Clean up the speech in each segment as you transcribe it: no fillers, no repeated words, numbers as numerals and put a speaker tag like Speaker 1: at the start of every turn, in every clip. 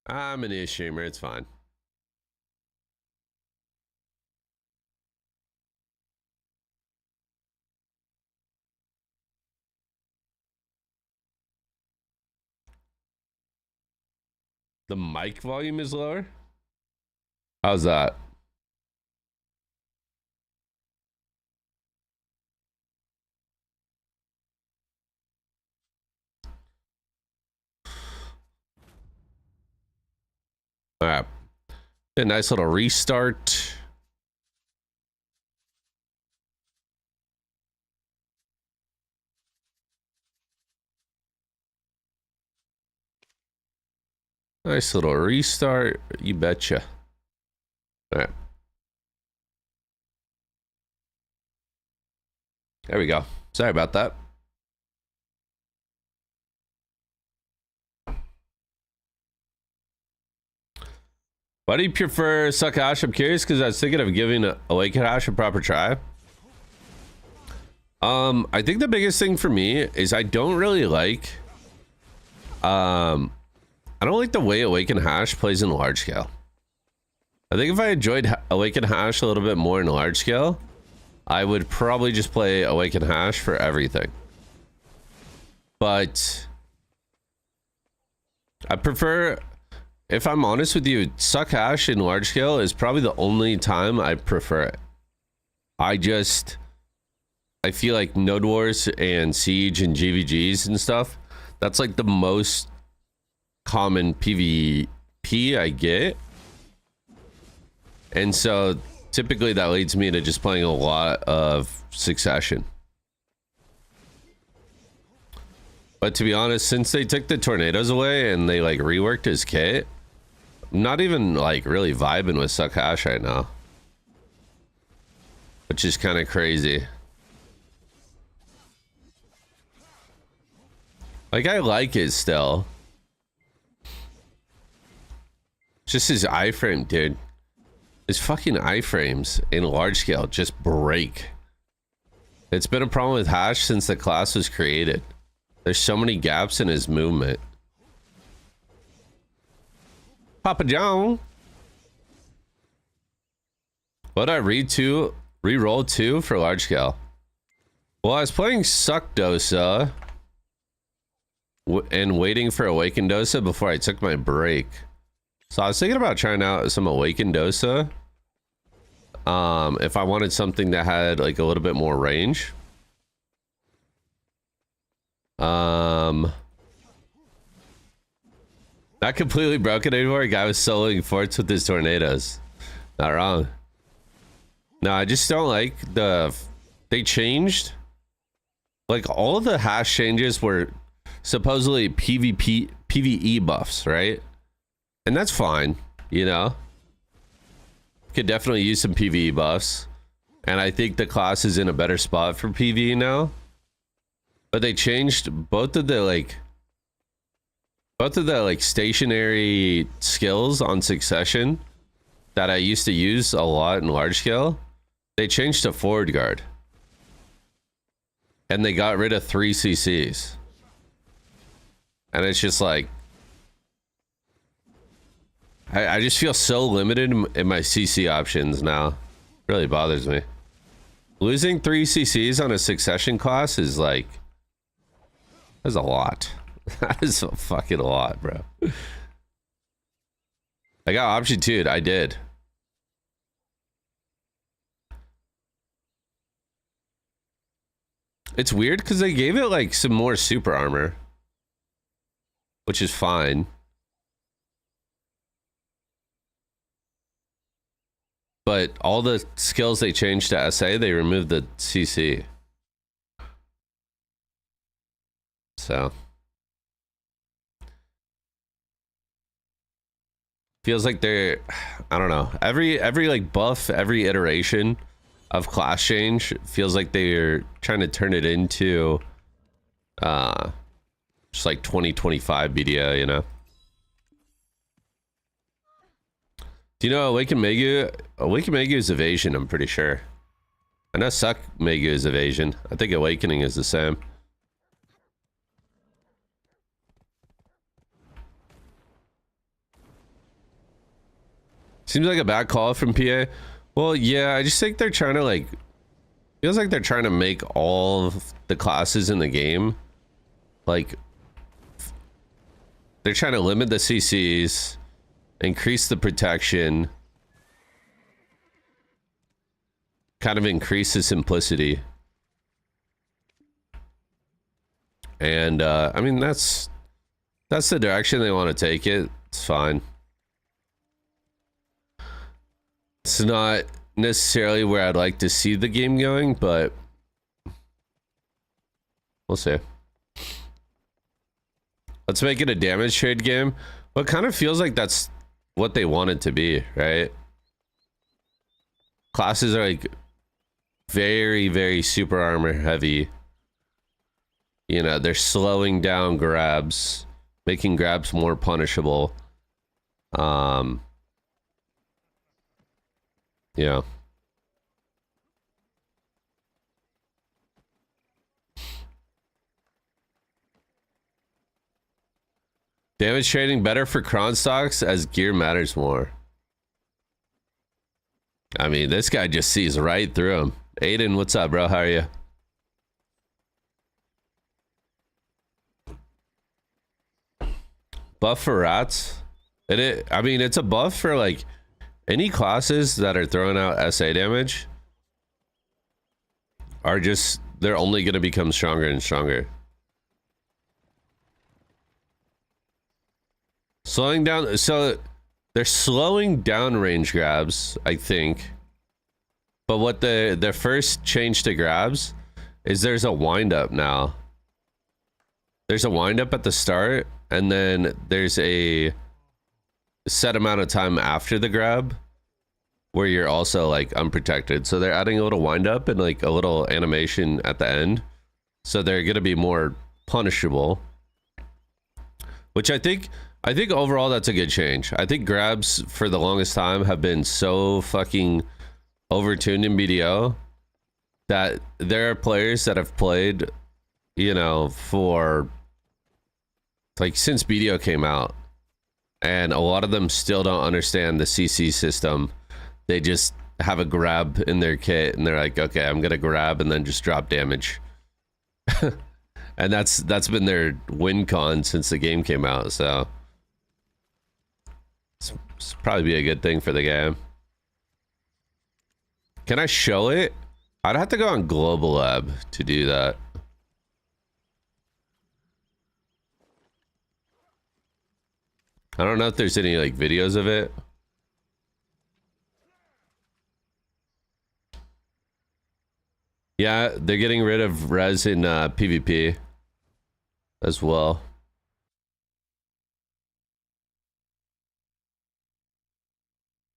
Speaker 1: I'm an new streamer. It's fine. The mic volume is lower? How's that? All right. A nice little restart. Nice little restart. You betcha. All right. There we go. Sorry about that. Why do you prefer Suck Hash? I'm curious because I was thinking of giving Awaken Hash a proper try. I think the biggest thing for me is I don't really like I don't like the way Awaken Hash plays in large scale. I think if I enjoyed Awaken Hash a little bit more in large scale, I would probably just play Awaken Hash for everything. But I prefer, if I'm honest with you, Suck Hash in large scale is probably the only time I prefer it. I feel like Node Wars and Siege and GVGs and stuff, that's like the most common PvP I get. And so typically that leads me to just playing a lot of Succession. But to be honest, since they took the tornadoes away and they like reworked his kit, I'm not even like really vibing with Suck Hash right now, which is kind of crazy. Like, I like it still. Just his iframe, dude. His fucking iframes in large scale just break. It's been a problem with Hash since the class was created. There's so many gaps in his movement. Papa John. What I re-roll to for large scale? Well, I was playing Suck Dosa and waiting for Awaken Dosa before I took my break. So I was thinking about trying out some Awaken Dosa. If I wanted something that had like a little bit more range. Not completely broken anymore. A guy was soloing forts with his tornadoes. Not wrong. No, I just don't like they changed. Like, all of the hash changes were supposedly PvE buffs, right? And that's fine, you know? Could definitely use some PvE buffs. And I think the class is in a better spot for PvE now. But they changed both of the stationary skills on Succession that I used to use a lot in large scale. They changed to forward guard. And they got rid of 3 CCs. And it's just like, I just feel so limited in my CC options now. It really bothers me. Losing 3 CCs on a Succession class is like, that's a lot. That is a fucking lot, bro. I got option 2'd. I did. It's weird because they gave it like some more super armor, which is fine. But all the skills they changed to SA, they removed the CC. So feels like they're, I don't know, every like buff, every iteration of class change feels like they're trying to turn it into just like 2025 BDO, you know. Do you know Awaken Megu? Awaken Megu is evasion, I'm pretty sure. I know Suck Megu is evasion. I think Awakening is the same. Seems like a bad call from PA. Well, yeah, I just think they're trying to like, feels like they're trying to make all of the classes in the game, like, they're trying to limit the CCs, increase the protection, kind of increase the simplicity. And I mean, that's the direction they want to take it. It's fine. It's not necessarily where I'd like to see the game going, but we'll see. Let's make it a damage trade game. Well, it kind of feels like that's what they want it to be, right? Classes are like very, very super armor heavy. You know, they're slowing down grabs, making grabs more punishable. Yeah. Damage trading better for cron stocks as gear matters more. I mean, this guy just sees right through him. Aiden, what's up, bro? How are you? Buff for rats? I mean, it's a buff for like any classes that are throwing out SA damage are just, they're only going to become stronger and stronger. Slowing down, so they're slowing down range grabs, I think. But what the first change to grabs is there's a wind up now. There's a wind up at the start, and then there's a set amount of time after the grab where you're also like unprotected. So they're adding a little wind up and like a little animation at the end. So they're going to be more punishable, which I think overall that's a good change. I think grabs for the longest time have been so fucking overtuned in BDO that there are players that have played, you know, for like since BDO came out, and a lot of them still don't understand the CC system. They just have a grab in their kit and they're like, okay, I'm gonna grab and then just drop damage. And that's been their win con since the game came out, so it's probably be a good thing for the game. Can I show it? I'd have to go on Global Lab to do that. I don't know if there's any like videos of it. Yeah, they're getting rid of res in PvP as well.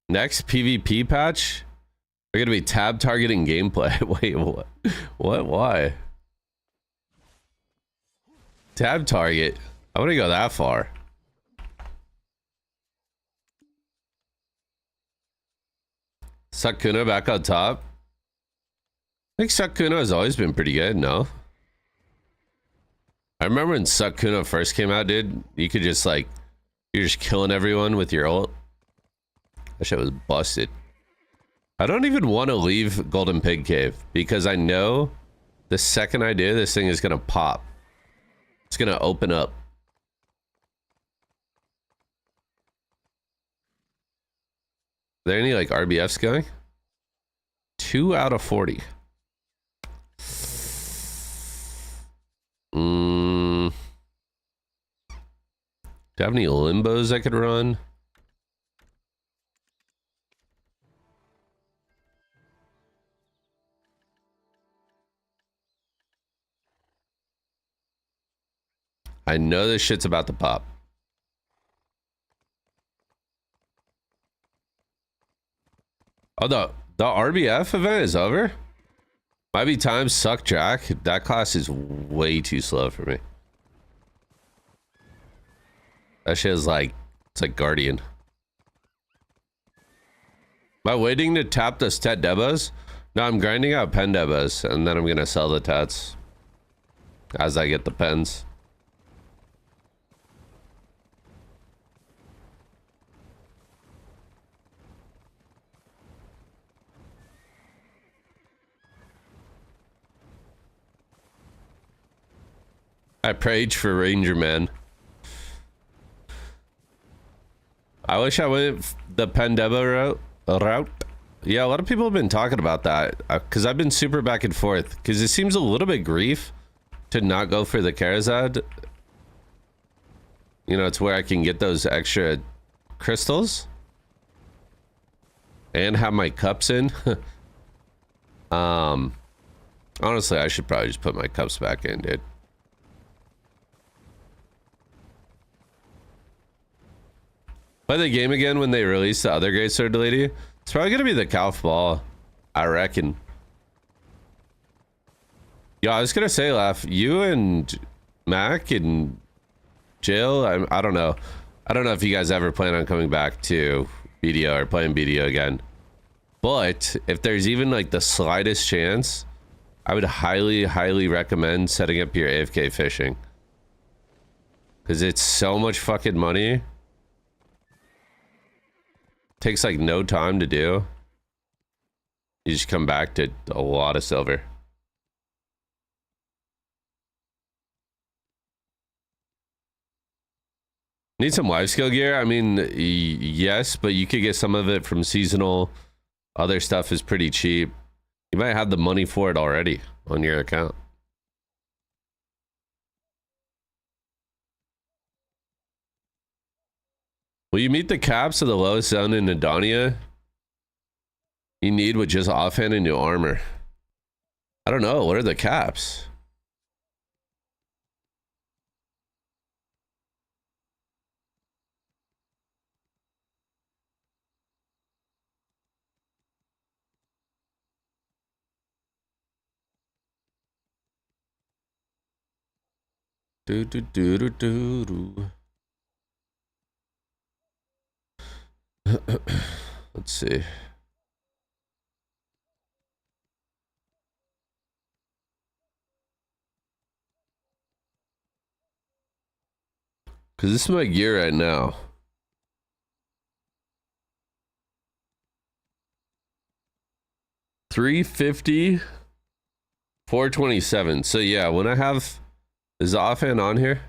Speaker 1: Next PvP patch, they're gonna be tab targeting gameplay. Wait, what? What? Why? Tab target? I wouldn't go that far. Sakuna back on top. I think Sakuna has always been pretty good, no? I remember when Sakuna first came out, dude, you could just like, you're just killing everyone with your ult. That shit was busted. I don't even want to leave Golden Pig Cave because I know the second I do, this thing is going to pop. It's going to open up. Are there any like RBFs going? 2 out of 40. Do I have any limbos I could run? I know this shit's about to pop. Oh, the RBF event is over? Might be time suck Jack. That class is way too slow for me. That shit is like, it's like Guardian. Am I waiting to tap those Tet Debos? No, I'm grinding out pen Debos, and then I'm gonna sell the Tets as I get the pens. I prayed for Ranger Man. I wish I went the Pandeba route. Yeah, a lot of people have been talking about that because I've been super back and forth because it seems a little bit grief to not go for the Karazad. You know, it's where I can get those extra crystals and have my cups in. Honestly, I should probably just put my cups back in, dude. Play the game again when they release the other Great Sword Lady. It's probably gonna be the Calf Ball, I reckon. Yeah, I was gonna say, Laugh, you and Mac and Jill, I don't know. I don't know if you guys ever plan on coming back to BDO or playing BDO again. But if there's even like the slightest chance, I would highly, highly recommend setting up your AFK fishing. Because it's so much fucking money. Takes like no time to do. You just come back to a lot of silver. Need some life skill gear? I mean, yes, but you could get some of it from seasonal. Other stuff is pretty cheap. You might have the money for it already on your account. Will you meet the caps of the lowest zone in Adonia? You need with just offhand and new armor. I don't know. What are the caps? Do do do do do do. Let's see. Because this is my gear right now. $350, $427. So yeah, when I have, is the offhand on here?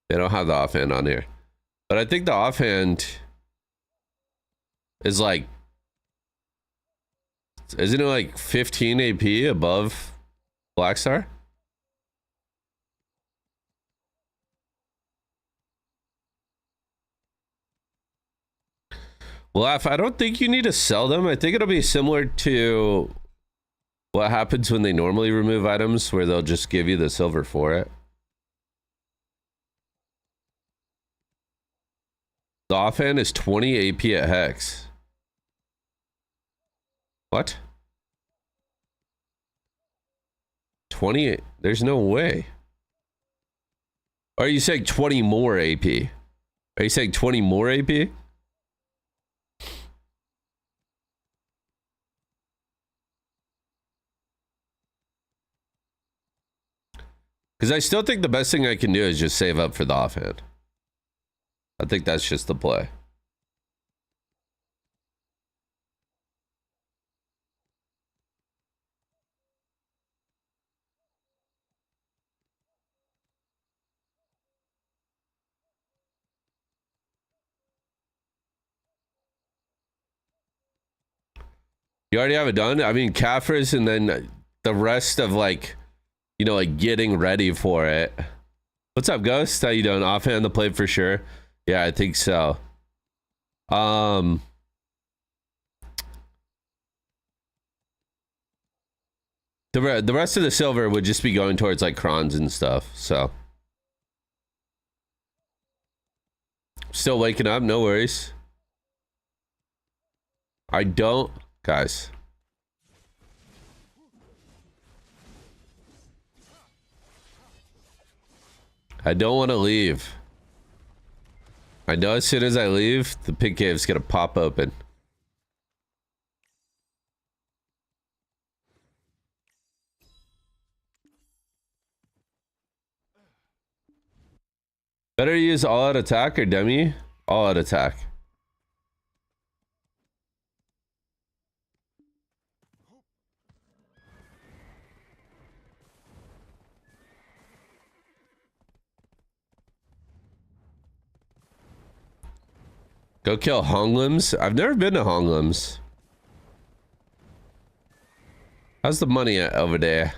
Speaker 1: They don't have the offhand on here. But I think the offhand is like, isn't it like 15 AP above Blackstar? Well, I don't think you need to sell them. I think it'll be similar to what happens when they normally remove items, where they'll just give you the silver for it. The offhand is 20 AP at Hex. What? 20? There's no way. Or are you saying 20 more AP? Are you saying 20 more AP? Because I still think the best thing I can do is just save up for the offhand. I think that's just the play. You already have it done? I mean, Caffres and then the rest of like, you know, like getting ready for it. What's up, Ghost? How you doing? Offhand the play for sure. Yeah, I think so. The rest of the silver would just be going towards like crons and stuff. So still waking up, no worries. I don't, guys. I don't want to leave. I know as soon as I leave, the pig cave's gonna pop open. Better use all out attack or demi? All out attack. Go kill Honglims. I've never been to Honglims. How's the money over there?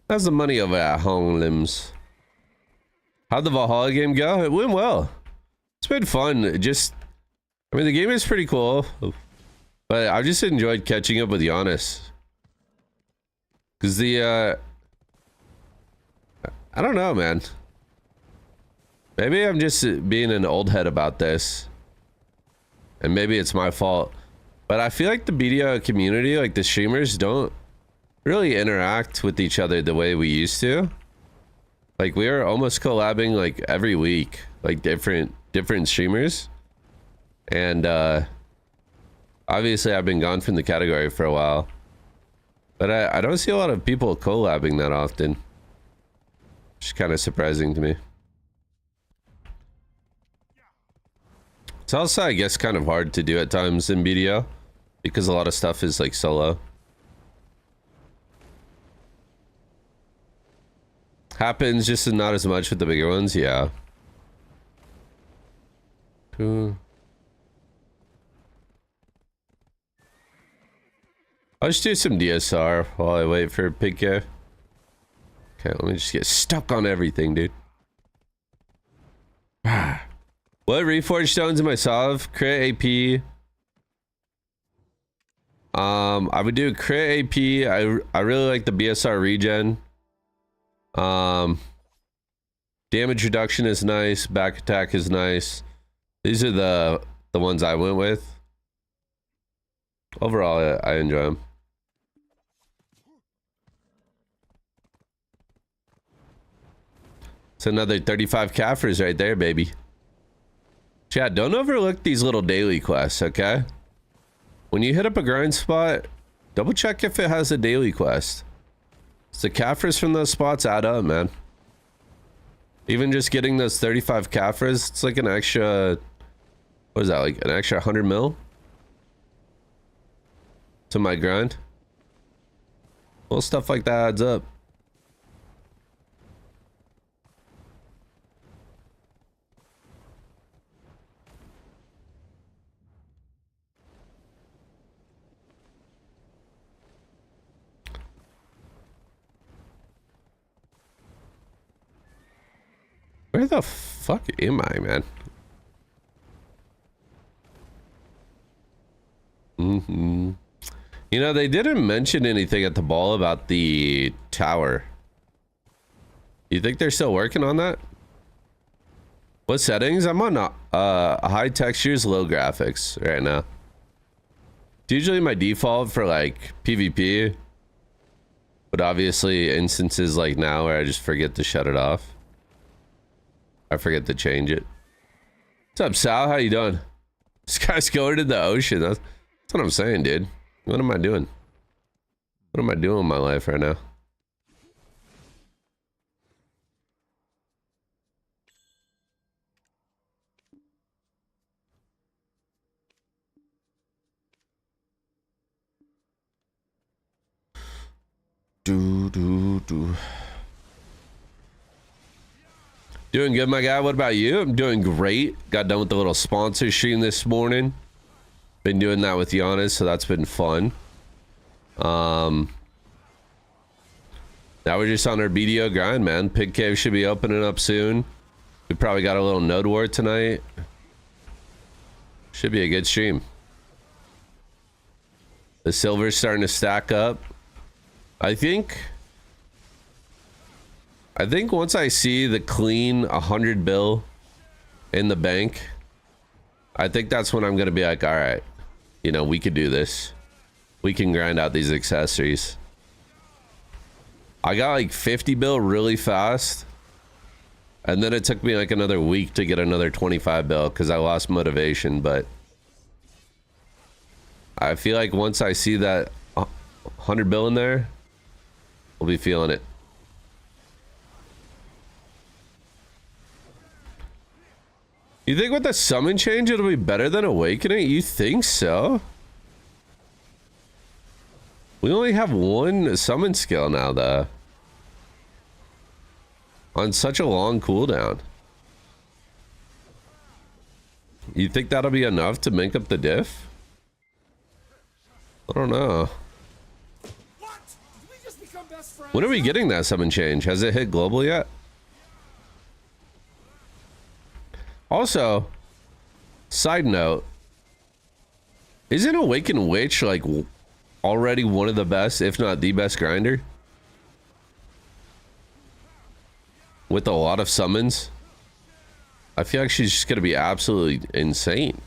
Speaker 1: How's the money over at Honglims? How'd the Valhalla game go? It went well. It's been fun. I mean, the game is pretty cool, but I just enjoyed catching up with Giannis. Cause I don't know, man. Maybe I'm just being an old head about this, and maybe it's my fault. But I feel like the BDO community, like the streamers, don't really interact with each other the way we used to. Like we are almost collabing like every week, like different streamers. And obviously I've been gone from the category for a while, but I don't see a lot of people collabing that often, which is kind of surprising to me. It's also, I guess, kind of hard to do at times in BDO because a lot of stuff is like solo. Happens just not as much with the bigger ones, yeah. Cool. I'll just do some DSR while I wait for Pigco. Okay, let me just get stuck on everything, dude. What reforged stones am I solve? Crit AP. I would do crit AP. I really like the BSR regen. Damage reduction is nice. Back attack is nice. These are the ones I went with. Overall, I enjoy them. It's another 35 Kaffers right there, baby. Chad, don't overlook these little daily quests, okay? When you hit up a grind spot, double check if it has a daily quest. It's the Kaffers from those spots add up, man. Even just getting those 35 Kaffers, it's like an extra... What is that, like an extra 100 mil? To my grind. Little stuff like that adds up. Where the fuck am I, man? You know, they didn't mention anything at the ball about the tower. You think they're still working on that? What settings? I'm on high textures, low graphics right now. It's usually my default for like PvP, but obviously instances like now where I just forget to shut it off. I forget to change it. What's up, Sal? How you doing? This guy's going to the ocean. That's what I'm saying, dude. What am I doing? What am I doing in my life right now? Doing good, my guy. What about you? I'm doing great. Got done with the little sponsor stream this morning. Been doing that with Giannis, so that's been fun. Now we're just on our BDO grind, man. Pig Cave should be opening up soon. We probably got a little node war tonight. Should be a good stream. The silver's starting to stack up. I think once I see the clean 100 bill in the bank, I think that's when I'm gonna be like, all right, you know, we could do this. We can grind out these accessories. I got like 50 bill really fast, and then it took me like another week to get another 25 bill because I lost motivation. But I feel like once I see that 100 bill in there, we'll be feeling it. You think with the summon change it'll be better than Awakening? You think so? We only have one summon skill now, though. On such a long cooldown. You think that'll be enough to make up the diff? I don't know.
Speaker 2: What? Did we just become best friends?
Speaker 1: When are we getting that summon change? Has it hit global yet? Also, side note, isn't Awakened Witch like already one of the best, if not the best grinder? With a lot of summons. I feel like she's just gonna be absolutely insane.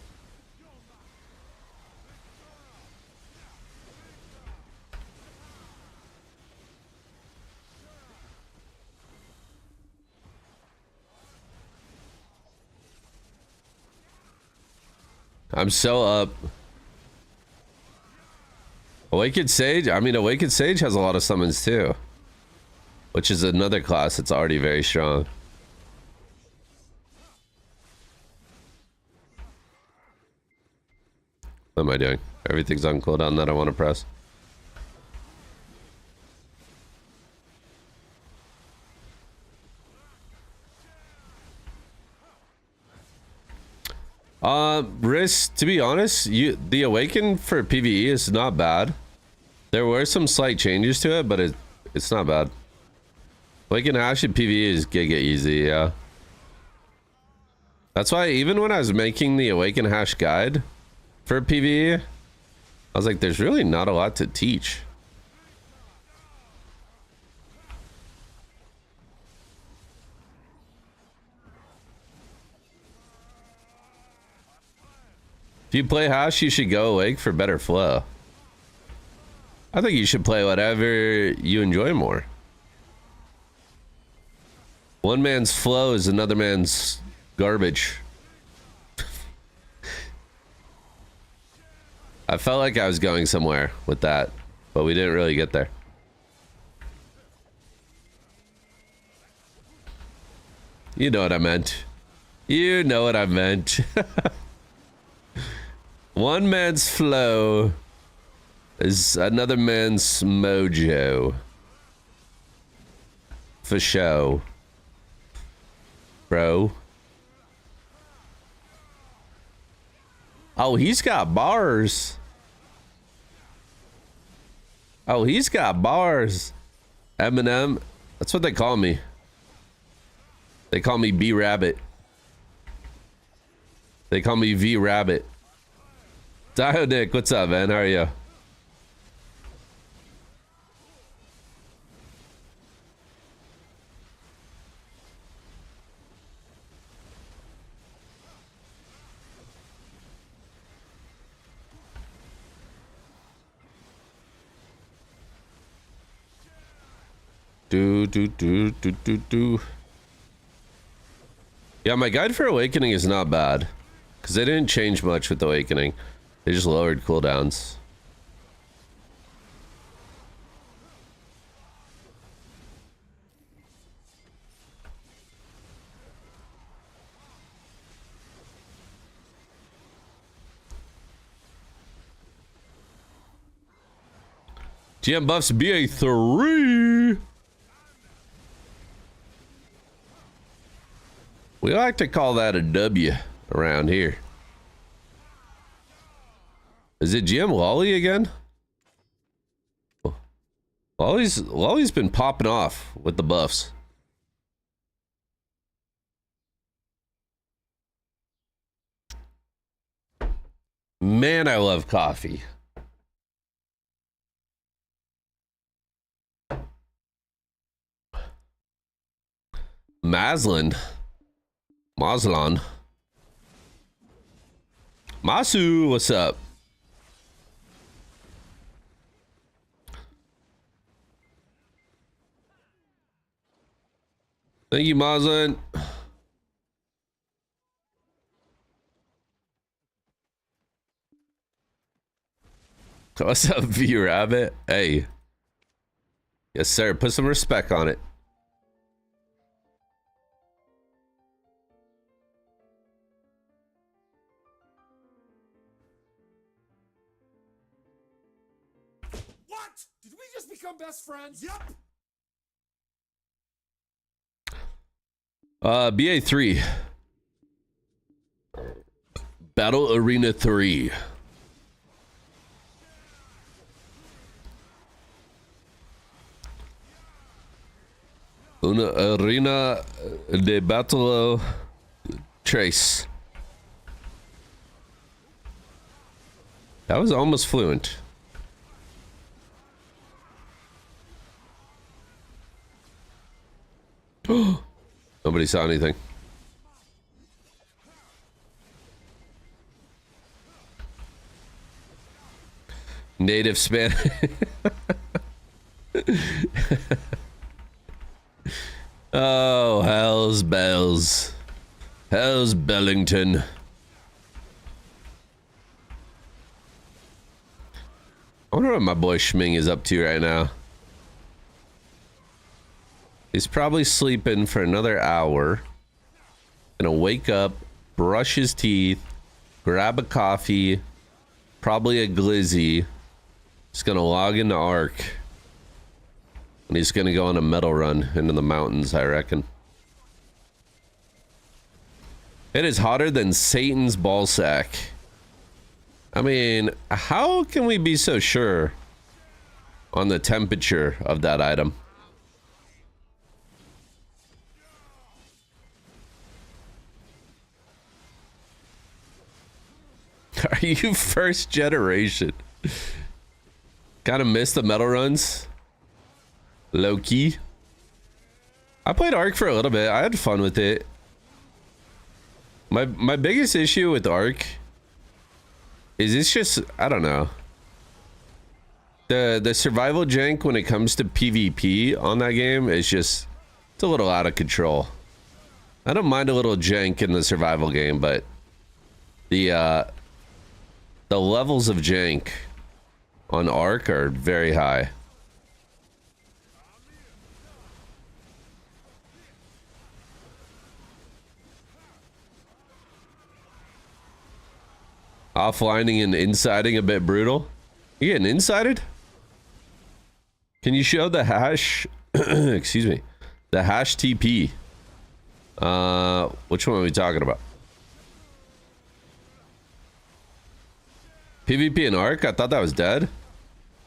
Speaker 1: I'm so up. Awakened Sage? I mean, Awakened Sage has a lot of summons too. Which is another class that's already very strong. What am I doing? Everything's on cooldown that I want to press. Risk, to be honest, the Awaken for PvE is not bad. There were some slight changes to it, but it's not bad. Awaken Hash in PvE is giga easy, yeah. That's why even when I was making the Awaken Hash guide for PvE, I was like, there's really not a lot to teach. If you play Hash, you should go Awake for better flow. I think you should play whatever you enjoy more. One man's flow is another man's garbage. I felt like I was going somewhere with that, but we didn't really get there. You know what I meant. You know what I meant. One man's flow is another man's mojo. For show. Bro. Oh, he's got bars. Oh, he's got bars. Eminem. That's what they call me. They call me B Rabbit. They call me V Rabbit. Dio Nick, what's up, man? How are you? Do. Yeah, my guide for Awakening is not bad. Because they didn't change much with Awakening. They just lowered cooldowns. GM buffs BA3. We like to call that a W around here. Is it GM Lolly again? Lolly's been popping off with the buffs. Man, I love coffee. Maslan. Masu, what's up? Thank you, Mazlan. What's up, V Rabbit? Hey. Yes, sir. Put some respect on it.
Speaker 2: What? Did we just become best friends? Yep.
Speaker 1: BA3. Battle Arena 3. Una Arena de Battle Trace. That was almost fluent. Nobody saw anything. Native Spanish. Oh, hell's bells. Hell's Bellington. I wonder what my boy Schming is up to right now. He's probably sleeping for another hour. Gonna wake up, brush his teeth, grab a coffee, probably a glizzy. Just gonna log into Ark. And he's gonna go on a metal run into the mountains, I reckon. It is hotter than Satan's ballsack. I mean, how can we be so sure on the temperature of that item? Are you first generation? Kind of missed the metal runs. Low key. I played Ark for a little bit. I had fun with it. My biggest issue with Ark is it's just, I don't know. The survival jank when it comes to PvP on that game is just, it's a little out of control. I don't mind a little jank in the survival game, but the levels of jank on Ark are very high. Offlining and insiding a bit brutal. You getting insided? Can you show the hash? Excuse me. The hash TP. Which one are we talking about? PvP and Ark? I thought that was dead.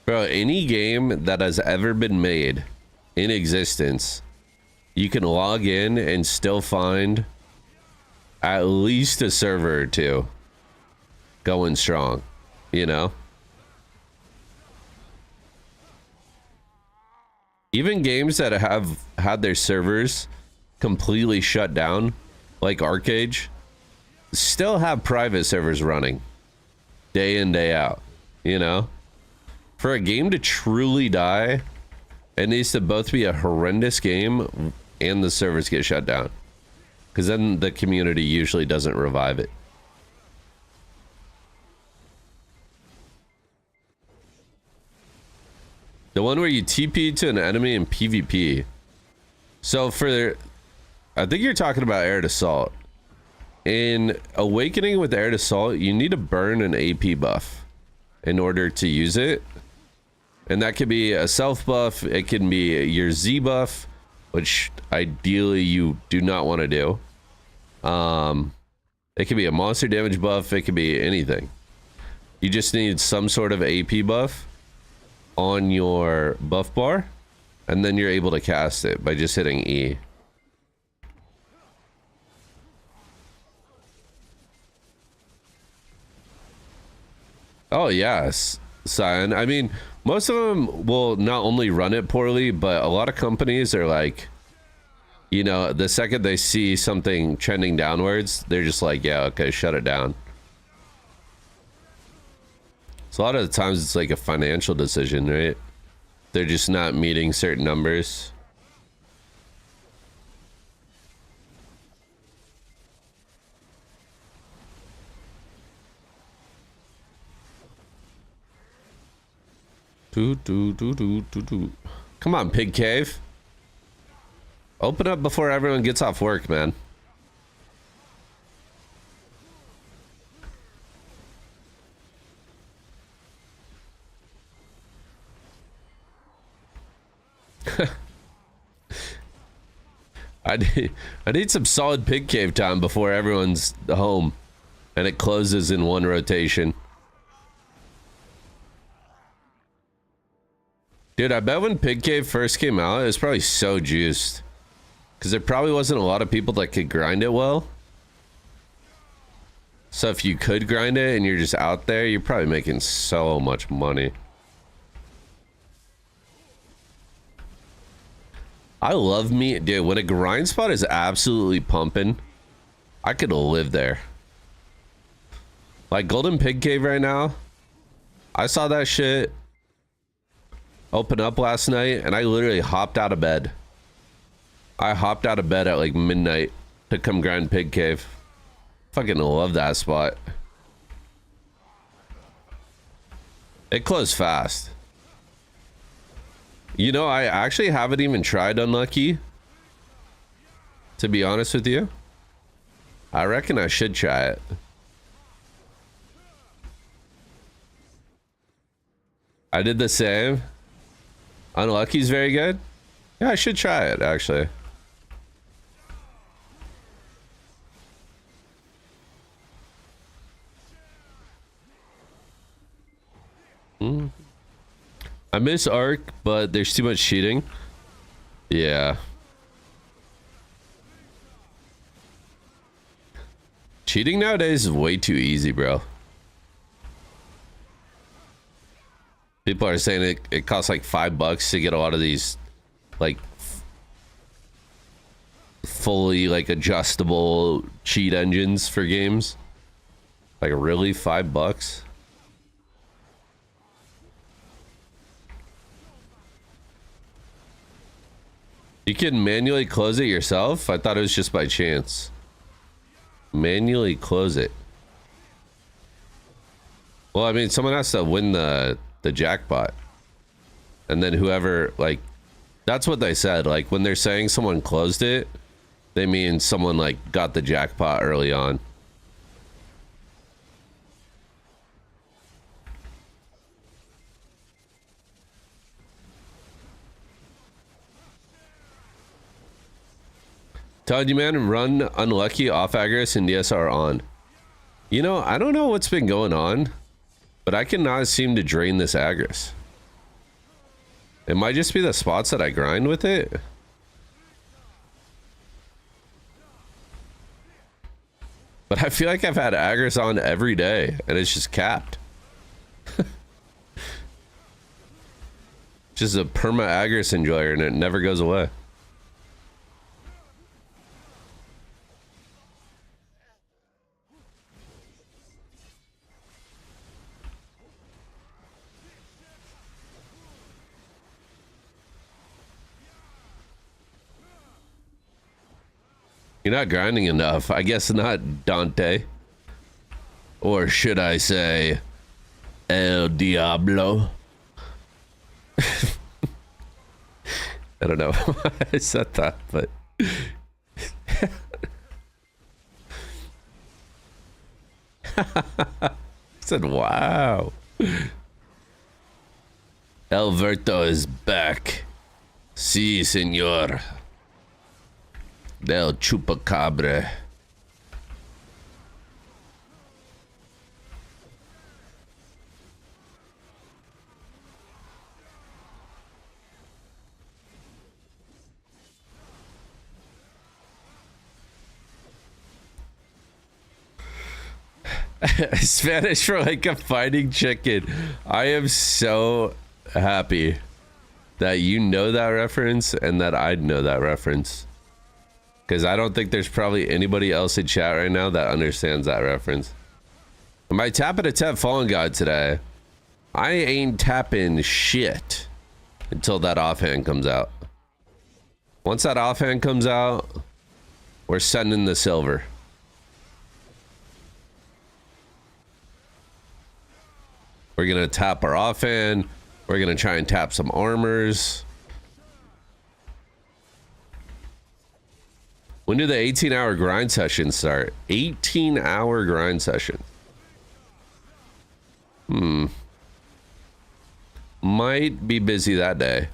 Speaker 1: Bro, any game that has ever been made in existence, you can log in and still find at least a server or two going strong, you know? Even games that have had their servers completely shut down, like Arcade, still have private servers running day in, day out, you know? For a game to truly die, it needs to both be a horrendous game and the servers get shut down. Because then the community usually doesn't revive it. The one where you TP to an enemy in PvP. So for, I think you're talking about Air Assault. In Awakening with Air Assault, you need to burn an AP buff in order to use it. And that could be a self buff, it can be your Z buff, which ideally you do not want to do. It could be a monster damage buff, it could be anything. You just need some sort of AP buff on your buff bar, and then you're able to cast it by just hitting E. Oh yes, Cyan. I mean, most of them will not only run it poorly, but a lot of companies are like, you know, the second they see something trending downwards, they're just like, yeah, okay, shut it down. So a lot of the times it's like a financial decision, right? They're just not meeting certain numbers. Come on, Pig Cave. Open up before everyone gets off work, man. I need some solid Pig Cave time before everyone's home. And it closes in one rotation. Dude, I bet when Pig Cave first came out, it was probably so juiced. Because there probably wasn't a lot of people that could grind it well. So if you could grind it and you're just out there, you're probably making so much money. I love me, dude, when a grind spot is absolutely pumping, I could live there. Like Golden Pig Cave right now, I saw that shit open up last night and I literally hopped out of bed. I hopped out of bed at like midnight to come grind Pig Cave. Fucking love that spot. It closed fast. You know, I actually haven't even tried Unlucky. To be honest with you. I reckon I should try it. I did the same. Unlucky's very good. Yeah, I should try it, actually. I miss Arc, but there's too much cheating. Yeah. Cheating nowadays is way too easy, bro. People are saying it costs like $5 to get a lot of these, like, fully, like, adjustable cheat engines for games. Like, really? $5? You can manually close it yourself? I thought it was just by chance. Manually close it. Well, I mean, someone has to win the jackpot. And then whoever, like, that's what they said. Like, when they're saying someone closed it, they mean someone, like, got the jackpot early on. Todd, you man, run Unlucky off Agris and DSR on. You know, I don't know what's been going on, but I cannot seem to drain this Agris. It might just be the spots that I grind with it. But I feel like I've had Agris on every day, and it's just capped. Just a perma Agris enjoyer, and it never goes away. You're not grinding enough. I guess not, Dante. Or should I say, El Diablo? I don't know why I said that, but... I said, wow. Alberto is back. Si, senor. Del Chupacabra. Spanish for like a fighting chicken. I am so happy that you know that reference and that I know that reference. Because I don't think there's probably anybody else in chat right now that understands that reference. Am I tapping a tap Fallen God today? I ain't tapping shit until that offhand comes out. Once that offhand comes out, we're sending the silver. We're gonna tap our offhand. We're gonna try and tap some armors. When do the 18-hour grind sessions start? 18-hour grind session. Might be busy that day.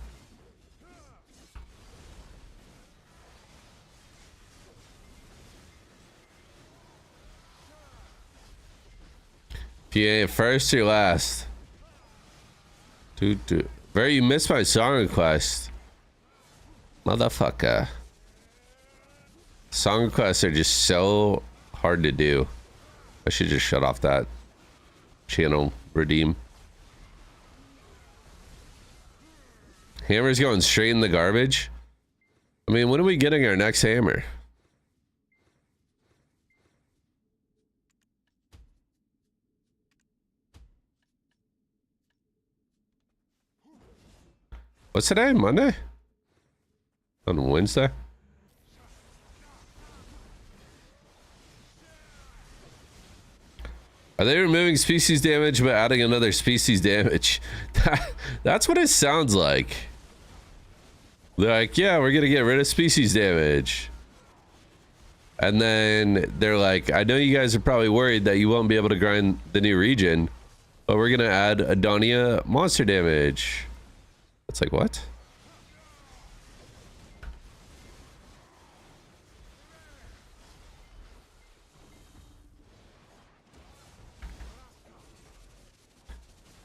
Speaker 1: You ain't first or last. Dude. Very, you missed my song request. Motherfucker. Song requests are just so hard to do. I should just shut off that channel redeem. Hammer's going straight in the garbage. I mean, when are we getting our next hammer? What's today? Monday? On Wednesday? Are they removing species damage but adding another species damage? That's what it sounds like. They're like, yeah, we're gonna get rid of species damage. And then they're like, I know you guys are probably worried that you won't be able to grind the new region, but we're gonna add Adonia monster damage. It's like, what?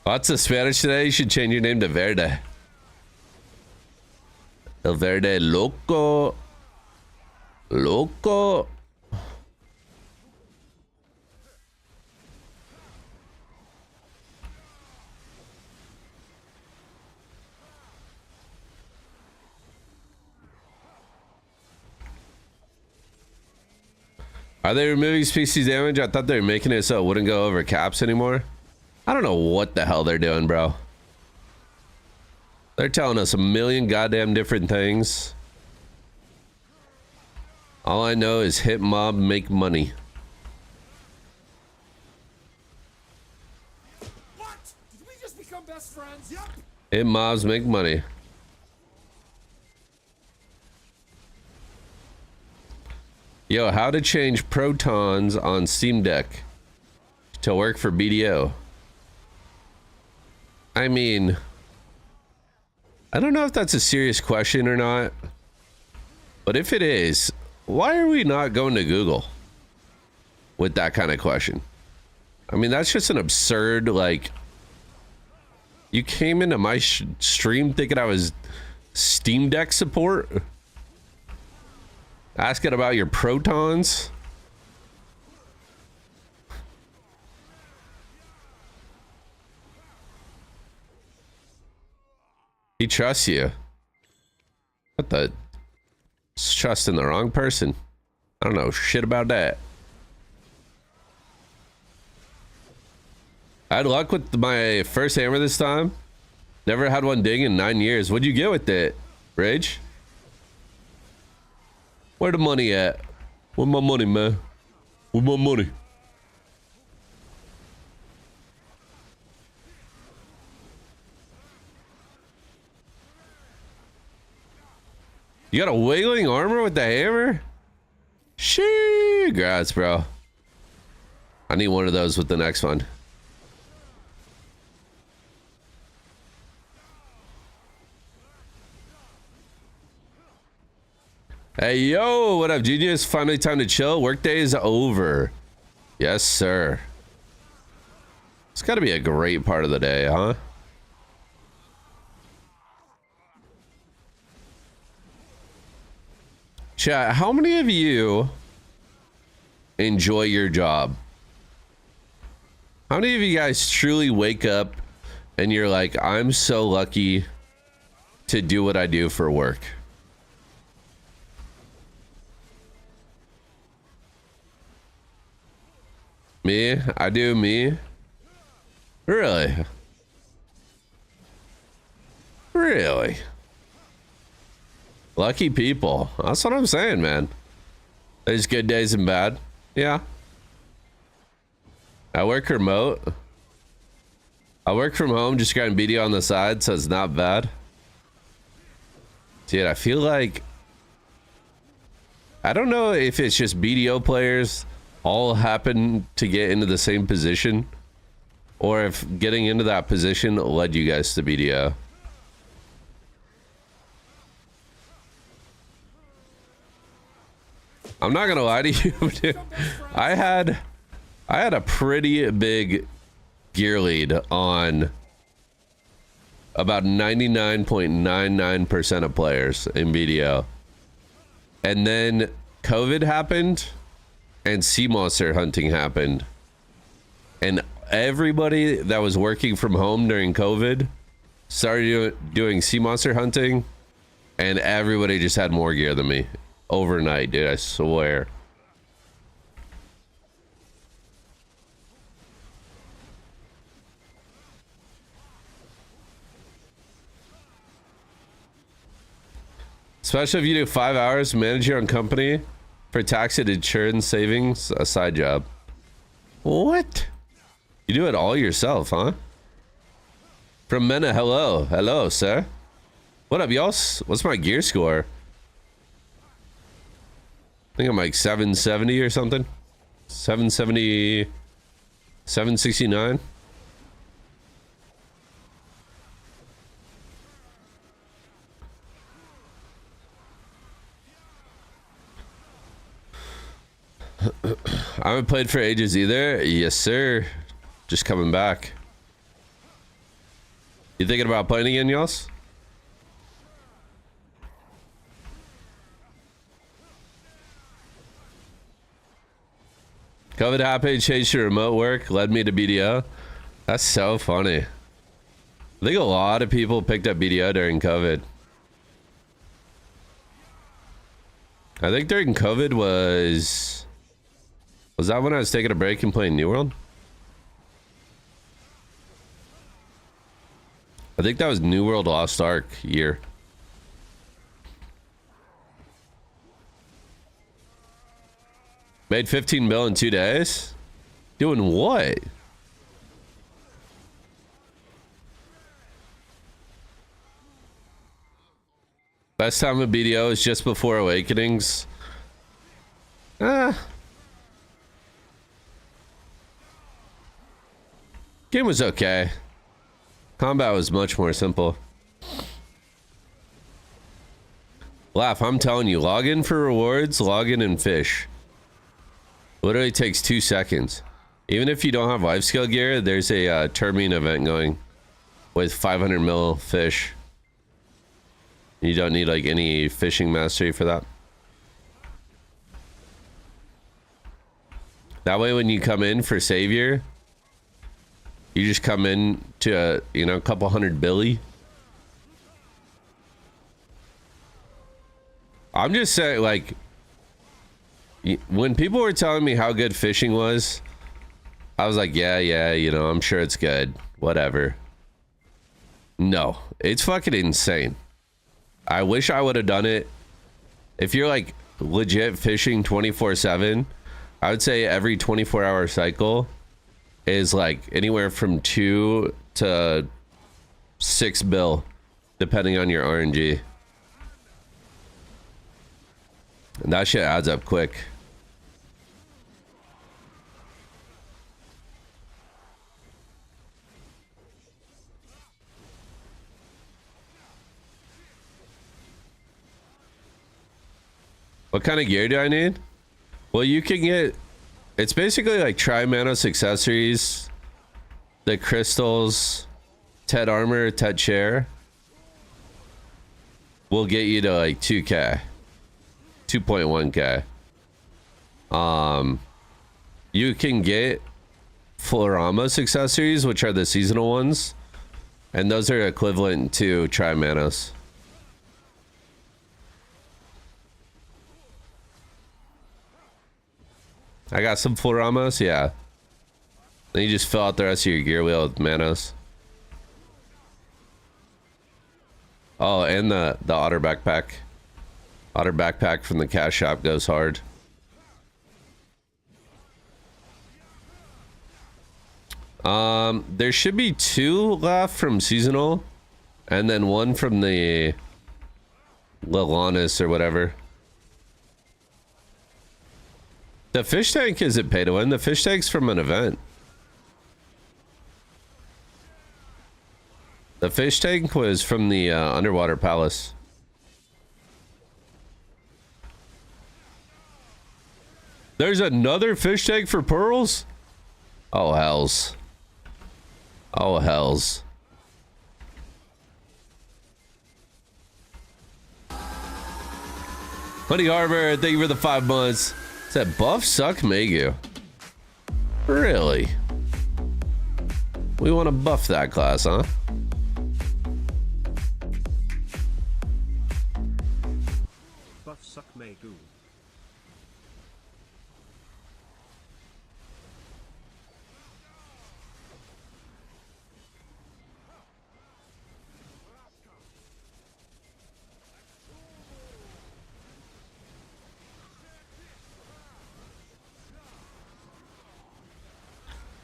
Speaker 1: Lots of Spanish today. You should change your name to Verde. El Verde Loco. Loco. Are they removing species damage? I thought they were making it so it wouldn't go over caps anymore. I don't know what the hell they're doing, bro. They're telling us a million goddamn different things. All I know is hit mob, make money.
Speaker 2: What? Did we just become best friends? Yep.
Speaker 1: Hit mobs, make money. Yo, how to change protons on Steam Deck to work for BDO? I mean, I don't know if that's a serious question or not, but if it is, why are we not going to Google with that kind of question? I mean, that's just an absurd, like, you came into my stream thinking I was Steam Deck support? Asking about your protons? He trusts you. What the? It's trusting the wrong person. I don't know shit about that. I had luck with my first hammer this time. Never had one ding in 9 years. What'd you get with it, Rage? Where the money at? Where my money, man? Where my money? You got a wiggling armor with the hammer? Shee, congrats, bro. I need one of those with the next one. Hey, yo, what up, genius? Finally time to chill. Workday is over. Yes, sir. It's got to be a great part of the day, huh? Chat, how many of you enjoy your job? How many of you guys truly wake up and you're like, I'm so lucky to do what I do for work? Me? I do me? Really? Really? Lucky people. That's what I'm saying, man. There's good days and bad. Yeah. I work remote. I work from home, just got BDO on the side, so it's not bad. Dude, I feel like... I don't know if it's just BDO players all happen to get into the same position, or if getting into that position led you guys to BDO. I'm not gonna lie to you, dude. I had a pretty big gear lead on about 99.99% of players in BDO. And then COVID happened and sea monster hunting happened. And everybody that was working from home during COVID started doing sea monster hunting, and everybody just had more gear than me overnight, dude. I swear. Especially if you do 5 hours, manage your own company for tax and insurance savings, a side job. What? You do it all yourself, huh? From Mena, hello. Hello, sir. What up, y'all? What's my gear score? I think I'm like 770 or something. 770, 769. I haven't played for ages either. Yes, sir. Just coming back. You thinking about playing again, y'all? COVID happened, changed to remote work, led me to BDO. That's so funny. I think a lot of people picked up BDO during COVID. I think during COVID was that when I was taking a break and playing New World? I think that was New World Lost Ark year. Made 15 mil in 2 days? Doing what? Best time of BDO is just before Awakenings. Game was okay. Combat was much more simple. Laugh, I'm telling you, log in for rewards, log in and fish. Literally takes 2 seconds. Even if you don't have life scale gear, there's a turbine event going with 500 mil fish. You don't need like any fishing mastery for that. That way when you come in for Savior, you just come in to a couple hundred billy. I'm just saying, like, when people were telling me how good fishing was, I was like, yeah, I'm sure it's good. Whatever. No, it's fucking insane. I wish I would have done it. If you're like legit fishing 24/7, I would say every 24-hour cycle is like anywhere from 2 to 6 bill, depending on your RNG. And that shit adds up quick. What kind of gear do I need? Well, you can get... It's basically like Tri-Manos accessories, the crystals, Ted armor, Ted chair. Will get you to like 2K. 2.1K. You can get Floramos accessories, which are the seasonal ones. And those are equivalent to Tri-Manos. I got some Floramos, yeah. Then you just fill out the rest of your gear wheel with Manos. Oh, and the otter backpack. Otter backpack from the cash shop goes hard. There should be 2 left from seasonal, and then 1 from the Lalanis or whatever. The fish tank isn't pay to win. The fish tank's from an event. The fish tank was from the underwater palace. There's another fish tank for pearls? Oh, hells. Oh, hells. Honey Harbor, thank you for the 5 months. Is that buff suck Megu? Really? We want to buff that class, huh?
Speaker 3: Buff suck Megu.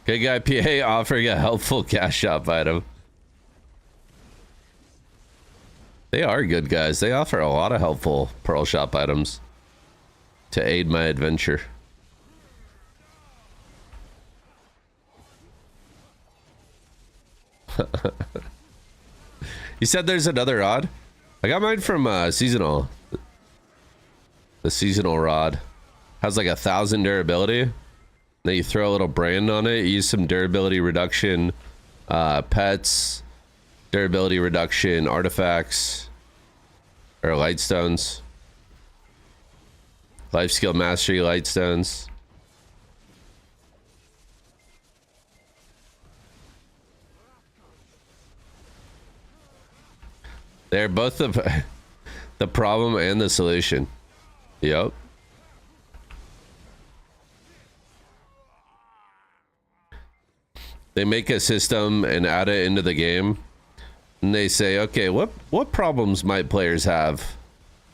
Speaker 1: Good guy PA offering a helpful cash shop item. They are good guys. They offer a lot of helpful pearl shop items to aid my adventure. You said there's another rod? I got mine from seasonal. The seasonal rod has like 1,000 durability. Then you throw a little brand on it. You use some durability reduction pets, durability reduction artifacts, or light stones, life skill mastery light stones. They're both the problem and the solution. Yep. They make a system and add it into the game, and they say, okay, what problems might players have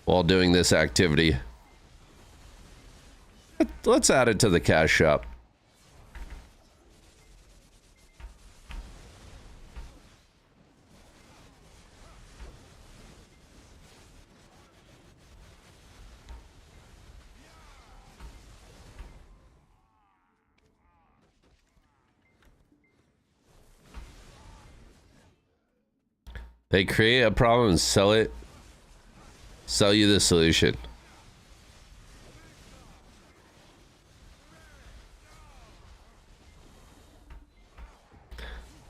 Speaker 1: while doing this activity? Let's add it to the cash shop. They create a problem and sell you the solution.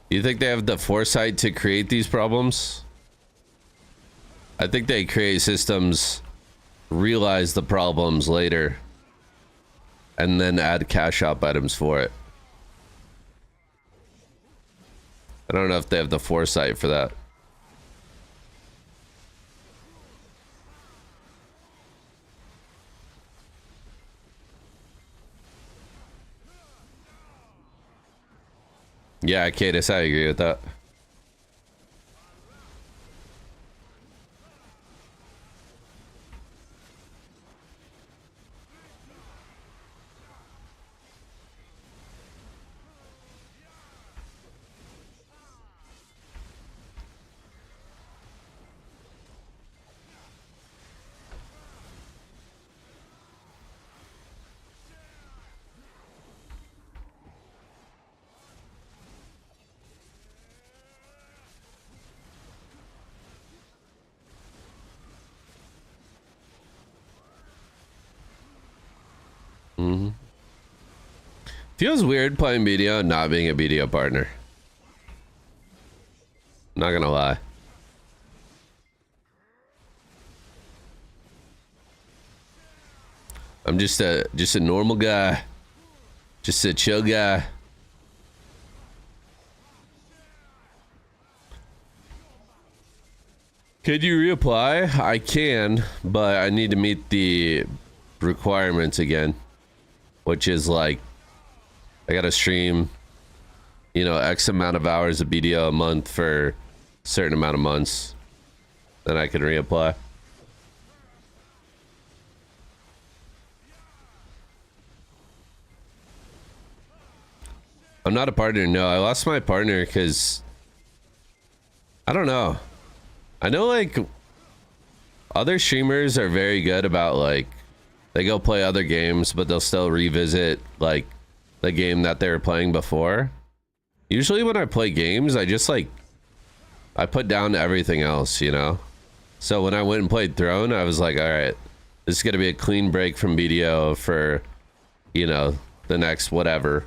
Speaker 1: You think they have the foresight to create these problems? I think they create systems, realize the problems later, and then add cash shop items for it. I don't know if they have the foresight for that. Yeah, Cadis, I agree with that. Feels weird playing BDO and not being a BDO partner. Not gonna lie. I'm just a normal guy. Just a chill guy. Could you reapply? I can, but I need to meet the requirements again, which is like I gotta stream, you know, X amount of hours of BDO a month for a certain amount of months. Then I can reapply. I'm not a partner. No, I lost my partner because I don't know. I know like other streamers are very good about like they go play other games, but they'll still revisit like the game that they were playing before. Usually when I play games, I just like I put down everything else, you know? So when I went and played Throne, I was like, all right, this is gonna be a clean break from BDO for, you know, the next whatever.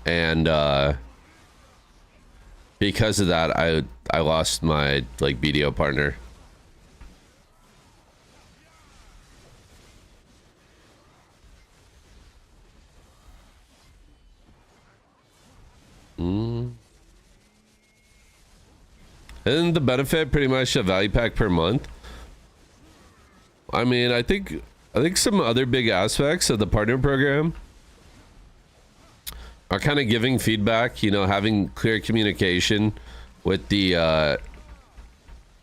Speaker 1: and because of that, I lost my like BDO partner. Isn't the benefit pretty much a value pack per month? I mean, I think some other big aspects of the partner program are kind of giving feedback, you know, having clear communication with the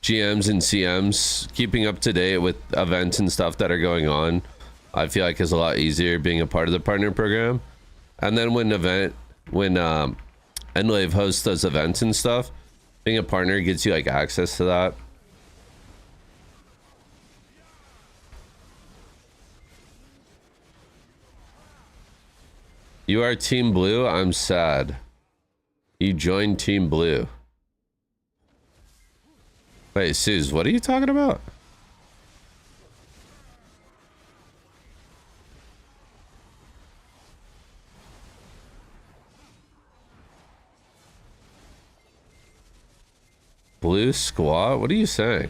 Speaker 1: GMs and CMs, keeping up to date with events and stuff that are going on. I feel like is a lot easier being a part of the partner program. And then when Enlave hosts those events and stuff, being a partner gets you like access to that. You are Team Blue? I'm sad. You joined Team Blue. Wait, Suze, what are you talking about? Blue squat? What are you saying?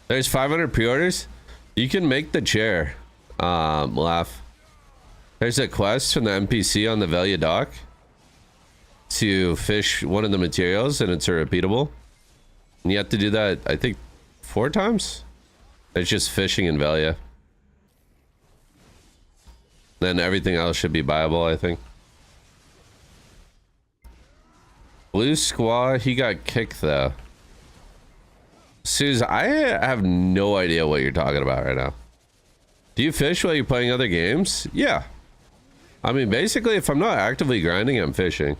Speaker 1: There's 500 pre-orders? You can make the chair. Laugh. There's a quest from the NPC on the Velia dock to fish one of the materials, and it's a repeatable. And you have to do that, I think, 4 times? It's just fishing in Velia. Then everything else should be viable, I think. Blue Squaw, he got kicked though. Suze, I have no idea what you're talking about right now. Do you fish while you're playing other games? Yeah. I mean, basically, if I'm not actively grinding, I'm fishing.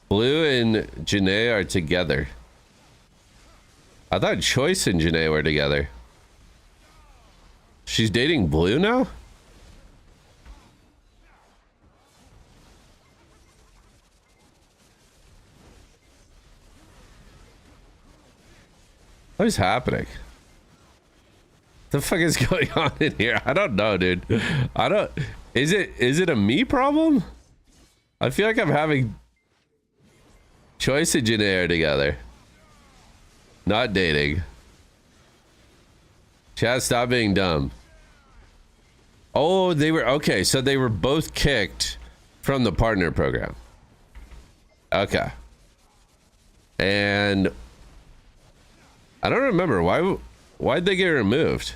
Speaker 1: Blue and Janae are together. I thought Choice and Janae were together. She's dating Blue now? What is happening? The fuck is going on in here? I don't know, dude. I don't... Is it a me problem? I feel like I'm having... Choice and Janae are together. Not dating. Chat, stop being dumb. Oh, they were... Okay, so they were both kicked from the partner program. Okay. And... I don't remember. Why'd they get removed?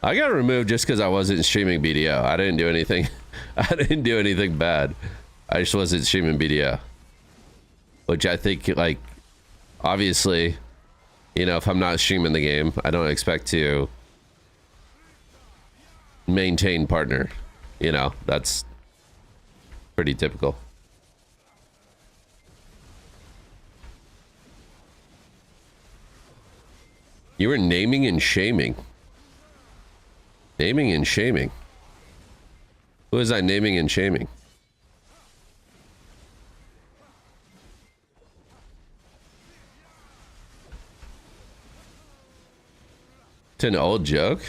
Speaker 1: I got removed just because I wasn't streaming BDO. I didn't do anything. I didn't do anything bad. I just wasn't streaming BDO. Which I think, like, obviously, you know, if I'm not streaming the game, I don't expect to maintain partner. You know, that's pretty typical. You were naming and shaming. Naming and shaming. Who is I naming and shaming? It's an old joke.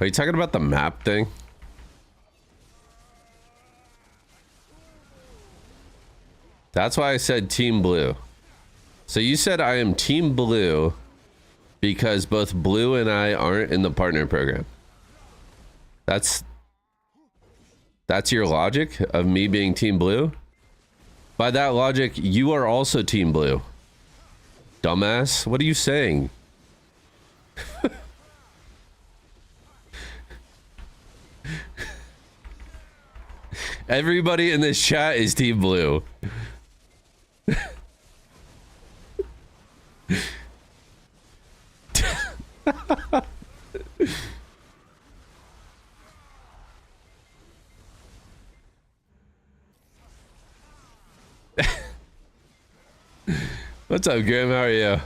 Speaker 1: Are you talking about the map thing? That's why I said Team Blue. So you said I am Team Blue because both Blue and I aren't in the partner program. That's your logic of me being Team Blue? By that logic, you are also Team Blue. Dumbass, what are you saying? Everybody in this chat is Team Blue. What's up, Grim? How are you?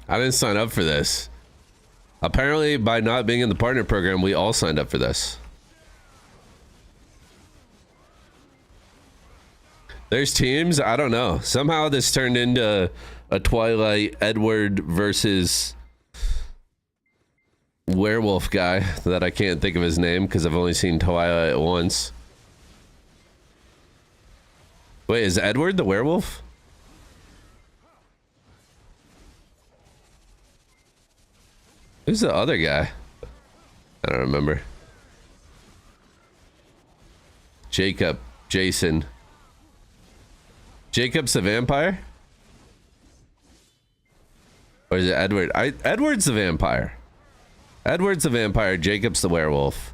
Speaker 1: I didn't sign up for this. Apparently, by not being in the partner program, we all signed up for this. There's teams. I don't know. Somehow this turned into a Twilight Edward versus werewolf guy that I can't think of his name because I've only seen Twilight once. Wait, is Edward the werewolf? Who's the other guy? I don't remember. Jacob, Jason. Jacob's the vampire? Or is it Edward? Edward's the vampire. Edward's the vampire, Jacob's the werewolf.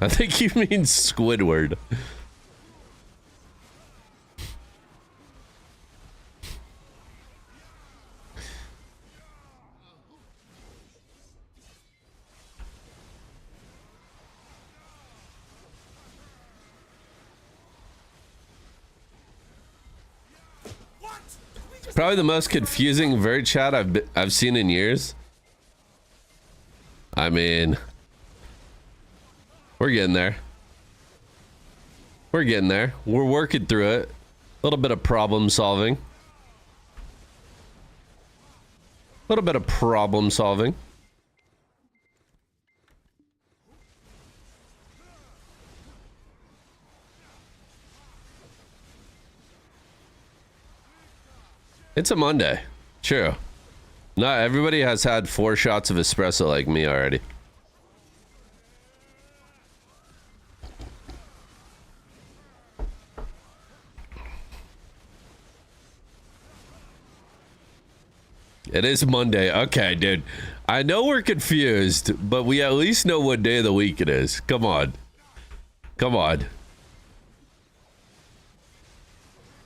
Speaker 1: I think you mean Squidward. Probably the most confusing vert chat I've seen in years. I mean, we're getting there. We're getting there. We're working through it. A little bit of problem solving. A little bit of problem solving. It's a Monday. True. Not everybody has had 4 shots of espresso like me already. It is Monday. Okay, dude. I know we're confused, but we at least know what day of the week it is. Come on. Come on.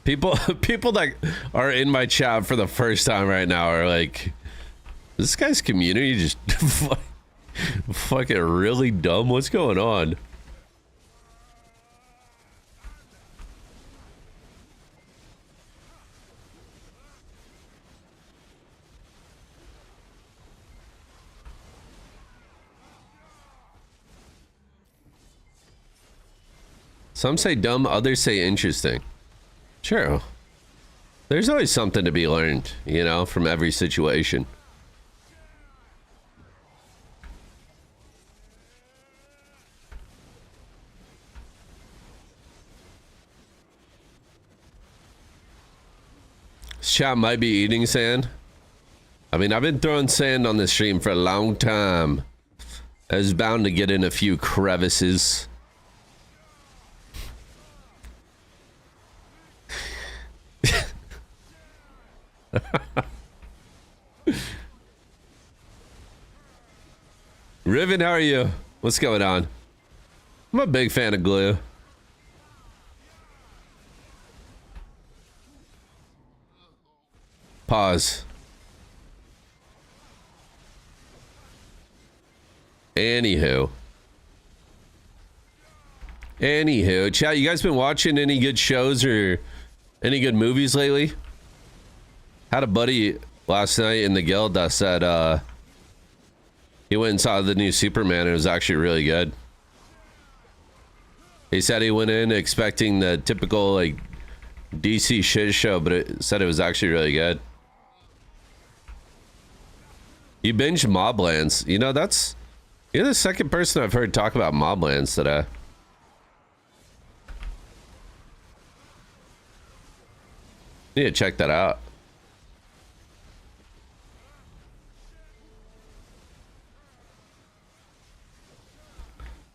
Speaker 1: People that are in my chat for the first time right now are like, this guy's community just fucking really dumb. What's going on? Some say dumb, others say interesting. Sure. There's always something to be learned, you know, from every situation. This chat might be eating sand. I mean, I've been throwing sand on the stream for a long time. I was bound to get in a few crevices. Riven, how are you? What's going on? I'm a big fan of glue. Pause. Anywho, chat, you guys been watching any good shows or any good movies lately? Had a buddy last night in the guild that said he went and saw the new Superman and it was actually really good. He said he went in expecting the typical like DC shit show, but it said it was actually really good. You binged Moblands. You know, you're the second person I've heard talk about Moblands today. Need to check that out.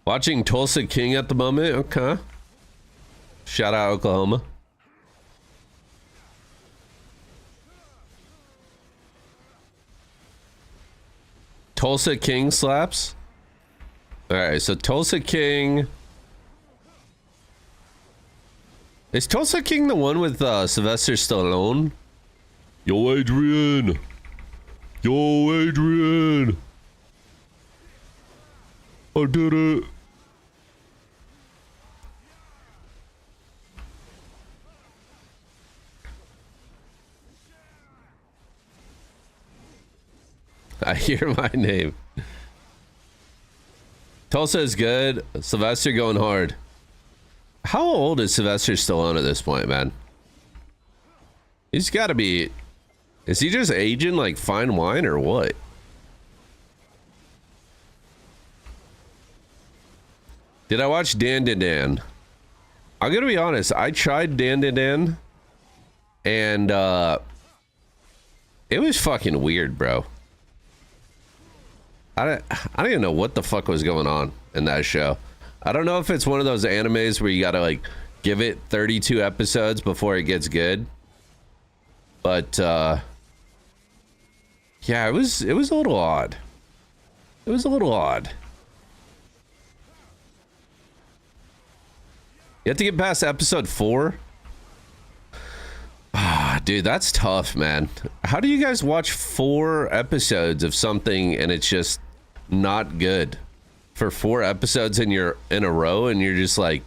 Speaker 1: Watching Tulsa King at the moment. Okay. Shout out Oklahoma. Tulsa King slaps. All right, so Tulsa King. Is Tulsa King the one with Sylvester Stallone? Yo, Adrian. Yo, Adrian. I did it. I hear my name. Tulsa is good. Sylvester going hard. How old is Sylvester Stallone at this point, man? He's got to be... Is he just aging like fine wine or what? Did I watch Dan Dan Dan? I'm gonna be honest. I tried Dan Dan Dan, and it was fucking weird, bro. I don't even know what the fuck was going on in that show. I don't know if it's one of those animes where you gotta like give it 32 episodes before it gets good. But yeah, it was a little odd. It was a little odd. You have to get past episode 4. Ah, dude, that's tough, man. How do you guys watch 4 episodes of something and it's just not good for 4 episodes in a row, and you're just like,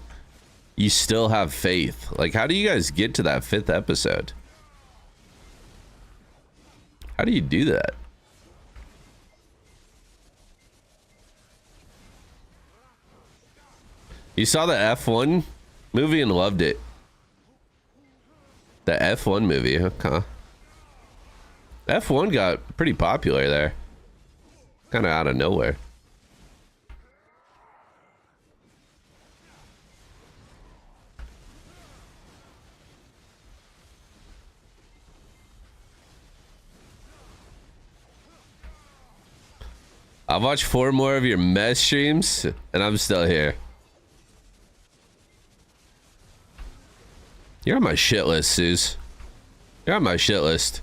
Speaker 1: you still have faith? Like, how do you guys get to that 5th episode? How do you do that? You saw the F1 movie and loved it. The F1 movie, okay. F1 got pretty popular there. Kind of out of nowhere. I've watched 4 more of your mess streams, and I'm still here. You're on my shit list, Suze. You're on my shit list.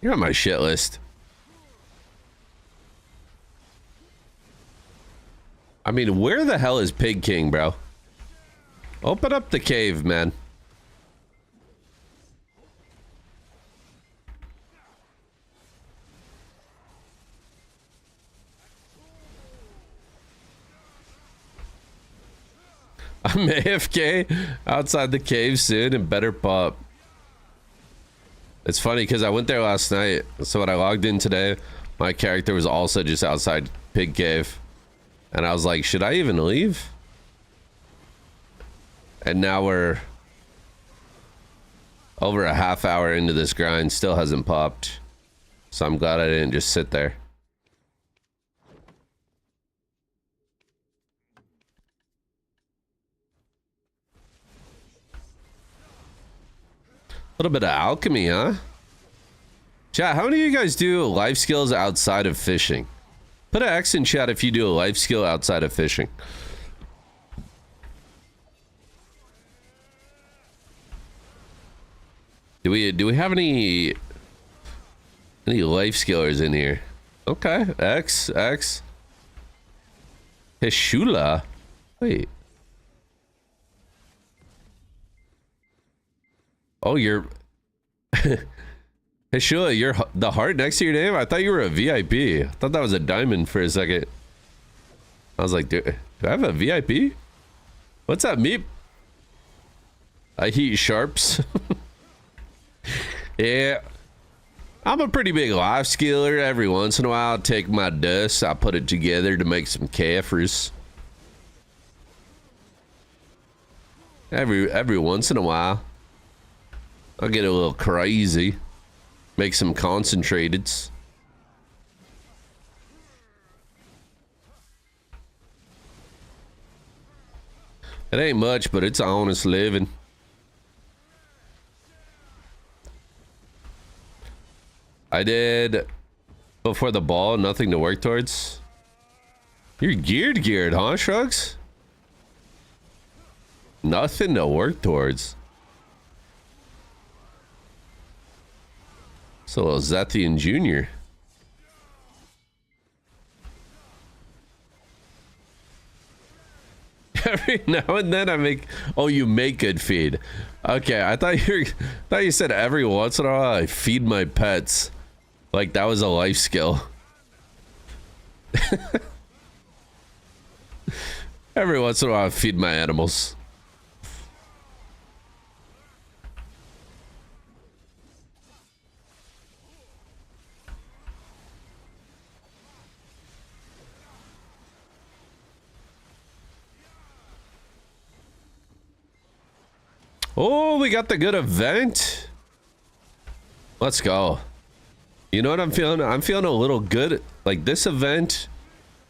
Speaker 1: You're on my shit list. I mean, where the hell is Pig King, bro? Open up the cave, man. I'm AFK outside the cave soon and better pop. It's funny because I went there last night. So when I logged in today, my character was also just outside Pig Cave. And I was like, should I even leave? And now we're over a half hour into this grind. Still hasn't popped. So I'm glad I didn't just sit there. A little bit of alchemy, huh? Chat, how many of you guys do life skills outside of fishing? Put an X in chat if you do a life skill outside of fishing. Do we have any life skillers in here? Okay, X. Hishula. Wait. Oh, you're Hishula, you're the heart next to your name? I thought you were a VIP. I thought that was a diamond for a second. I was like, do I have a VIP? What's up, Meep? I heat sharps. Yeah. I'm a pretty big life skiller. Every once in a while, I'll take my dust, I put it together to make some kafirs. Every once in a while, I'll get a little crazy. Make some concentrateds. It ain't much, but it's honest living. I did before the ball, nothing to work towards. You're geared, huh, Shrugs? Nothing to work towards. So Zethian Jr. Every now and then I make. Oh, you make good feed. Okay, I thought you said every once in a while I feed my pets. Like that was a life skill. Every once in a while I feed my animals. Oh, we got the good event. Let's go. You know what I'm feeling? I'm feeling a little good. Like this event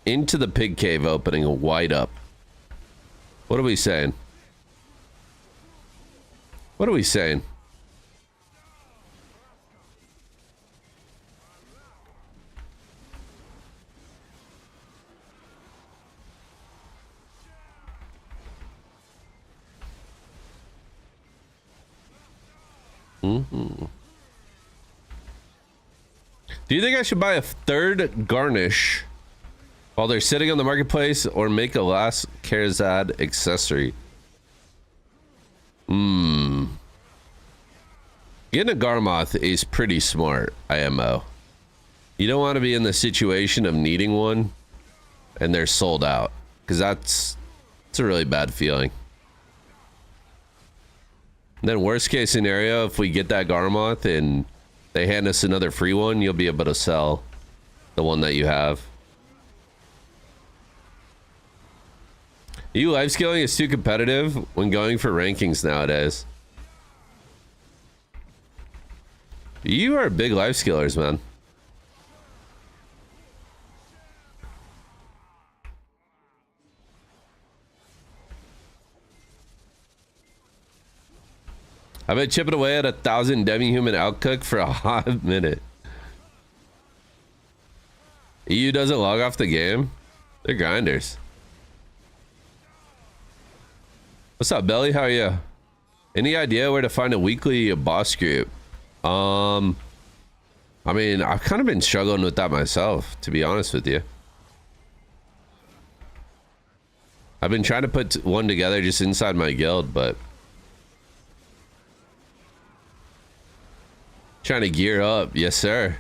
Speaker 1: into the pig cave opening wide up. What are we saying? What are we saying? Mm-hmm. Do you think I should buy a third garnish while they're sitting on the marketplace or make a last Karazad accessory? Getting a Garmoth is pretty smart, IMO. You don't want to be in the situation of needing one and they're sold out, because it's a really bad feeling. And then worst case scenario, if we get that Garmoth and they hand us another free one, you'll be able to sell the one that you have. You life scaling is too competitive when going for rankings nowadays. You are big life skillers, man. I've been chipping away at 1,000 demi-human outcook for a hot minute. EU doesn't log off the game? They're grinders. What's up, Belly? How are you? Any idea where to find a weekly boss group? I mean, I've kind of been struggling with that myself, to be honest with you. I've been trying to put one together just inside my guild, but trying to gear up. Yes, sir.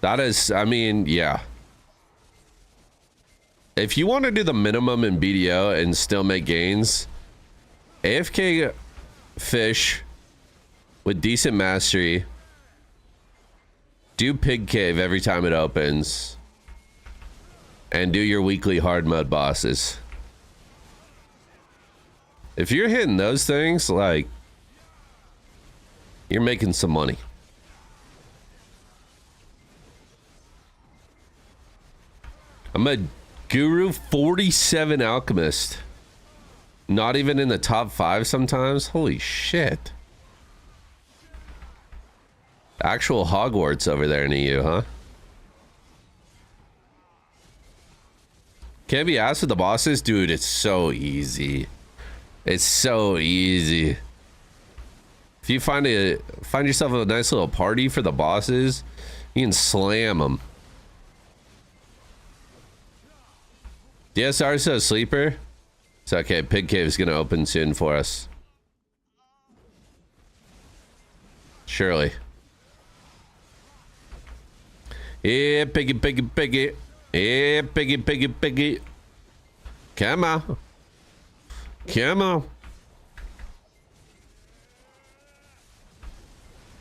Speaker 1: That is, I mean, yeah. If you want to do the minimum in BDO and still make gains, AFK fish with decent mastery, do pig cave every time it opens, and do your weekly hard mode bosses. If you're hitting those things, like, you're making some money. I'm a Guru 47 Alchemist. Not even in the top 5 sometimes. Holy shit. Actual Hogwarts over there in EU, huh? Can't be asked with the bosses? Dude, it's so easy. It's so easy. If you find yourself a nice little party for the bosses, you can slam them. DSR says sleeper. It's okay. Pig Cave is going to open soon for us. Surely. Yeah, piggy, piggy, piggy. Yeah, piggy, piggy, piggy. Come on. Come on.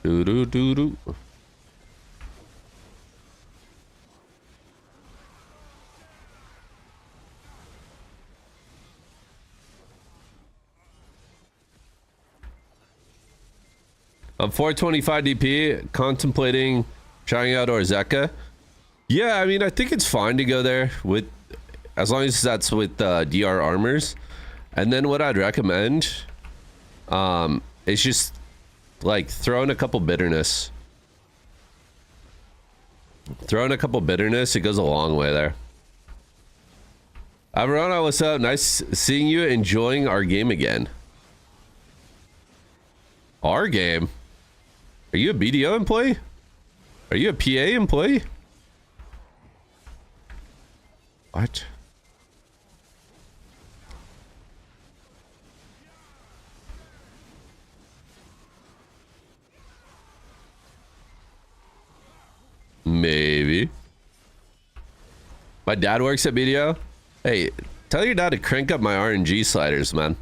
Speaker 1: Do-do-do-do. I'm 425 DP, contemplating trying out Orzeka. Yeah, I mean, I think it's fine to go there with, as long as that's with DR armors. And then what I'd recommend is just like throw in a couple bitterness. Throw in a couple bitterness, it goes a long way there. Verona, what's up? Nice seeing you, enjoying our game again. Our game? Are you a BDO employee? Are you a PA employee? What? My dad works at BDO. Hey, tell your dad to crank up my RNG sliders, man.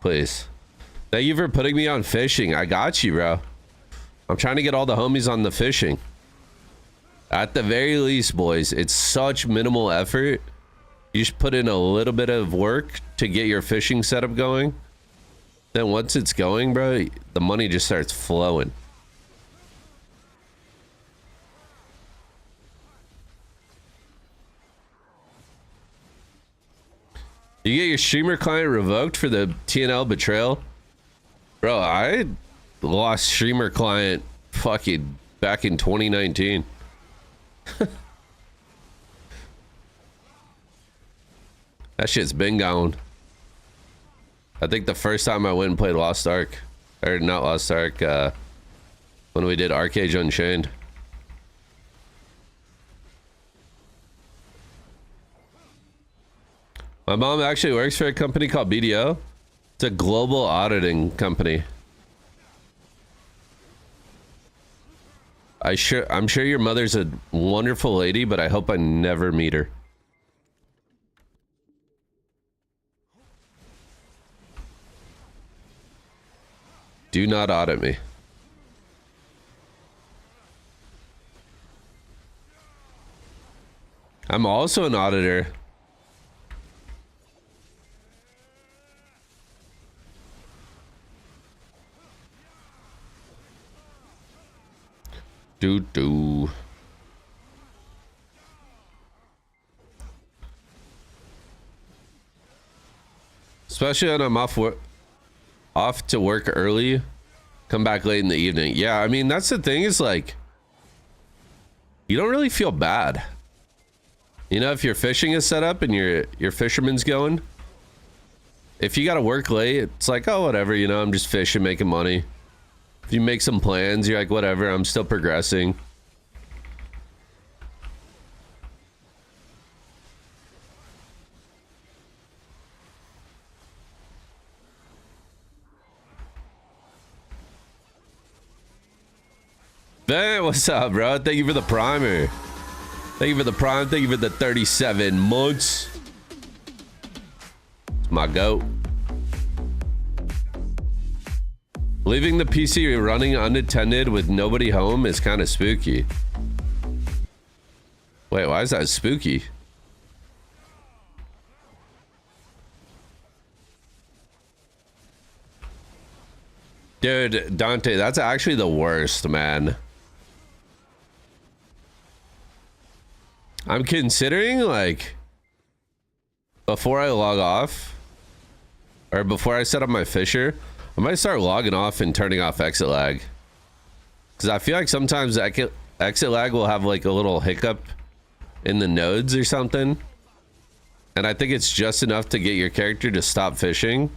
Speaker 1: Please. Thank you for putting me on fishing. I got you, bro. I'm trying to get all the homies on the fishing. At the very least, boys, it's such minimal effort. You just put in a little bit of work to get your fishing setup going. Then once it's going, bro, the money just starts flowing. You get your streamer client revoked for the TNL betrayal? Bro, I lost streamer client fucking back in 2019. That shit's been gone. I think the first time I went and played Lost Ark, or not Lost Ark, when we did Arcade Unchained. My mom actually works for a company called BDO. It's a global auditing company. I'm sure your mother's a wonderful lady, but I hope I never meet her. Do not audit me. I'm also an auditor. Do. Especially when I'm off to work early, come back late in the evening. Yeah, I mean, that's the thing, is like, you don't really feel bad. You know, if your fishing is set up and your fisherman's going, if you gotta work late, it's like, oh, whatever, you know, I'm just fishing, making money. If you make some plans, you're like, whatever, I'm still progressing. Hey, what's up, bro? Thank you for the primer. Thank you for the prime. Thank you for the 37 months. It's my goat. Leaving the PC running unattended with nobody home is kind of spooky. Wait, why is that spooky? Dude, Dante, that's actually the worst, man. I'm considering, like, before I log off, or before I set up my fisher, I might start logging off and turning off exit lag. Because I feel like sometimes exit lag will have, like, a little hiccup in the nodes or something. And I think it's just enough to get your character to stop fishing.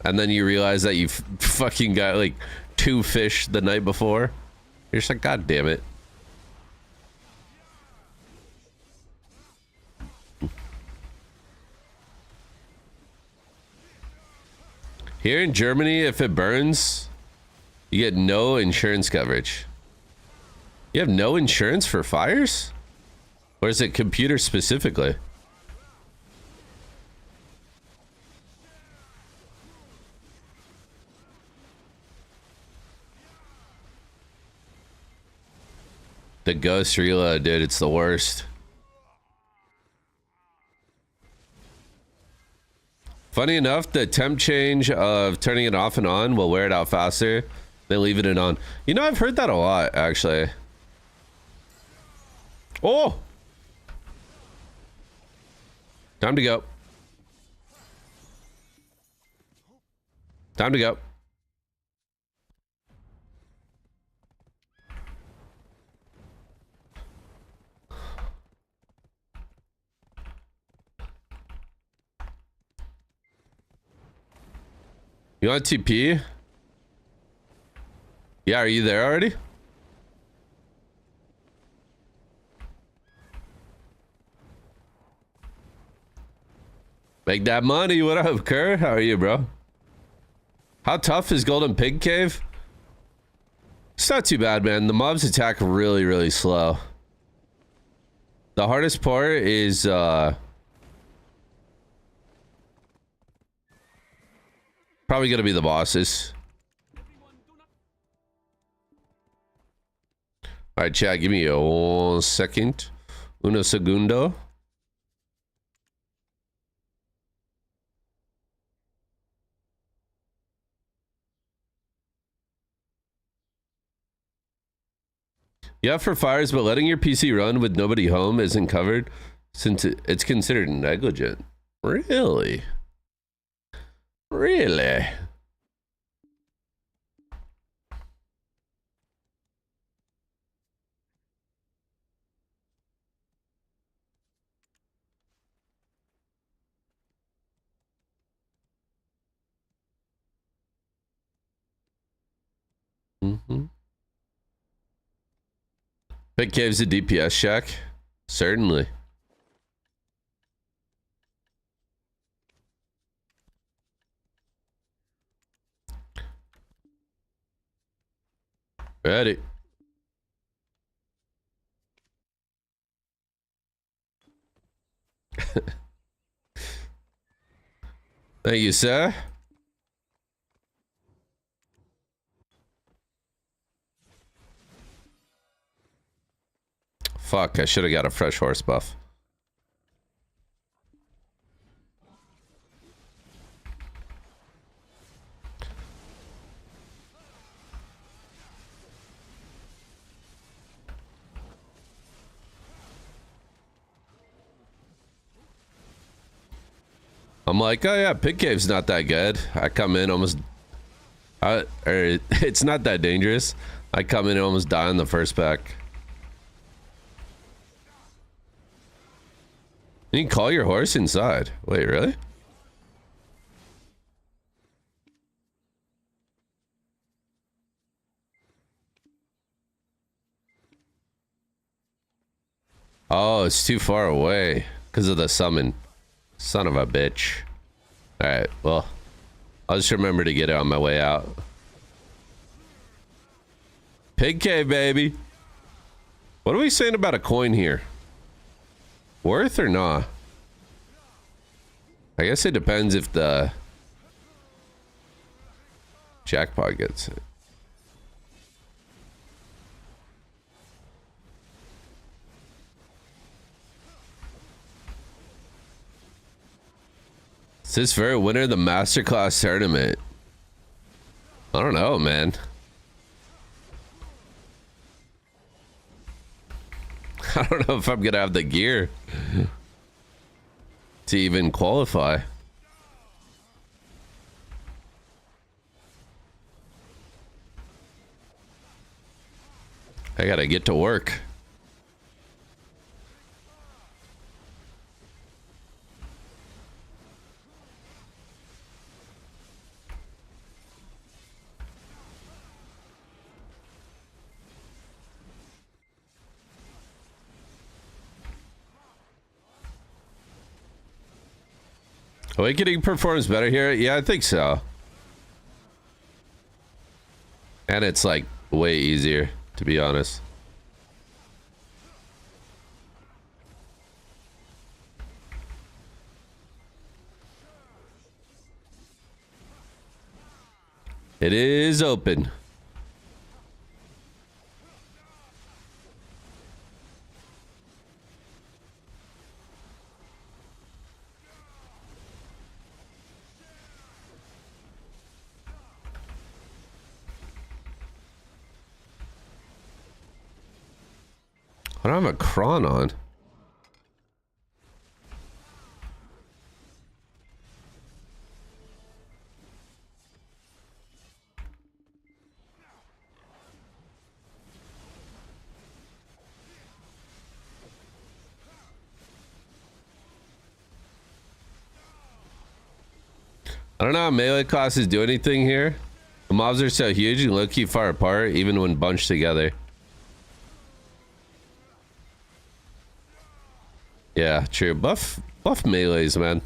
Speaker 1: And then you realize that you fucking got, like, 2 fish the night before. You're just like, God damn it. Here in Germany, if it burns, you get no insurance coverage. You have no insurance for fires? Or is it computer specifically? The ghost reload, dude, it's the worst. Funny enough, the temp change of turning it off and on will wear it out faster than leaving it on. You know, I've heard that a lot, actually. Oh! Time to go. Time to go. You want TP? Yeah, are you there already? Make that money. What up, Kerr? How are you, bro? How tough is Golden Pig Cave? It's not too bad, man. The mobs attack really, really slow. The hardest part is probably gonna be the bosses. All right, chat, give me a 1 second. Uno segundo. Yeah, for fires, but letting your PC run with nobody home isn't covered since it's considered negligent. Really? Really? Mm-hmm. Big Cave's a DPS check? Certainly. Ready. Thank you, sir. Fuck, I should have got a fresh horse buff. I'm like, oh yeah, Pig Cave's not that good. I come in almost... it's not that dangerous. I come in and almost die on the first pack. You can call your horse inside. Wait, really? Oh, it's too far away because of the summon. Son of a bitch. Alright, well, I'll just remember to get it on my way out. Pig Cave, baby. What are we saying about a coin here? Worth or not? I guess it depends if the jackpot gets it. Is this for a winner of the Masterclass tournament? I don't know, man. I don't know if I'm gonna have the gear to even qualify. I gotta get to work. Awakening performs better here. Yeah, I think so. And it's like way easier, to be honest. It is open. I don't have a cron on. I don't know how melee classes do anything here. The mobs are so huge and low-key far apart, even when bunched together. Yeah, true. Buff melees, man.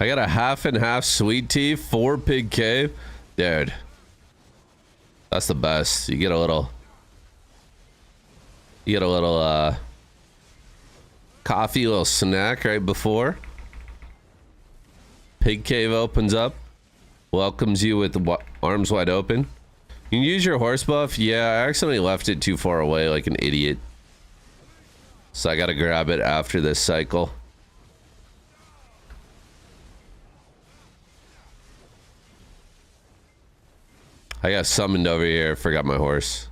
Speaker 1: I got a half and half sweet tea, 4 pig cave. Dude. That's the best. You get a little coffee, a little snack right before. Pig cave opens up. Welcomes you with arms wide open. You can use your horse buff. Yeah, I accidentally left it too far away like an idiot. So I gotta grab it after this cycle. I got summoned over here. Forgot my horse.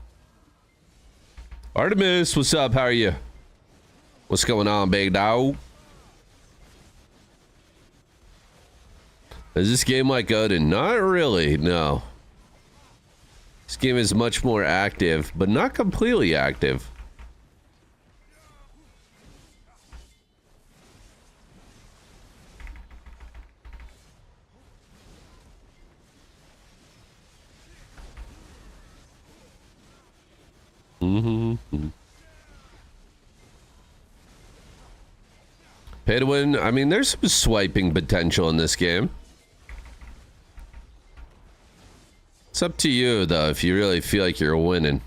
Speaker 1: Artemis, what's up? How are you? What's going on, big dog? Is this game like Odin? Not really, no. This game is much more active, but not completely active. Pay to win. I mean, there's some swiping potential in this game. It's up to you, though, if you really feel like you're winning.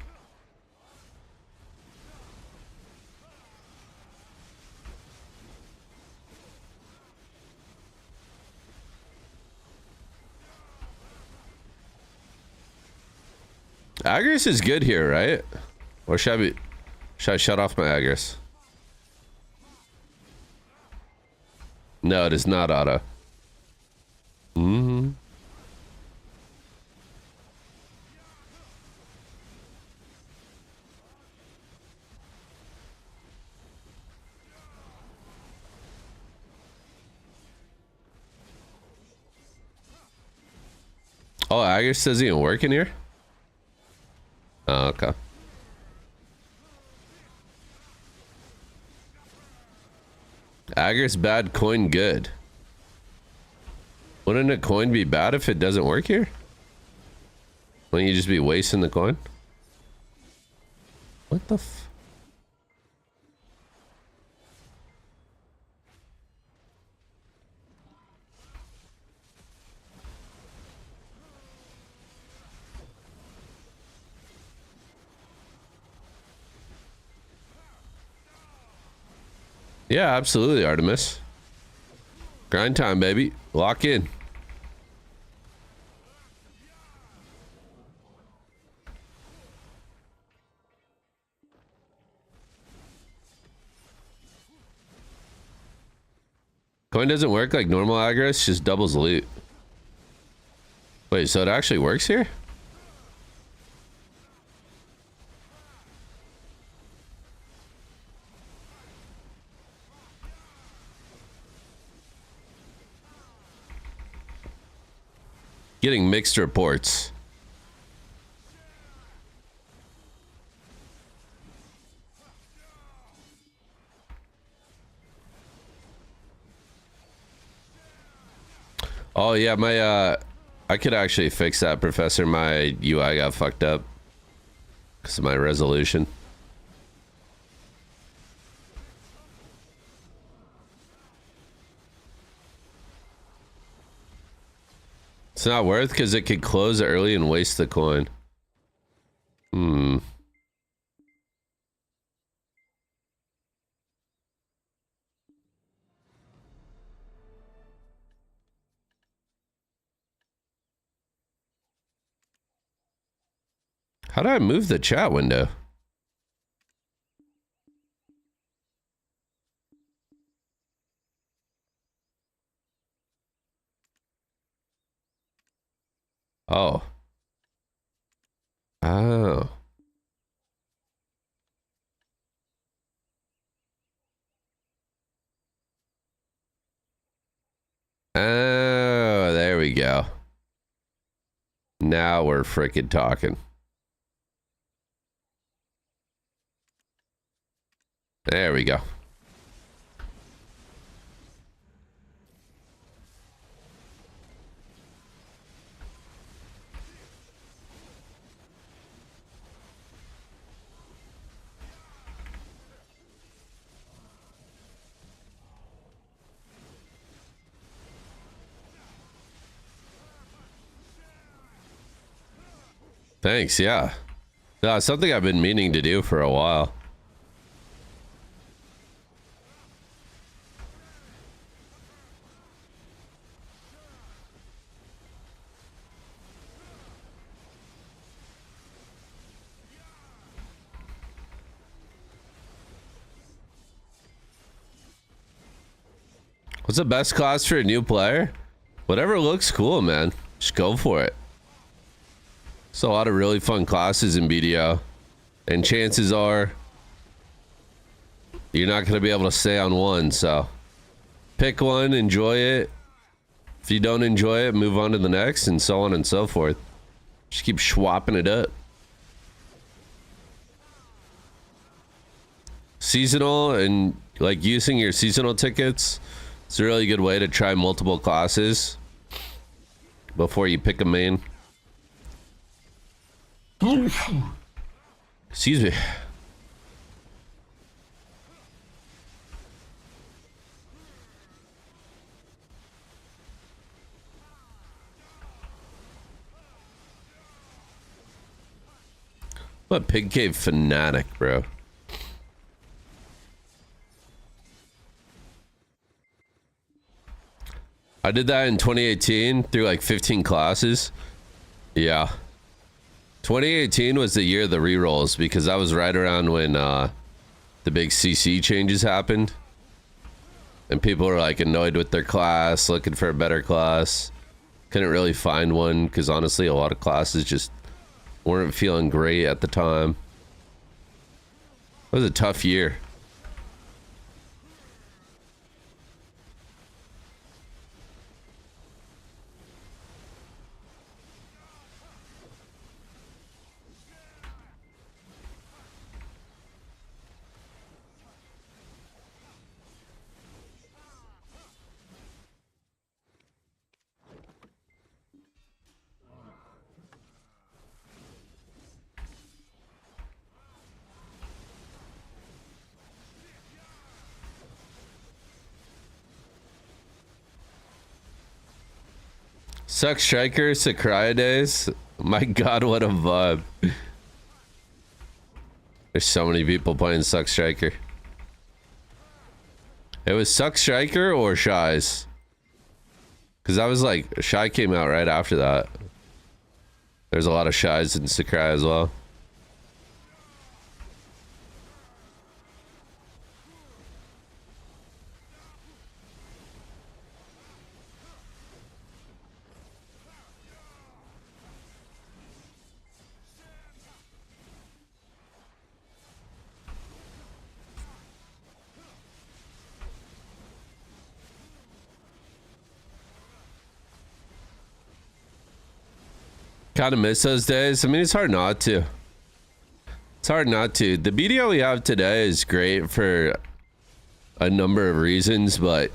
Speaker 1: Agris is good here, right? Or should I shut off my Agris? No, it is not auto. Oh, Agris doesn't even work in here? Oh, okay. Agris bad, coin good. Wouldn't a coin be bad if it doesn't work here? Wouldn't you just be wasting the coin? What the f... Yeah, absolutely, Artemis. Grind time, baby. Lock in. Coin doesn't work like normal Agris, just doubles loot. Wait, so it actually works here? Getting mixed reports. Oh yeah, my I could actually fix that, Professor. My UI got fucked up because of my resolution. It's not worth because it could close early and waste the coin. How do I move the chat window? Oh. Oh. Oh, there we go. Now we're freaking talking. There we go. Thanks, yeah. Something I've been meaning to do for a while. What's the best class for a new player? Whatever looks cool, man. Just go for it. There's a lot of really fun classes in BDO. And chances are you're not going to be able to stay on one, so pick one, enjoy it. If you don't enjoy it, move on to the next, and so on and so forth. Just keep swapping it up. Seasonal and like using your seasonal tickets, it's a really good way to try multiple classes before you pick a main. Excuse me. I'm a Pig Cave fanatic, bro. I did that in 2018 through like 15 classes. Yeah. 2018 was the year of the rerolls because that was right around when the big CC changes happened. And people were like annoyed with their class, looking for a better class. Couldn't really find one because honestly a lot of classes just weren't feeling great at the time. It was a tough year. Suck Striker, Sakurai days. My god, what a vibe. There's so many people playing Suck Striker. It was Suck Striker or Shy's. Because I was like, Shy came out right after that. There's a lot of Shy's in Sakurai as well. Kind of miss those days. I mean, it's hard not to. It's hard not to. The BDO we have today is great for a number of reasons, but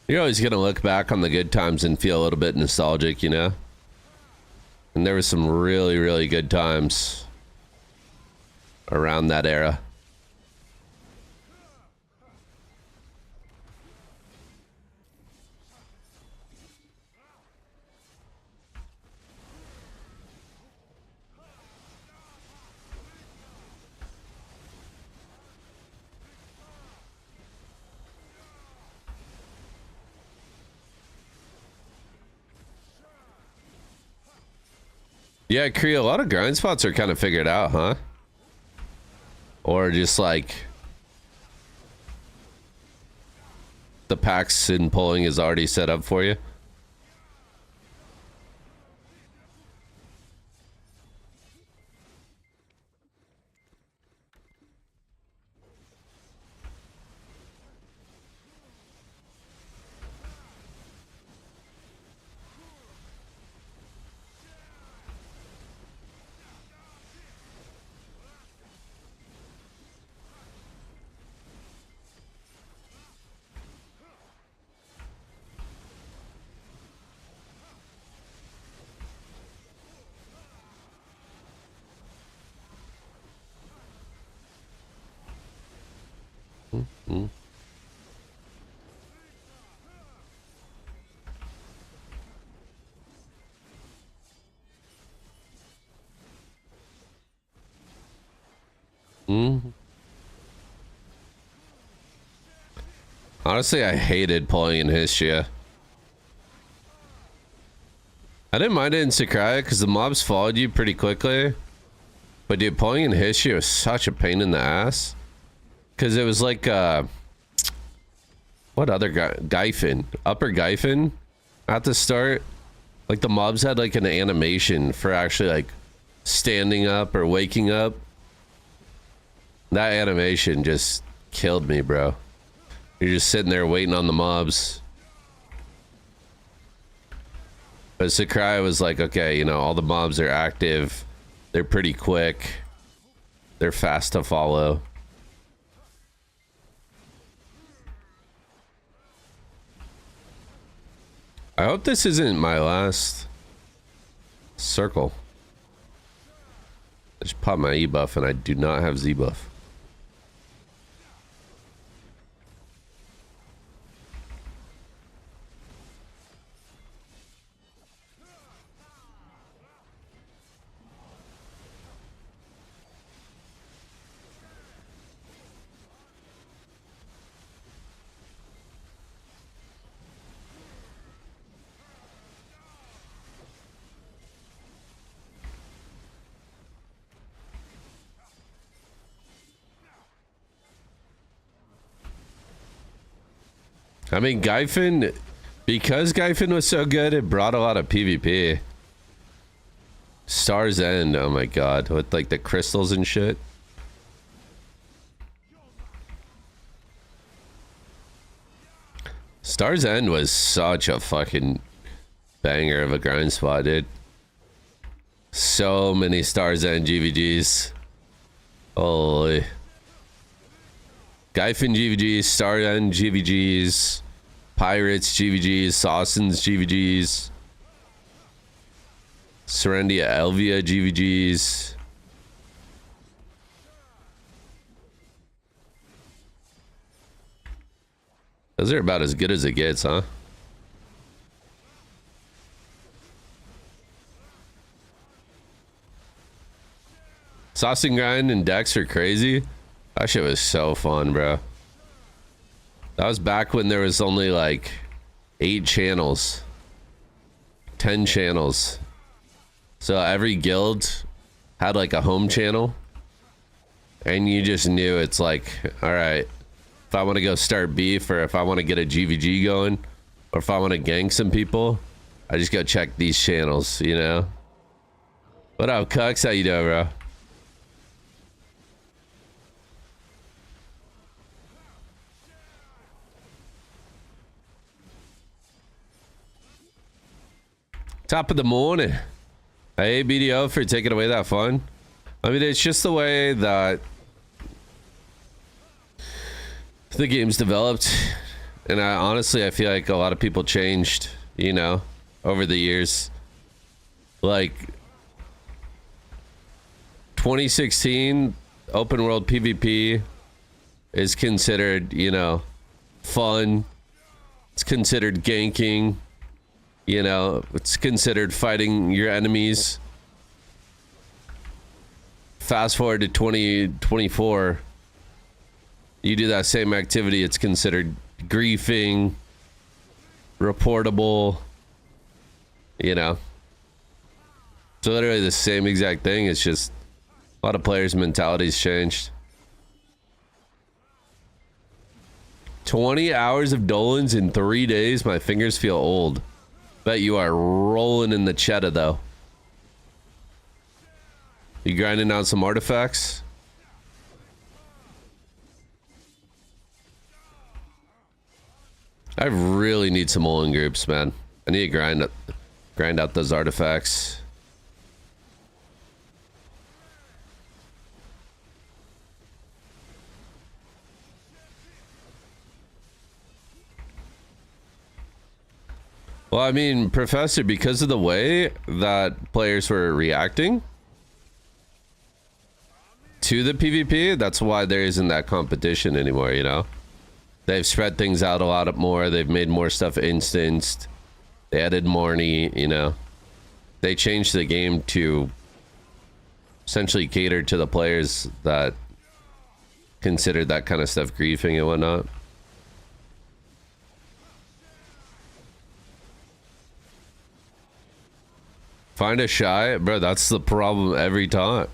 Speaker 1: you're always going to look back on the good times and feel a little bit nostalgic, you know? And there were some really, really good times around that era. Yeah, Kree, a lot of grind spots are kind of figured out, huh? Or just like the packs and pulling is already set up for you. Mm. Honestly, I hated pulling in Hishia. I didn't mind it in Sakurai because the mobs followed you pretty quickly. But dude, pulling in Hishia was such a pain in the ass. Because it was like, what other guy? Gyfin. Upper Gyfin at the start. Like the mobs had like an animation for actually like standing up or waking up. That animation just killed me, bro. You're just sitting there waiting on the mobs. But Sakurai was like, okay, you know, all the mobs are active. They're pretty quick. They're fast to follow. I hope this isn't my last circle. I just popped my E buff and I do not have Z buff. I mean, Gyfin, because Gyfin was so good, it brought a lot of PvP. Star's End, oh my god, with like the crystals and shit. Star's End was such a fucking banger of a grind spot, dude. So many Star's End GVGs. Holy. Gyfin GVGs, Star End GVGs, Pirates GVGs, Sawson's GVGs, Serendia Elvia GVGs. Those are about as good as it gets, huh? Saucing Grind and Dex are crazy. That shit was so fun, bro. That was back when there was only like 8 channels. 10 channels. So every guild had like a home channel. And you just knew it's like, alright, if I want to go start beef or if I want to get a GVG going or if I want to gank some people, I just go check these channels, you know? What up, Cucks? How you doing, bro? Top of the morning. Hey, BDO, for taking away that fun. I mean, it's just the way that the game's developed. And honestly, I feel like a lot of people changed, you know, over the years. Like, 2016, open world PvP is considered, you know, fun. It's considered ganking. You know, it's considered fighting your enemies. Fast forward to 2024. You do that same activity, it's considered griefing, reportable, you know. So literally the same exact thing. It's just a lot of players' mentalities changed. 20 hours of Dolans in 3 days. My fingers feel old. Bet you are rolling in the cheddar, though. You grinding out some artifacts? I really need some Olin groups, man. I need to grind out those artifacts. Well, I mean, Professor, because of the way that players were reacting to the PvP, that's why there isn't that competition anymore, you know? They've spread things out a lot more. They've made more stuff instanced. They added Marnie, you know? They changed the game to essentially cater to the players that considered that kind of stuff griefing and whatnot. Find a shy? Bro, that's the problem every time.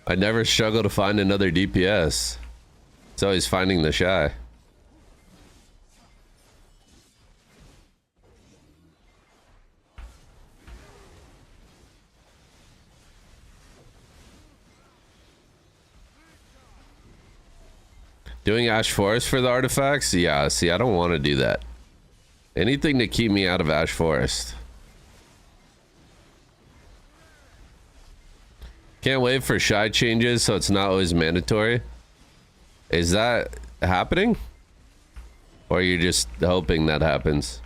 Speaker 1: I never struggle to find another DPS. It's always finding the shy. Doing Ash Forest for the artifacts? Yeah, see, I don't want to do that. Anything to keep me out of Ash Forest. Can't wait for shy changes so it's not always mandatory. Is that happening? Or are you just hoping that happens?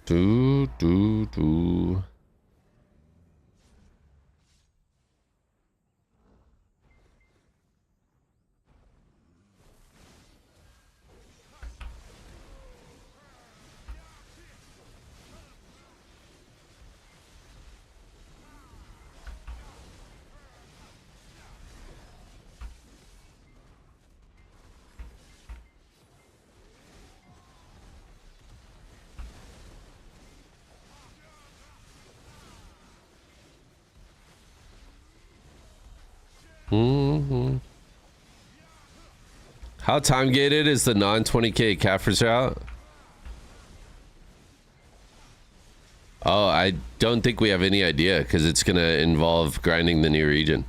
Speaker 1: Do. How time gated is the non 20k Kaffir's route? Oh, I don't think we have any idea because it's gonna involve grinding the new region.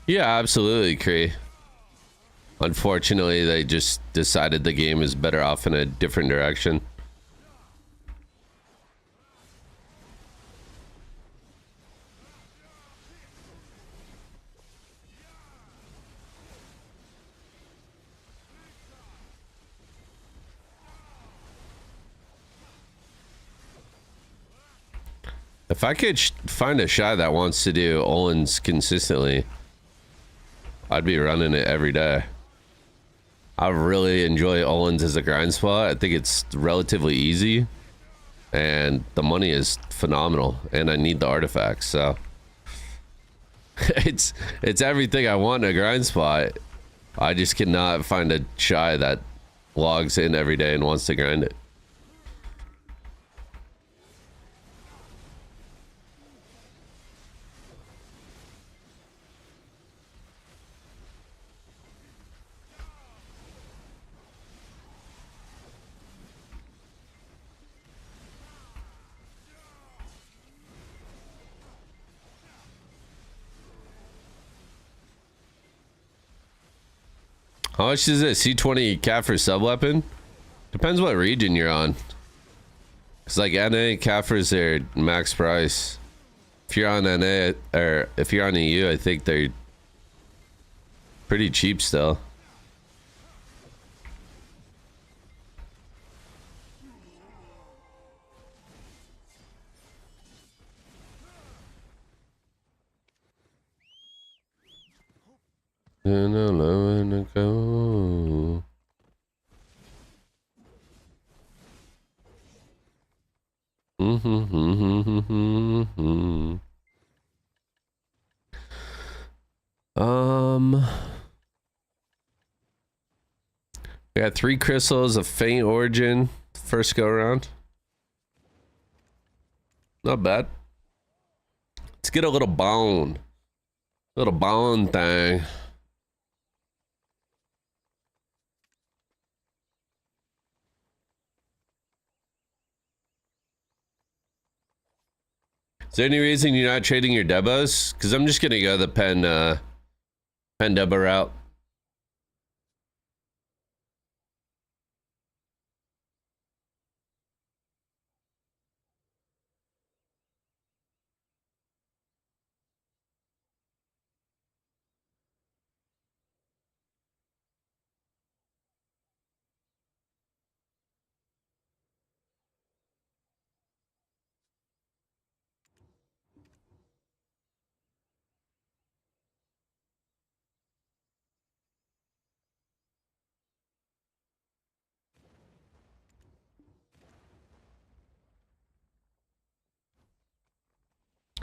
Speaker 1: Yeah, absolutely, Kree. Unfortunately, they just decided the game is better off in a different direction. If I could find a shy that wants to do Olin's consistently, I'd be running it every day. I really enjoy Olin's as a grind spot. I think it's relatively easy and the money is phenomenal and I need the artifacts, so it's everything I want in a grind spot. I just cannot find a shy that logs in every day and wants to grind it. How much is it? C20 Kaffir sub weapon? Depends what region you're on. Cause like NA Kaffirs are max price. If you're on NA or if you're on EU, I think they're pretty cheap still. And alone to go. We got 3 crystals of faint origin first go around. Not bad. Let's get a little bone. Little bone thing. Is there any reason you're not trading your Debos? Because I'm just gonna go the pen Debo route.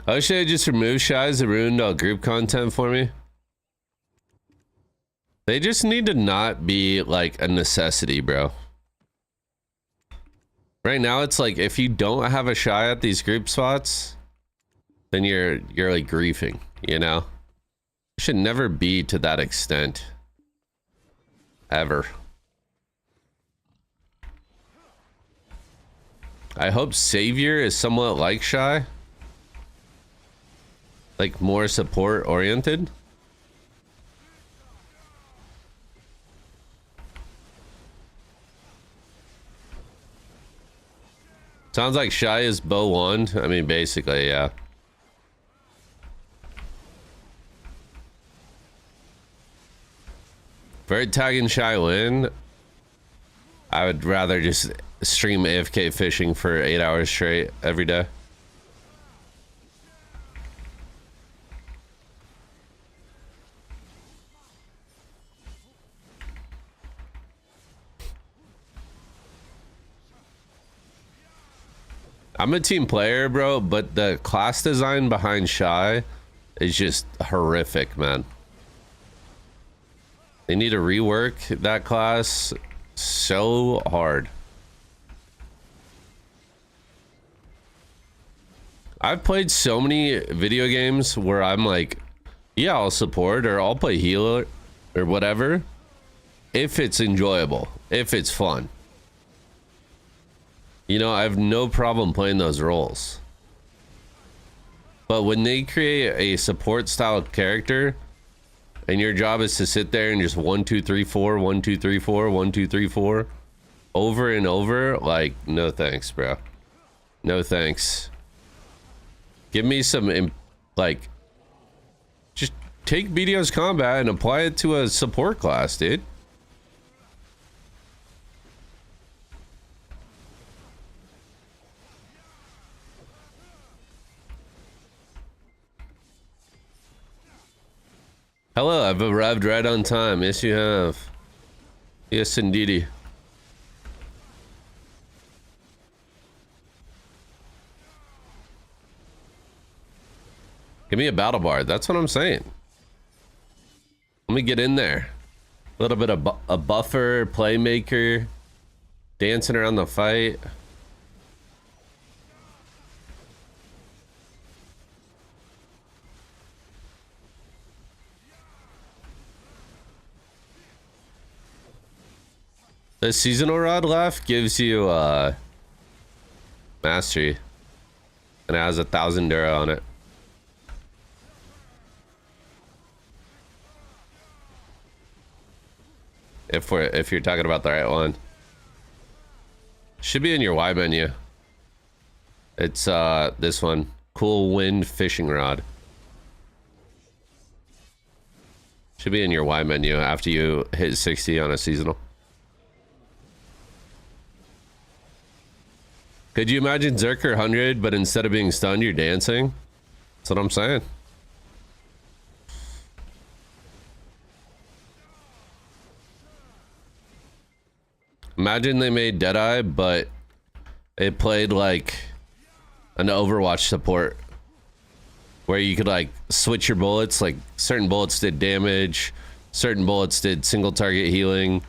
Speaker 1: Oh, should I just remove Shies that ruined all group content for me? They just need to not be like a necessity, bro. Right now, it's like if you don't have a Shy at these group spots, then you're like griefing, you know? It should never be to that extent. Ever. I hope Savior is somewhat like Shy. Like more support oriented. Sounds like Shy is Bow Wand. I mean, basically, yeah. For tagging Shy win, I would rather just stream AFK fishing for 8 hours straight every day. I'm a team player, bro, but the class design behind Shy is just horrific, man. They need to rework that class so hard. I've played so many video games where I'm like, yeah, I'll support or I'll play healer or whatever if it's enjoyable, if it's fun. You know, I have no problem playing those roles. But when they create a support style character and your job is to sit there and just 1 2 3 4 1 2 3 4 1 2 3 4 over and over, like, no thanks, bro. No thanks. Give me some like, just take BDO's combat and apply it to a support class, dude. Hello, I've arrived right on time. Yes, you have. Yes, indeedy. Give me a battle bard. That's what I'm saying. Let me get in there. A little bit of a buffer, playmaker, dancing around the fight. The seasonal rod left gives you mastery, and it has 1,000 Dura on it. If you're talking about the right one, should be in your Y menu. It's this one, Cool Wind Fishing Rod. Should be in your Y menu after you hit 60 on a seasonal. Could you imagine Zerker 100, but instead of being stunned, you're dancing? That's what I'm saying. Imagine they made Deadeye, but it played like an Overwatch support, where you could like switch your bullets. Like certain bullets did damage, certain bullets did single target healing,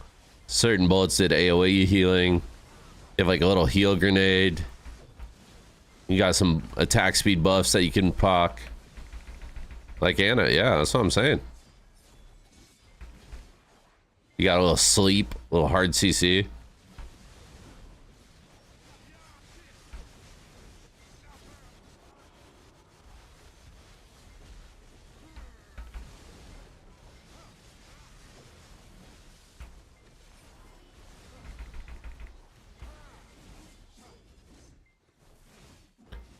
Speaker 1: certain bullets did AoE healing. You have like a little heal grenade. You got some attack speed buffs that you can proc. Like Anna, yeah, that's what I'm saying. You got a little sleep, a little hard CC.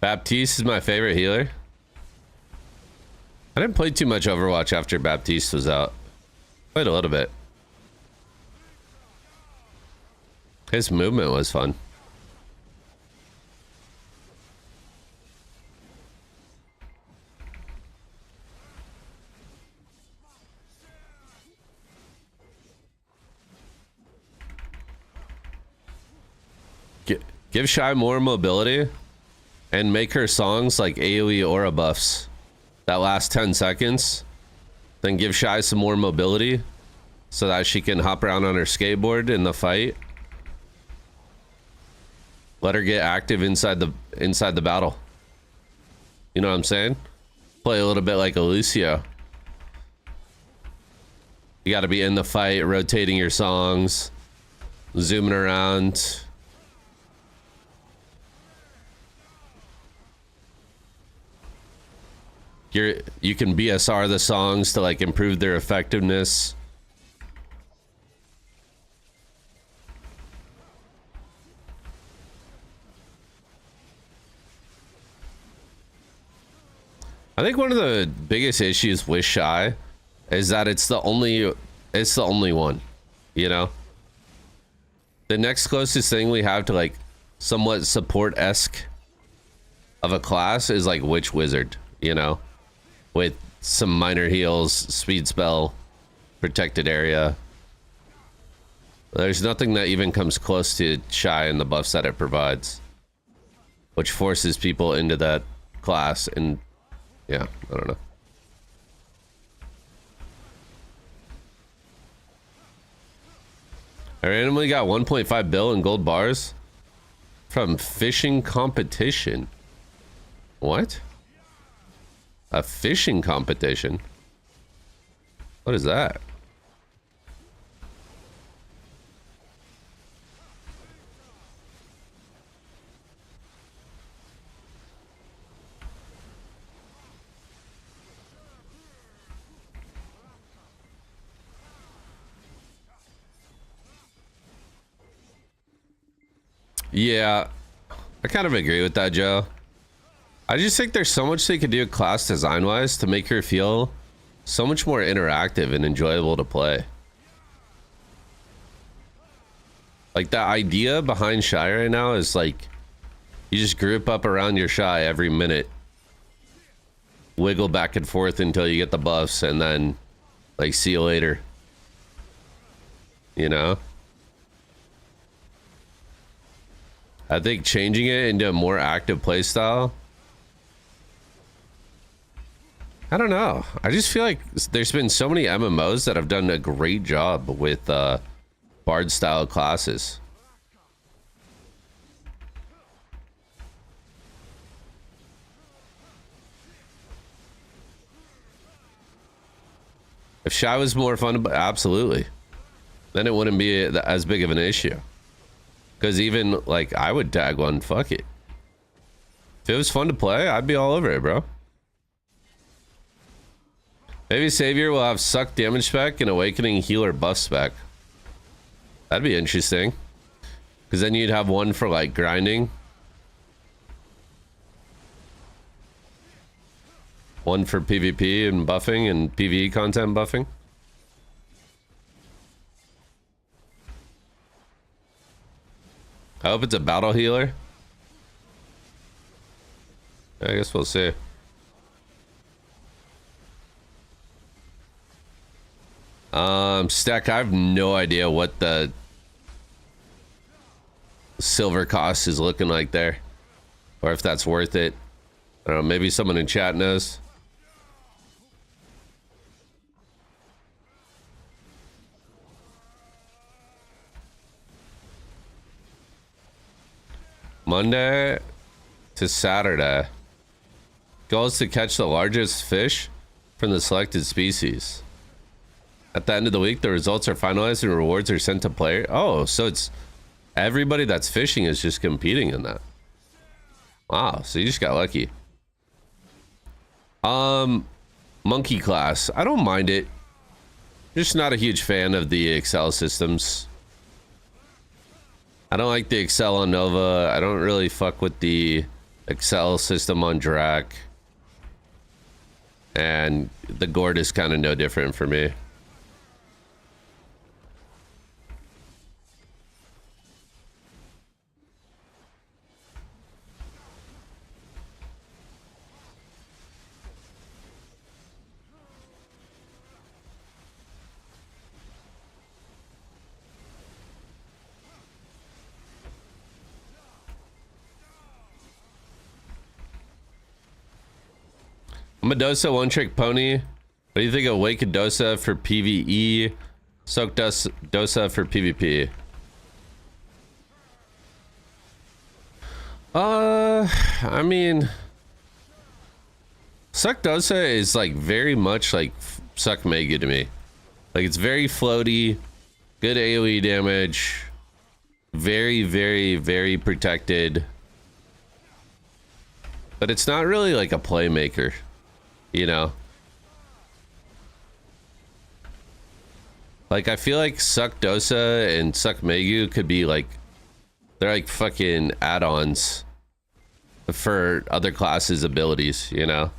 Speaker 1: Baptiste is my favorite healer. I didn't play too much Overwatch after Baptiste was out. Played a little bit. His movement was fun. Give Shy more mobility and make her songs like AoE aura buffs that last 10 seconds. Then give Shy some more mobility so that she can hop around on her skateboard in the fight. Let her get active inside the battle. You know what I'm saying? Play a little bit like a Lucio. You got to be in the fight, rotating your songs, zooming around. You can BSR the songs to like improve their effectiveness. I think one of the biggest issues with Shy is that it's the only one, you know? The next closest thing we have to like somewhat support-esque of a class is like Witch Wizard, you know? With some minor heals, speed spell, protected area. There's nothing that even comes close to Shy and the buffs that it provides, which forces people into that class. And yeah, I don't know. I randomly got 1.5 bill in gold bars from fishing competition. What? A fishing competition? What is that? Yeah, I kind of agree with that, Joe. I just think there's so much they could do class design wise to make her feel so much more interactive and enjoyable to play. Like the idea behind Shy right now is like you just group up around your Shy every minute, wiggle back and forth until you get the buffs, and then like see you later. You know? I think changing it into a more active playstyle, I don't know. I just feel like there's been so many MMOs that have done a great job with Bard style classes. If Shy was more fun, absolutely. Then it wouldn't be as big of an issue. Because even, like, I would tag one, fuck it. If it was fun to play, I'd be all over it, bro. Maybe Savior will have suck damage spec and Awakening healer buff spec. That'd be interesting. Because then you'd have one for, like, grinding. One for PvP and buffing and PvE content buffing. I hope it's a battle healer. I guess we'll see. Stack, I have no idea what the silver cost is looking like there. Or if that's worth it. I don't know, maybe someone in chat knows. Monday to Saturday. Goal is to catch the largest fish from the selected species. At the end of the week, the results are finalized and rewards are sent to player. Oh, so it's everybody that's fishing is just competing in that. Wow, so you just got lucky. Monkey class. I don't mind it. Just not a huge fan of the Excel systems. I don't like the Excel on Nova. I don't really fuck with the Excel system on Drac. And the Gord is kind of no different for me. Medosa one trick pony. What do you think of Wake Dosa for PvE? Soak Dosa for PvP. I mean, Suck Dosa is like very much like Suck Megu to me. Like it's very floaty, good AoE damage, very, very, very protected. But it's not really like a playmaker. You know, like I feel like Suck Dosa and Suck Megu could be like, they're like fucking add-ons for other classes' abilities, you know?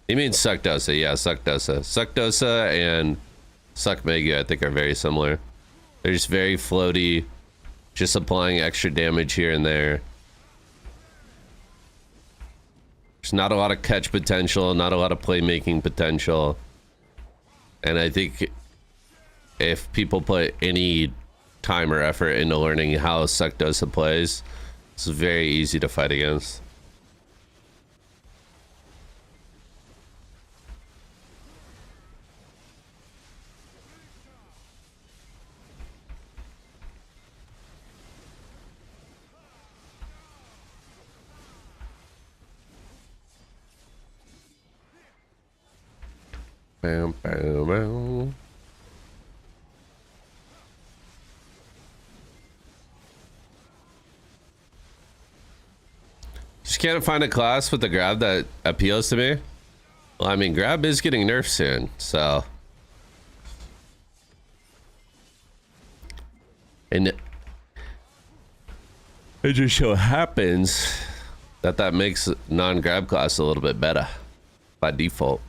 Speaker 1: You mean Suck Dosa? Yeah, Suck Dosa. Suck Dosa and Suck Megu I think are very similar. They're just very floaty, just applying extra damage here and there. There's not a lot of catch potential, not a lot of playmaking potential. And I think if people put any time or effort into learning how Suck Dosa plays, it's very easy to fight against. Bam, bam, bam. Just can't find a class with the grab that appeals to me. Well, I mean, grab is getting nerfed soon, so. And it just so happens that that makes non-grab class a little bit better by default.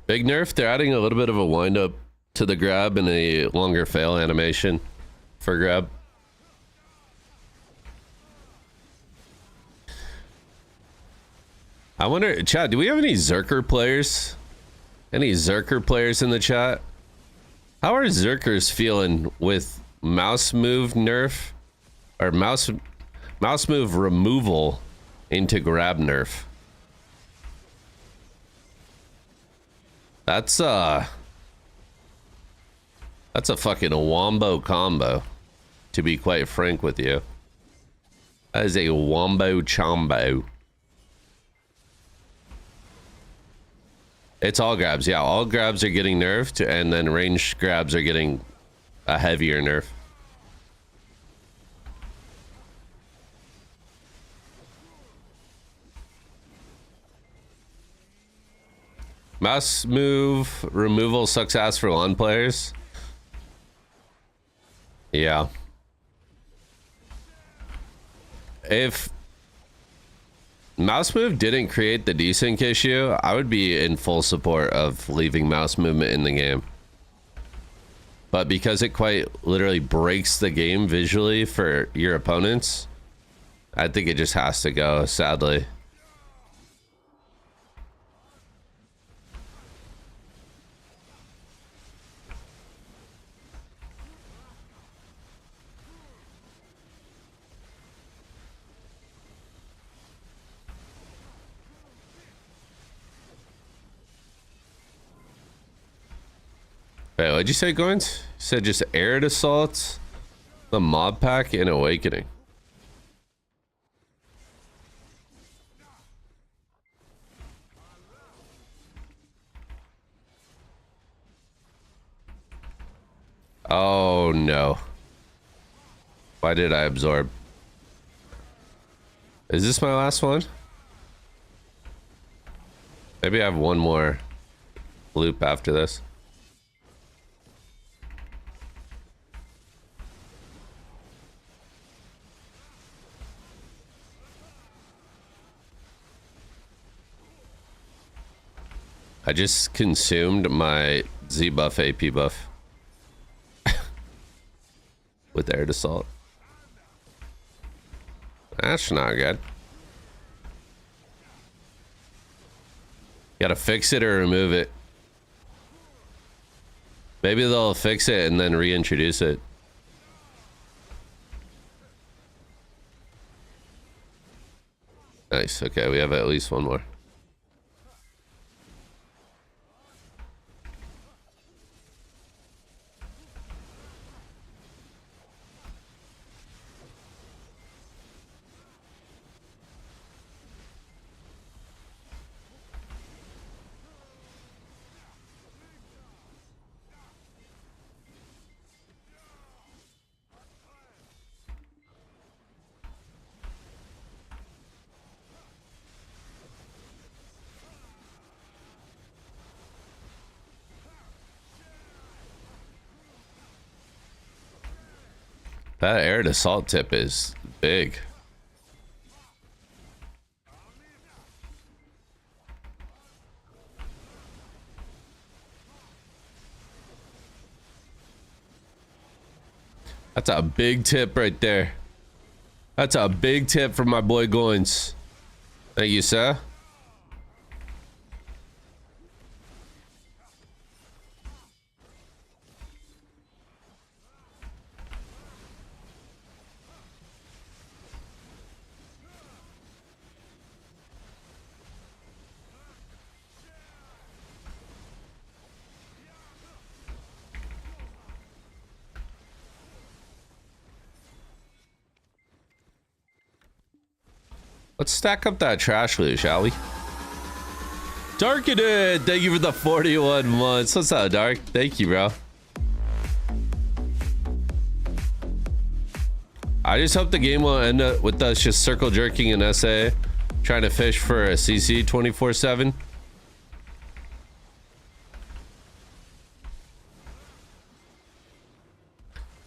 Speaker 1: Big nerf, they're adding a little bit of a wind up to the grab and a longer fail animation for grab. I wonder, chat, do we have any Zerker players? Any Zerker players in the chat? How are Zerkers feeling with mouse move nerf or mouse move removal into grab nerf? That's a fucking wombo combo, to be quite frank with you. That is a wombo chombo. It's all grabs, yeah. All grabs are getting nerfed, and then ranged grabs are getting a heavier nerf. Mouse move removal sucks ass for LAN players. Yeah. If mouse move didn't create the desync issue, I would be in full support of leaving mouse movement in the game. But because it quite literally breaks the game visually for your opponents, I think it just has to go, sadly. Wait, what'd you say, Goins? You said just Arid Assaults, the Mob Pack, and Awakening. Oh no. Why did I absorb? Is this my last one? Maybe I have one more. loop after this. I just consumed my Z buff AP buff with air assault. That's not good. Gotta fix it or remove it. Maybe they'll fix it and then reintroduce it. Nice. Okay, we have at least one more. That air assault tip is big. That's a big tip right there. That's a big tip from my boy Goins. Thank you, sir. Let's stack up that trash loot, shall we? Darkened, thank you for the 41 months. What's up, Dark? Thank you, bro. I just hope the game will end up with us just circle jerking an SA, trying to fish for a CC 24/7.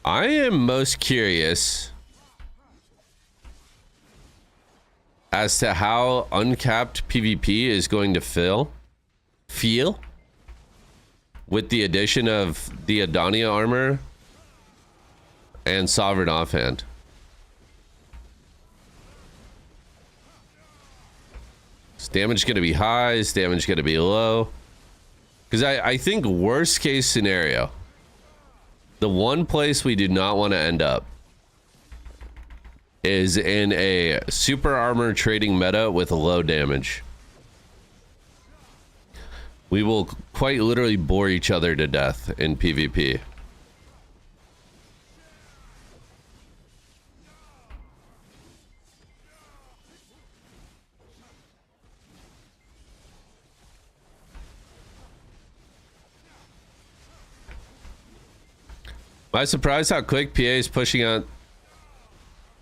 Speaker 1: I am most curious as to how uncapped PvP is going to feel with the addition of the Adania armor and Sovereign offhand. Is damage going to be high? Is damage going to be low? Because I think worst case scenario, the one place we do not want to end up is in a super armor trading meta with low damage. We will quite literally bore each other to death in PvP. Am I surprised how quick PA is pushing out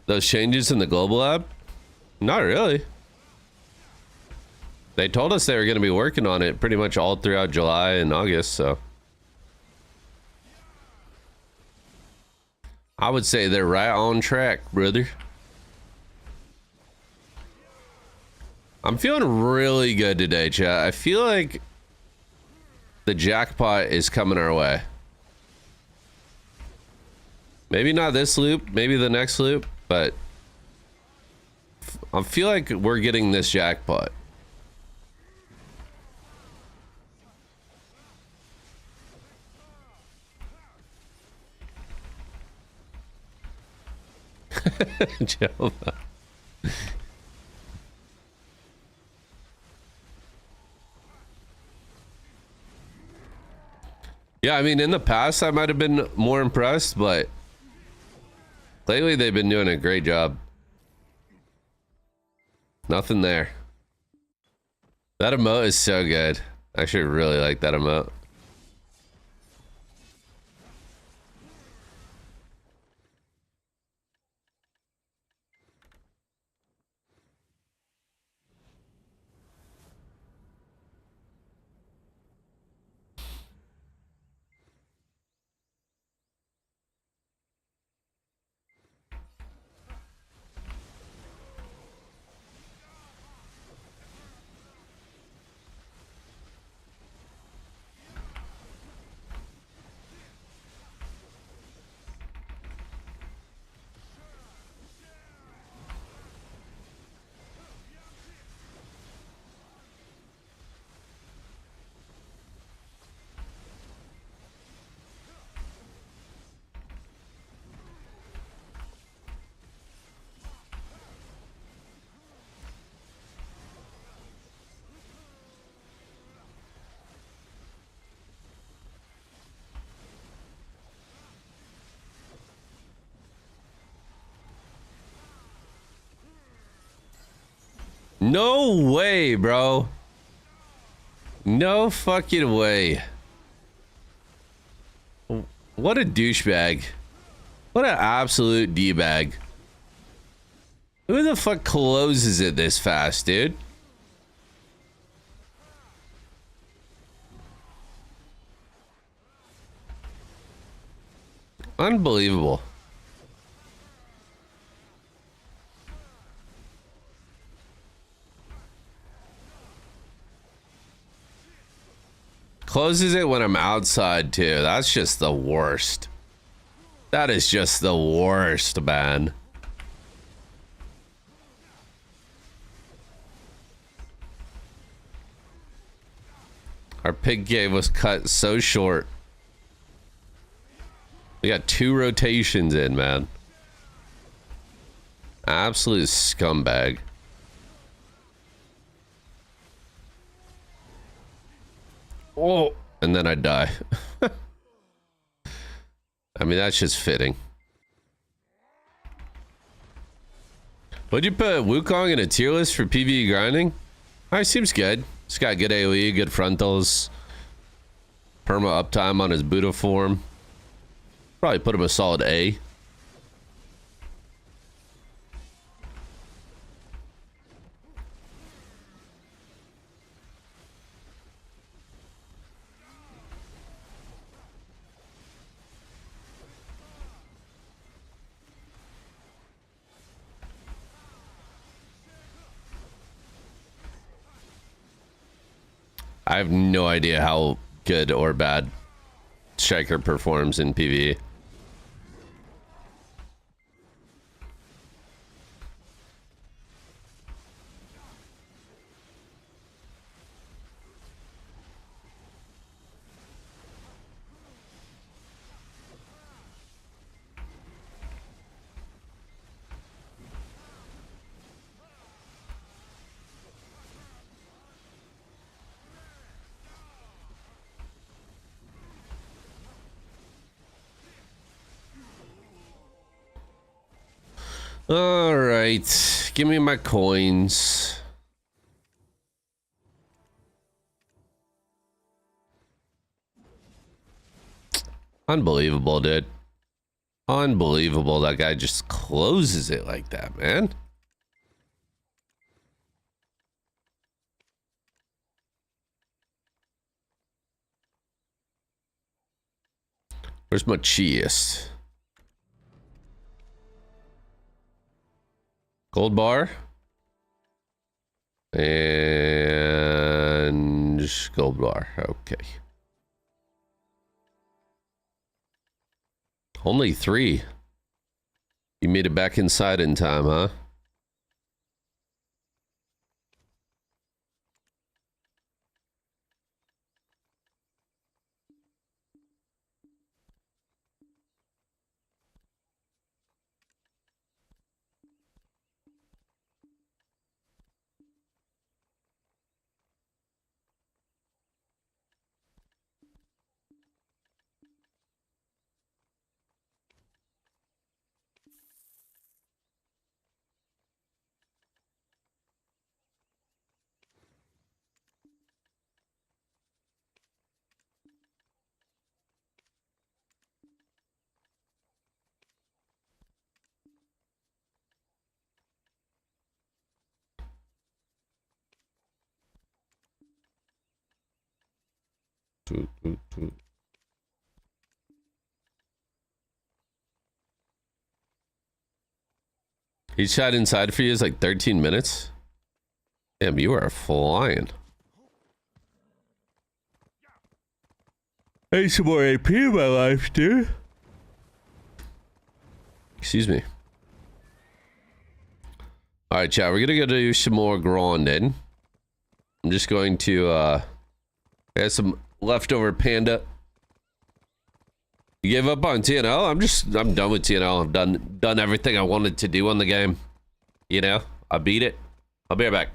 Speaker 1: those changes in the global lab? Not really. They told us they were going to be working on it pretty much all throughout July and August, so I would say they're right on track, brother. I'm feeling really good today, chat. I feel like the jackpot is coming our way. Maybe not this loop, maybe the next loop, but I feel like we're getting this jackpot. Jehovah. Yeah, I mean, in the past I might have been more impressed, but lately they've been doing a great job. Nothing there. That emote is so good. I actually really like that emote. No way, bro. No fucking way. What a douchebag. What an absolute D-bag. Who the fuck closes it this fast, dude? Unbelievable. Closes it when I'm outside too. That's just the worst. That is just the worst, man. Our pig game was cut so short. We got 2 rotations in, man. Absolute scumbag. Oh, and then I die. I mean, that's just fitting. Would you put Wukong in a tier list for PvE grinding? Seems good. He's got good AoE, good frontals. Perma uptime on his Buddha form. Probably put him a solid A. I have no idea how good or bad Striker performs in PvE. All right, give me my coins. Unbelievable, dude. Unbelievable. That guy just closes it like that, man. Where's my cheese? Gold bar. And gold bar. Okay. Only 3. You made it back inside in time, huh? Each shot inside for you is like 13 minutes. Damn, you are flying. I need some more AP in my life, dude. Excuse me. All right, chat. We're gonna go do some more grinding. I'm just going to I have some leftover panda. You gave up on TNL? I'm done with TNL. I've done everything I wanted to do on the game. You know, I beat it. I'll be right back.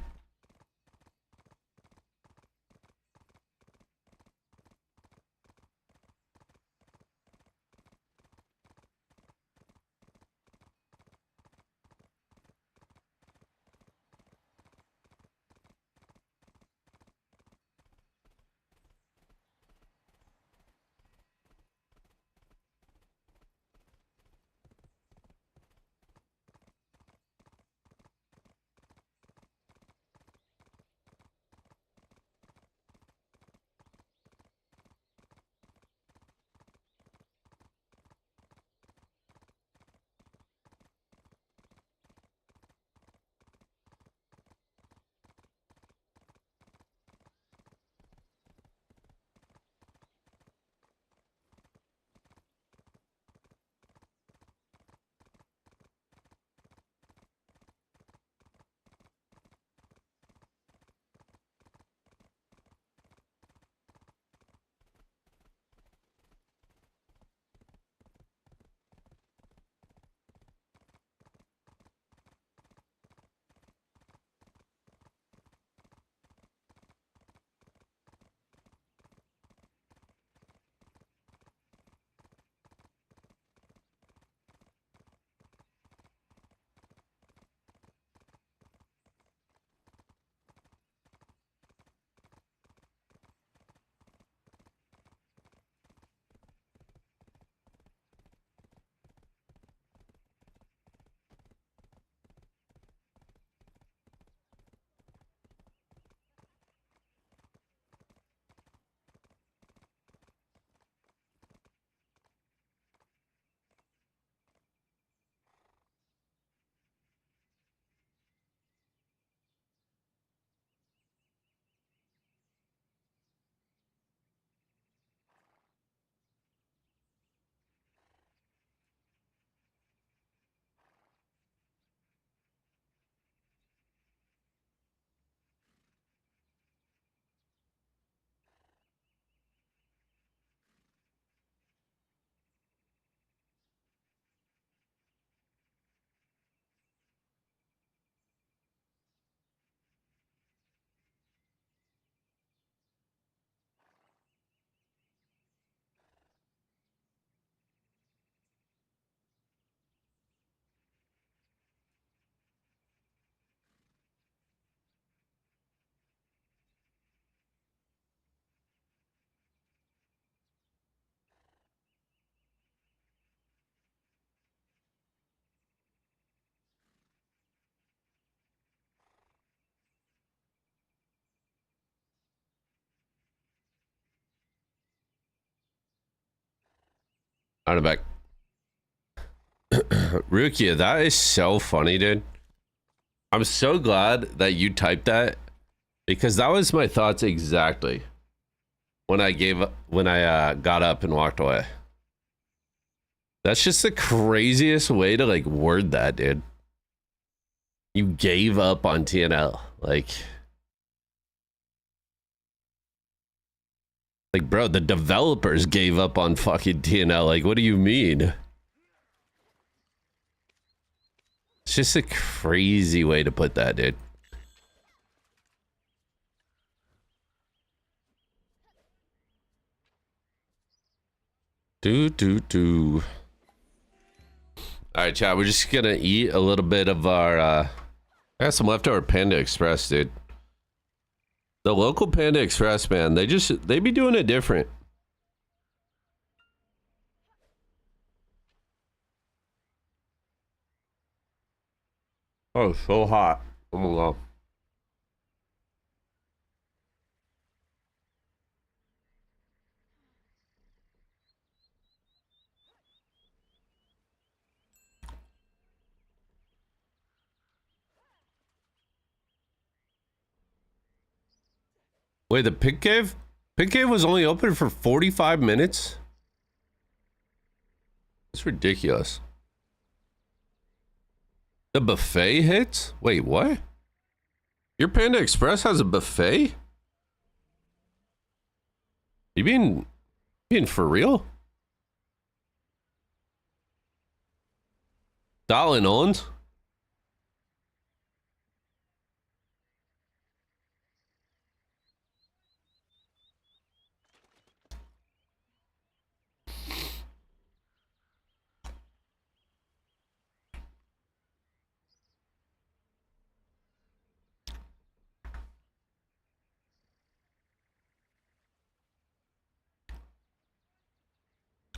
Speaker 1: I'm back. Rukia, that is so funny, dude. I'm so glad that you typed that because that was my thoughts exactly when I got up and walked away. That's just the craziest way to like word that, dude. You gave up on TNL. Like, bro, the developers gave up on fucking TNL. Like, what do you mean? It's just a crazy way to put that, dude. Do. All right, chat. We're just gonna eat a little bit of our. I got some leftover Panda Express, dude. The local Panda Express, man. They be doing it different. Oh, so hot. Oh my god. Wait, the pig cave? Pig cave was only open for 45 minutes? It's ridiculous. The buffet hits? Wait, what? Your Panda Express has a buffet? You being for real? Darling Owens?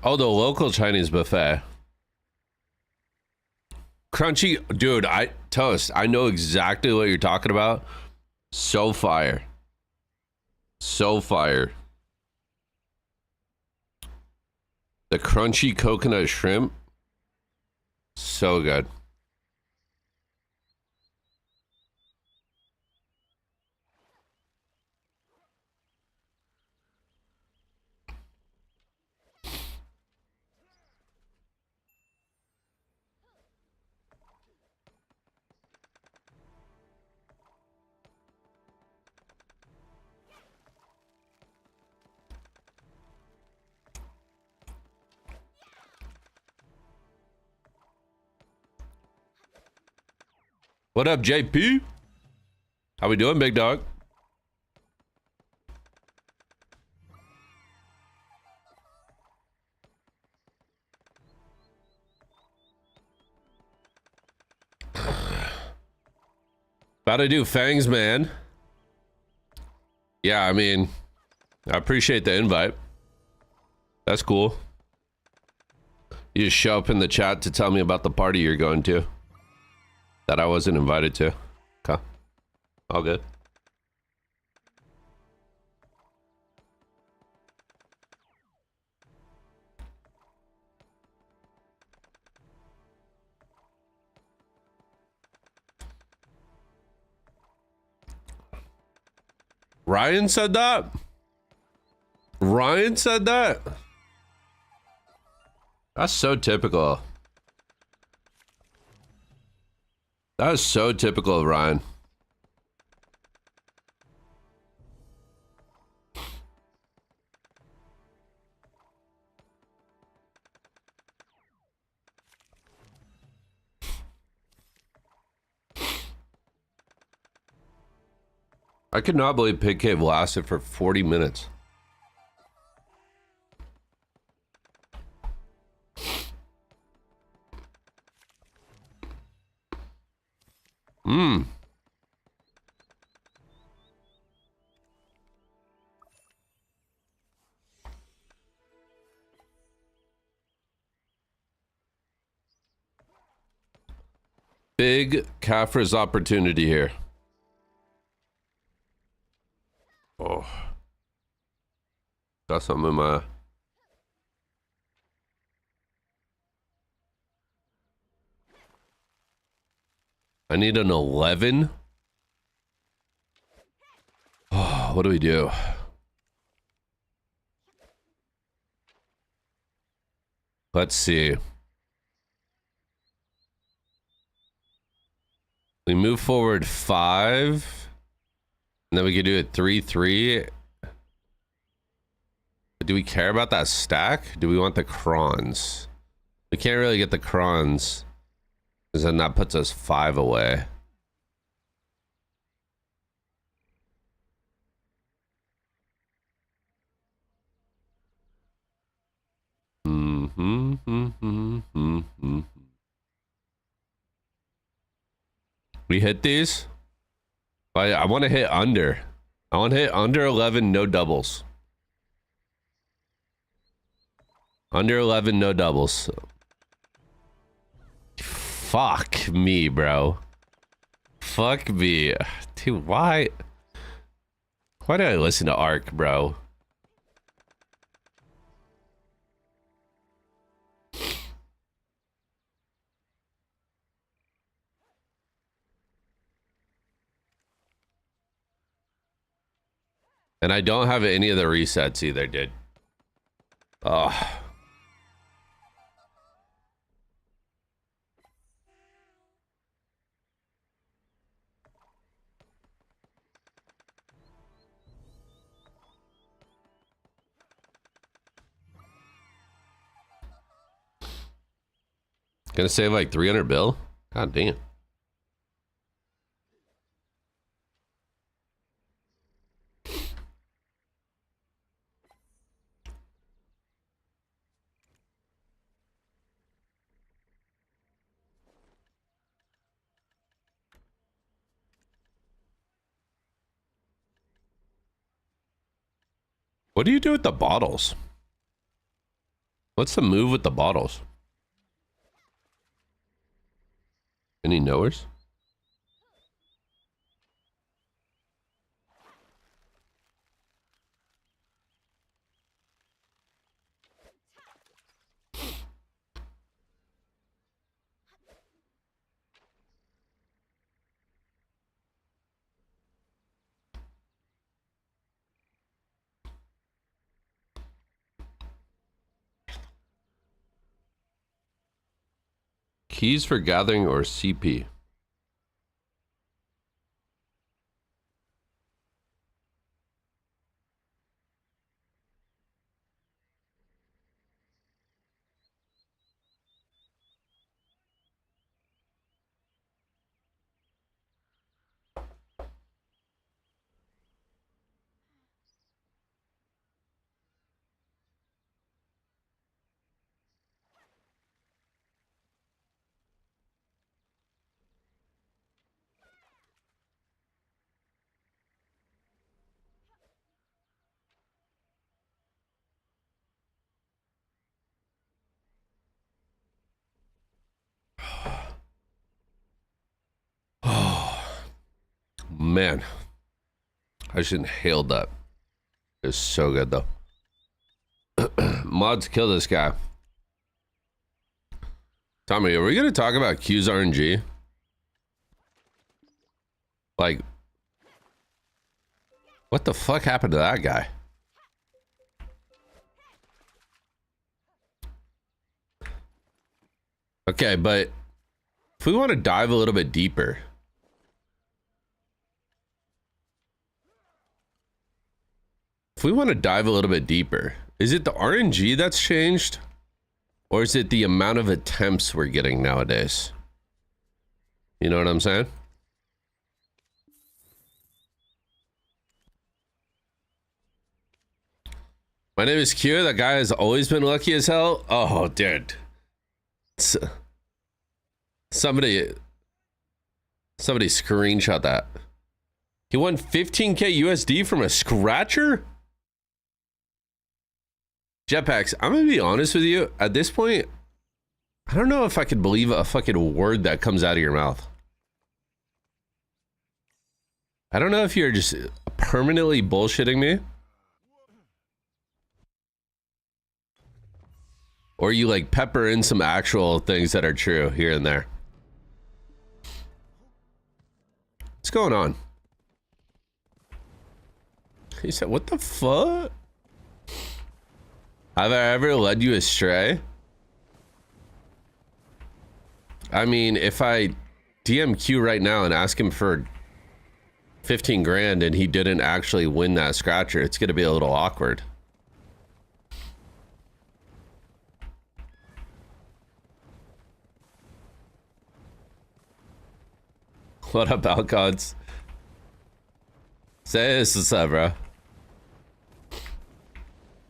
Speaker 1: Oh, the local Chinese buffet. Crunchy, dude, Toast, I know exactly what you're talking about. So fire. So fire. The crunchy coconut shrimp. So good. What up, JP? How we doing, big dog? About to do fangs, man. Yeah, I mean, I appreciate the invite. That's cool. You just show up in the chat to tell me about the party you're going to that I wasn't invited to. Okay. All good. Ryan said that? Ryan said that? That's so typical. That is so typical of Ryan. I could not believe Pig Cave lasted for 40 minutes. Mmm. Big Kafra's opportunity here. Oh. Got something in my... I need an 11. Oh, what do we do? Let's see. We move forward 5. And then we could do it 3-3. But do we care about that stack? Do we want the crons? We can't really get the crons. Because then that puts us 5 away. We hit these? I want to hit under. I want to hit under 11, no doubles. Under 11, no doubles. Fuck me, bro. Fuck me. Dude, why? Why did I listen to Ark, bro? And I don't have any of the resets either, dude. Oh. Gonna save like 300 bill? God damn. What do you do with the bottles? What's the move with the bottles? Any knowers? Keys for gathering or CP? Man, I just inhaled that. It's so good though. Mods, kill this guy. Tommy, are we gonna talk about Q's RNG? Like, what the fuck happened to that guy? Okay, but if we want to dive a little bit deeper. If we want to dive a little bit deeper, is it the RNG that's changed? Or is it the amount of attempts we're getting nowadays? You know what I'm saying? My name is Q. That guy has always been lucky as hell. Oh, dude. Somebody screenshot that. He won 15k USD from a scratcher? Jetpacks, I'm gonna be honest with you. At this point, I don't know if I could believe a fucking word that comes out of your mouth. I don't know if you're just permanently bullshitting me. Or you like pepper in some actual things that are true here and there. going on? He said, what the fuck? Have I ever led you astray? I mean, if I DMQ right now and ask him for 15 grand and he didn't actually win that scratcher, it's gonna be a little awkward. What up, Alcods? Say this, what's up, bro?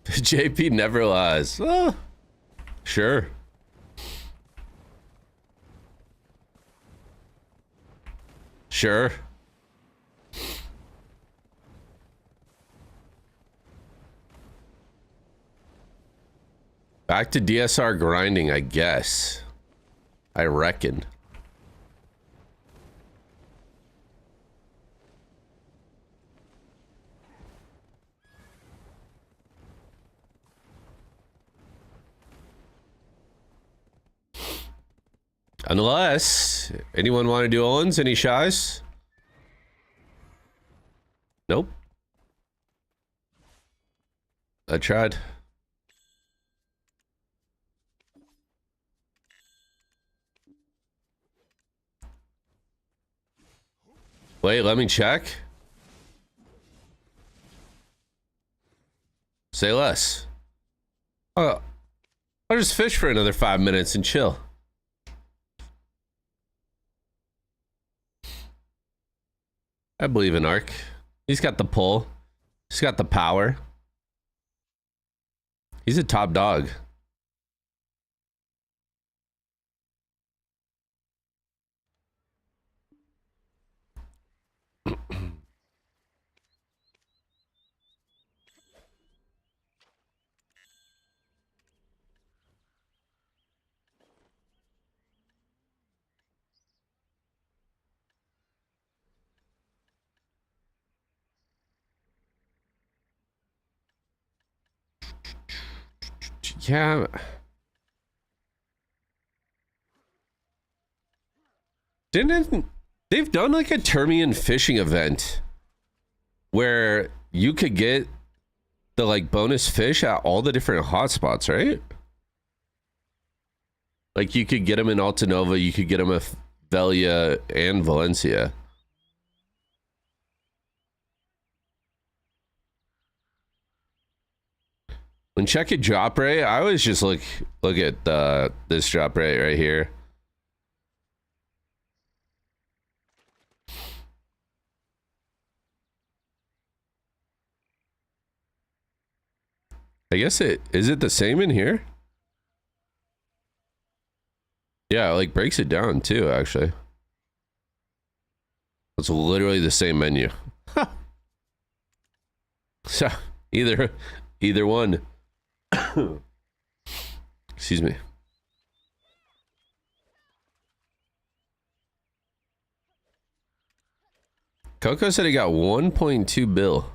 Speaker 1: JP never lies. Well, sure. Sure. Back to DSR grinding, I guess. I reckon. Unless anyone want to do Owens? Any shies? Nope. I tried. Wait, let me check. Say less. Oh, I'll just fish for another 5 minutes and chill. I believe in Ark. He's got the pull. He's got the power. He's a top dog. Yeah. They've done like a Termian fishing event where you could get the like bonus fish at all the different hotspots, right? Like you could get them in Altanova, you could get them at Velia and Valencia. When checking drop rate, I always just look at this drop rate right here. I guess is it the same in here? Yeah, it like breaks it down too, actually. It's literally the same menu. So either one. Excuse me. Coco said he got 1.2 bill.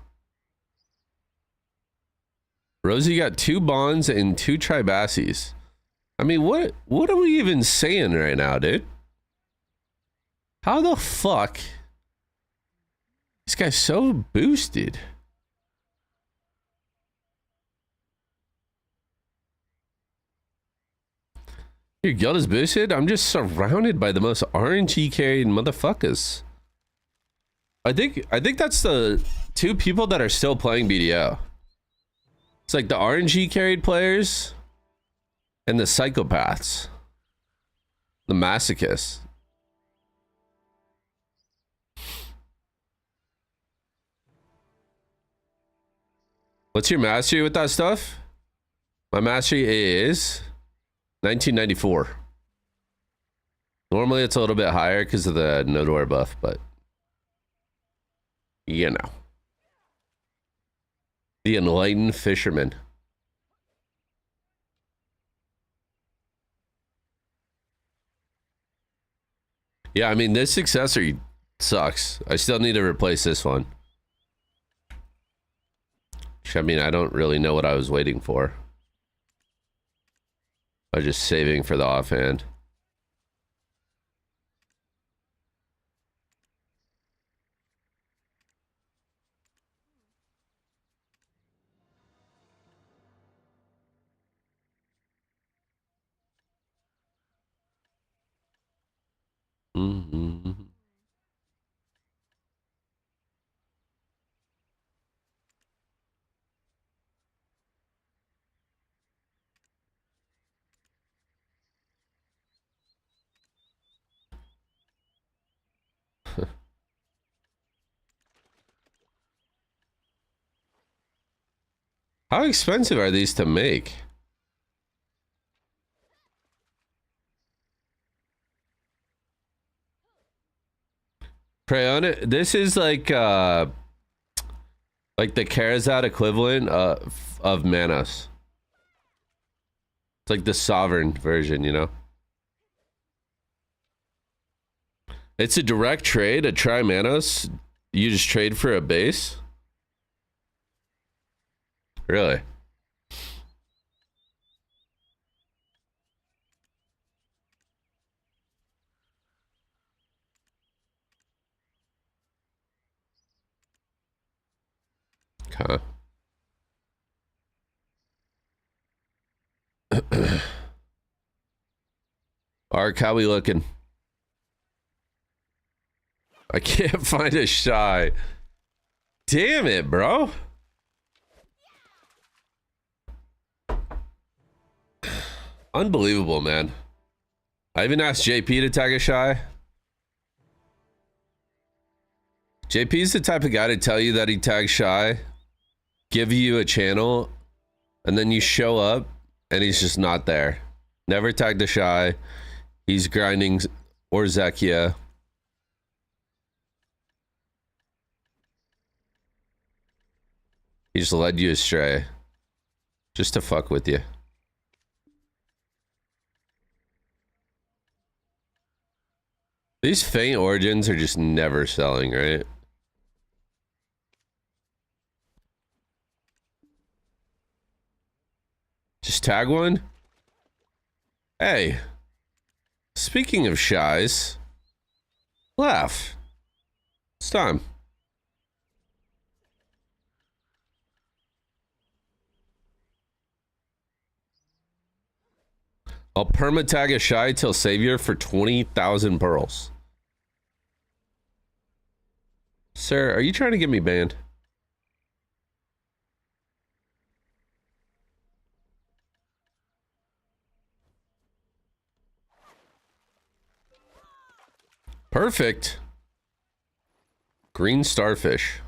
Speaker 1: Rosie got 2 bonds and 2 Tribassies. I mean, what are we even saying right now, dude? How the fuck? This guy's so boosted. Your guild is boosted? I'm just surrounded by the most RNG carried motherfuckers. I think that's the 2 people that are still playing BDO. It's like the RNG carried players and the psychopaths. The masochists. What's your mastery with that stuff? My mastery is 1994. Normally it's a little bit higher because of the Nodor buff, but you know. The enlightened fisherman. Yeah, I mean, this accessory sucks. I still need to replace this one. I mean, I don't really know what I was waiting for. I was just saving for the offhand. Mm-hmm. How expensive are these to make? Crayon, this is like the Karazad equivalent of Manos. It's like the sovereign version, you know? It's a direct trade, a Tri-Manos. You just trade for a base? Really? Okay. Ark, how we looking? I can't find a shy. Damn it, bro. Unbelievable, man. I even asked JP to tag a shy. JP's the type of guy to tell you that he tags shy, give you a channel, and then you show up and he's just not there. Never tagged a shy. He's grinding or Zekia. He just led you astray. Just to fuck with you. These faint origins are just never selling, right? Just tag one? Hey. Speaking of shies. Laugh. It's time. I'll perma-tag a shy till savior for 20,000 pearls. Sir, are you trying to get me banned? Perfect. Green starfish.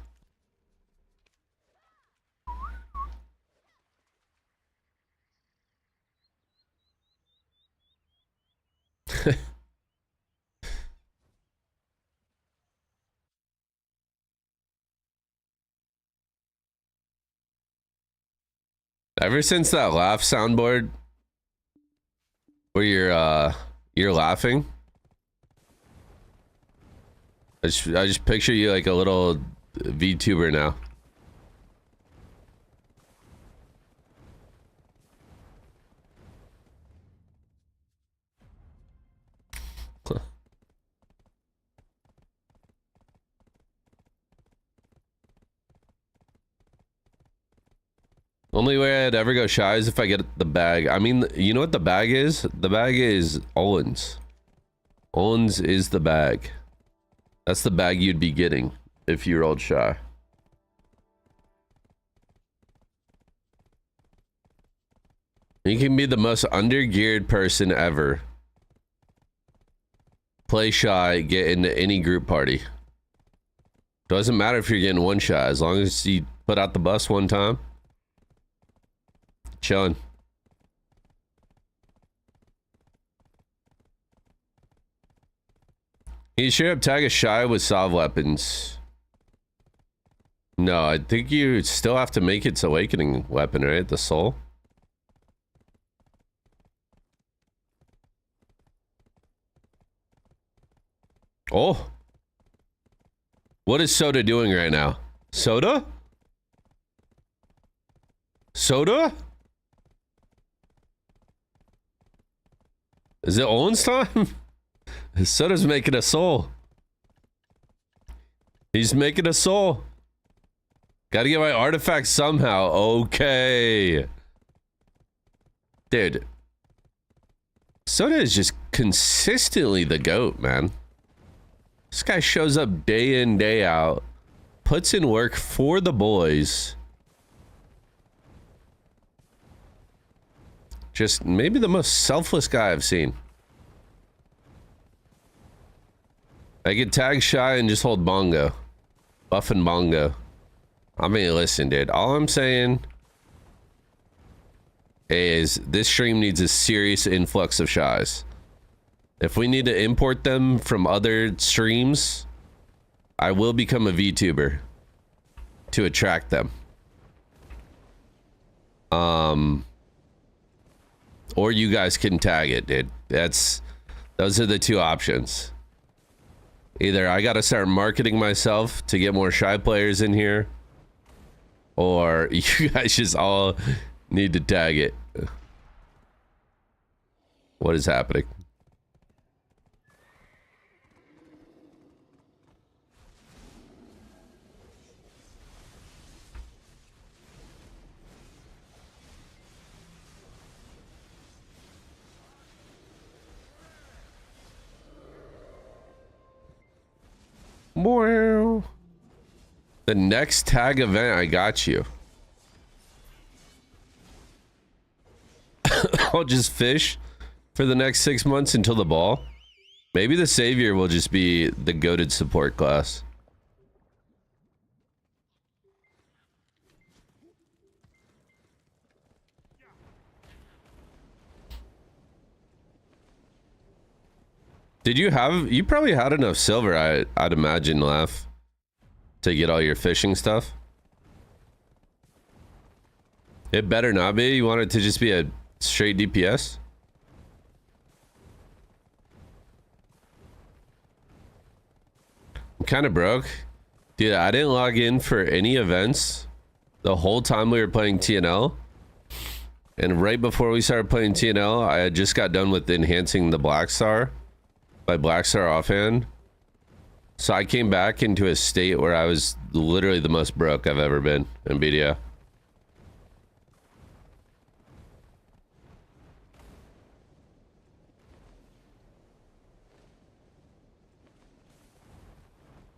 Speaker 1: Ever since that laugh soundboard where you're laughing, I just picture you like a little VTuber now. Only way I'd ever go shy is if I get the bag. I mean, you know what the bag is? The bag is Olin's. Olin's is the bag. That's the bag you'd be getting if you rolled shy. You can be the most undergeared person ever. Play shy, get into any group party. Doesn't matter if you're getting one shy, as long as you put out the bus one time. Chilling. You should have tag a shy with salve weapons. No, I think you still have to make its awakening weapon, right? The soul. Oh. What is Soda doing right now? Soda? Soda? Is it Owen's time? Soda's making a soul. He's making a soul. Gotta get my artifact somehow. Okay. Dude. Soda is just consistently the GOAT, man. This guy shows up day in, day out, puts in work for the boys. Just maybe the most selfless guy I've seen. I could tag Shy and just hold Bongo. Buff and Bongo. I mean, listen, dude. All I'm saying is this stream needs a serious influx of Shies. If we need to import them from other streams, I will become a VTuber to attract them. Or you guys can tag it, dude. Those are the two options. Either I gotta start marketing myself to get more Shy players in here, or you guys just all need to tag it. What is happening? Wow. The next tag event, I got you. I'll just fish for the next 6 months until the ball. Maybe the savior will just be the goated support class. Did you probably had enough silver, I'd imagine, Laugh, to get all your fishing stuff? It better not be. You want it to just be a straight DPS? I'm kind of broke. Dude, I didn't log in for any events the whole time we were playing TNL. And right before we started playing TNL, I had just got done with enhancing the Black Star. By Black Star offhand. So I came back into a state where I was literally the most broke I've ever been in BDO.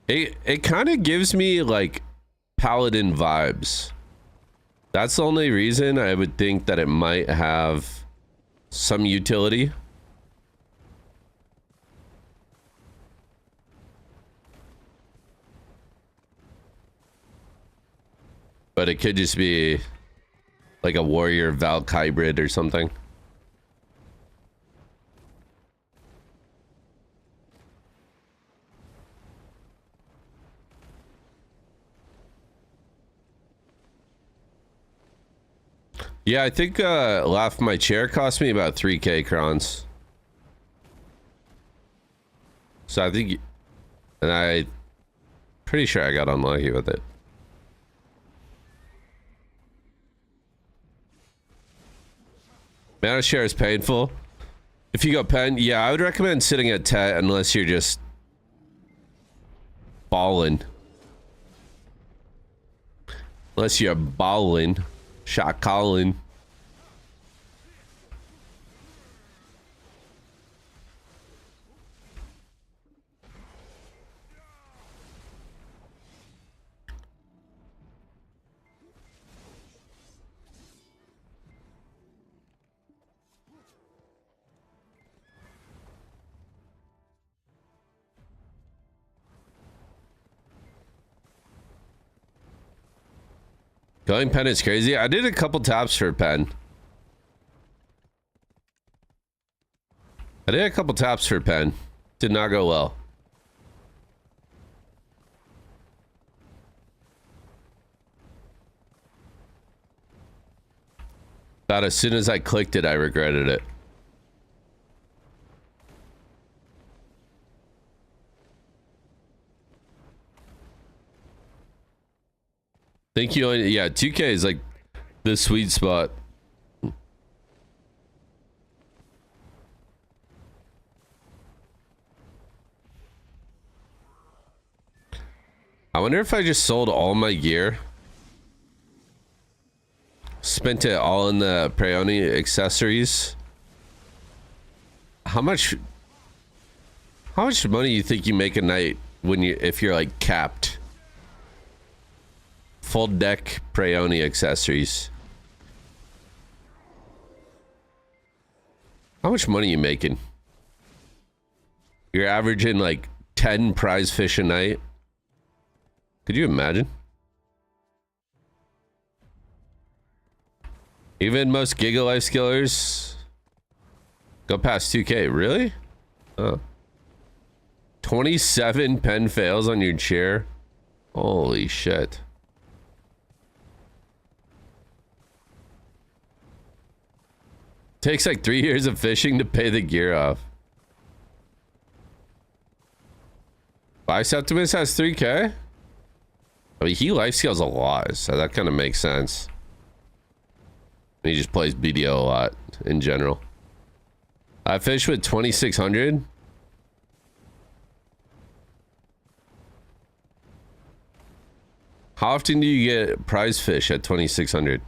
Speaker 1: It kind of gives me like Paladin vibes. That's the only reason I would think that it might have some utility. But it could just be like a warrior Valk hybrid or something. Yeah, I think Laugh, my chair cost me about 3k crowns. So I think, and I pretty sure I got unlucky with it. Mana share is painful. If you go pen, yeah, I would recommend sitting at Tet unless you're just balling. Unless you're balling. Shot calling. Going pen is crazy. I did a couple taps for pen. Did not go well. About as soon as I clicked it, I regretted it. Think you only, yeah, 2K is like the sweet spot. I wonder if I just sold all my gear, spent it all in the Preoni accessories. How much How much money you think you make a night when if you're like capped? Full deck Preoni accessories. How much money you making? You're averaging like 10 prize fish a night. Could you imagine? Even most Giga Life Skillers go past 2K. Really? Oh. 27 pen fails on your chair. Holy shit. Takes like 3 years of fishing to pay the gear off. Biceptimus has 3K? I mean, he life scales a lot, so that kind of makes sense. He just plays BDO a lot in general. I fish with 2600. How often do you get prize fish at 2600?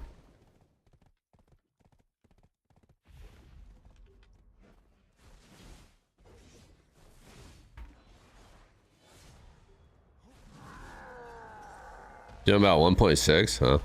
Speaker 1: Doing about 1.6, huh?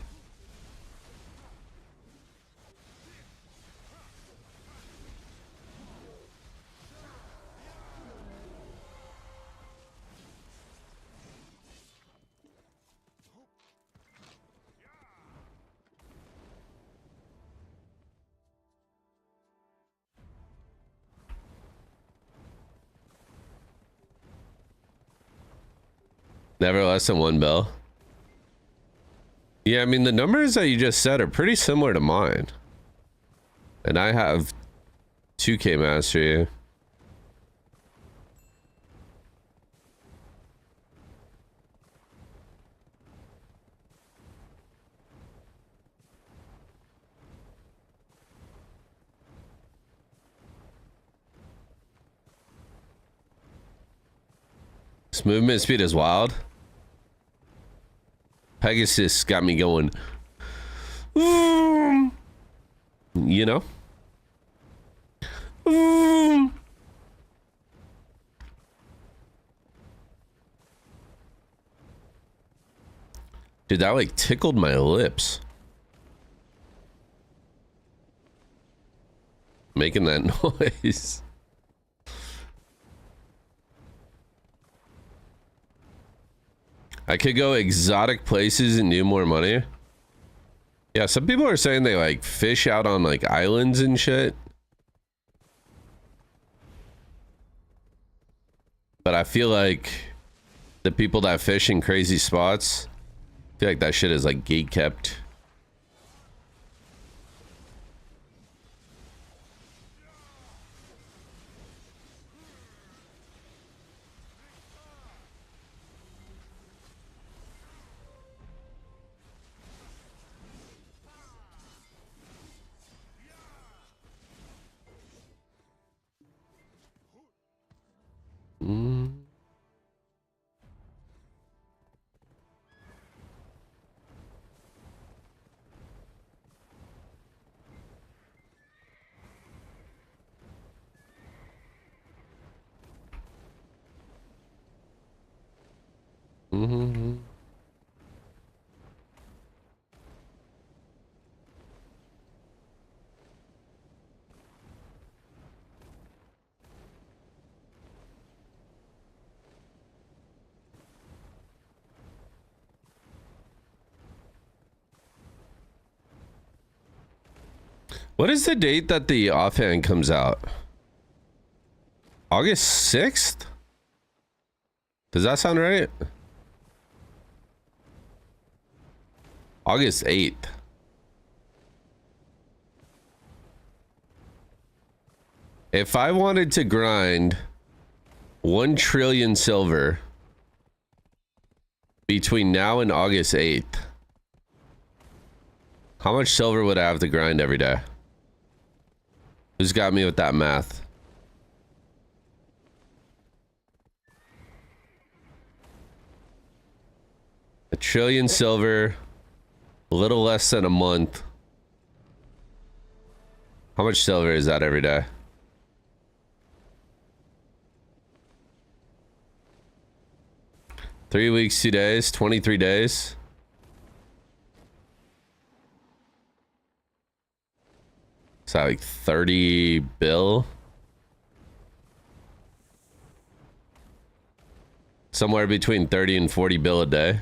Speaker 1: Never less than 1 bell. Yeah, I mean, the numbers that you just said are pretty similar to mine. And I have 2K mastery. This movement speed is wild. Pegasus got me going. You know? Dude, that like tickled my lips. Making that noise. I could go exotic places and do more money. Yeah, some people are saying they like fish out on like islands and shit. But I feel like the people that fish in crazy spots, I feel like that shit is like gate kept. What is the date that the offhand comes out? August 6th? Does that sound right? August 8th. If I wanted to grind 1 trillion silver between now and August 8th, how much silver would I have to grind every day? Who's got me with that math? A trillion silver, a little less than a month. How much silver is that every day? 3 weeks, 2 days, 23 days. Is that like 30 bill? Somewhere between 30 and 40 bill a day.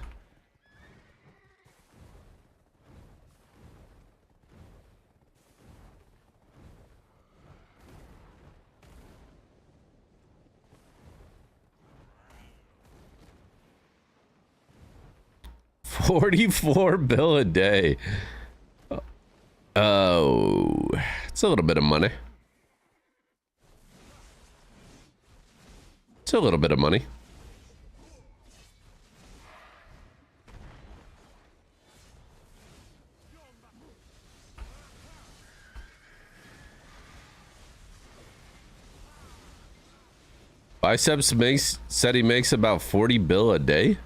Speaker 1: $44 bill a day. Oh, it's a little bit of money. It's a little bit of money. Biceps said he makes about 40 bill a day.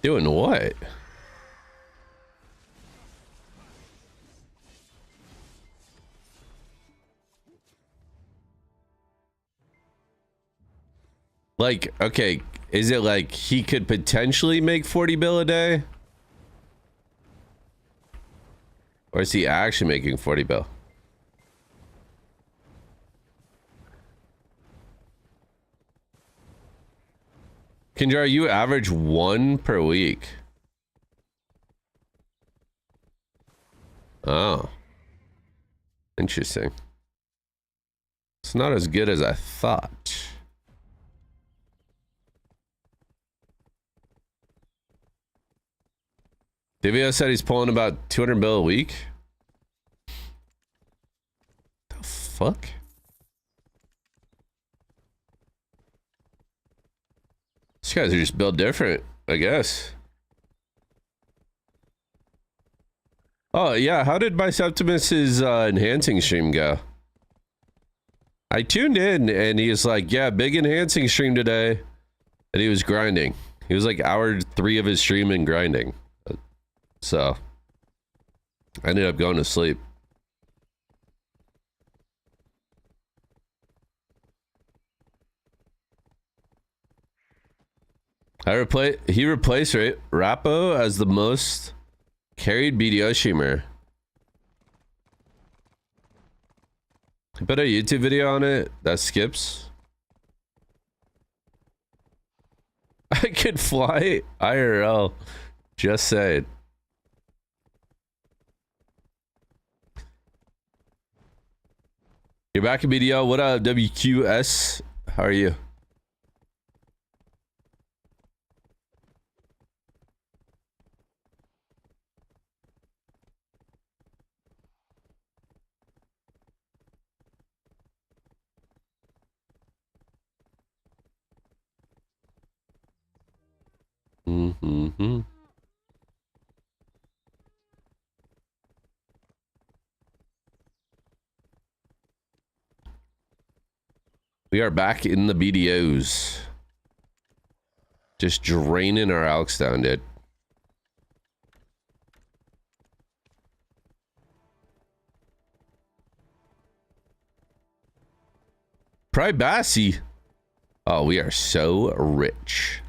Speaker 1: Doing what? Like, okay, is it like he could potentially make 40 bill a day? Or is he actually making 40 bill? Kendra, you average 1 per week. Oh. Interesting. It's not as good as I thought. Divio said he's pulling about 200 bill a week. The fuck? These guys are just built different, I guess. Oh, yeah. How did Biceptimus's enhancing stream go? I tuned in and he was like, yeah, big enhancing stream today. And he was grinding. He was like hour 3 of his stream and grinding. So I ended up going to sleep. He replaced Rappo as the most carried BDO streamer. I put a YouTube video on it that skips. I could fly IRL. Just saying. You're back in BDO. What up, WQS? How are you? Mm-hmm. We are back in the BDOs. Just draining our alks down, dude. Privacy. Oh, we are so rich.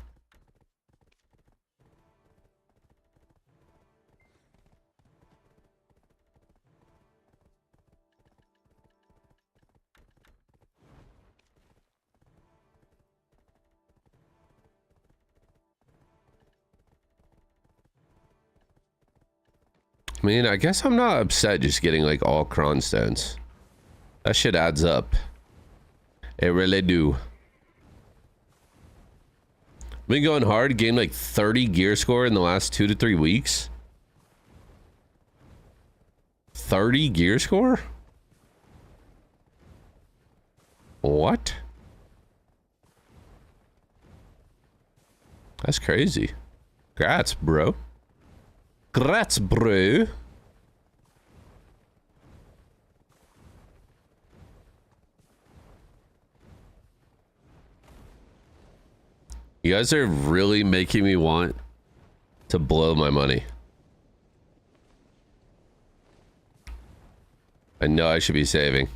Speaker 1: I mean, I guess I'm not upset just getting like all cron stones. That shit adds up. It really do. Been going hard, gained like 30 gear score in the last 2 to 3 weeks. 30 gear score? What? That's crazy. Grats, bro. Grats, bro. You guys are really making me want to blow my money. I know I should be saving.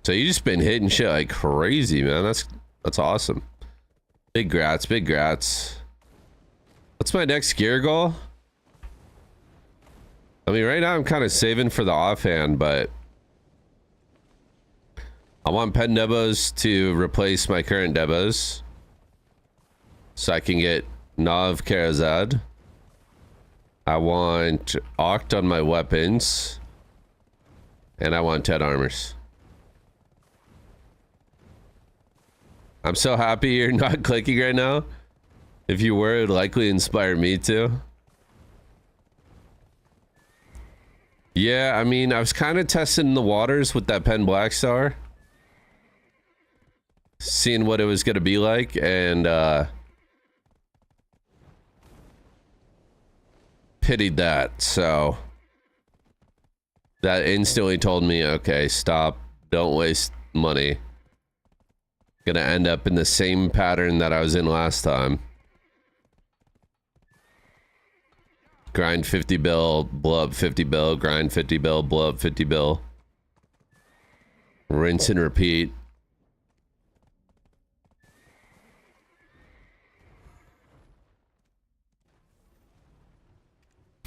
Speaker 1: So you just been hitting shit like crazy, man. That's awesome. Big grats, big grats. What's my next gear goal? I mean, right now I'm kind of saving for the offhand, but I want pen debos to replace my current debos so I can get Nav Karazad. I want Oct on my weapons, and I want 10 armors. I'm so happy you're not clicking right now. If you were, it would likely inspire me to. Yeah, I mean, I was kind of testing the waters with that Pen Black Star. Seeing what it was going to be like, and pitied that, so that instantly told me, okay, stop, don't waste money. Gonna end up in the same pattern that I was in last time. Grind 50 bill, blow up 50 bill, grind 50 bill, blow up 50 bill. Rinse and repeat.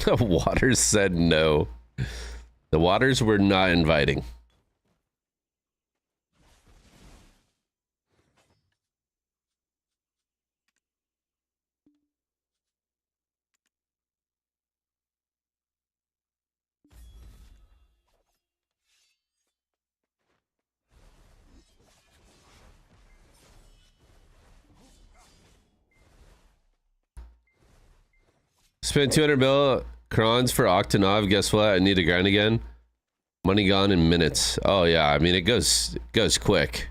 Speaker 1: The waters said no. The waters were not inviting. Spent 200 bill crons for Octanav. Guess what? I need to grind again. Money gone in minutes. Oh yeah, I mean it goes quick.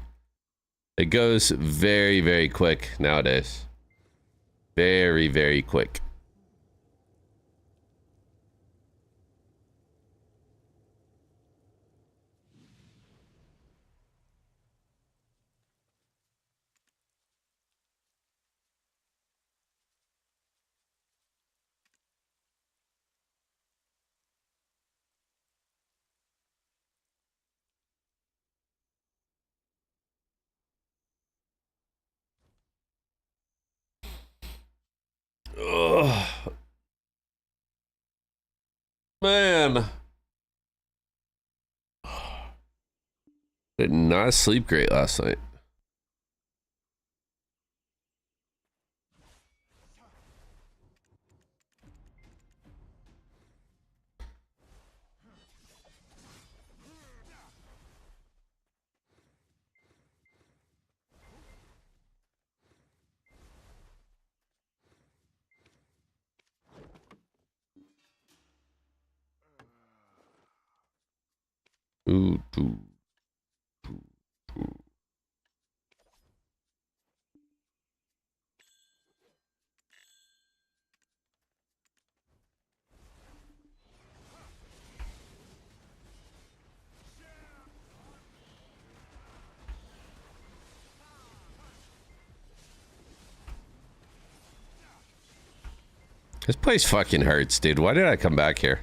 Speaker 1: It goes very, very quick nowadays. Very, very quick. Ugh. Man. Did not sleep great last night. Ooh, ooh. This place fucking hurts, dude. Why did I come back here?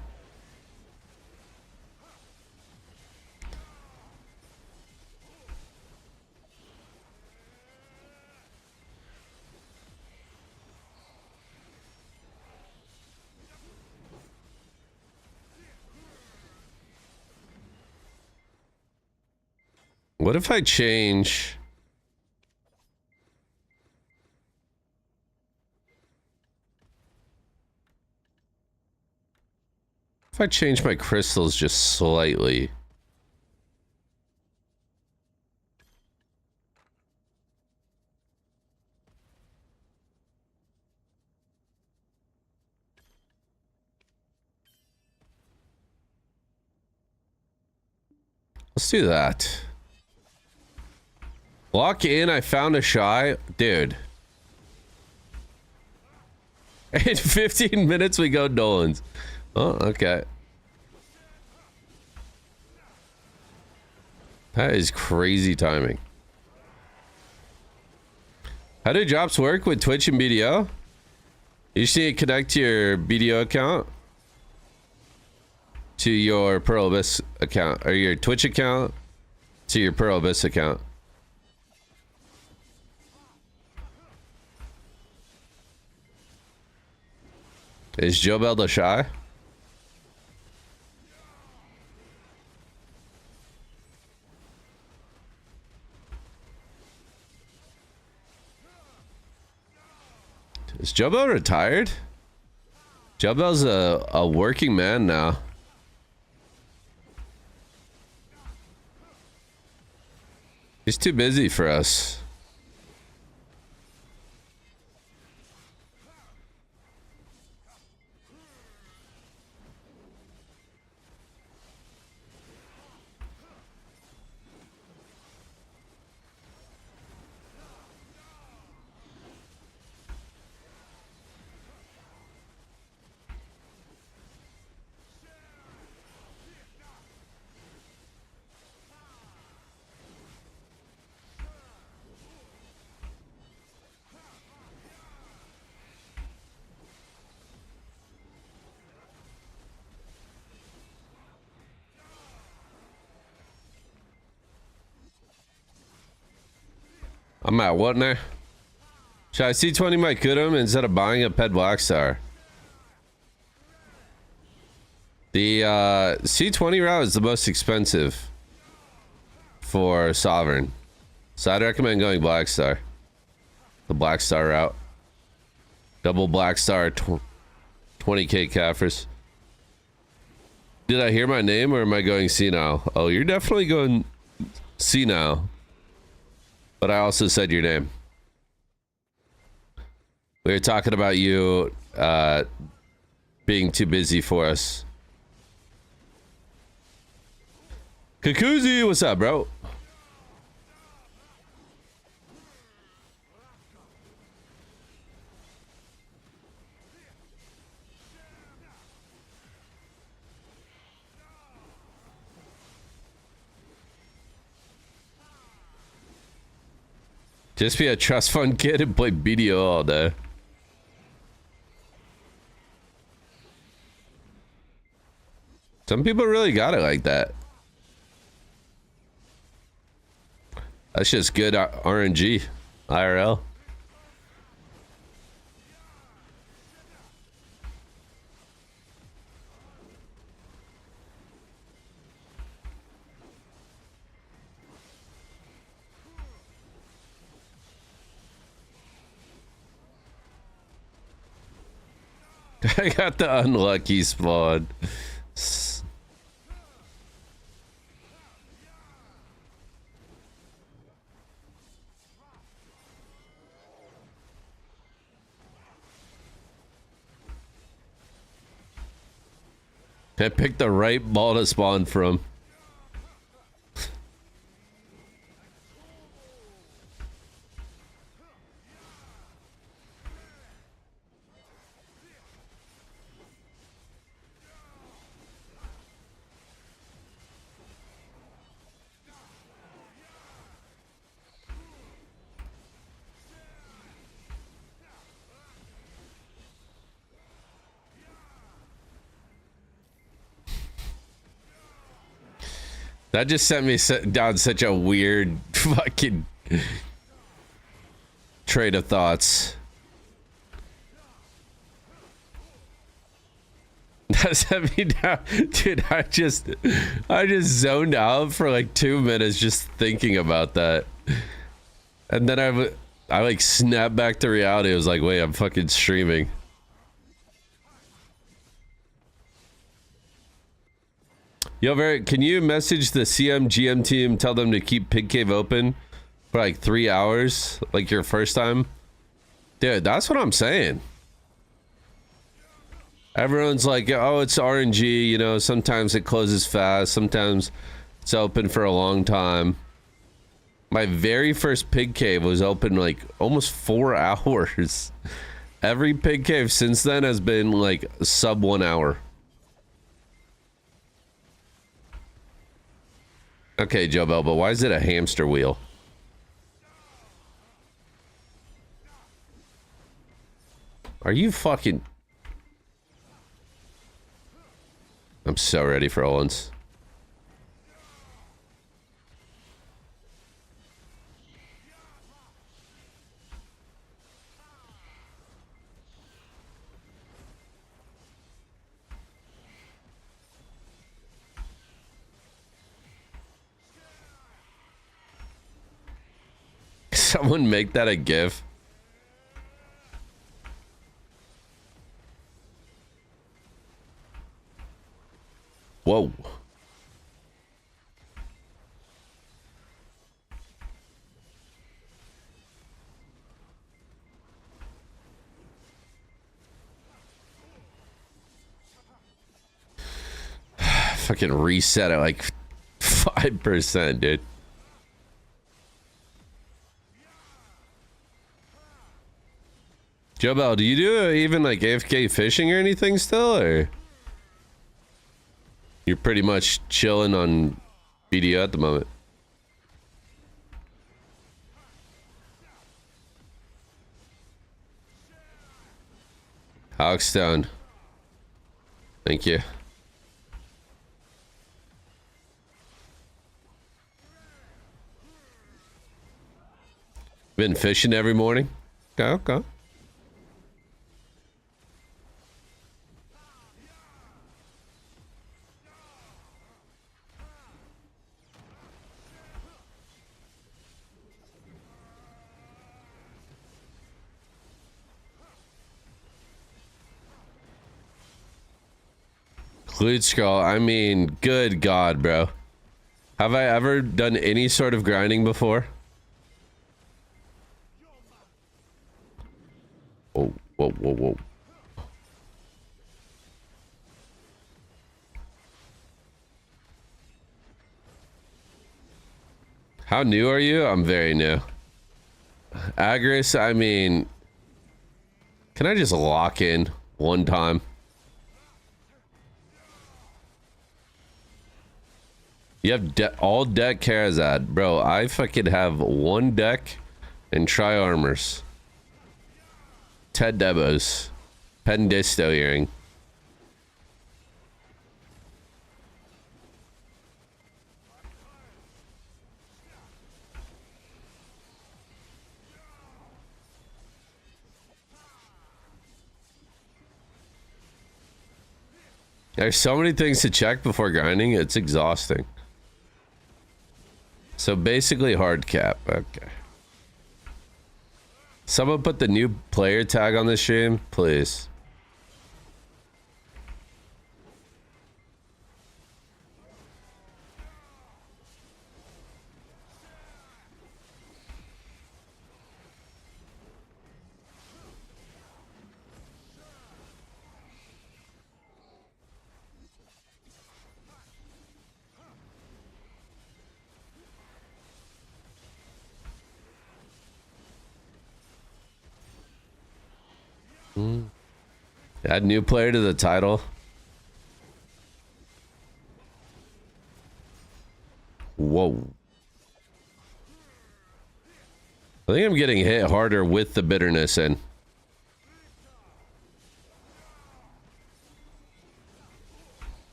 Speaker 1: What if I change? If I change my crystals just slightly. Let's do that. Lock in, I found a shy. Dude. In 15 minutes we go Nolan's. Oh, okay. That is crazy timing. How do drops work with Twitch and BDO? You just need to connect to your BDO account to your Pearl Abyss account, or your Twitch account to your Pearl Abyss account. Is Joe Belda shy? Is Joe Bell retired? Joe Bell's a working man now. He's too busy for us. I'm at what now? Should I C20 my Kudum instead of buying a Ped Blackstar? The C20 route is the most expensive for Sovereign. So I'd recommend going Blackstar. The Blackstar route. Double Blackstar, 20k Kaffers. Did I hear my name or am I going senile? Oh, you're definitely going senile. But I also said your name. We were talking about you being too busy for us. Kakuzi, what's up, bro? Just be a trust fund kid and play BDO all day. Some people really got it like that. That's just good RNG, IRL. I got the unlucky spawn. I picked the right ball to spawn from. That just sent me down such a weird fucking train of thoughts. That sent me down, dude. I just zoned out for like 2 minutes just thinking about that, and then I like snapped back to reality. I was like, wait, I'm fucking streaming. Yo, Barrett, can you message the CM/GM team, tell them to keep Pig Cave open for like 3 hours, like your first time? Dude, that's what I'm saying. Everyone's like, oh, it's RNG, you know, sometimes it closes fast, sometimes it's open for a long time. My very first Pig Cave was open like almost 4 hours. Every Pig Cave since then has been like sub 1 hour. Okay, Joe Bell, but why is it a hamster wheel? Are you fucking... I'm so ready for Owens. someone make that a GIF? Whoa. Fucking reset at like 5%, dude. Joe Bell, do you do even like AFK fishing or anything still, or you're pretty much chilling on BDO at the moment? Hawkstone. Thank you. Been fishing every morning? Okay. Glute scroll, I mean, good God, bro. Have I ever done any sort of grinding before? Whoa. How new are you? I'm very new. Agris, I mean, can I just lock in one time? You have all deck Karazad. Bro, I fucking have one deck and tri-armors. Ted Debos. Pendisto earring. There's so many things to check before grinding, it's exhausting. So basically hard cap. Okay. Someone put the new player tag on the stream, please. Add new player to the title. Whoa. I think I'm getting hit harder with the bitterness in.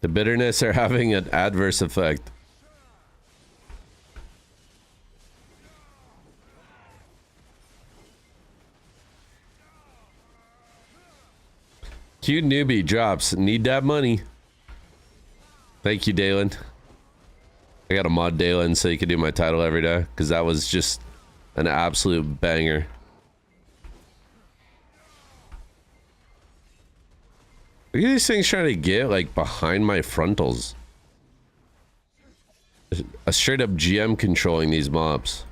Speaker 1: The bitterness are having an adverse effect. Cute newbie drops. Need that money. Thank you, Dalen. I got to mod Dalen so you can do my title every day, because that was just an absolute banger. Look at these things trying to get like behind my frontals. A straight up GM controlling these mobs.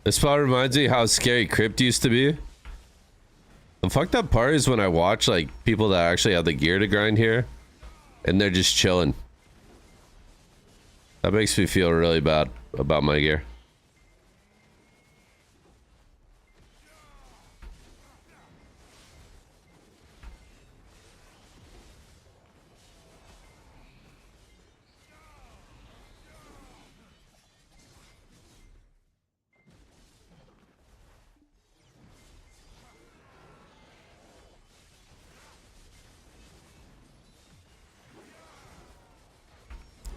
Speaker 1: This spot reminds me how scary Crypt used to be. The fucked up part is when I watch like people that actually have the gear to grind here and they're just chilling. That makes me feel really bad about my gear.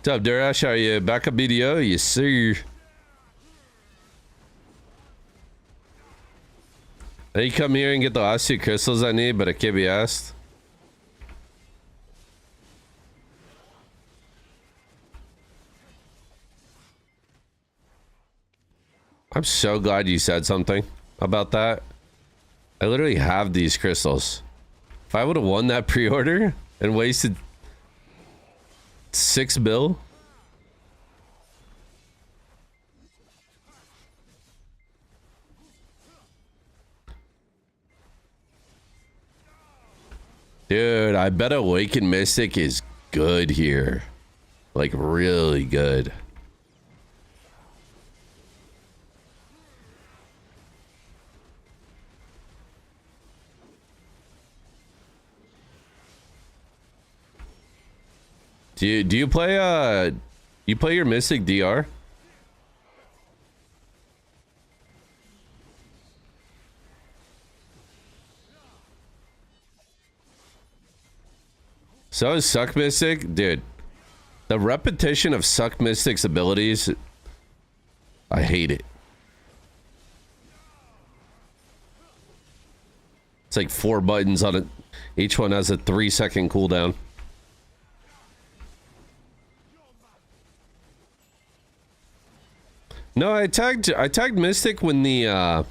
Speaker 1: What's up, Durash? Are you back up BDO? Yes, sir. I need to come here and get the last 2 crystals I need, but I can't be asked. I'm so glad you said something about that. I literally have these crystals. If I would have won that pre-order and wasted 6 bill. Dude, I bet Awakened Mystic is good here. Like, really good. Do you play you play your Mystic DR? So is Suck Mystic, dude. The repetition of Suck Mystic's abilities, I hate it. It's like 4 buttons on it. Each one has a 3-second cooldown. No, I tagged Mystic when the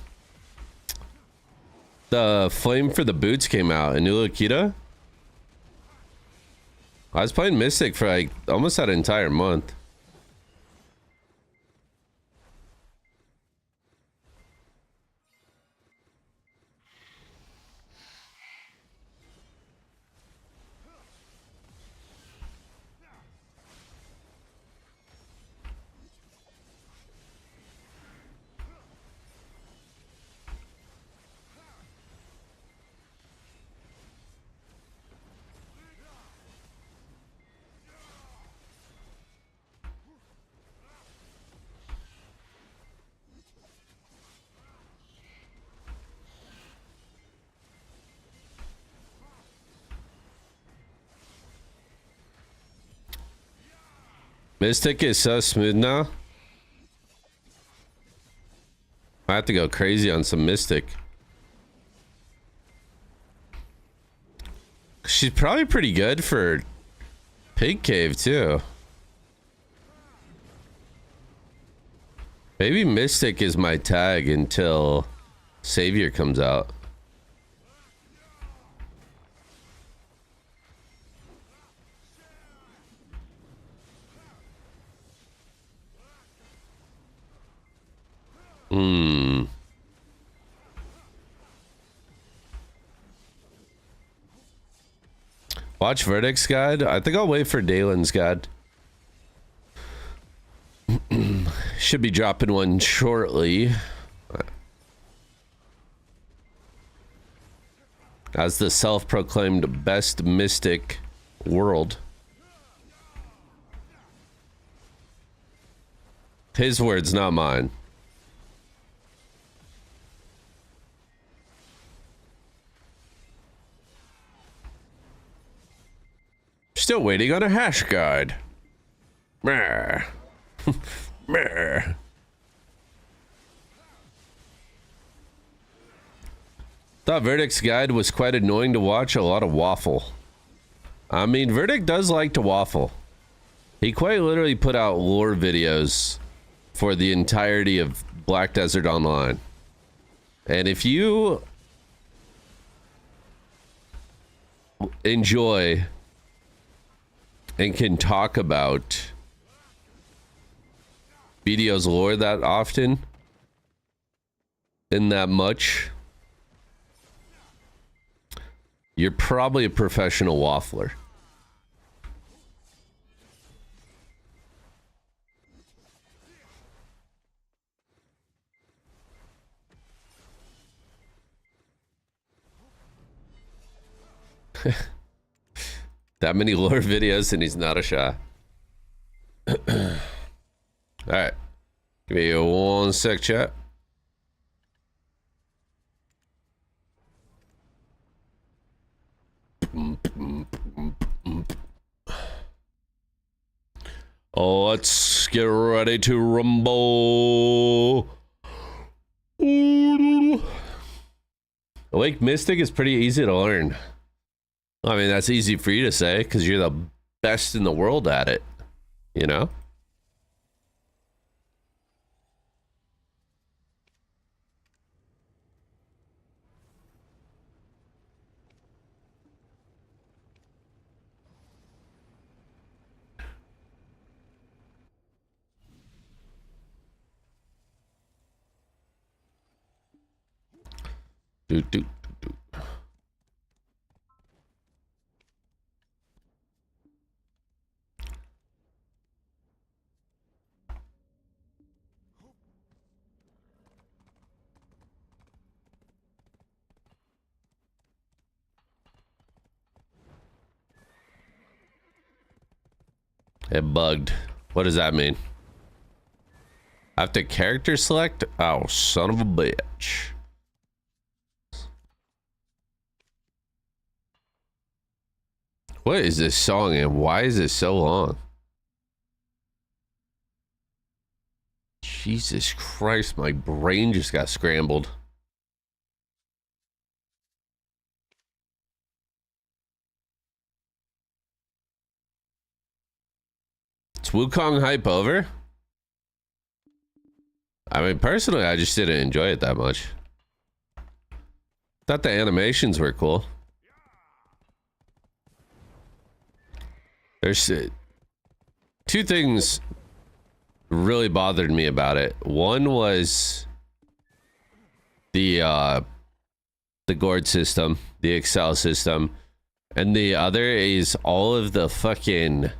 Speaker 1: Flame for the Boots came out in New Lakita. I was playing Mystic for like almost that entire month. Mystic is so smooth now. I have to go crazy on some Mystic. She's probably pretty good for Pig Cave too. Maybe Mystic is my tag until Savior comes out. Watch Verdict's guide. I think I'll wait for Dalen's guide. Should be dropping one shortly. As the self-proclaimed best mystic world. His words, not mine. Still waiting on a hash guide. Meh. Meh. Thought Verdict's guide was quite annoying to watch. A lot of waffle. I mean, Verdict does like to waffle. He quite literally put out lore videos for the entirety of Black Desert Online. And if you enjoy and can talk about BDO's lore that often and that much, you're probably a professional waffler. That many lore videos and he's not a Sha. Alright. Give me 1 sec, chat. Oh, let's get ready to rumble. Awake Mystic is pretty easy to learn. I mean, that's easy for you to say because you're the best in the world at it, you know? Do, do, do. It bugged. What does that mean? I have to character select? Oh, son of a bitch. What is this song and why is it so long? Jesus Christ, my brain just got scrambled. Is Wukong hype over? I mean, personally, I just didn't enjoy it that much. Thought the animations were cool. There's two things really bothered me about it. One was the gourd system, the Excel system, and the other is all of the fucking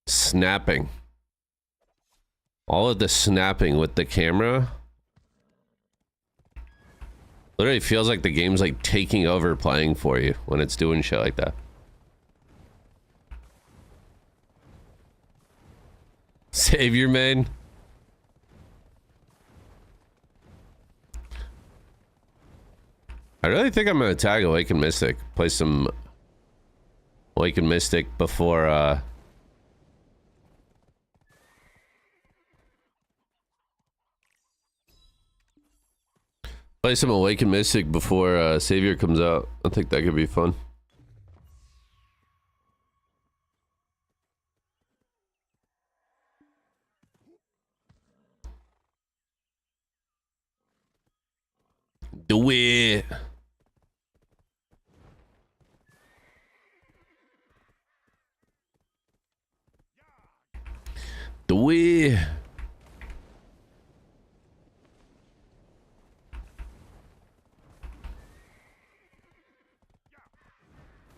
Speaker 1: snapping. All of the snapping with the camera. Literally feels like the game's like taking over playing for you when it's doing shit like that. Savior main. I really think I'm gonna tag Awakened Mystic. Play some Awakened Mystic before play some Awakened Mystic before Savior comes out. I think that could be fun. Do it. Do it.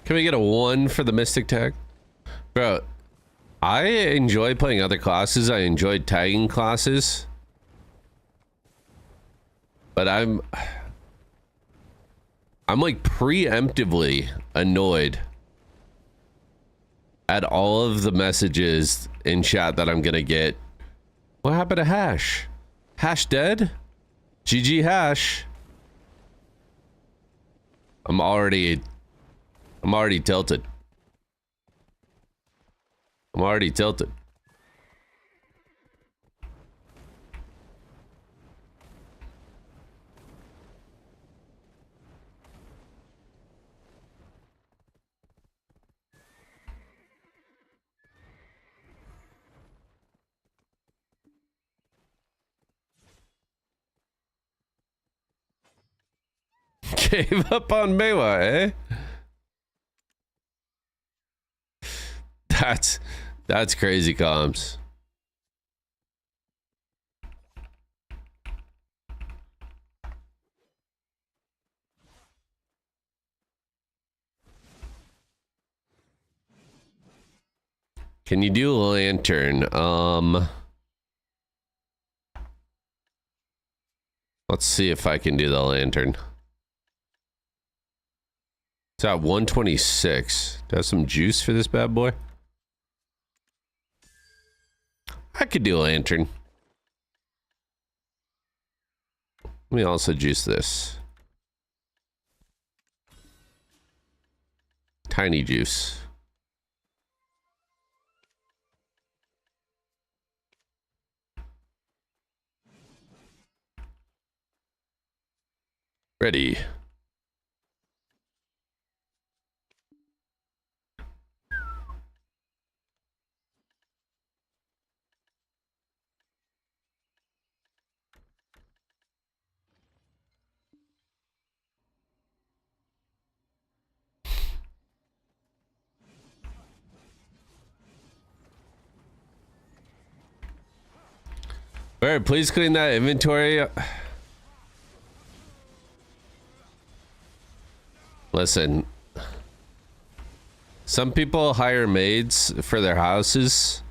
Speaker 1: Can we get a 1 for the Mystic tag? Bro, I enjoy playing other classes. I enjoy tagging classes. But I'm like preemptively annoyed at all of the messages in chat that I'm gonna get. What happened to Hash? Hash dead? GG Hash. I'm already tilted. I'm already tilted. Gave up on Mewa, eh? That's crazy comms. Can you do a lantern? Let's see if I can do the lantern. It's at 126. Do I have some juice for this bad boy? I could do a lantern. Let me also juice this. Tiny juice. Ready. All right, please clean that inventory. Listen, some people hire maids for their houses.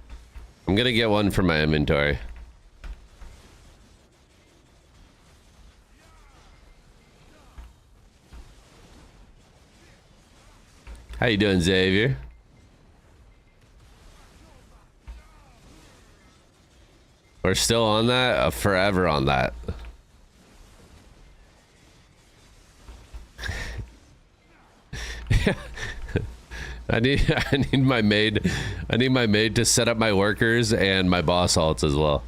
Speaker 1: I'm gonna get one for my inventory. How you doing, Xavier? We're still on that? Forever on that. I need my maid. I need my maid to set up my workers and my boss halts as well.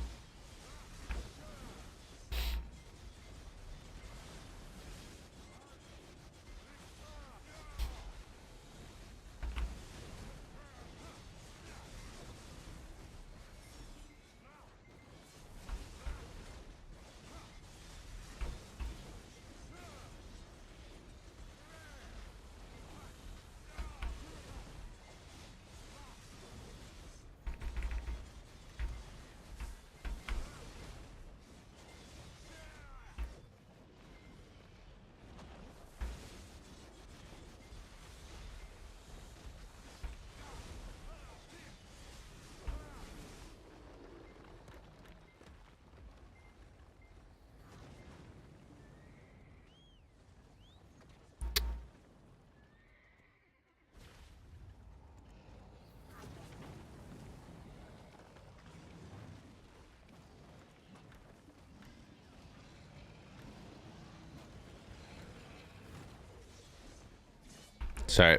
Speaker 1: Sorry.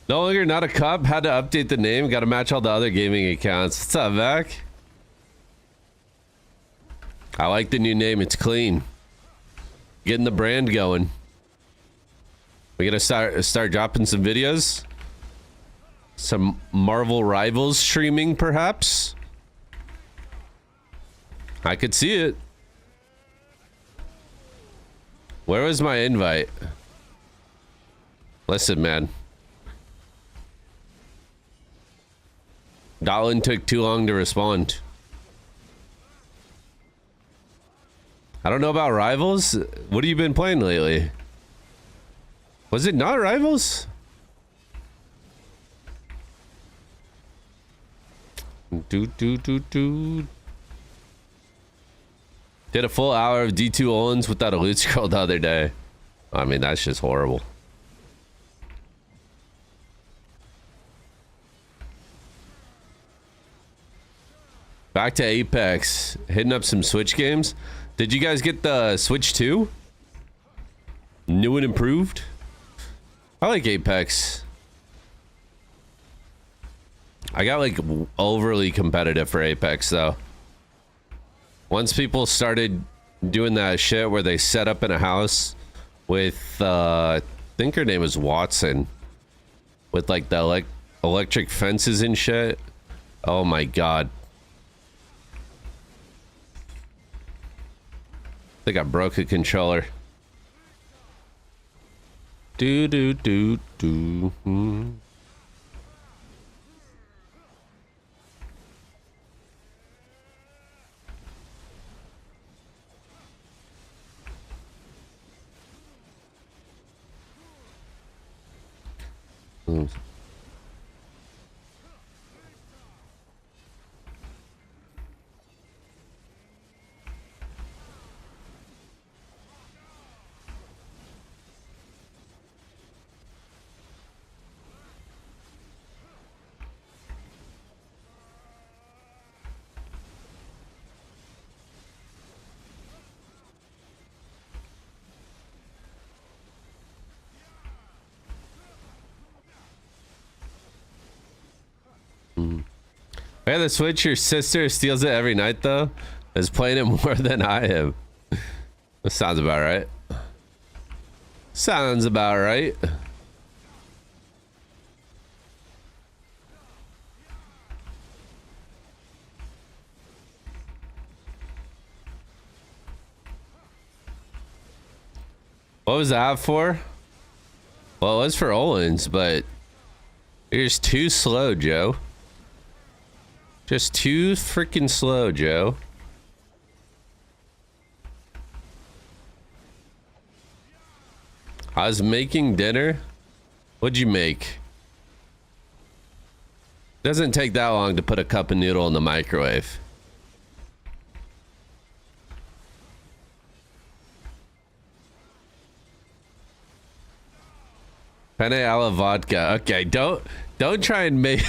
Speaker 1: No longer not a cop. Had to update the name. Got to match all the other gaming accounts. What's up, Mac? I like the new name. It's clean. Getting the brand going. We gotta start dropping some videos. Some Marvel Rivals streaming, perhaps. I could see it. Where was my invite? Listen, man. Dalin took too long to respond. I don't know about Rivals. What have you been playing lately? Was it not Rivals? Did a full hour of D2 Owens without a loot scroll the other day. I mean, that's just horrible. Back to Apex. Hitting up some Switch games. Did you guys get the Switch 2? New and improved? I like Apex. I got like overly competitive for Apex though. Once people started doing that shit where they set up in a house with, I think her name is Watson, with like the electric fences and shit. Oh my god. I think I broke a controller. Do do do do. Yeah, the Switch, your sister steals it every night though. Is playing it more than I am. That sounds about right. Sounds about right. What was that for? Well, it was for Olins, but you're just too slow, Joe. Just too freaking slow, Joe. I was making dinner. What'd you make? Doesn't take that long to put a cup of noodle in the microwave. Penne alla vodka. Okay, don't try and make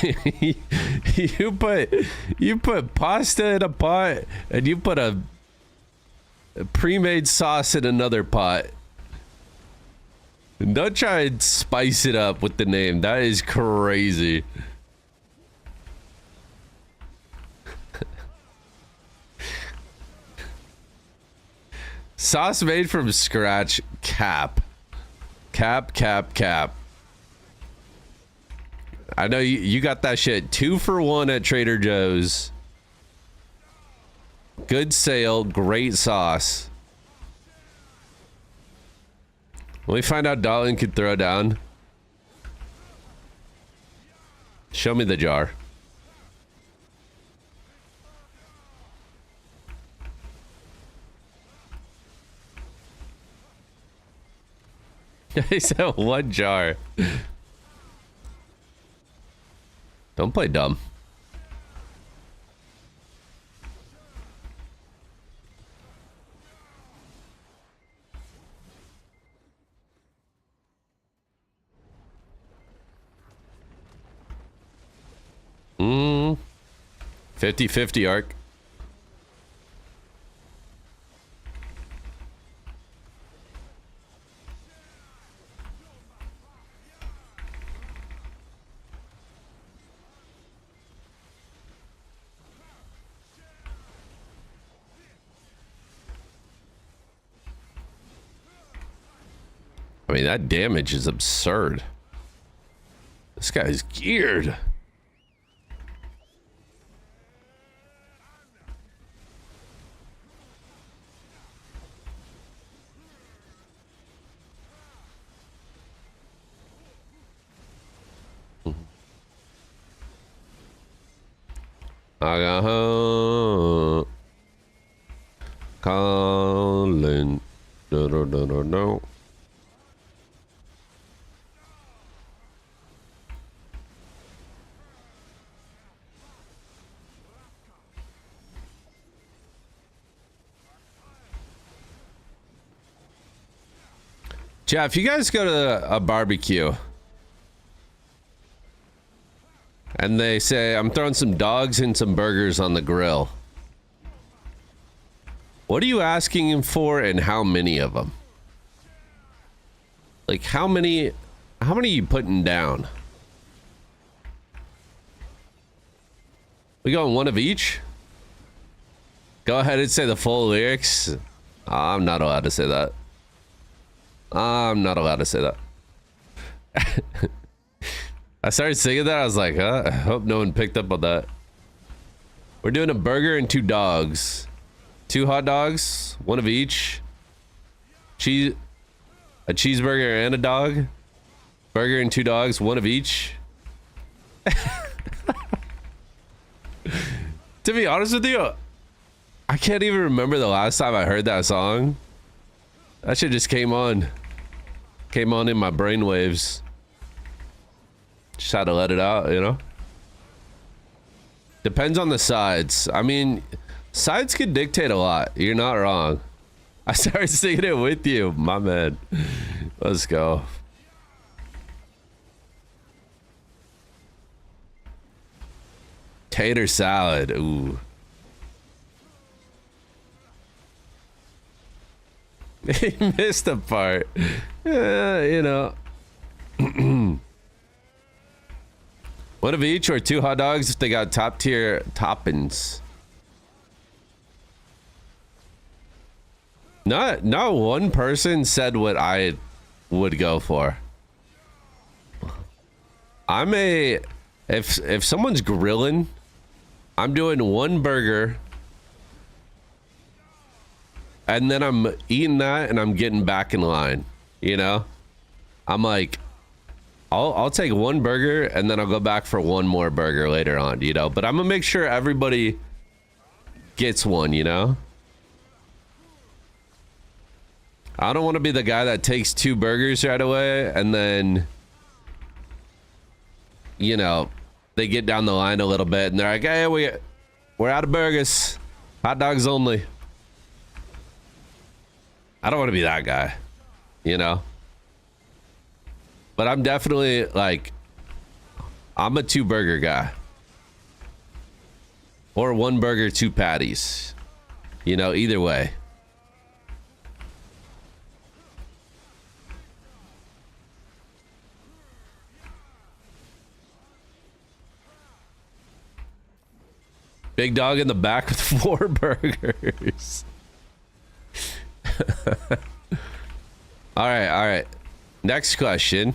Speaker 1: you put pasta in a pot and you put a pre-made sauce in another pot. And don't try and spice it up with the name. That is crazy. Sauce made from scratch. Cap. I know you got that shit 2 for 1 at Trader Joe's. Good sale, great sauce. When we find out Dalton could throw down, show me the jar. He said 1 jar. Don't play dumb. Mm. 50-50 arc. I mean, that damage is absurd. This guy's geared. I got home. Calling. No. Jeff, you guys go to a barbecue and they say, I'm throwing some dogs and some burgers on the grill. What are you asking him for and how many of them? Like how many are you putting down? We going one of each? Go ahead and say the full lyrics. I'm not allowed to say that. I'm not allowed to say that. I started singing that. I was like, huh? I hope no one picked up on that. We're doing a burger and 2 dogs. 2 hot dogs, 1 of each. A cheeseburger and a dog. Burger and 2 dogs, 1 of each. To be honest with you, I can't even remember the last time I heard that song. That shit just came on. Came on in my brainwaves. Just had to let it out, you know? Depends on the sides. I mean, sides could dictate a lot. You're not wrong. I started singing it with you, my man. Let's go. Tater salad. Ooh. He missed a part. You know. 1 of each or 2 hot dogs if they got top tier toppings. Not one person said what I would go for. If someone's grilling, I'm doing one burger and then I'm eating that and I'm getting back in line, you know? I'm like, I'll take one burger and then I'll go back for one more burger later on, you know? But I'm gonna make sure everybody gets one, you know? I don't want to be the guy that takes 2 burgers right away and then, you know, they get down the line a little bit and they're like, hey, we're out of burgers. Hot dogs only. I don't want to be that guy, you know? But I'm definitely like, I'm a 2 burger guy. Or 1 burger, 2 patties. You know, either way. Big dog in the back with 4 burgers. All right. Next question.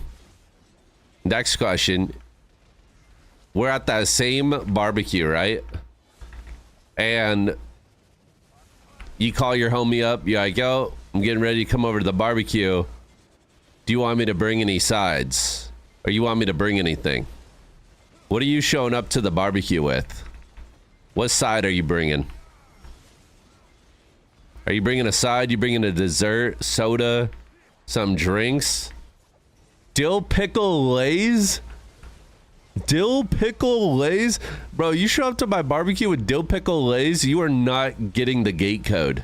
Speaker 1: We're at that same barbecue, right? And you call your homie up. You're like, yo, I'm getting ready to come over to the barbecue. Do you want me to bring any sides? Or you want me to bring anything? What are you showing up to the barbecue with? What side are you bringing? Are you bringing a side? You bringing a dessert, soda, some drinks? Dill pickle lays? Dill pickle lays? Bro, you show up to my barbecue with dill pickle lays, you are not getting the gate code.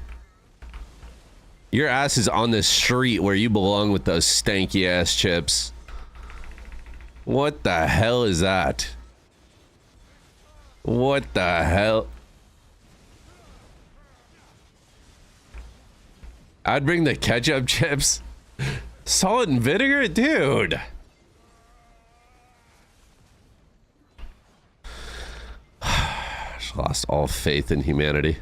Speaker 1: Your ass is on the street where you belong with those stanky ass chips. What the hell is that? What the hell? I'd bring the ketchup chips. Salt and vinegar? Dude. Just lost all faith in humanity.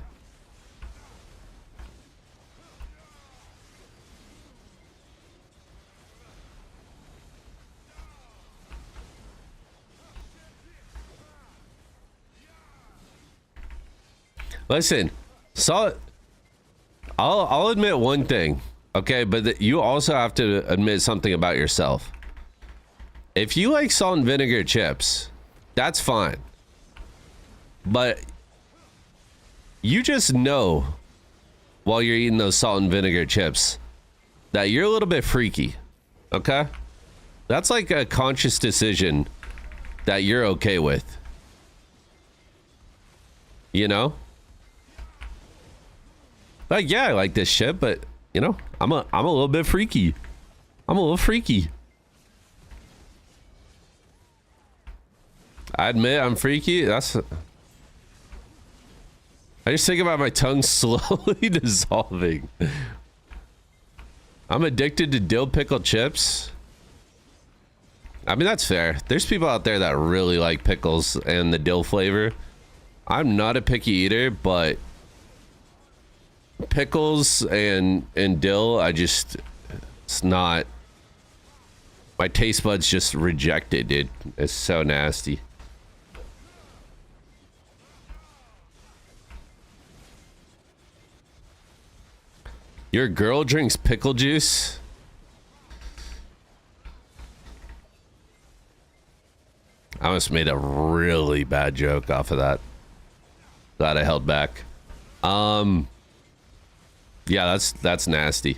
Speaker 1: Listen, salt. I'll admit one thing, okay? But you also have to admit something about yourself. If you like salt and vinegar chips, that's fine. But you just know while you're eating those salt and vinegar chips that you're a little bit freaky, okay? That's like a conscious decision that you're okay with. You know? Like, yeah, I like this shit, but you know, I'm a little bit freaky. I'm a little freaky. I admit I'm freaky. I just think about my tongue slowly dissolving. I'm addicted to dill pickle chips. I mean, that's fair. There's people out there that really like pickles and the dill flavor. I'm not a picky eater, but pickles and dill, it's not, my taste buds just reject it, dude. It's so nasty. Your girl drinks pickle juice? I almost made a really bad joke off of that. Glad I held back. Yeah, that's nasty.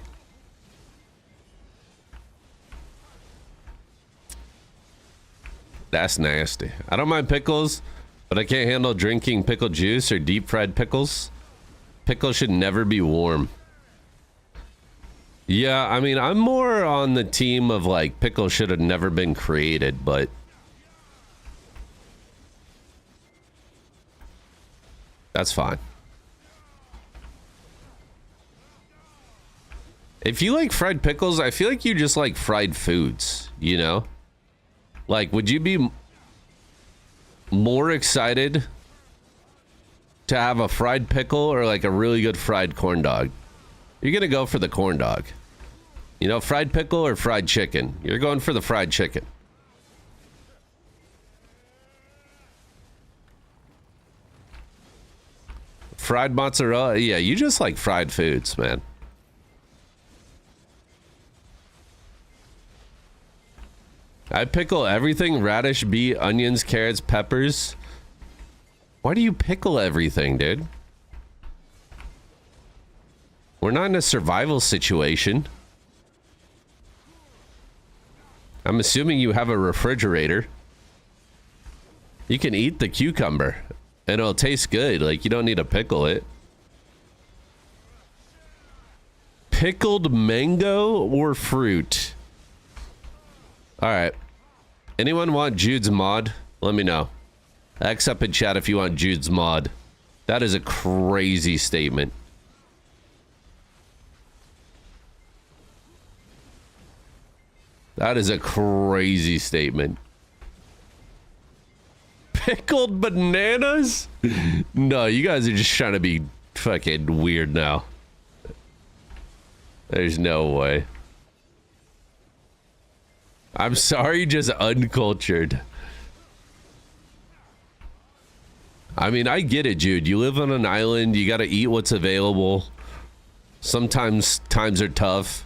Speaker 1: That's nasty. I don't mind pickles, but I can't handle drinking pickle juice or deep fried pickles. Pickles should never be warm. Yeah, I mean, I'm more on the team of like pickles should have never been created, but that's fine. If you like fried pickles, I feel like you just like fried foods, you know? Like, would you be more excited to have a fried pickle or like a really good fried corn dog? You're gonna go for the corn dog. You know, fried pickle or fried chicken? You're going for the fried chicken. Fried mozzarella? Yeah, you just like fried foods, man. I pickle everything: radish, beet, onions, carrots, peppers. Why do you pickle everything, dude? We're not in a survival situation. I'm assuming you have a refrigerator. You can eat the cucumber and it'll taste good. Like, you don't need to pickle it. Pickled mango or fruit? All right. Anyone want Jude's mod? Let me know. X up in chat if you want Jude's mod. That is a crazy statement. That is a crazy statement. Pickled bananas? No, you guys are just trying to be fucking weird now. There's no way. I'm sorry, just uncultured. I mean, I get it, Jude. You live on an island. You got to eat what's available. Sometimes times are tough.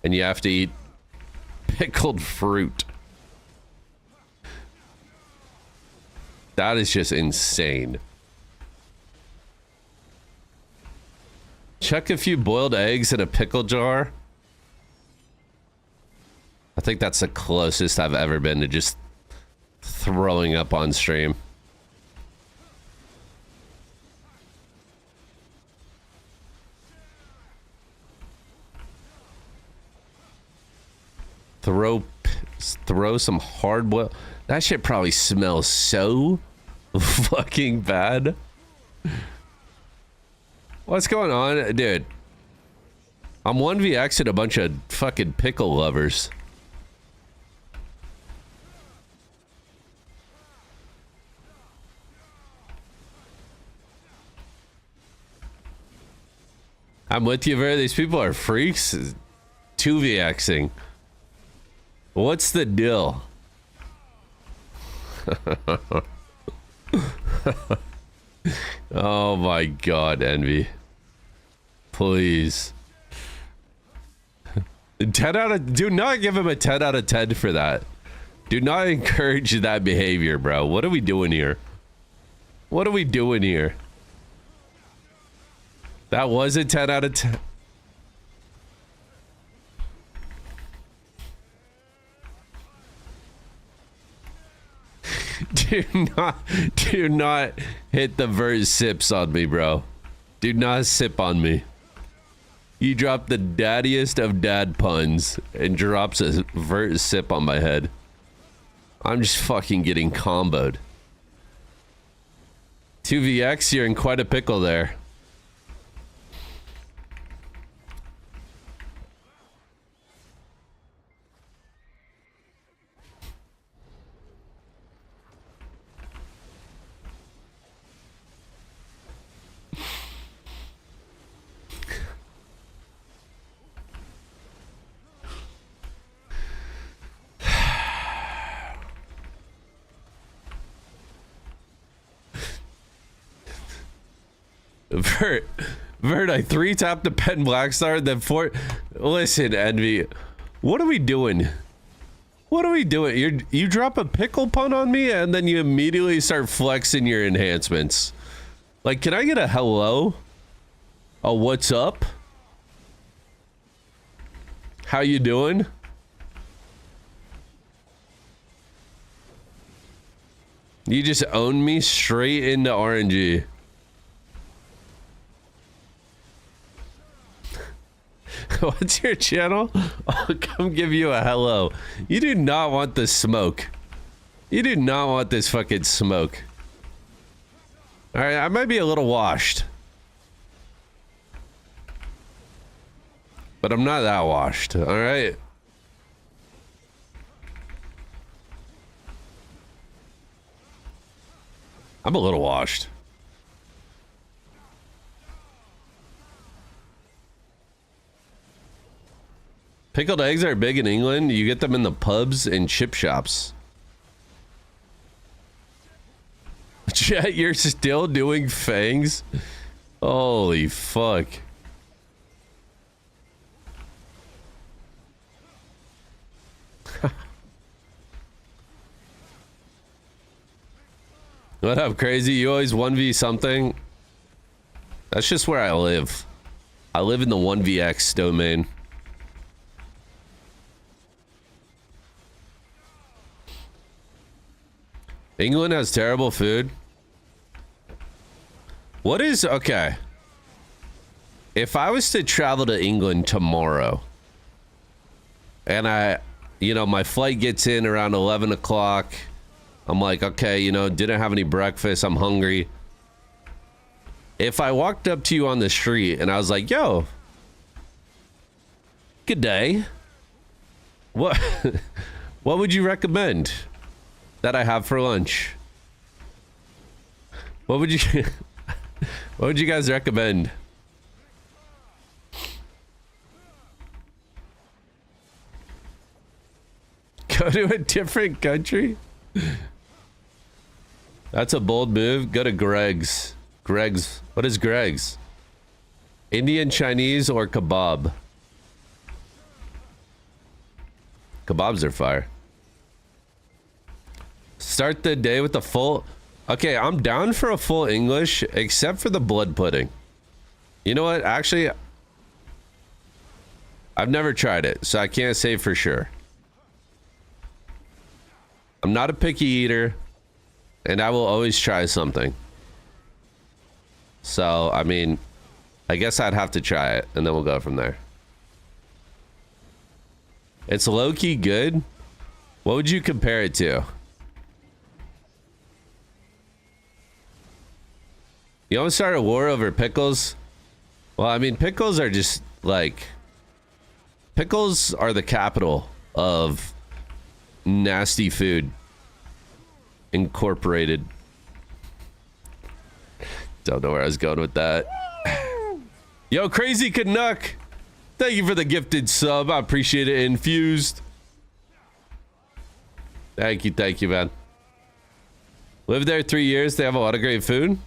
Speaker 1: And you have to eat pickled fruit. That is just insane. Chuck a few boiled eggs in a pickle jar. I think that's the closest I've ever been to just throwing up on stream. Throw some hard boil. That shit probably smells so fucking bad. What's going on, dude? I'm 1vxing a bunch of fucking pickle lovers. I'm with you, Ver. These people are freaks. 2vxing. What's the deal? Oh my god, Envy. Please. 10 out of... Do not give him a 10 out of 10 for that. Do not encourage that behavior, bro. What are we doing here? What are we doing here? That was a 10 out of 10. Do not hit the vert sips on me, bro. Do not sip on me. You dropped the daddiest of dad puns and drops a vert sip on my head. I'm just fucking getting comboed. 2vx, you're in quite a pickle there. Vert, I 3-tapped the pen black star, then 4. Listen, Envy, what are we doing? What are we doing? You drop a pickle pun on me, and then you immediately start flexing your enhancements. Like, can I get a hello? A what's up? How you doing? You just own me straight into RNG. What's your channel? I'll come give you a hello. You do not want the smoke. You do not want this fucking smoke. Alright, I might be a little washed. But I'm not that washed, alright? I'm a little washed. Pickled eggs are big in England. You get them in the pubs and chip shops. Chat, you're still doing fangs? Holy fuck. What up, crazy? You always 1v something? That's just where I live. I live in the 1vx domain. England has terrible food. What is... Okay. If I was to travel to England tomorrow, and my flight gets in around 11 o'clock, I'm like, okay, didn't have any breakfast, I'm hungry. If I walked up to you on the street and I was like, yo, good day. What would you recommend that I have for lunch? What would you guys recommend? Go to a different country? That's a bold move. Go to Greg's. Greg's. What is Greg's? Indian, Chinese, or kebab? Kebabs are fire. Start the day with a full... Okay, I'm down for a full English, except for the blood pudding. You know what? Actually, I've never tried it, so I can't say for sure. I'm not a picky eater, and I will always try something. So, I mean, I guess I'd have to try it, and then we'll go from there. It's low-key good. What would you compare it to? You want to start a war over pickles? Well, I mean, pickles are just, like... Pickles are the capital of nasty food. Incorporated. Don't know where I was going with that. Yo, Crazy Canuck! Thank you for the gifted sub. I appreciate it. Infused. Thank you, man. Lived there 3 years. They have a lot of great food.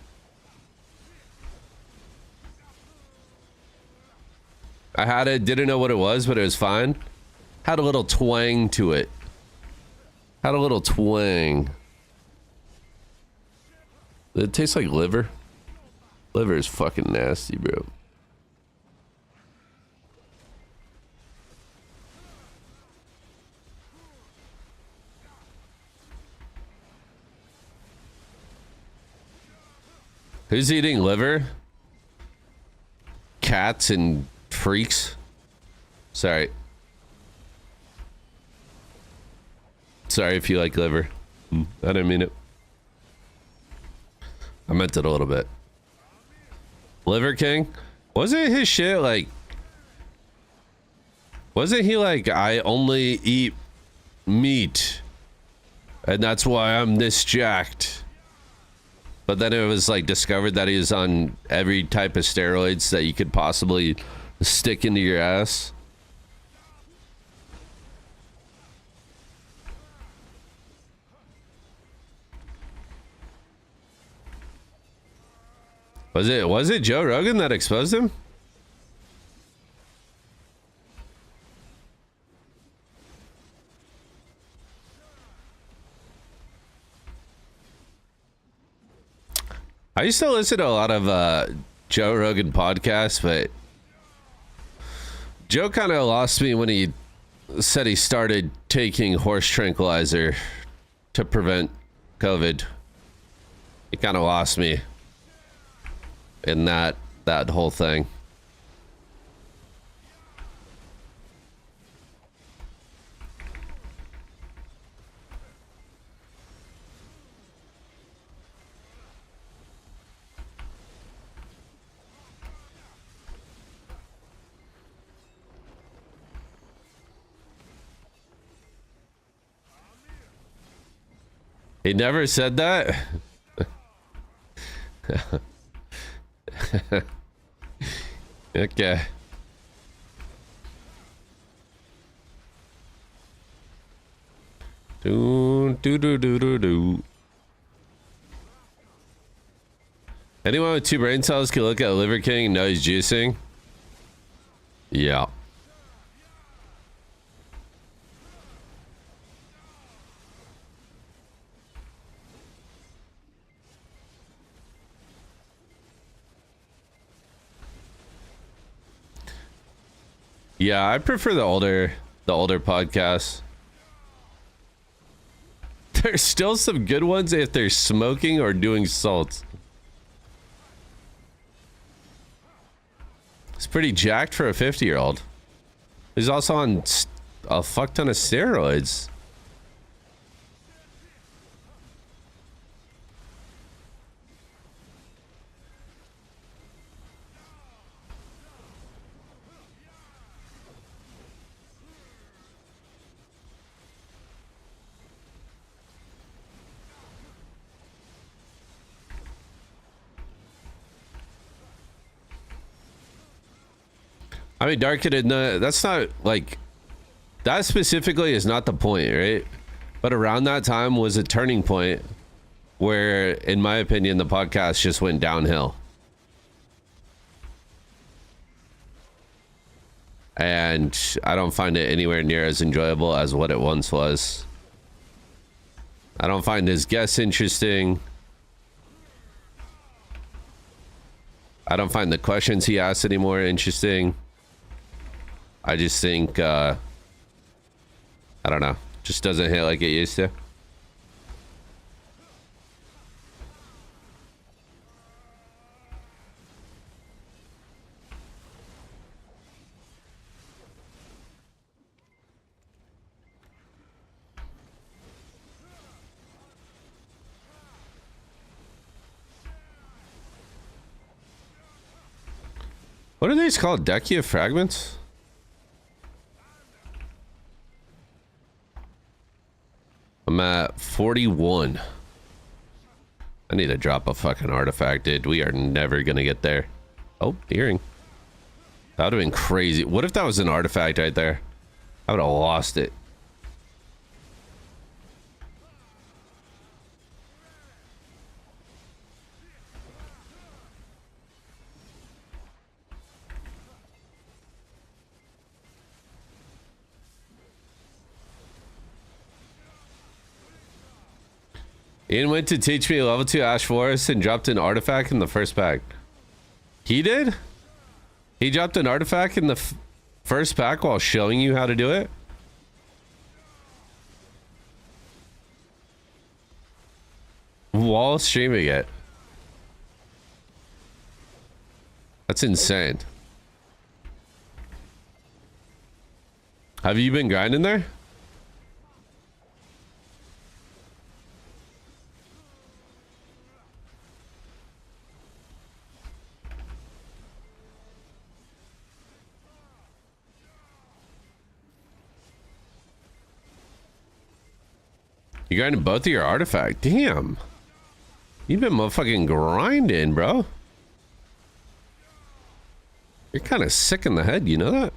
Speaker 1: I had it. Didn't know what it was, but it was fine. Had a little twang to it. Had a little twang. It tastes like liver. Liver is fucking nasty, bro. Who's eating liver? Cats and freaks. Sorry. Sorry if you like liver. I didn't mean it. I meant it a little bit. Liver King? Wasn't his shit like... Wasn't he like, I only eat meat, and that's why I'm this jacked? But then it was like discovered that he was on every type of steroids that you could possibly stick into your ass. Was it Joe Rogan that exposed him? I used to listen to a lot of Joe Rogan podcasts, but Joe kind of lost me when he said he started taking horse tranquilizer to prevent COVID. He kind of lost me in that whole thing. He never said that? Okay. Do do do do do do. Anyone with 2 brain cells can look at Liver King and know he's juicing. Yeah. Yeah, I prefer the older podcasts. There's still some good ones if they're smoking or doing salts. It's pretty jacked for a 50-year-old. He's also on a fuck ton of steroids. I mean, that's not like that specifically is not the point, right? But around that time was a turning point where, in my opinion, the podcast just went downhill. And I don't find it anywhere near as enjoyable as what it once was. I don't find his guests interesting. I don't find the questions he asks anymore interesting. I just think, I don't know, just doesn't hit like it used to. What are these called? Decia fragments? I'm at 41. I need to drop a fucking artifact, dude. We are never gonna get there. Oh, hearing. That would have been crazy. What if that was an artifact right there? I would have lost it. Ian went to teach me level 2 Ash Forest and dropped an artifact in the first pack. He did? He dropped an artifact in the first pack while showing you how to do it? While streaming it. That's insane. Have you been grinding there? You grinding both of your artifact. Damn. You've been motherfucking grinding, bro. You're kind of sick in the head, you know that?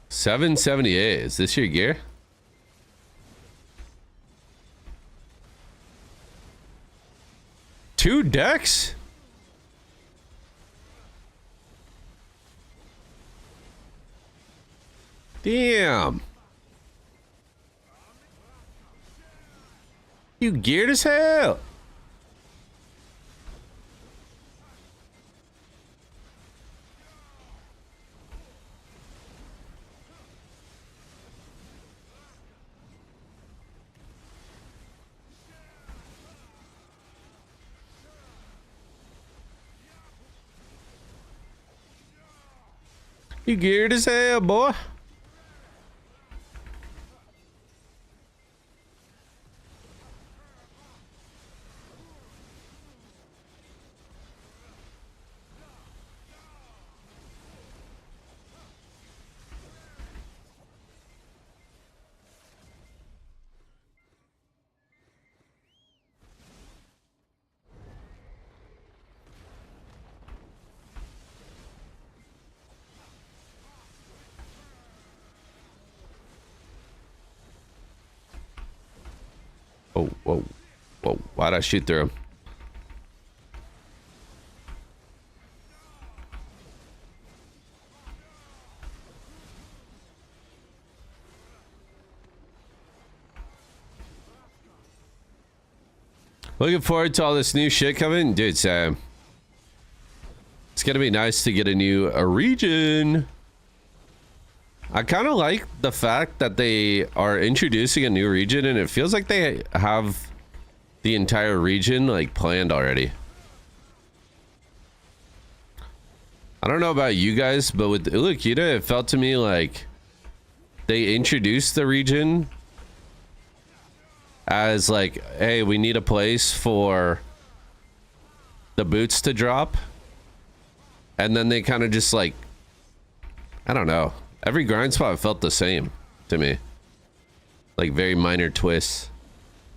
Speaker 1: $778. Is this your gear? Two decks? Damn. You geared as hell. You geared as hell, boy. Oh, whoa, whoa! Why'd I shoot through him? Looking forward to all this new shit coming, dude. Sam, it's gonna be nice to get a new region. I kind of like the fact that they are introducing a new region, and it feels like they have the entire region like planned already. I don't know about you guys, but with Ulukita, it felt to me like they introduced the region as like, hey, we need a place for the boots to drop, and then they kind of just like, I don't know, every grind spot felt the same to me, like very minor twists,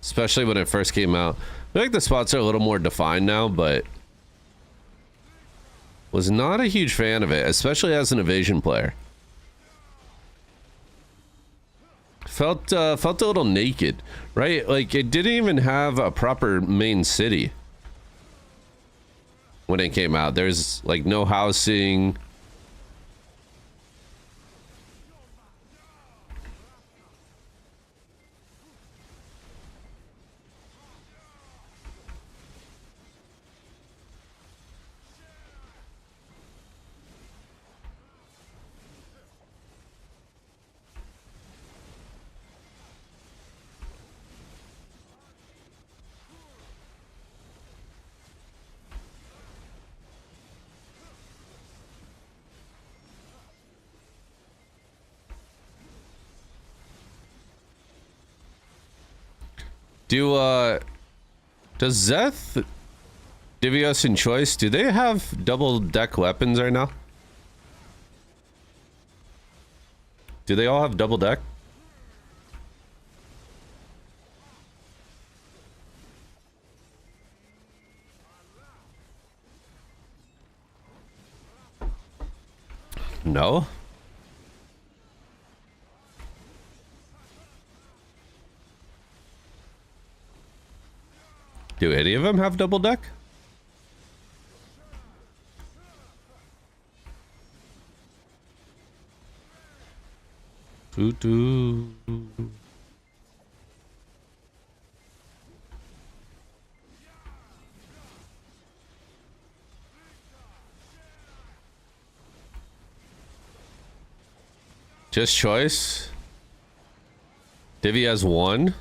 Speaker 1: especially when it first came out. I feel like the spots are a little more defined now, but was not a huge fan of it, especially as an evasion player. Felt a little naked, right? Like it didn't even have a proper main city when it came out. There's like no housing. Does Zeth, Divios, and Choice, do they have double deck weapons right now? Do they all have double deck? No. Do any of them have double deck? Doo-doo. Just Choice. Divi has one.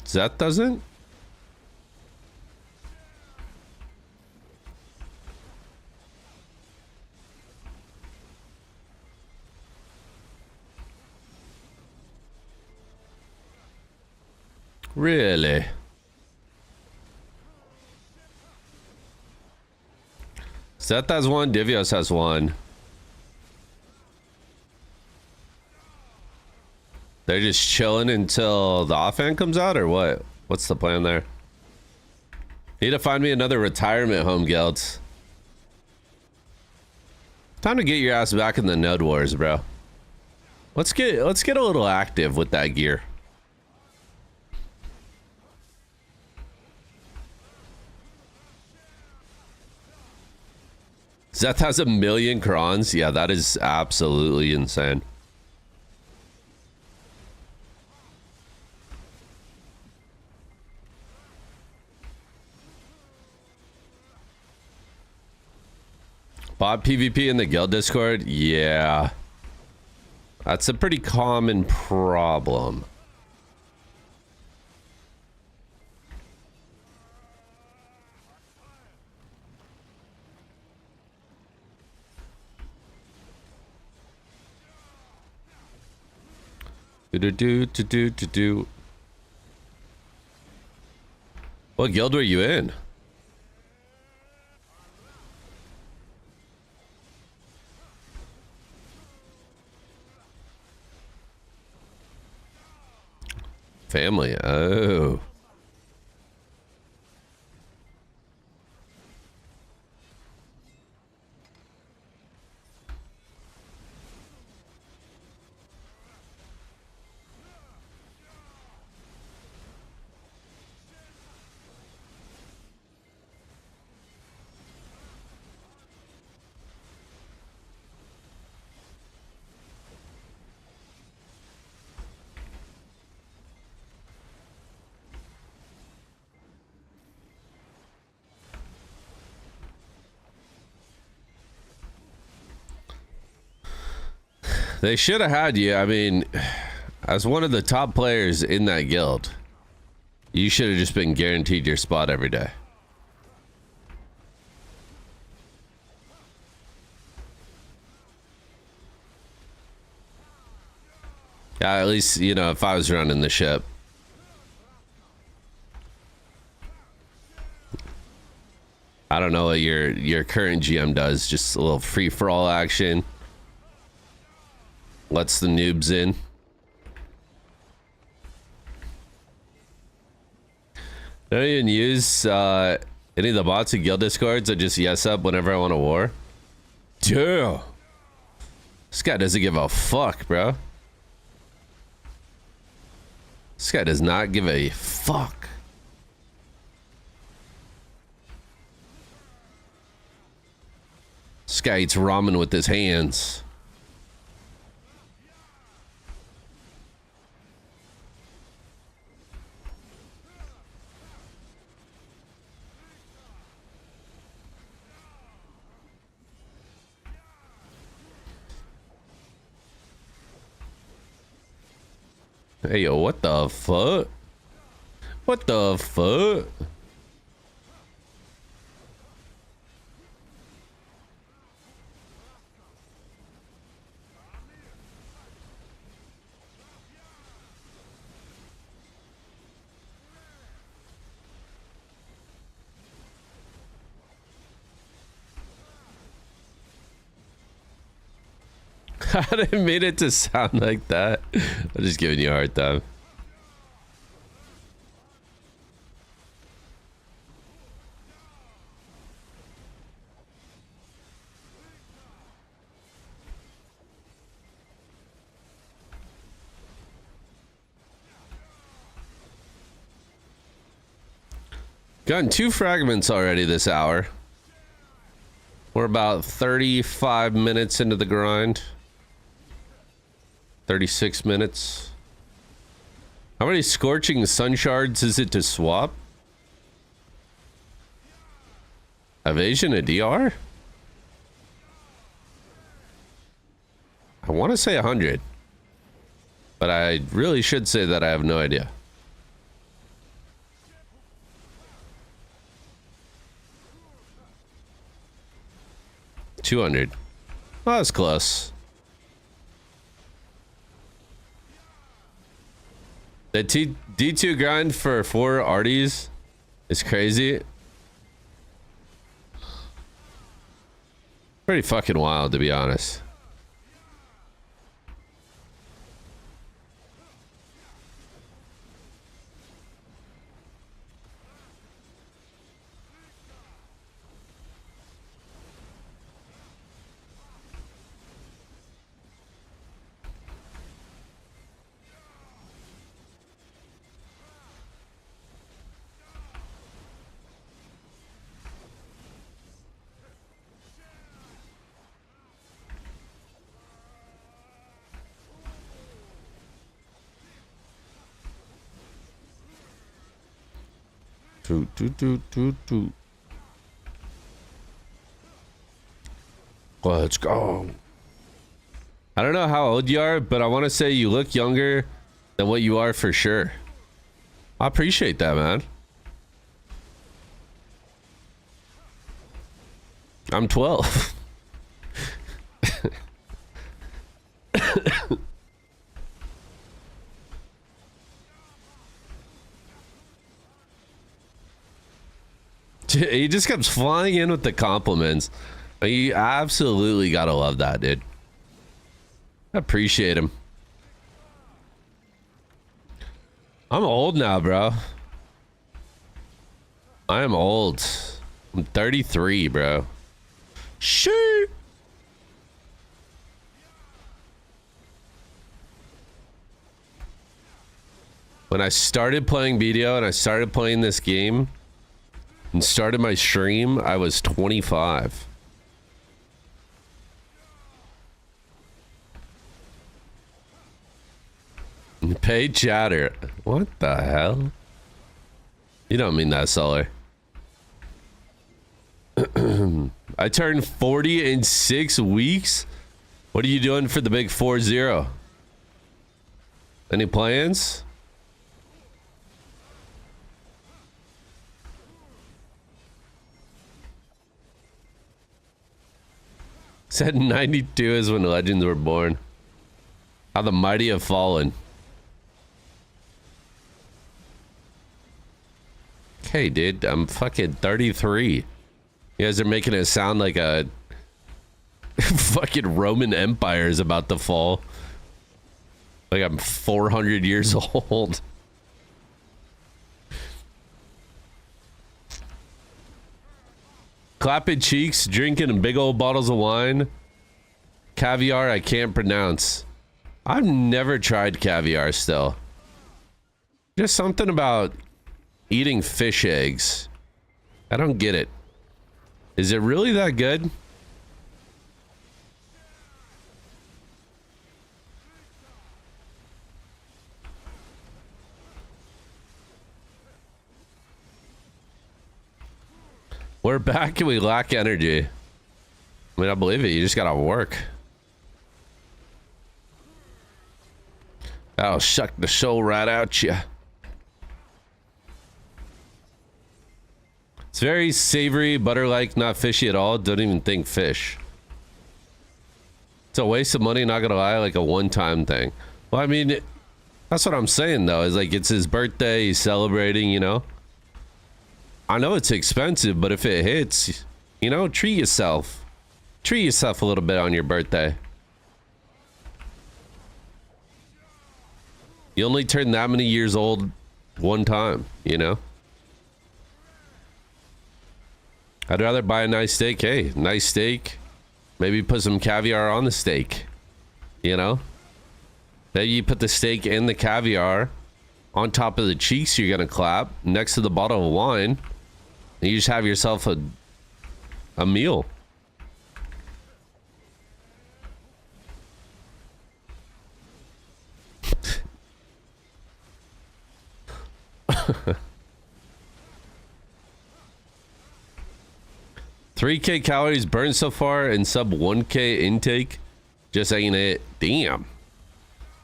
Speaker 1: Zeth doesn't? Really? Zeth has one, Divios has one. They're just chilling until the offhand comes out, or what? What's the plan there? Need to find me another retirement home, Gelds. Time to get your ass back in the Node Wars, bro. Let's get a little active with that gear. Zeth has 1 million crons. Yeah, that is absolutely insane. Bot PvP in the guild Discord? Yeah. That's a pretty common problem. Do. What guild were you in? Family. Oh. They should have had you. I mean, as one of the top players in that guild, you should have just been guaranteed your spot every day. Yeah, at least, you know, if I was running the ship. I don't know what your current GM does. Just a little free-for-all action. Lets the noobs in. Don't even use any of the bots in guild discords. I just yes up whenever I want a war. Dude, this guy doesn't give a fuck, bro. This guy does not give a fuck. This guy eats ramen with his hands. Hey, yo, what the fuck? What the fuck? I didn't mean it to sound like that. I'm just giving you a hard time. Gotten 2 fragments already this hour. We're about 35 minutes into the grind. 36 minutes. How many scorching sun shards is it to swap? Evasion a DR? I want to say 100. But I really should say that I have no idea. $200. Well, that's close. The D2 grind for 4 Arties is crazy. Pretty fucking wild, to be honest. Let's go. I don't know how old you are, but I want to say you look younger than what you are for sure. I appreciate that, man. I'm 12. He just comes flying in with the compliments. You absolutely gotta love that, dude. I appreciate him. I'm old now, bro. I am old. I'm 33, bro. Shit. When I started playing BDO and I started playing this game and started my stream, I was 25. Paid chatter. What the hell? You don't mean that, Sully. I turned 40 in 6 weeks. What are you doing for the big 4-0? Any plans? Said 92 is when legends were born. How the mighty have fallen. Okay, dude, I'm fucking 33. You guys are making it sound like a fucking Roman Empire is about to fall. Like I'm 400 years old. Clapping cheeks, drinking big old bottles of wine. Caviar I can't pronounce. I've never tried caviar still. Just something about eating fish eggs. I don't get it. Is it really that good? We're back and we lack energy. I mean, I believe it. You just gotta work. I'll shuck the soul right out you. It's very savory, butter-like, not fishy at all. Don't even think fish. It's a waste of money, not gonna lie, like a one-time thing. Well, I mean, that's what I'm saying, though. Is like, it's his birthday, he's celebrating, you know? I know it's expensive, but if it hits, you know, treat yourself. Treat yourself a little bit on your birthday. You only turn that many years old one time, you know? I'd rather buy a nice steak. Hey, nice steak. Maybe put some caviar on the steak, you know? Then you put the steak and the caviar on top of the cheeks you're gonna clap next to the bottle of wine. And you just have yourself a meal. $3K calories burned so far and sub 1K intake. Just ain't it. Damn.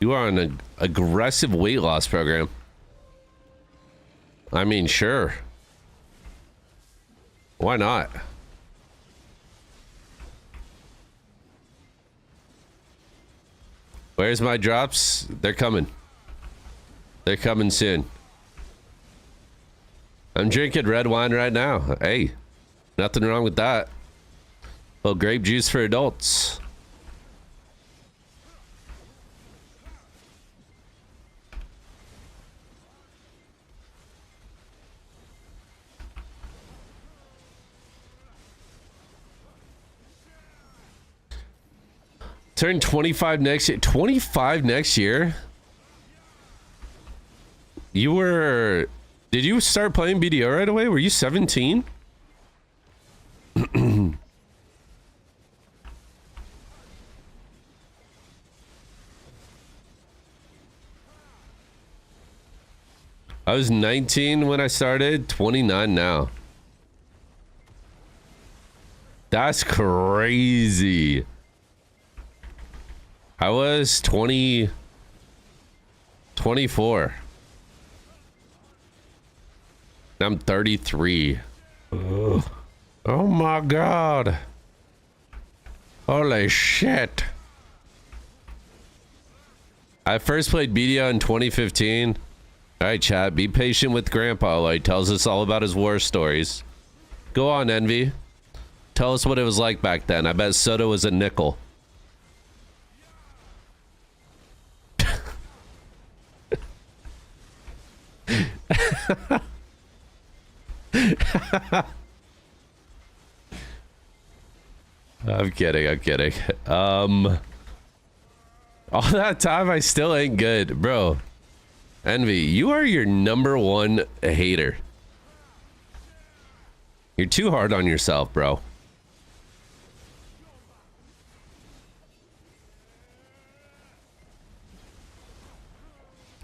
Speaker 1: You are on an aggressive weight loss program. I mean, sure. Why not? Where's my drops? They're coming. They're coming soon. I'm drinking red wine right now. Hey, nothing wrong with that. Well, grape juice for adults. Turn 25 next year. 25 next year? You were... Did you start playing BDO right away? Were you 17? I was 19 when I started, 29 now. That's crazy. I was 24. I'm 33. Ugh. Oh my god. Holy shit. I first played BDO in 2015. Alright, chat, be patient with Grandpa while he tells us all about his war stories. Go on, Envy. Tell us what it was like back then. I bet soda was a nickel. I'm kidding, I'm kidding. All that time I still ain't good, bro. Envy, you are your #1 hater. You're too hard on yourself, bro.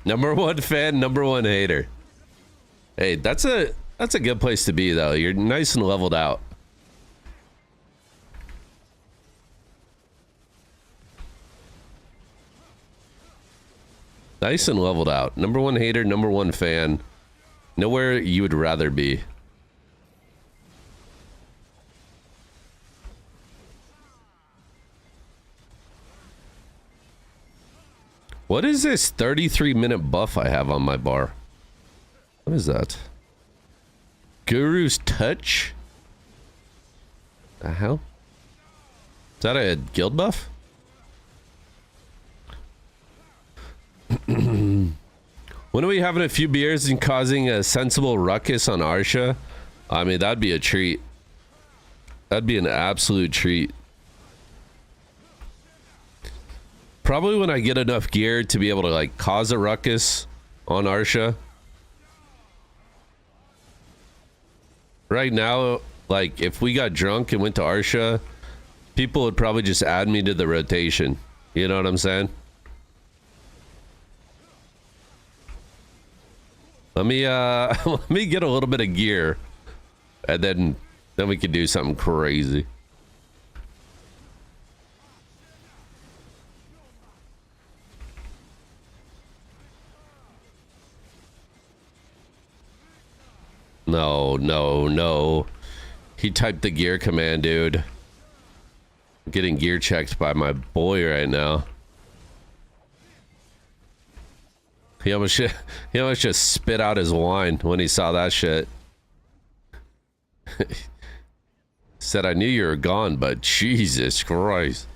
Speaker 1: #1 fan, #1 hater. Hey, that's a good place to be, though. You're nice and leveled out. Nice and leveled out. Number one hater, number one fan. Nowhere you would rather be. What is this 33-minute buff I have on my bar? What is that? Guru's Touch? The hell? Is that a guild buff? When are we having a few beers and causing a sensible ruckus on Arsha? I mean, that'd be a treat. That'd be an absolute treat. Probably when I get enough gear to be able to like cause a ruckus on Arsha. Right now, like if we got drunk and went to Arsha, people would probably just add me to the rotation. You know what I'm saying? Let me let me get a little bit of gear, and then we can do something crazy. No, no, no. He typed the gear command, dude. I'm getting gear checked by my boy right now. He almost just spit out his wine when he saw that shit. Said, I knew you were gone, but Jesus Christ.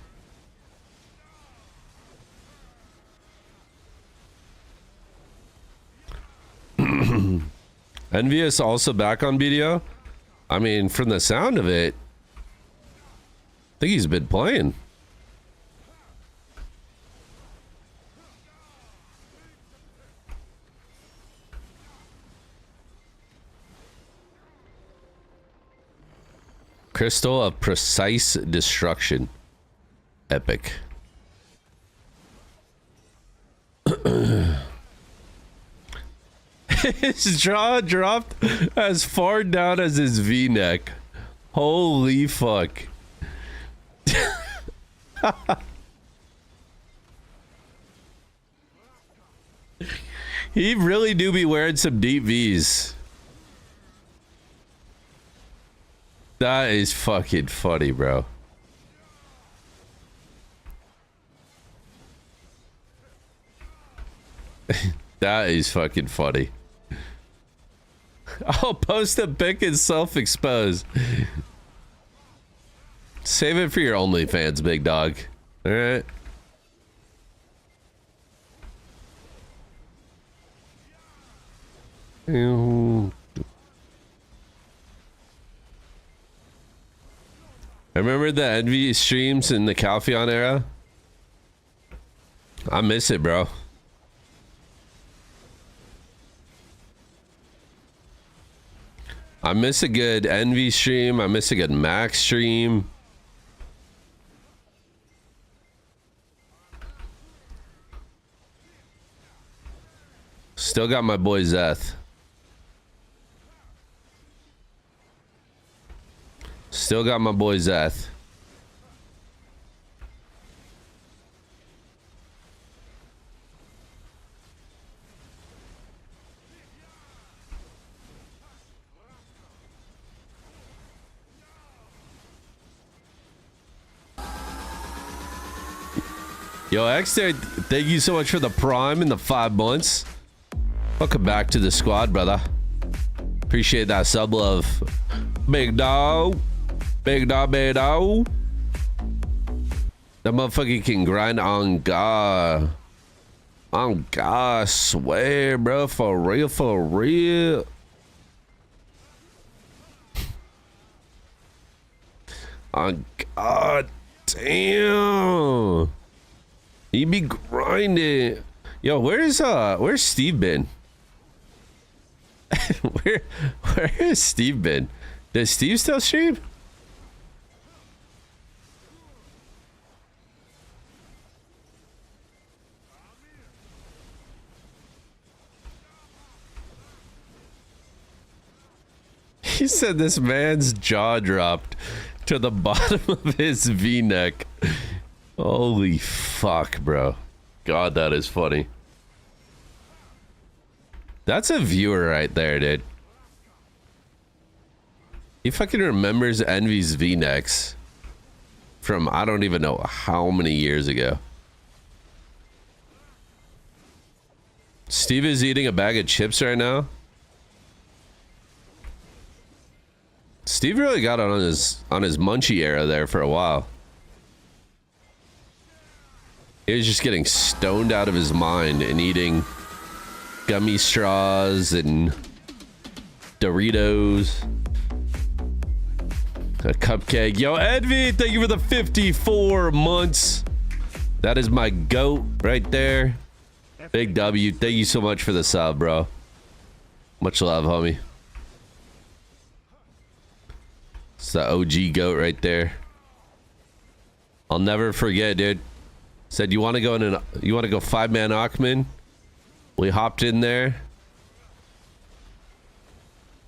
Speaker 1: Envious also back on BDO? I mean, from the sound of it, I think he's been playing. Crystal of Precise Destruction. Epic. His jaw dropped as far down as his V-neck. Holy fuck. He really do be wearing some deep V's. That is fucking funny, bro. That is fucking funny. I'll post a pic and self-expose. Save it for your OnlyFans, big dog. All right. I remember the Envy streams in the Calpheon era. I miss it, bro. I miss a good Envy stream. I miss a good Max stream. Still got my boy Zeth. Still got my boy Zeth. Yo, Xter, thank you so much for the prime and the 5 months. Welcome back to the squad, brother. Appreciate that sub love. Big dog. Big dog, big dog. That motherfucker can grind on God. On God, I swear, bro. For real, for real. On God, damn. He be grinding. Yo, where's Steve been? where has Steve been? Does Steve still stream? He said this man's jaw dropped to the bottom of his V-neck. Holy fuck, bro. God, that is funny. That's a viewer right there, dude. He fucking remembers Envy's V-necks from I don't even know how many years ago. Steve is eating a bag of chips right now. Steve really got on his munchie era there for a while. He was just getting stoned out of his mind and eating gummy straws and Doritos. A cupcake. Yo, Envy, thank you for the 54 months. That is my goat right there. Big W, thank you so much for the sub, bro. Much love, homie. It's the OG goat right there. I'll never forget, dude. Said you want to go in you want to go 5-man Achman? We hopped in there.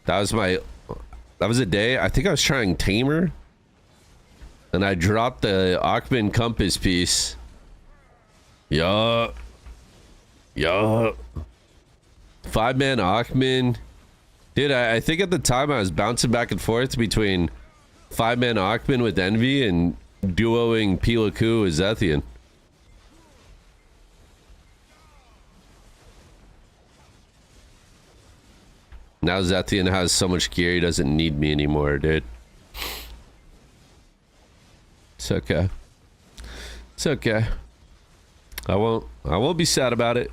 Speaker 1: That was a day. I think I was trying Tamer. And I dropped the Achman compass piece. Yeah. 5-man Achman. Dude, I think at the time I was bouncing back and forth between 5-man Achman with Envy and duoing Pilaku with Zethian. Now Zethian has so much gear he doesn't need me anymore, dude. It's okay. It's okay. I won't be sad about it.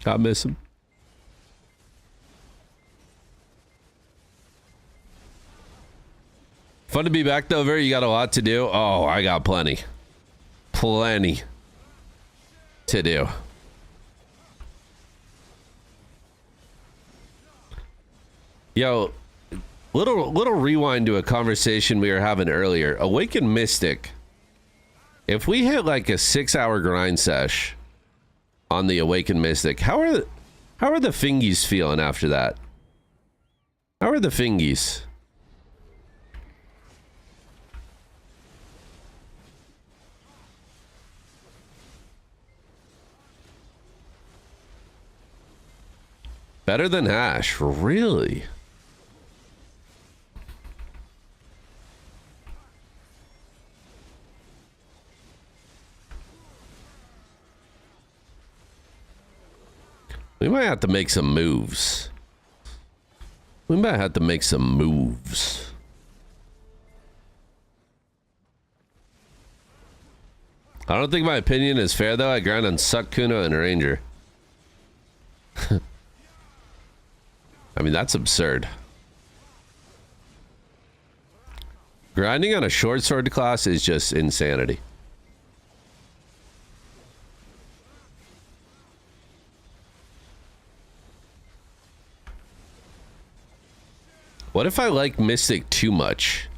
Speaker 1: I miss him. Fun to be back though, Ver. You got a lot to do. Oh, I got plenty. Plenty to do. Yo, little rewind to a conversation we were having earlier. Awakened Mystic. If we hit like a 6-hour grind sesh on the Awakened Mystic, how are the fingies feeling after that? How are the fingies? Better than Ash, really? We might have to make some moves. We might have to make some moves. I don't think my opinion is fair though. I grind on Suck, Kuno, and Ranger. I mean, that's absurd. Grinding on a short sword class is just insanity. What if I like Mystic too much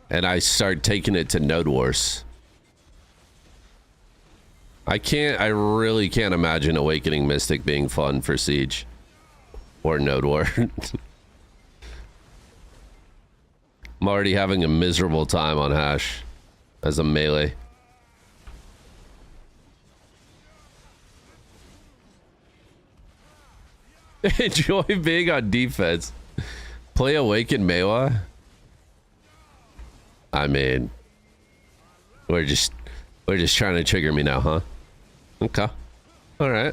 Speaker 1: and I start taking it to Node Wars? I really can't imagine Awakening Mystic being fun for Siege or Node War. I'm already having a miserable time on Hash as a melee. Enjoy being on defense. Play Awakened Mewa. I mean, we're just trying to trigger me now, huh? Okay. All right.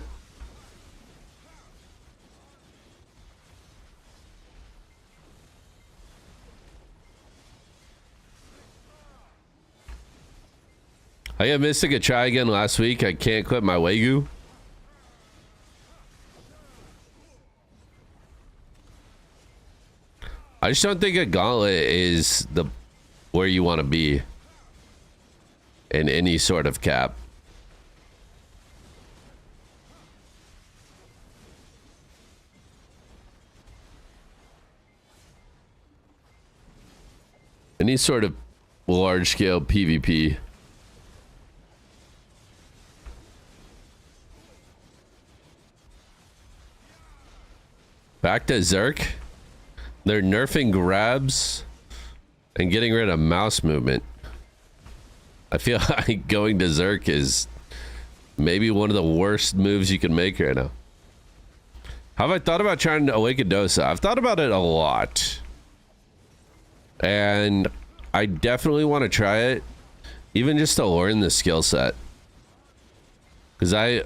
Speaker 1: I got Mystic a try again last week. I can't quit my Wagyu. I just don't think a gauntlet is where you want to be in any sort of cap. Any sort of large scale PvP. Back to Zerk. They're nerfing grabs and getting rid of mouse movement. I feel like going to Zerk is maybe one of the worst moves you can make right now. Have I thought about trying to awaken Dosa? I've thought about it a lot. And I definitely want to try it. Even just to learn the skill set. Because I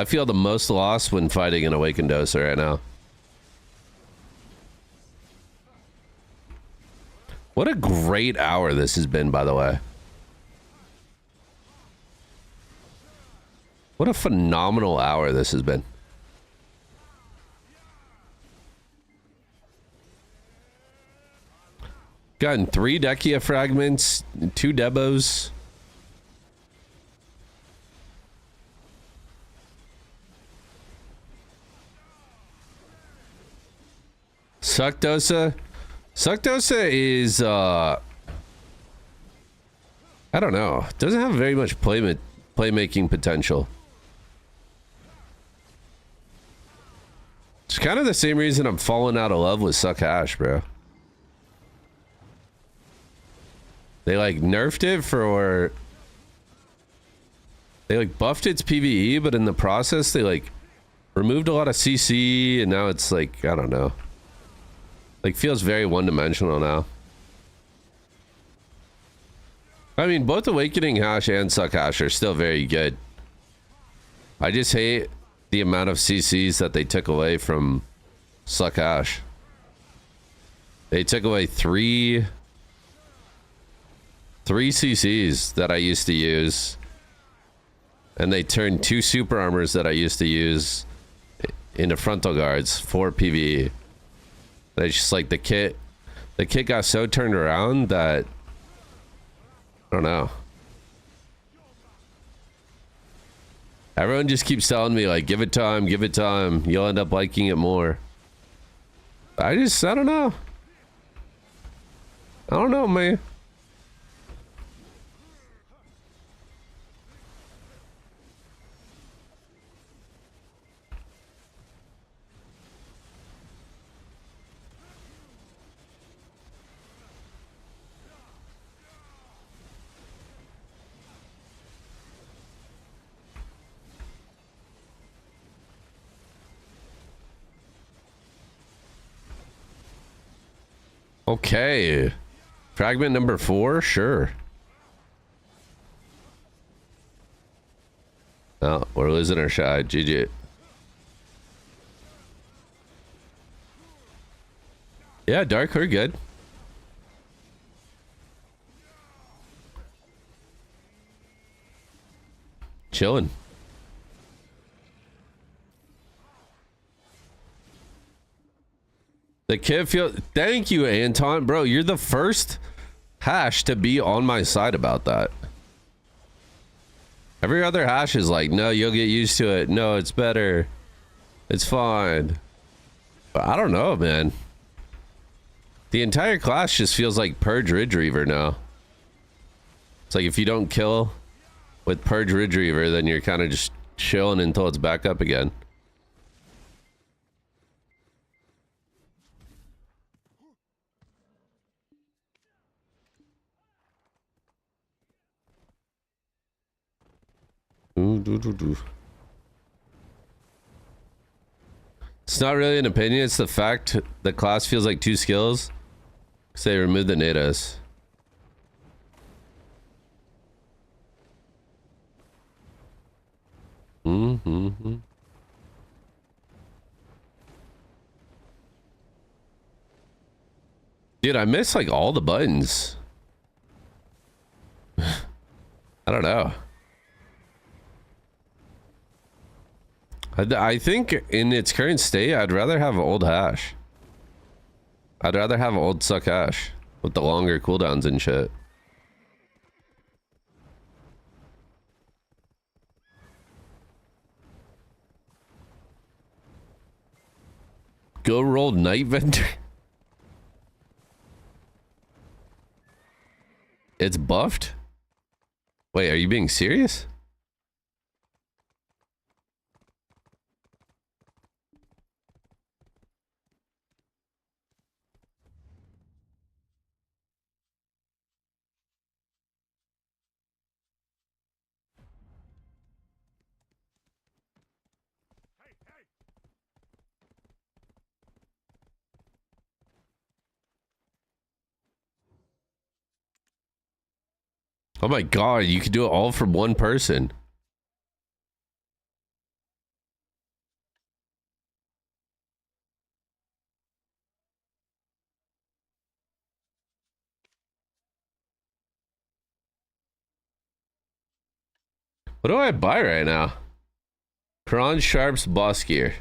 Speaker 1: feel the most lost when fighting an awakened Dosa right now. What a great hour this has been, by the way. What a phenomenal hour this has been. Gotten 3 Dekia fragments, 2 Debos. Suckdosa. Suckdosa is, I don't know. Doesn't have very much playmaking potential. It's kind of the same reason I'm falling out of love with Suck Hash, bro. They like nerfed it for... They like buffed its PvE, but in the process they like removed a lot of CC, and now it's like, I don't know. Like feels very one-dimensional now. I mean, both Awakening Hash and Suck Hash are still very good. I just hate the amount of CCs that they took away from Suck Hash. They took away three CCs that I used to use, and they turned 2 super armors that I used to use into frontal guards for PvE. It's just like the kit got so turned around that I don't know. Everyone just keeps telling me like, give it time, you'll end up liking it more. I don't know. I don't know, man. Okay. Fragment number 4? Sure. Oh, we're losing our shot. GG. Yeah, Dark, we're good. Chilling. The kid feel. Thank you, Anton. Bro, you're the first hash to be on my side about that. Every other hash is like, no, you'll get used to it. No, it's better. It's fine. But I don't know, man. The entire class just feels like Purge Ridge Reaver now. It's like if you don't kill with Purge Ridge Reaver, then you're kind of just chilling until it's back up again. It's not really an opinion, it's the fact the class feels like 2 skills because they removed the nadas. Dude, I miss like all the buttons. I don't know. I think in its current state, I'd rather have old hash. I'd rather have old Suck Hash with the longer cooldowns and shit. Go roll Night Vendor. It's buffed? Wait, are you being serious? Oh my god, you could do it all from one person. What do I buy right now? Kron Sharp's boss gear.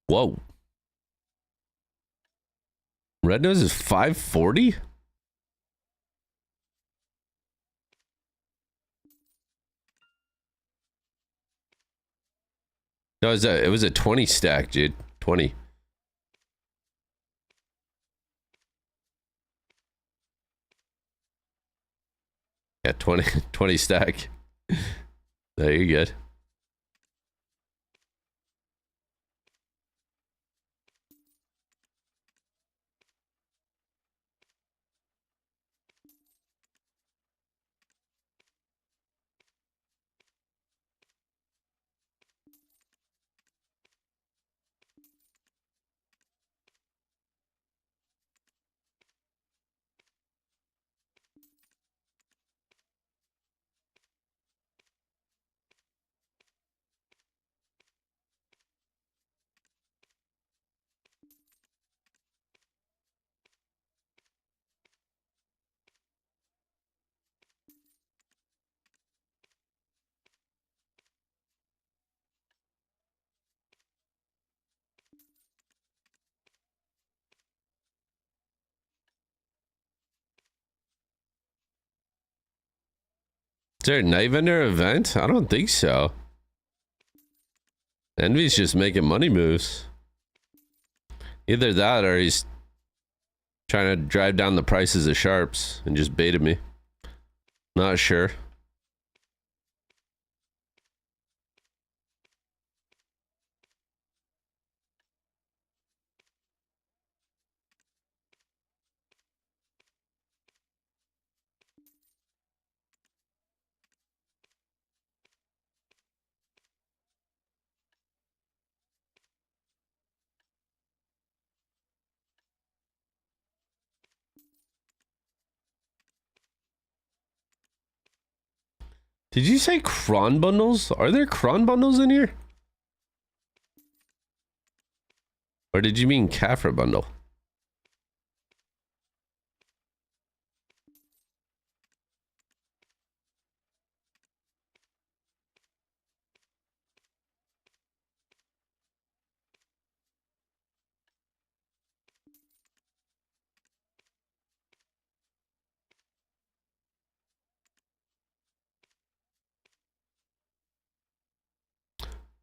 Speaker 1: Whoa. Red Nose is 540? No, it was a 20 stack, dude. 20. Yeah, 20, 20 stack. There you good. Is there a night vendor event? I don't think so. Envy's just making money moves. Either that or he's trying to drive down the prices of sharps and just baited me. Not sure. Did you say cron bundles? Are there cron bundles in here? Or did you mean Kafra bundle?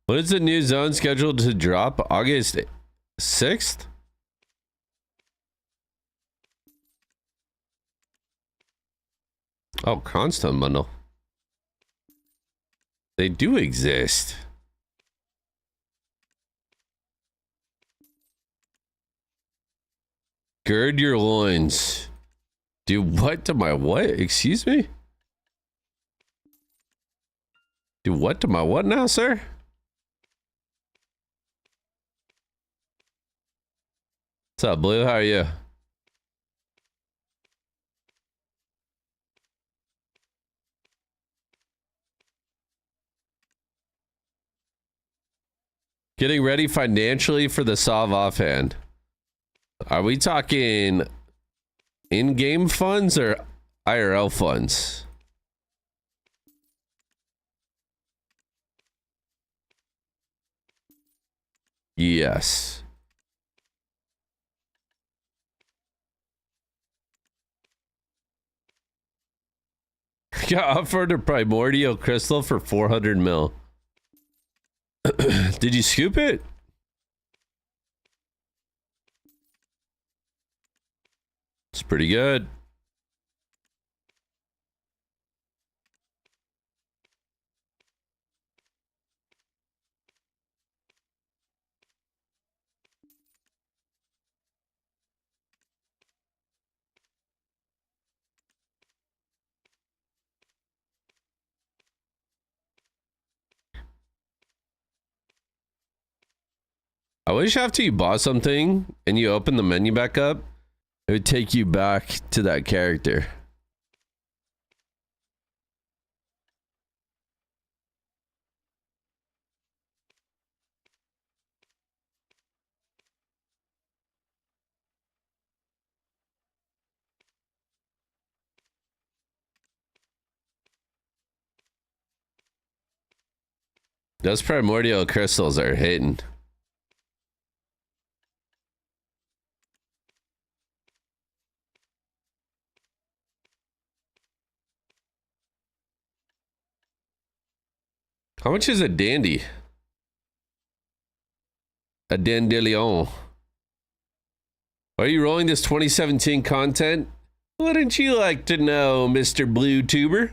Speaker 1: What is the new zone scheduled to drop? August 6th? Oh, Cronstone bundle. They do exist. Gird your loins. Do what to my what? Excuse me? Do what to my what now, sir? What's up, Blue? How are you? Getting ready financially for the Sov offhand. Are we talking in-game funds or IRL funds? Yes. Got offered a primordial crystal for 400 mil. Did you scoop it? It's pretty good. I wish after you bought something and you open the menu back up, it would take you back to that character. Those primordial crystals are hitting. How much is a dandy? A dandelion. Are you rolling this 2017 content? Wouldn't you like to know, Mr. Blue Tuber?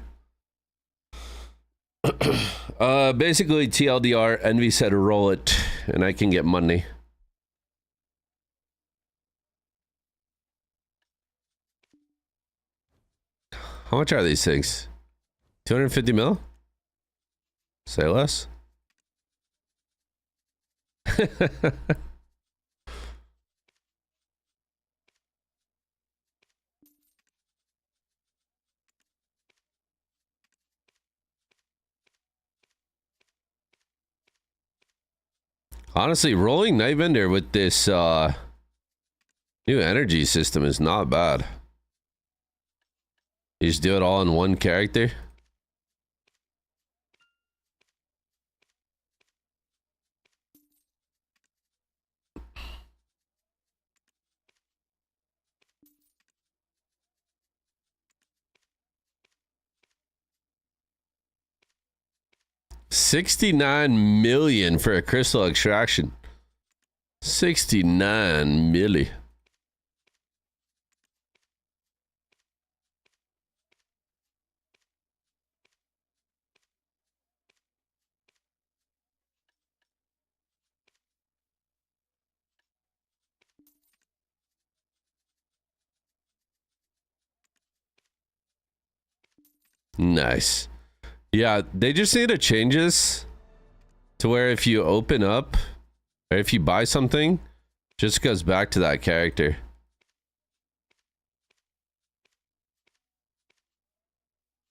Speaker 1: Basically TLDR, Envy said roll it, and I can get money. How much are these things? 250 mil? Say less. Honestly, rolling Nightbender with this new energy system is not bad. You just do it all in one character. $69 million for a crystal extraction. 69 milli. Nice. Yeah, they just need to change this to where if you open up or if you buy something, just goes back to that character.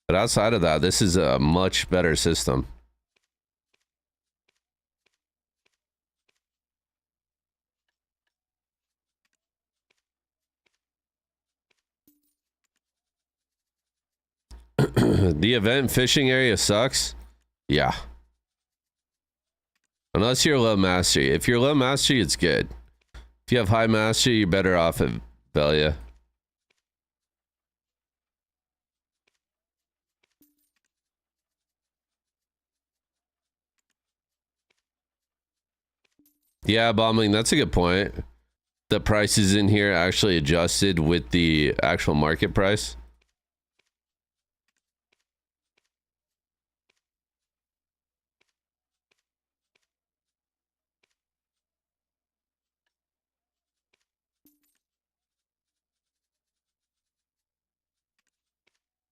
Speaker 1: But outside of that, this is a much better system. The event fishing area sucks. Yeah. Unless you're low mastery. If you're low mastery, it's good. If you have high mastery, you're better off at Velia. Yeah, bombing, that's a good point. The prices in here actually adjusted with the actual market price.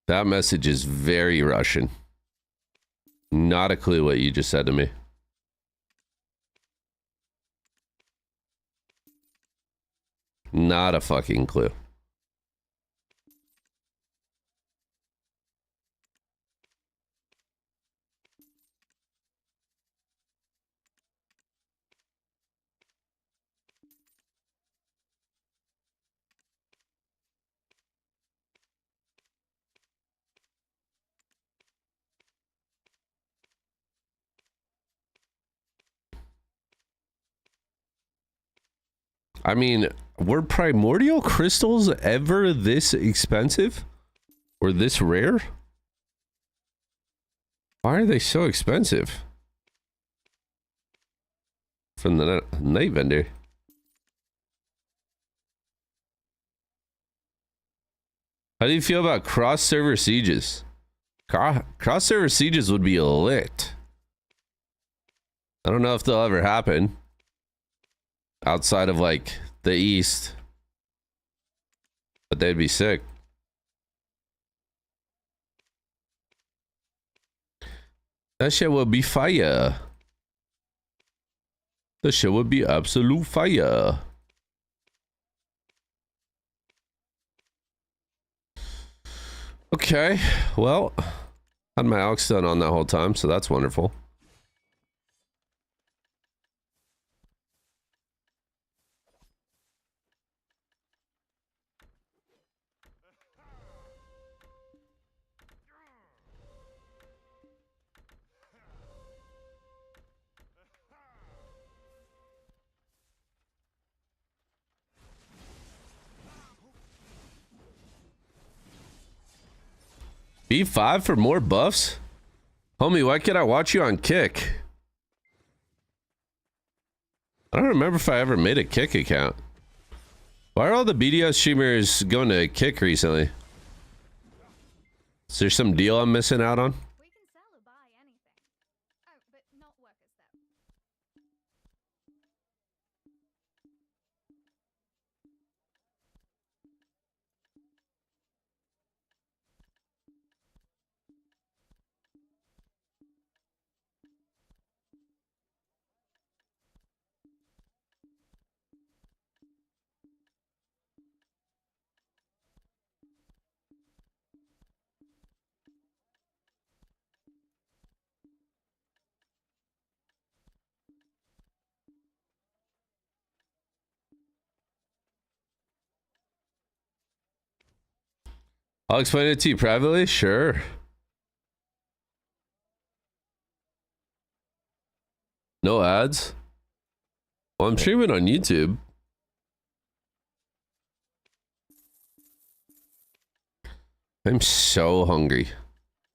Speaker 1: That message is very Russian. Not a clue what you just said to me. Not a fucking clue. I mean, were primordial crystals ever this expensive? Or this rare? Why are they so expensive? From the night vendor. How do you feel about cross-server sieges? Cross-server sieges would be lit. I don't know if they'll ever happen. Outside of, like, the East. But they'd be sick. That shit will be fire. The shit would be absolute fire. Okay, well, had my Alex done on that whole time, so that's wonderful. B5 for more buffs? Homie, why can't I watch you on Kick? I don't remember if I ever made a Kick account. Why are all the BDO streamers going to Kick recently? Is there some deal I'm missing out on?
Speaker 4: We can sell or buy anything. Oh, but not workers though.
Speaker 1: I'll explain it to you privately. Sure. No ads. Well, I'm streaming on YouTube. I'm so hungry.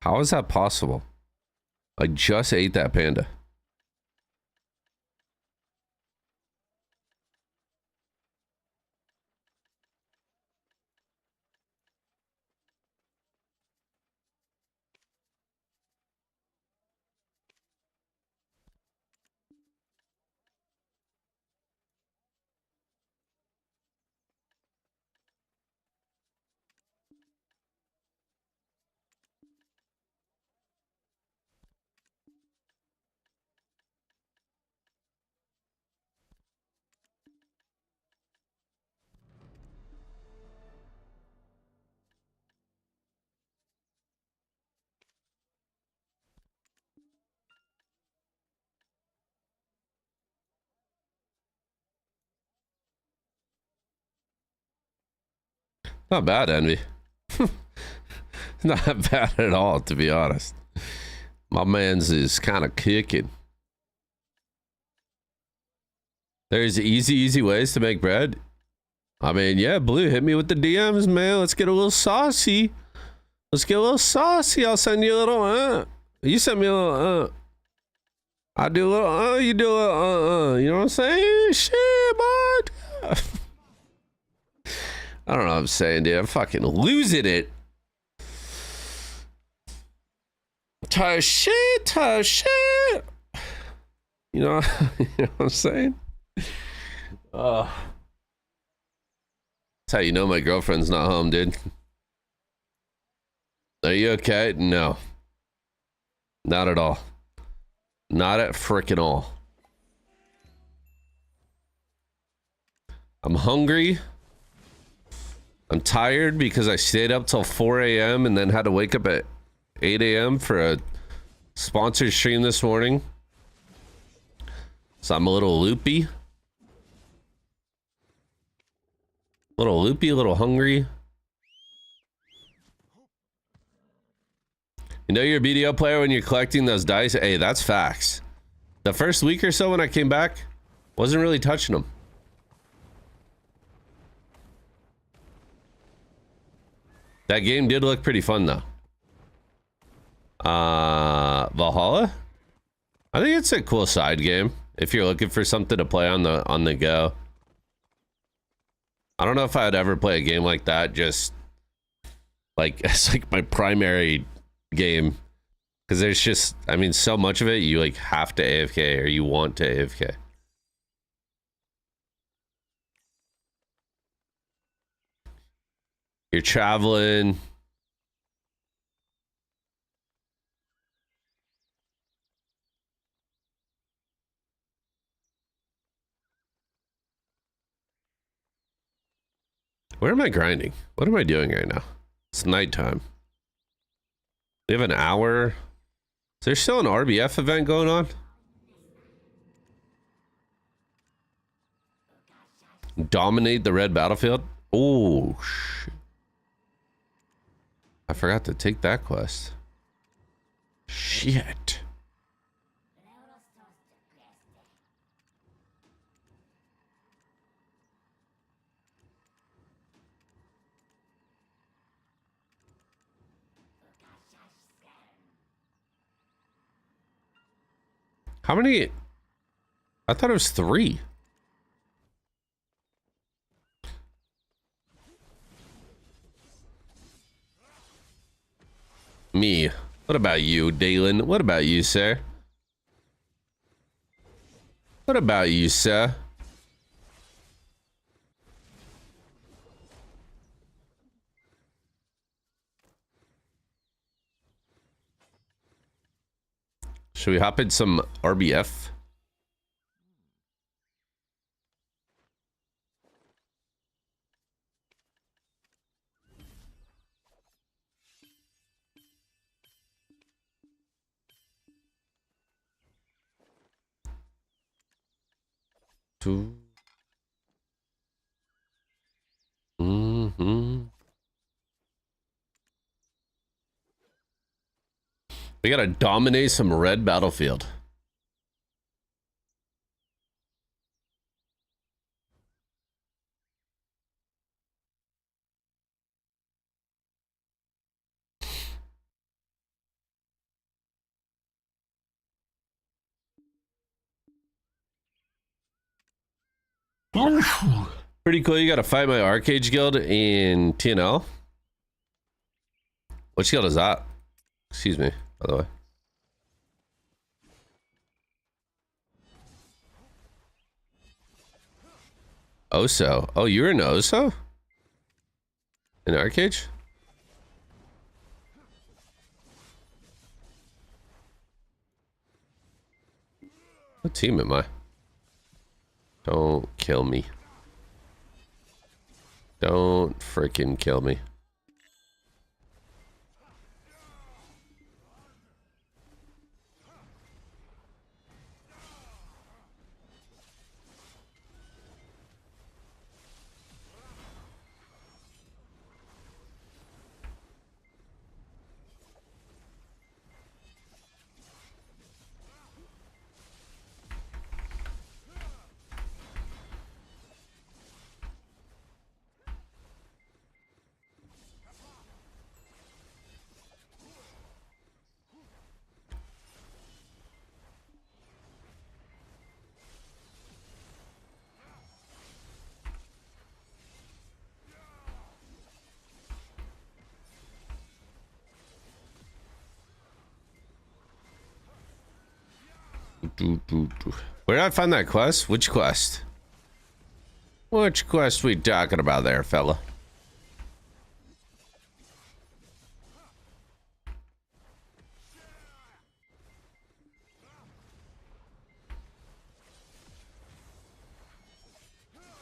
Speaker 1: How is that possible? I just ate that panda. Not bad, Envy. Not bad at all, to be honest. My man's is kind of kicking. There's easy ways to make bread. I mean, yeah, Blue, hit me with the DMs, man. Let's get a little saucy. Let's get a little saucy. I'll send you a little, You send me a little, I do a little, you do a little, You know what I'm saying? Shit, bud. I don't know what I'm saying, dude. I'm fucking losing it. Tough shit. You know, you know what I'm saying? That's how you know my girlfriend's not home, dude. Are you okay? No. Not at all. Not at frickin' all. I'm hungry. I'm tired because I stayed up till 4 a.m. and then had to wake up at 8 a.m. for a sponsored stream this morning. So I'm a little loopy. A little hungry. You know you're a BDO player when you're collecting those dice? Hey, that's facts. The first week or so when I came back, wasn't really touching them. That game did look pretty fun though. Valhalla? I think it's a cool side game if you're looking for something to play on the go. I don't know if I'd ever play a game like that just like it's like my primary game, because there's just, I mean, so much of it you like have to AFK or you want to AFK. You're traveling. Where am I grinding? What am I doing right now? It's nighttime. We have an hour. Is there still an RBF event going on? Dominate the red battlefield? Oh, shit. I forgot to take that quest. Shit. How many? I thought it was 3. Me. What about you, Dalen? What about you, sir? What about you, sir? Should we hop in some RBF? Mm-hmm. We gotta dominate some red battlefield. Pretty cool. You gotta fight my Arcade Guild in TNL. Which guild is that? Excuse me, by the way. Oso. Oh, you're in Oso? In Arcade? What team am I? Don't kill me. Don't freaking kill me. Where did I find that quest? Which quest? Which quest we talking about there, fella?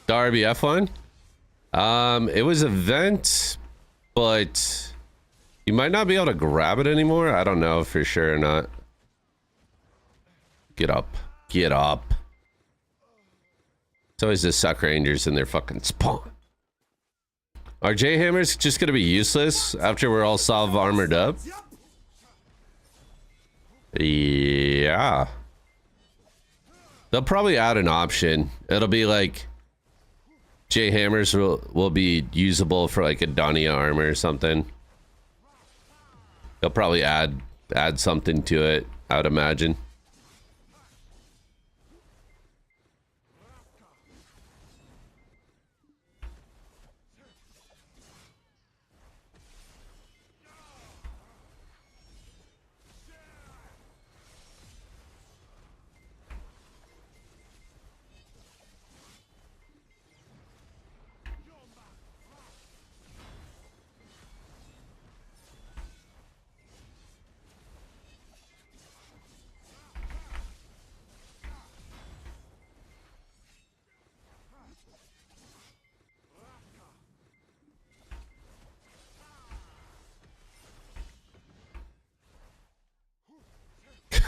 Speaker 1: The RBF one? It was event, but you might not be able to grab it anymore. I don't know for sure or not. Get up. Get up. It's always the suck rangers in their fucking spawn. Are J hammers just gonna be useless after we're all solve armored up? Yeah. They'll probably add an option. It'll be like J hammers will be usable for like a Dania armor or something. They'll probably add something to it, I would imagine.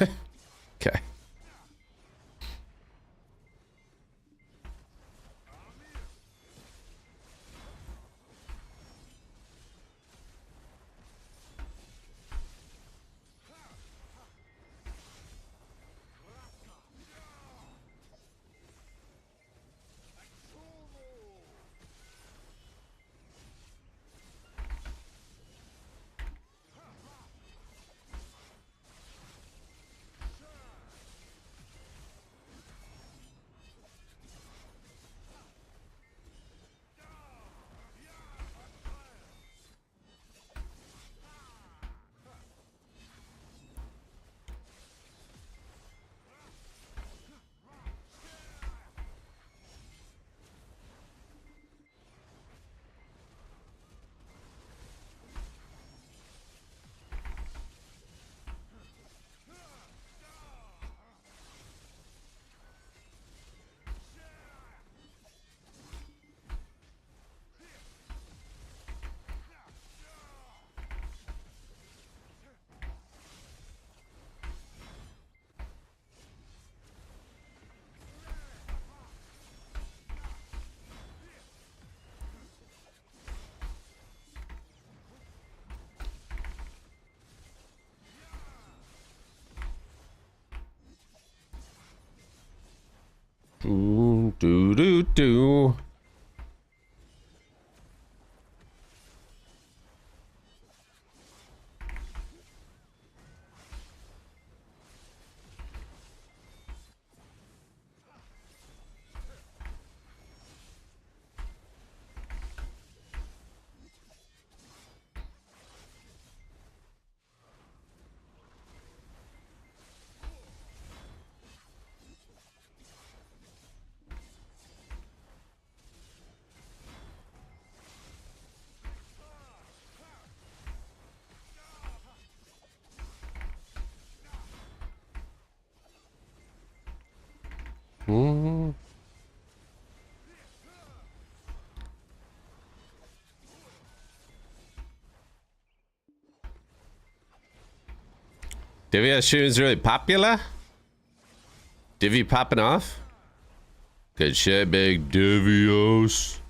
Speaker 1: Okay. Do do do. Mm. Divya stream is really popular. Divvy popping off. Good shit, big Divios.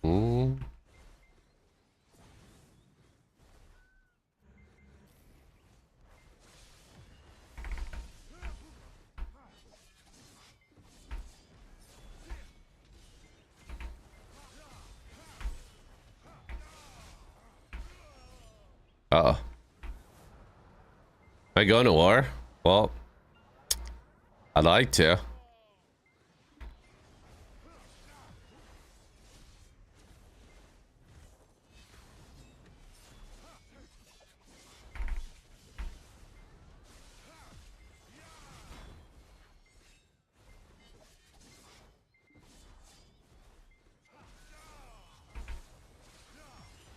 Speaker 1: Mm. Uh-oh. Am I going to war? Well, I'd like to.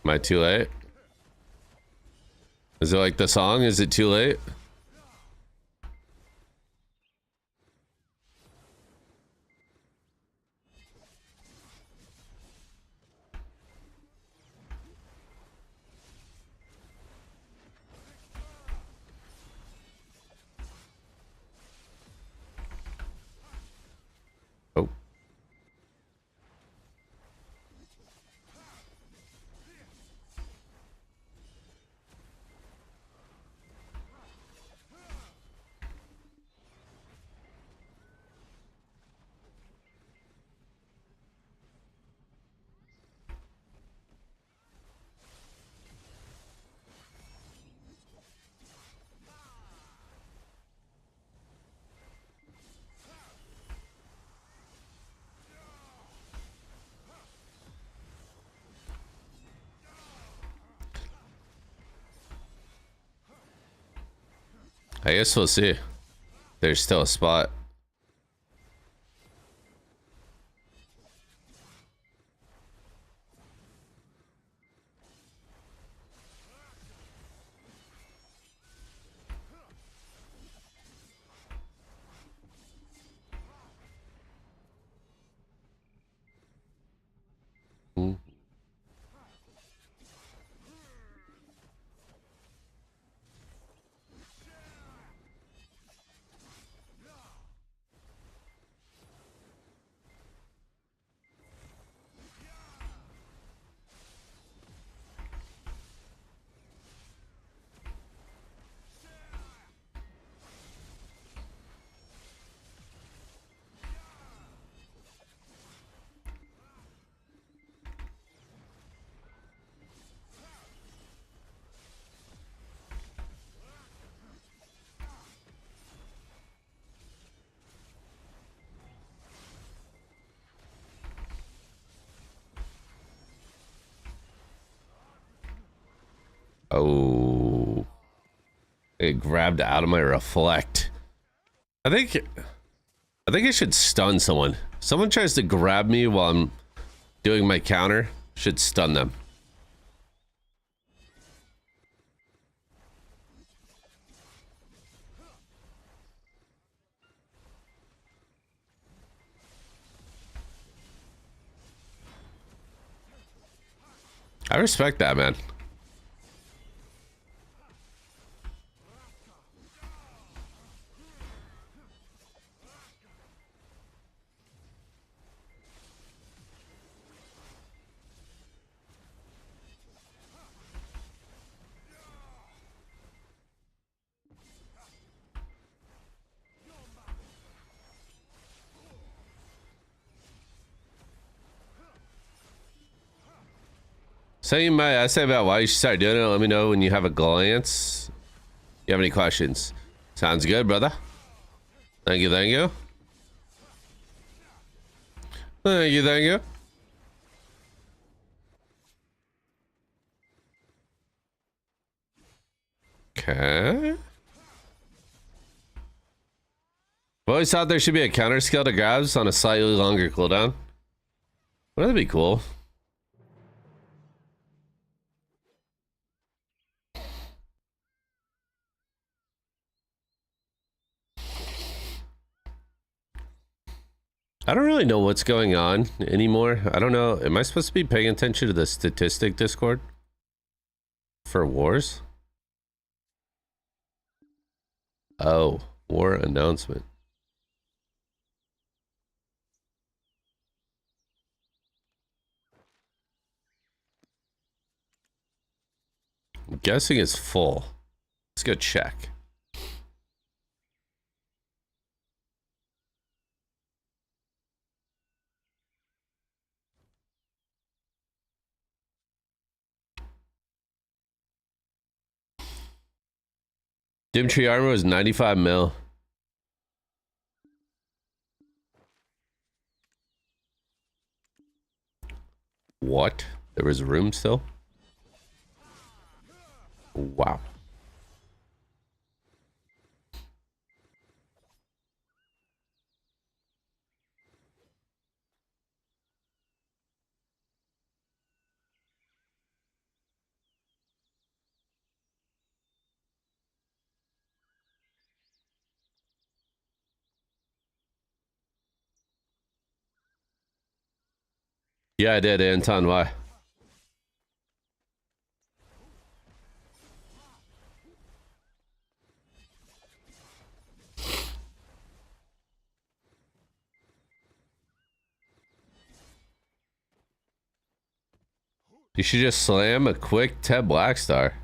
Speaker 1: Am I too late? Is it like the song? Is it too late? Oh. I guess we'll see. There's still a spot. Oh. It grabbed out of my reflect. I think I should stun someone. Someone tries to grab me while I'm doing my counter, should stun them. I respect that, man. I say about why you should start doing it. Let me know when you have a glance. You have any questions? Sounds good, brother. Thank you, thank you. Thank you, thank you. Okay. I've always thought there should be a counter skill to grabs on a slightly longer cooldown. Wouldn't that be cool? I don't really know what's going on anymore. I don't know. Am I supposed to be paying attention to the statistic Discord for wars? Oh, war announcement. I'm guessing it's full. Let's go check. Dimtree armor was 95 mil. What? There was room still? Wow. Yeah, I did, Anton. Why? You should just slam a quick Ted Blackstar.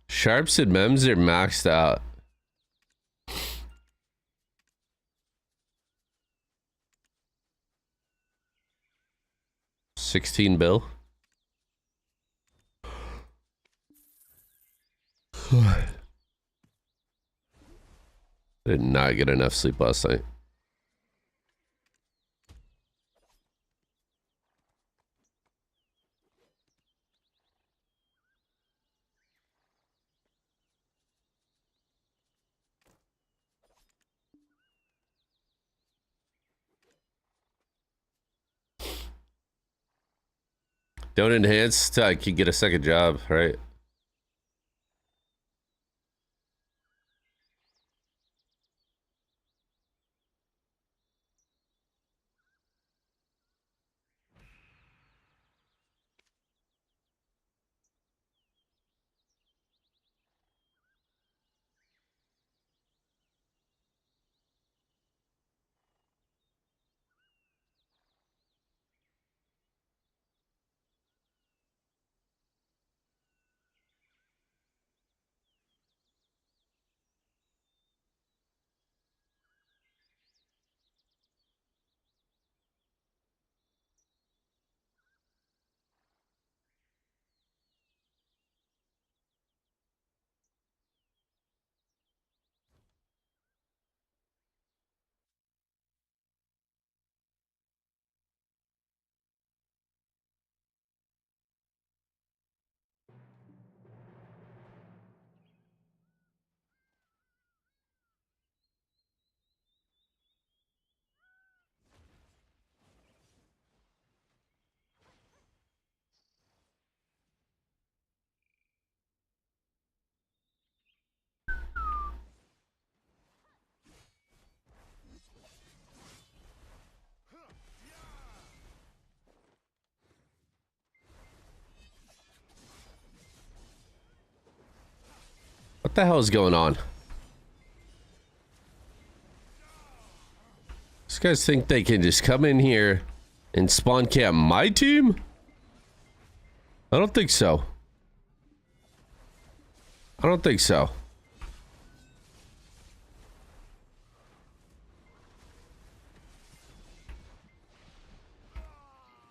Speaker 1: Sharps and Mems are maxed out. $16 bill. Did not get enough sleep last night. Don't enhance till I can get a second job, right? the hell is going on? These guys think they can just come in here and spawn camp my team? I don't think so. I don't think so.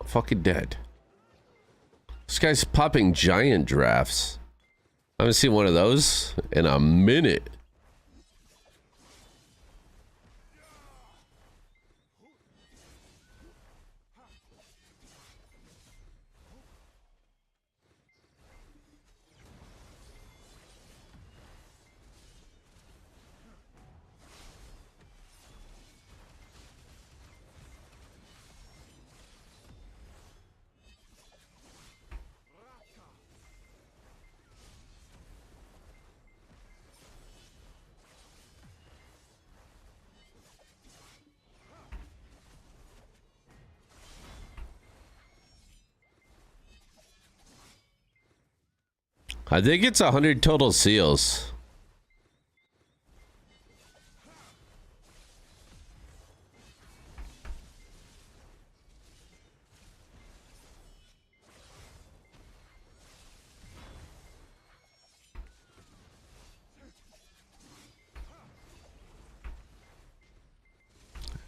Speaker 1: Fucking dead. This guy's popping giant drafts. I haven't seen one of those in a minute. I think it's 100 total seals.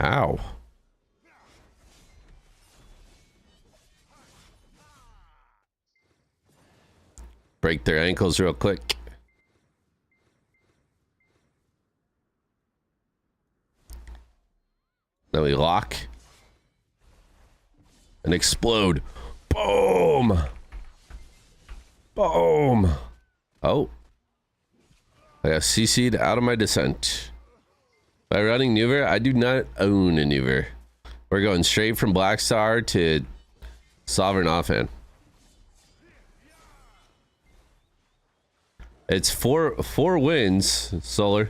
Speaker 1: Ow. Break their ankles real quick. Then we lock. And explode. Boom! Boom! Oh. I got CC'd out of my descent. By running Nuver, I do not own a Nuver. We're going straight from Black Star to Sovereign Offhand. It's four wins, Solar.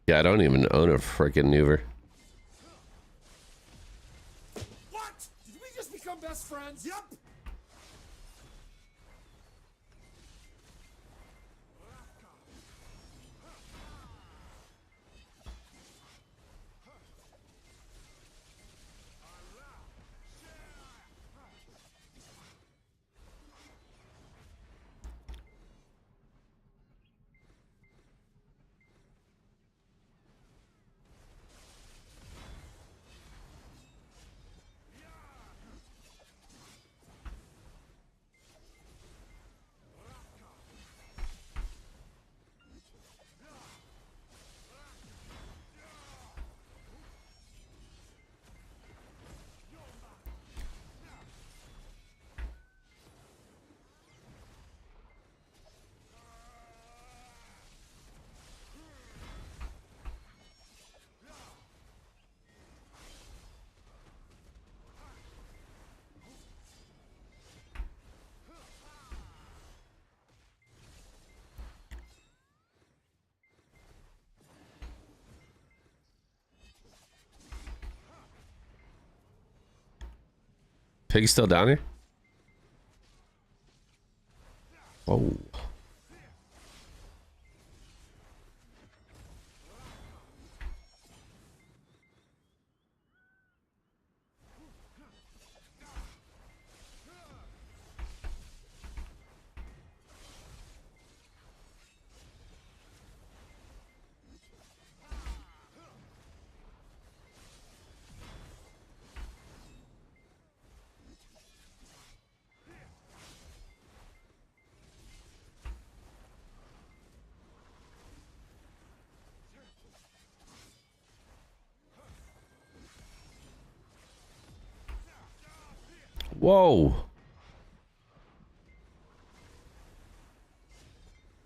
Speaker 1: Yeah, I don't even own a freaking Nuver.
Speaker 2: What? Did we just become best friends? Yep.
Speaker 1: Pig's still down here? Oh. Whoa.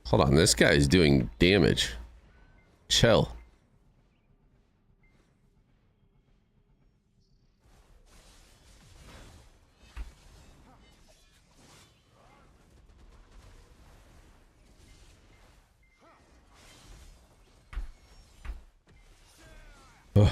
Speaker 1: Hold on, this guy is doing damage. Chill. Ugh.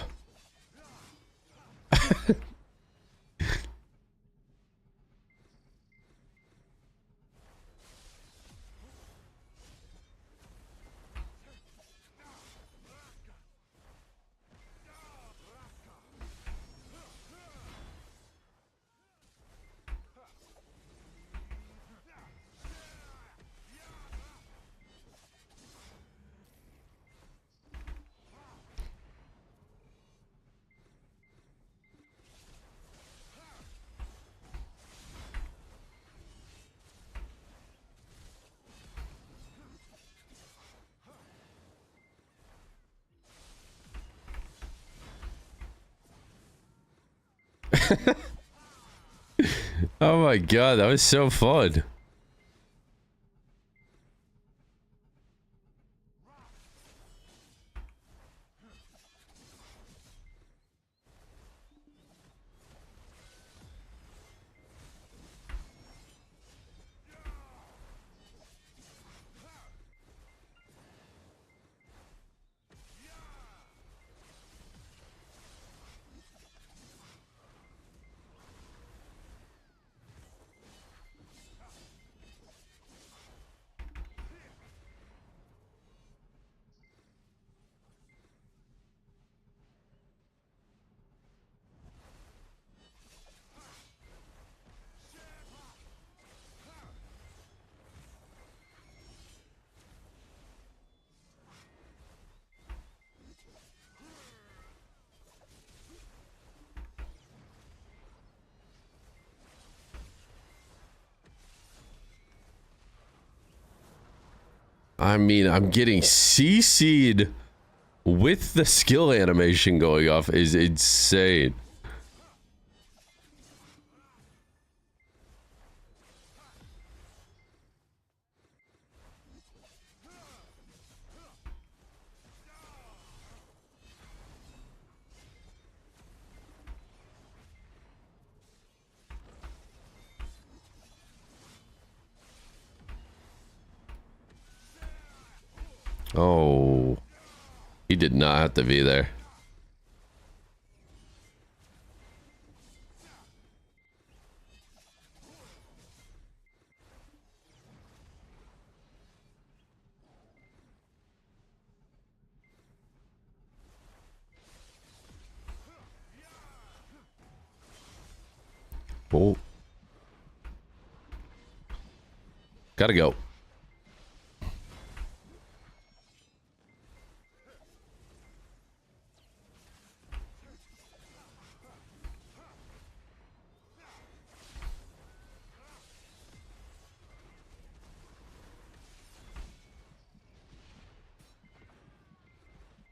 Speaker 1: Oh my god, that was so fun. I mean, I'm getting CC'd with the skill animation going off is insane. Oh, he did not have to be there. Oh, gotta go.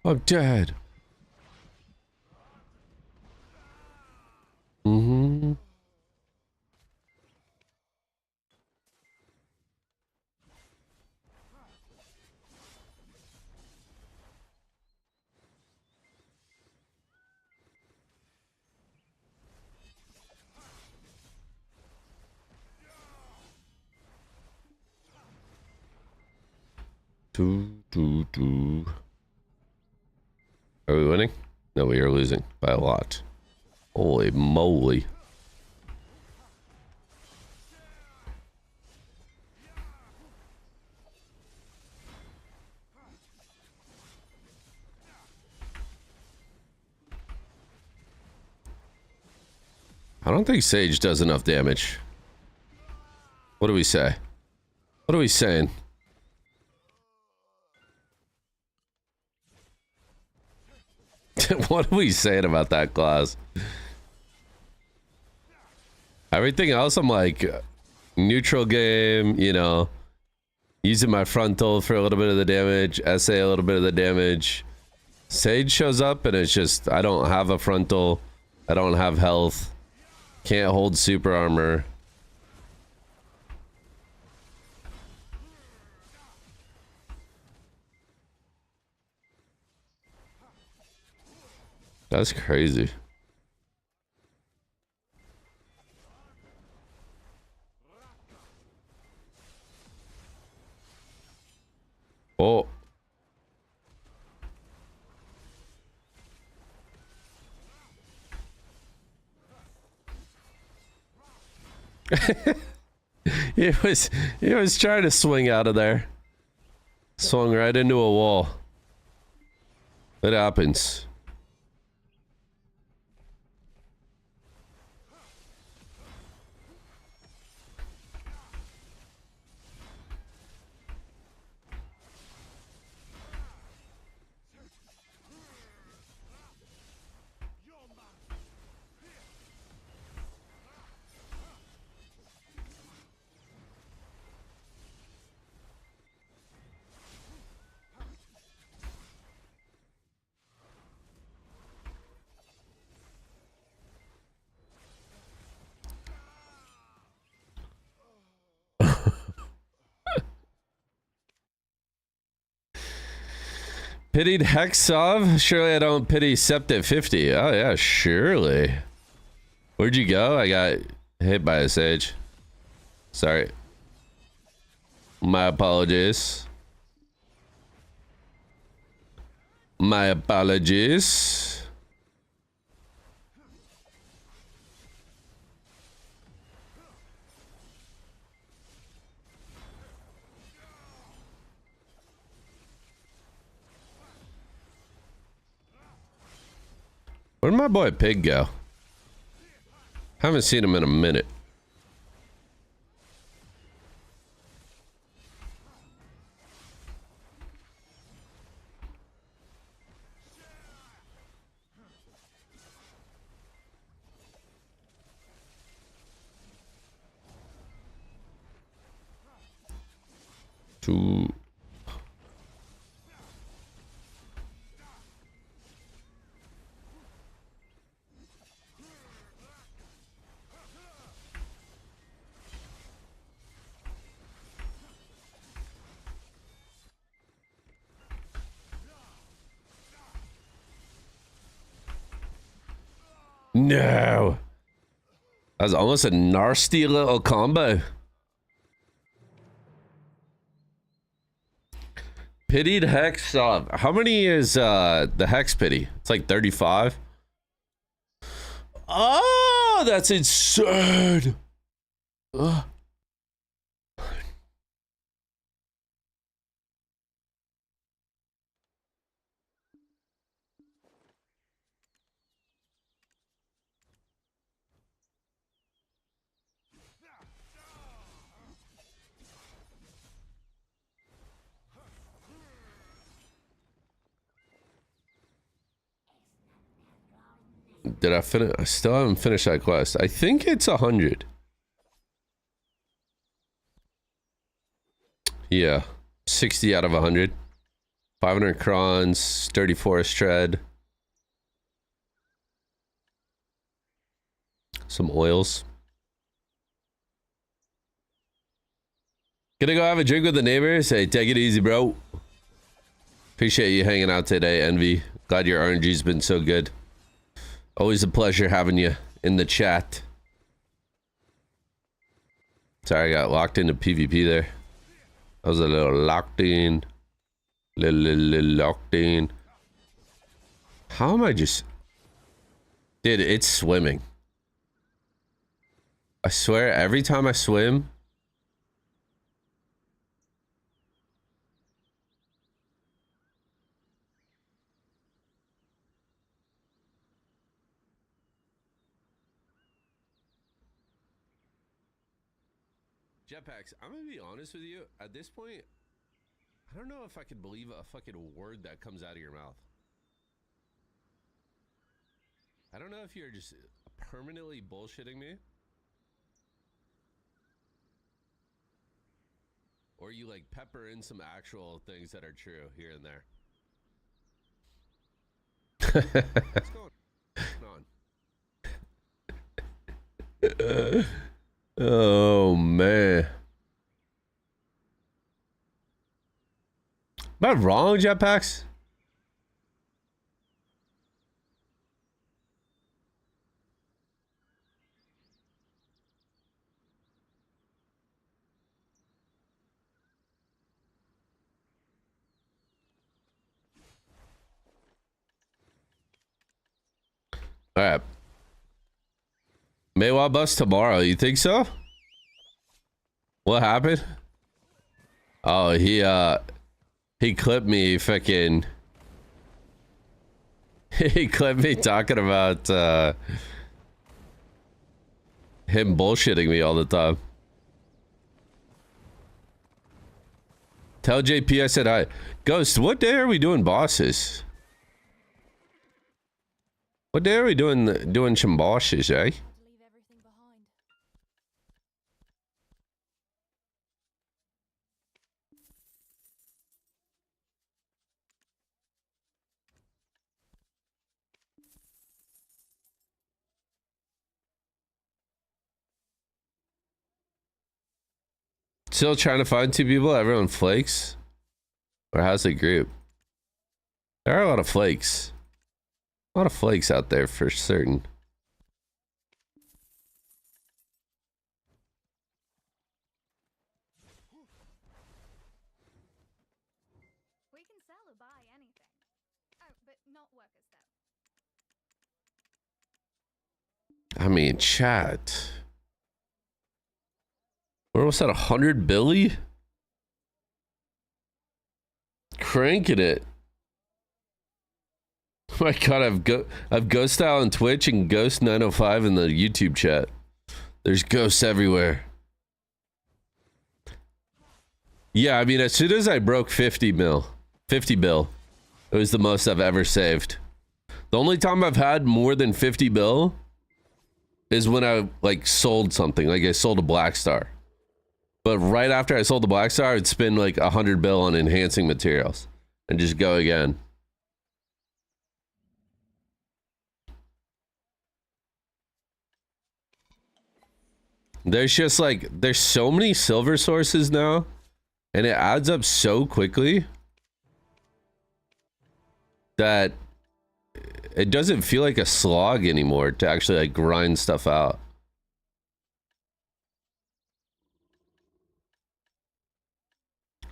Speaker 1: I'm dead. Mm-hmm. Do. Are we winning? No, we are losing by a lot. Holy moly. I don't think Sage does enough damage. What do we say? What are we saying? What are we saying about that class? Everything else, I'm like, neutral game, you know, using my frontal for a little bit of the damage, SA a little bit of the damage. Sage shows up and it's just, I don't have a frontal. I don't have health. Can't hold super armor. That's crazy. Oh. He was trying to swing out of there. Swung right into a wall. It happens. Pitied Hexov? Surely I don't pity Sept at 50. Oh yeah, surely. Where'd you go? I got hit by a sage. Sorry. My apologies. My apologies. Where'd my boy Pig go? Haven't seen him in a minute. Two. No. That was almost a nasty little combo. Pitied Hex. How many is the Hex Pity? It's like 35. Oh, that's insane. Ugh. Did I finish? I still haven't finished that quest. I think it's 100. Yeah. 60 out of 100. 500 crons, sturdy forest tread. Some oils. Gonna go have a drink with the neighbors. Hey, take it easy, bro. Appreciate you hanging out today, Envy. Glad your RNG's been so good. Always a pleasure having you in the chat. Sorry, I got locked into PvP there. I was a little locked in. Little locked in. How am I just... Dude, it's swimming. I swear, every time I swim... Jetpacks, I'm gonna be honest with you. At this point, I don't know if I could believe a fucking word that comes out of your mouth. I don't know if you're just permanently bullshitting me. Or you like pepper in some actual things that are true here and there. What's going on? Oh man. Am I wrong, Jetpacks? All right. Maywa bus tomorrow. You think so? What happened? Oh, he clipped me fucking. He clipped me talking about him bullshitting me all the time. Tell JP I said hi. Ghost, what day are we doing bosses? What day are we doing some bosses, eh?
Speaker 5: Leave everything behind.
Speaker 1: Still trying to find two people? Everyone flakes? Or how's the group? There are a lot of flakes. A lot of flakes out there for certain.
Speaker 4: We can sell or buy anything. Oh, but not workers though.
Speaker 1: I mean, chat. We're almost at 100 Billy? Cranking it. Oh my god, I've Ghost Style on Twitch and Ghost 905 in the YouTube chat. There's ghosts everywhere. Yeah, I mean, as soon as I broke 50 bill, it was the most I've ever saved. The only time I've had more than 50 bill is when I like sold something, like I sold a Black Star. But right after I sold the Black Star, I'd spend like 100 bill on enhancing materials and just go again. There's just like, there's so many silver sources now, and it adds up so quickly that it doesn't feel like a slog anymore to actually like grind stuff out.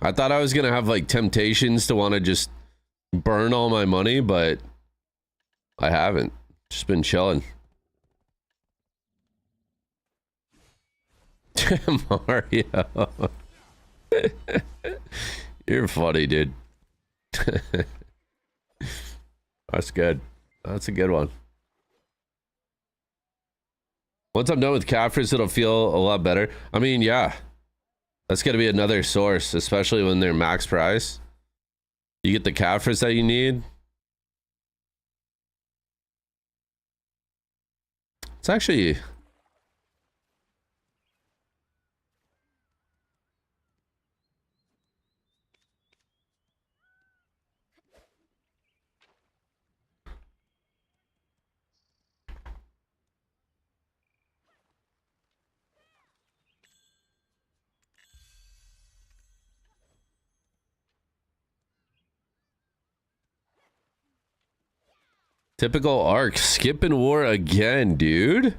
Speaker 1: I thought I was gonna have like temptations to want to just burn all my money, but I haven't. Just been chilling. Mario. You're funny, dude. That's good. That's a good one. Once I'm done with Caffreys, it'll feel a lot better. I mean, yeah. That's going to be another source, especially when they're max price. You get the Caffreys that you need. It's actually... Typical arc. Skipping war again, dude.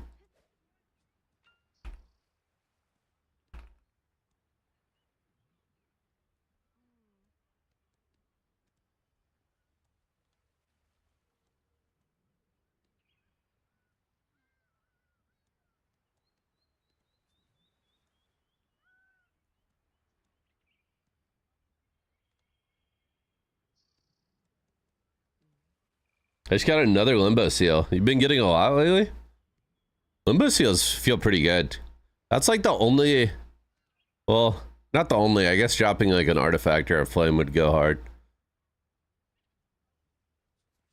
Speaker 1: I just got another limbo seal. You've been getting a lot lately? Limbo seals feel pretty good. That's like the only... Well, not the only. I guess dropping like an artifact or a flame would go hard.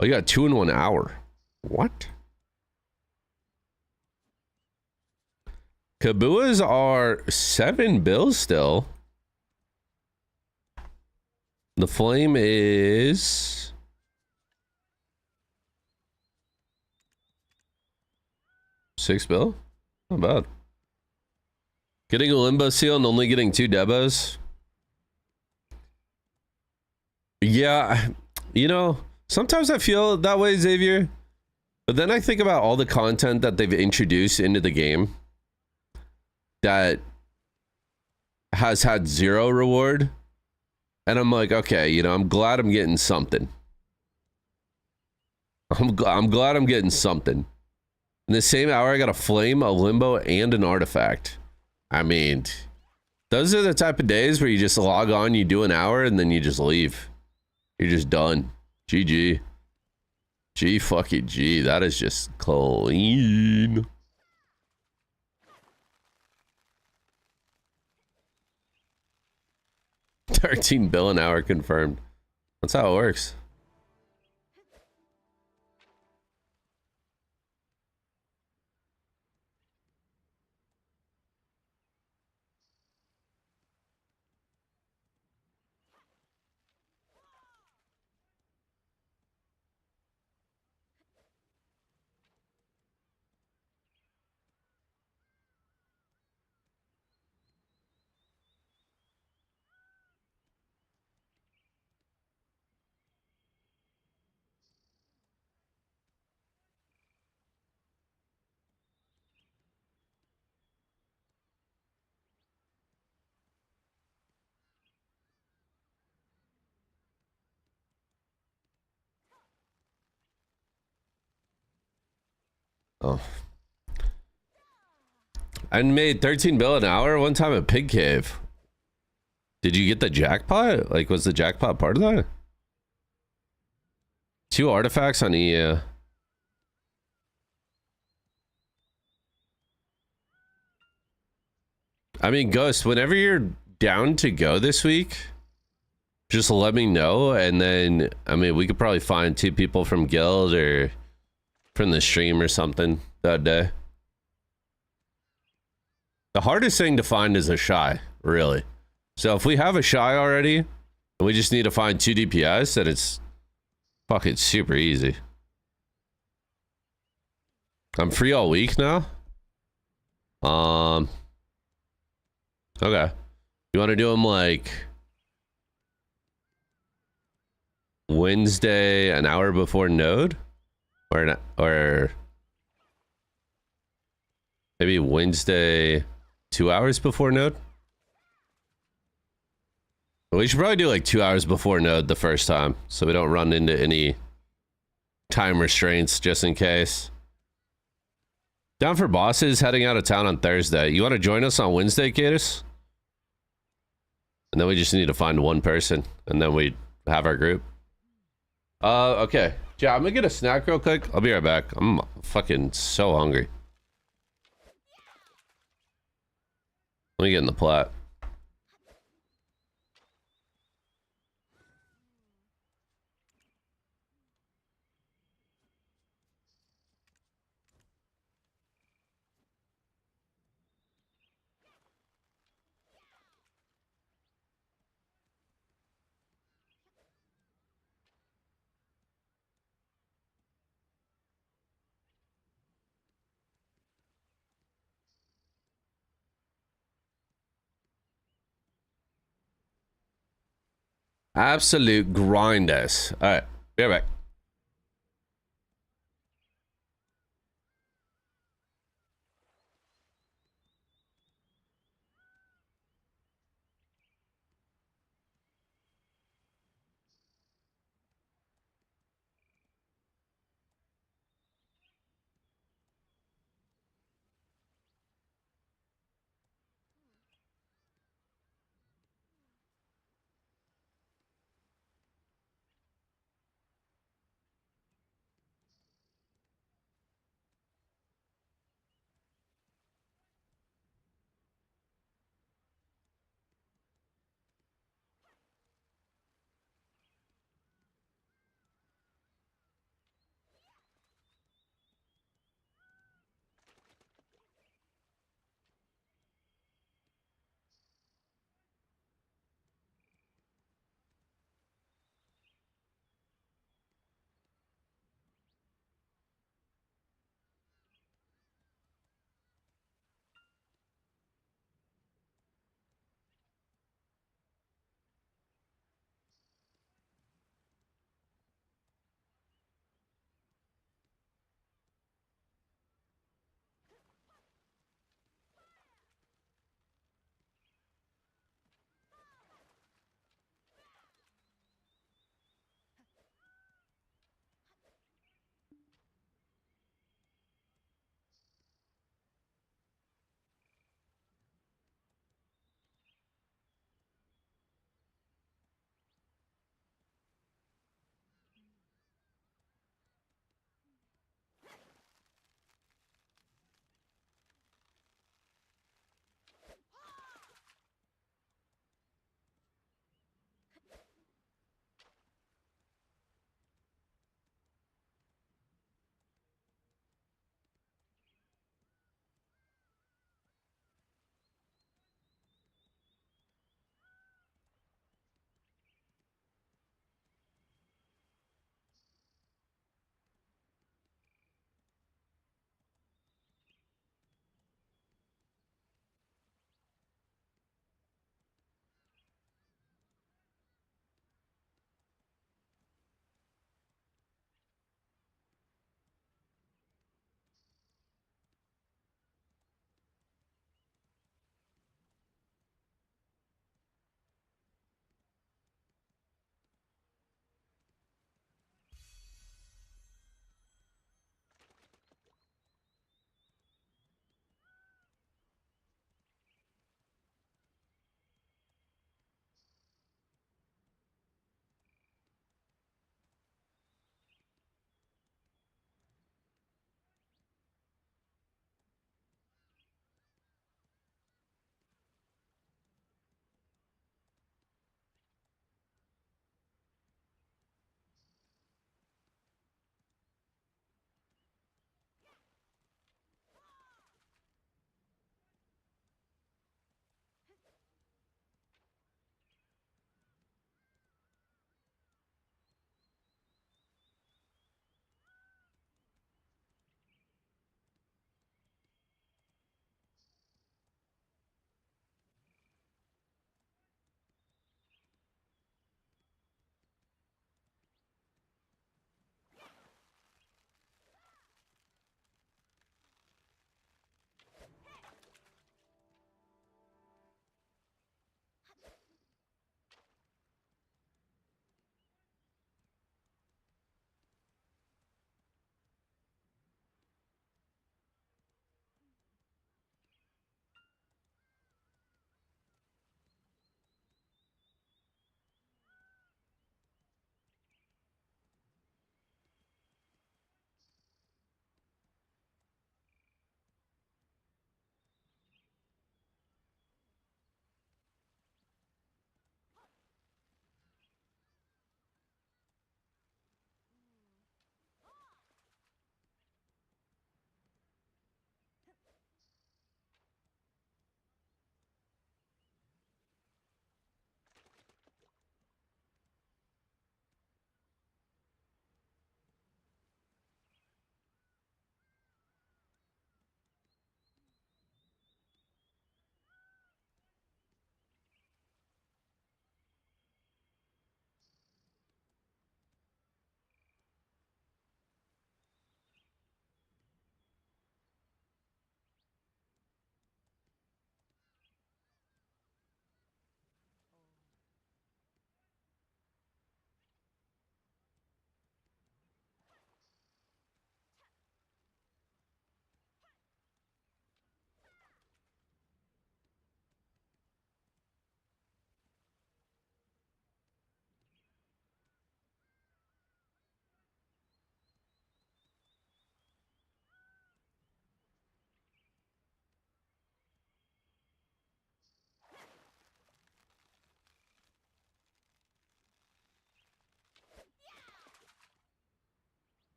Speaker 1: Oh, you got 2 in 1 hour. What? Kabuas are 7 bills still. The flame is... $6 bill? Not bad. Getting a limbo seal and only getting 2 debos. Yeah, you know, sometimes I feel that way, Xavier. But then I think about all the content that they've introduced into the game that has had 0 reward. And I'm like, okay, you know, I'm glad I'm getting something. I'm glad I'm getting something. In the same hour, I got a flame, a limbo, and an artifact. I mean, Those are the type of days where you just log on, you do an hour, and then you just leave. You're just done. GG. G fucking G. That is just clean. $13 an hour confirmed. That's how it works. Oh. I made $13 an hour one time at Pig Cave. Did you get the jackpot? Like, was the jackpot part of that? 2 artifacts on E. I mean, Ghost, whenever you're down to go this week, just let me know. And then, I mean, we could probably find 2 people from Guild or from the stream or something that day. The hardest thing to find is a shy, really. So if we have a shy already, and we just need to find 2 DPS, then it's fucking super easy. I'm free all week now. Okay. You want to do them like Wednesday, an hour before node, or maybe Wednesday, 2 hours before node? We should probably do like 2 hours before node the first time, so we don't run into any time restraints just in case. Down for bosses, heading out of town on Thursday. You want to join us on Wednesday, Katus? And then we just need to find 1 person, and then we have our group. Okay. Yeah, I'm gonna get a snack real quick. I'll be right back. I'm fucking so hungry. Let me get in the plat. Absolute grinders. All right, be right back.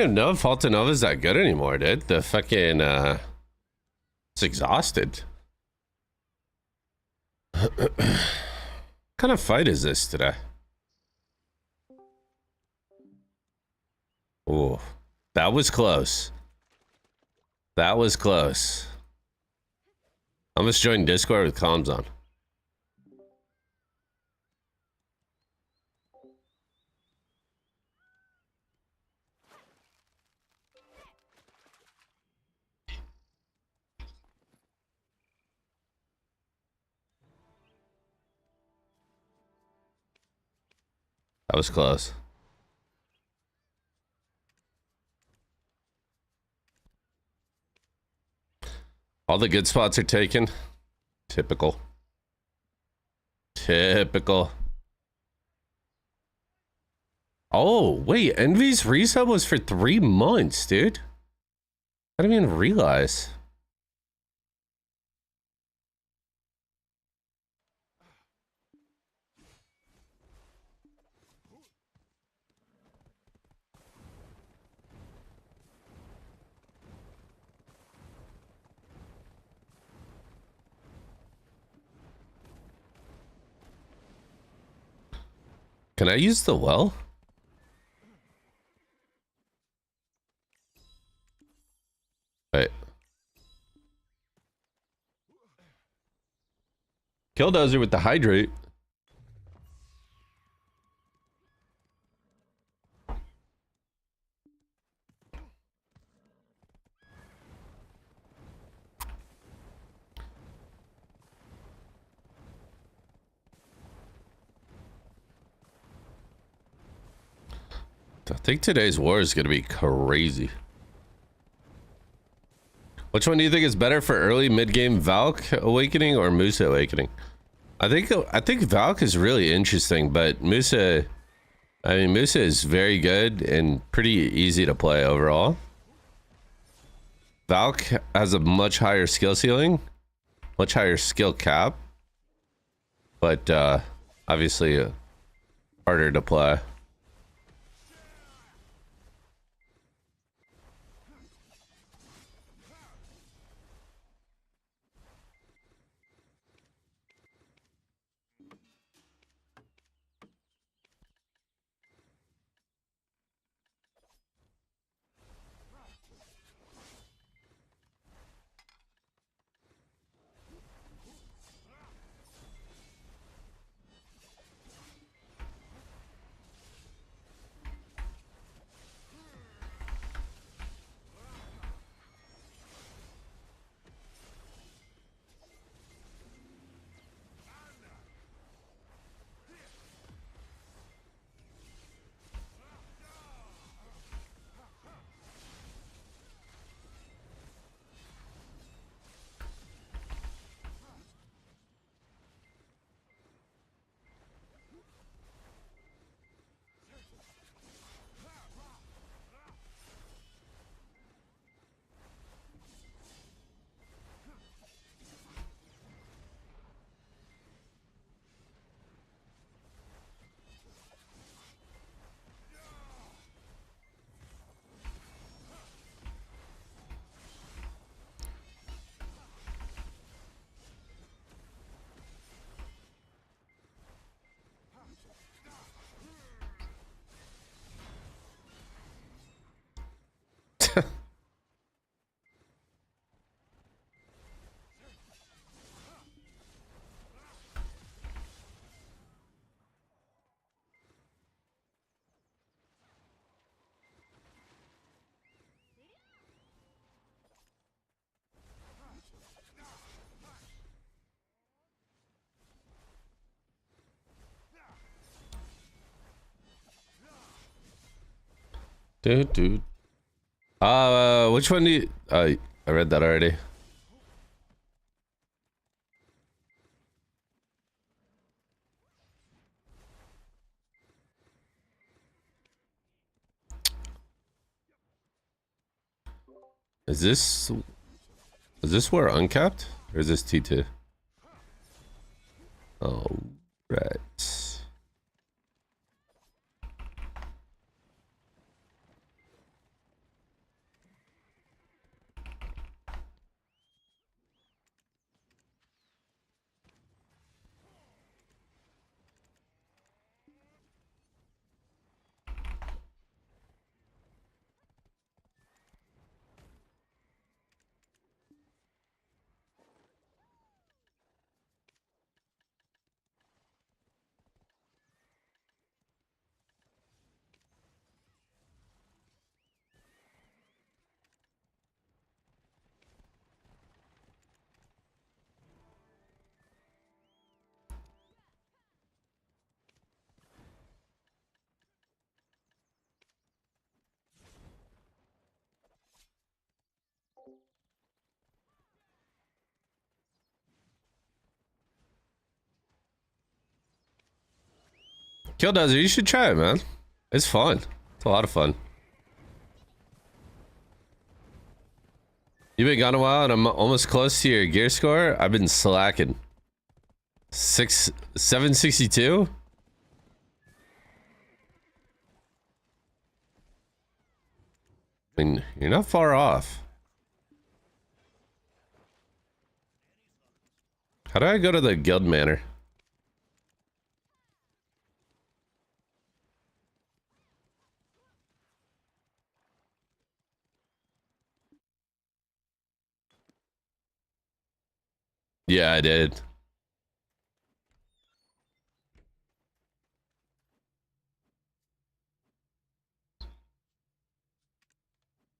Speaker 1: even know if Alta Nova's that good anymore, dude. The fucking, it's exhausted. What kind of fight is this today? Oh, that was close. That was close. I almost joined Discord with comms on. That was close. All the good spots are taken. Typical. Typical. Oh, wait. Envy's resub was for 3 months, dude. I didn't even realize. Can I use the well? Wait. Killdozer with the hydrate. I think today's war is going to be crazy. Which one do you think is better for early mid-game Valk Awakening or Musa Awakening? I think Valk is really interesting, but Musa, I mean, Musa is very good and pretty easy to play overall. Valk has a much higher skill ceiling, much higher skill cap, but obviously harder to play. Dude. Which one do you... I read that already. Is this where uncapped? Or is this T2? Oh, right. Kill Desert, you should try it, man. It's fun. It's a lot of fun. You've been gone a while and I'm almost close to your gear score. I've been slacking. 762? I mean, you're not far off. How do I go to the guild manor? Yeah, I did.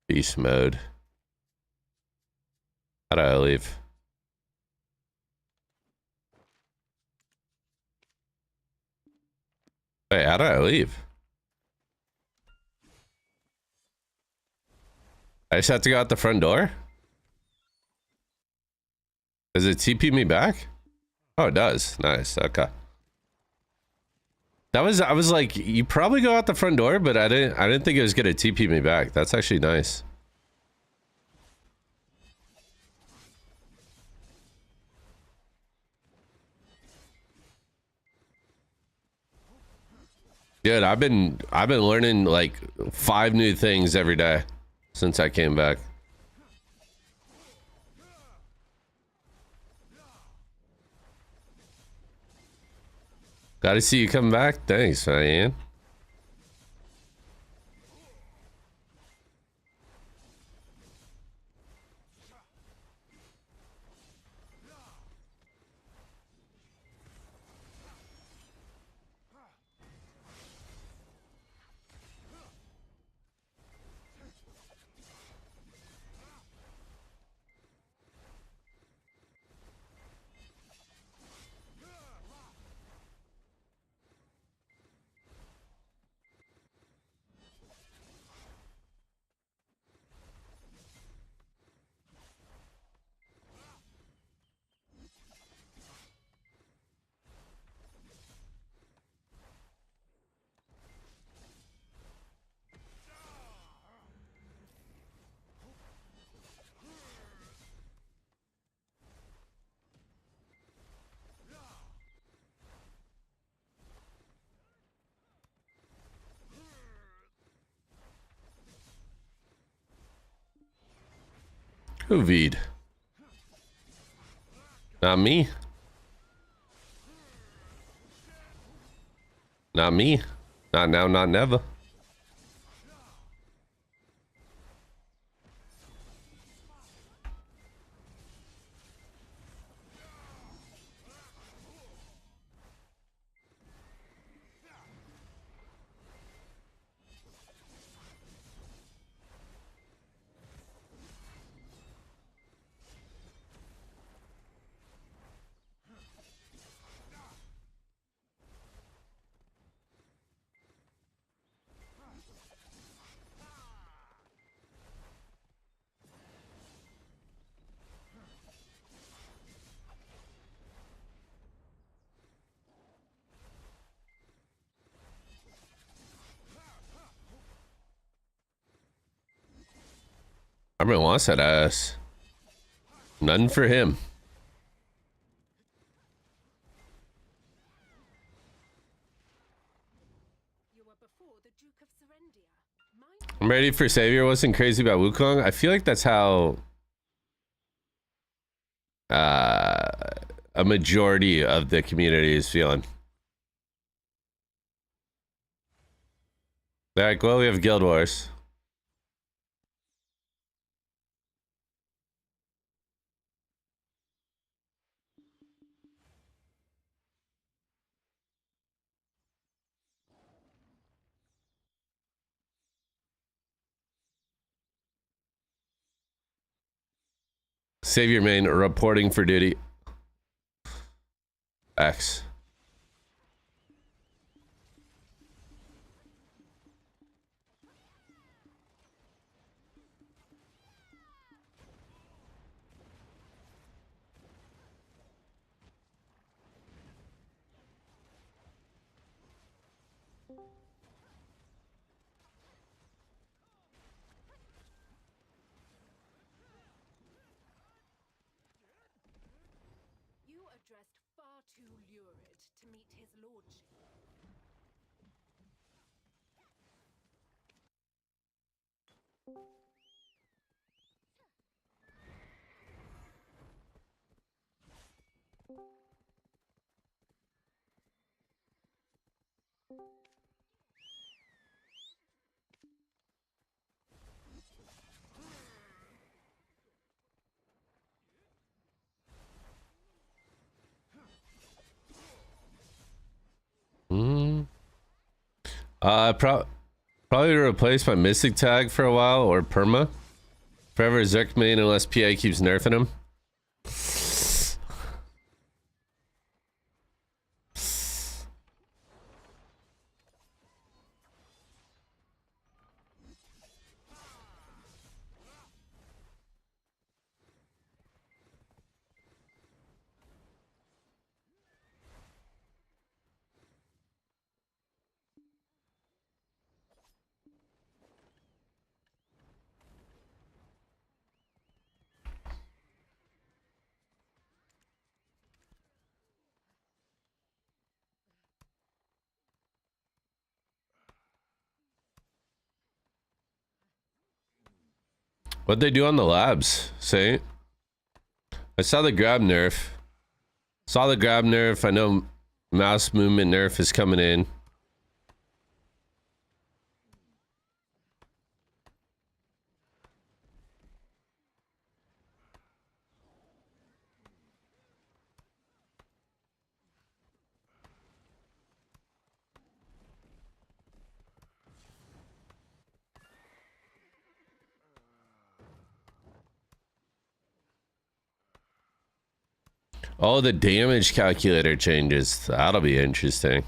Speaker 1: Beast mode. How do I leave? Wait, how do I leave? I just have to go out the front door? Does it TP me back? Oh, it does. Nice. Okay. I was like, you probably go out the front door, but I didn't think it was gonna TP me back. That's actually nice. Dude, I've been learning like 5 new things every day since I came back. Got to see you come back. Thanks, Ian. Who V'd? Not me. Not me. Not now, not never. Everyone wants that ass. None for him. I'm ready for Savior. Wasn't crazy about Wukong. I feel like that's how a majority of the community is feeling. They're like, well, we have Guild Wars. Savior main reporting for duty. X.
Speaker 5: dressed far too lurid to meet his lordship.
Speaker 1: Probably replace my Mystic tag for a while, or Perma. Forever Zerk main unless PA keeps nerfing him. What'd they do on the labs, Saint? I saw the grab nerf. Saw the grab nerf. I know mouse movement nerf is coming in. Oh, the damage calculator changes. That'll be interesting.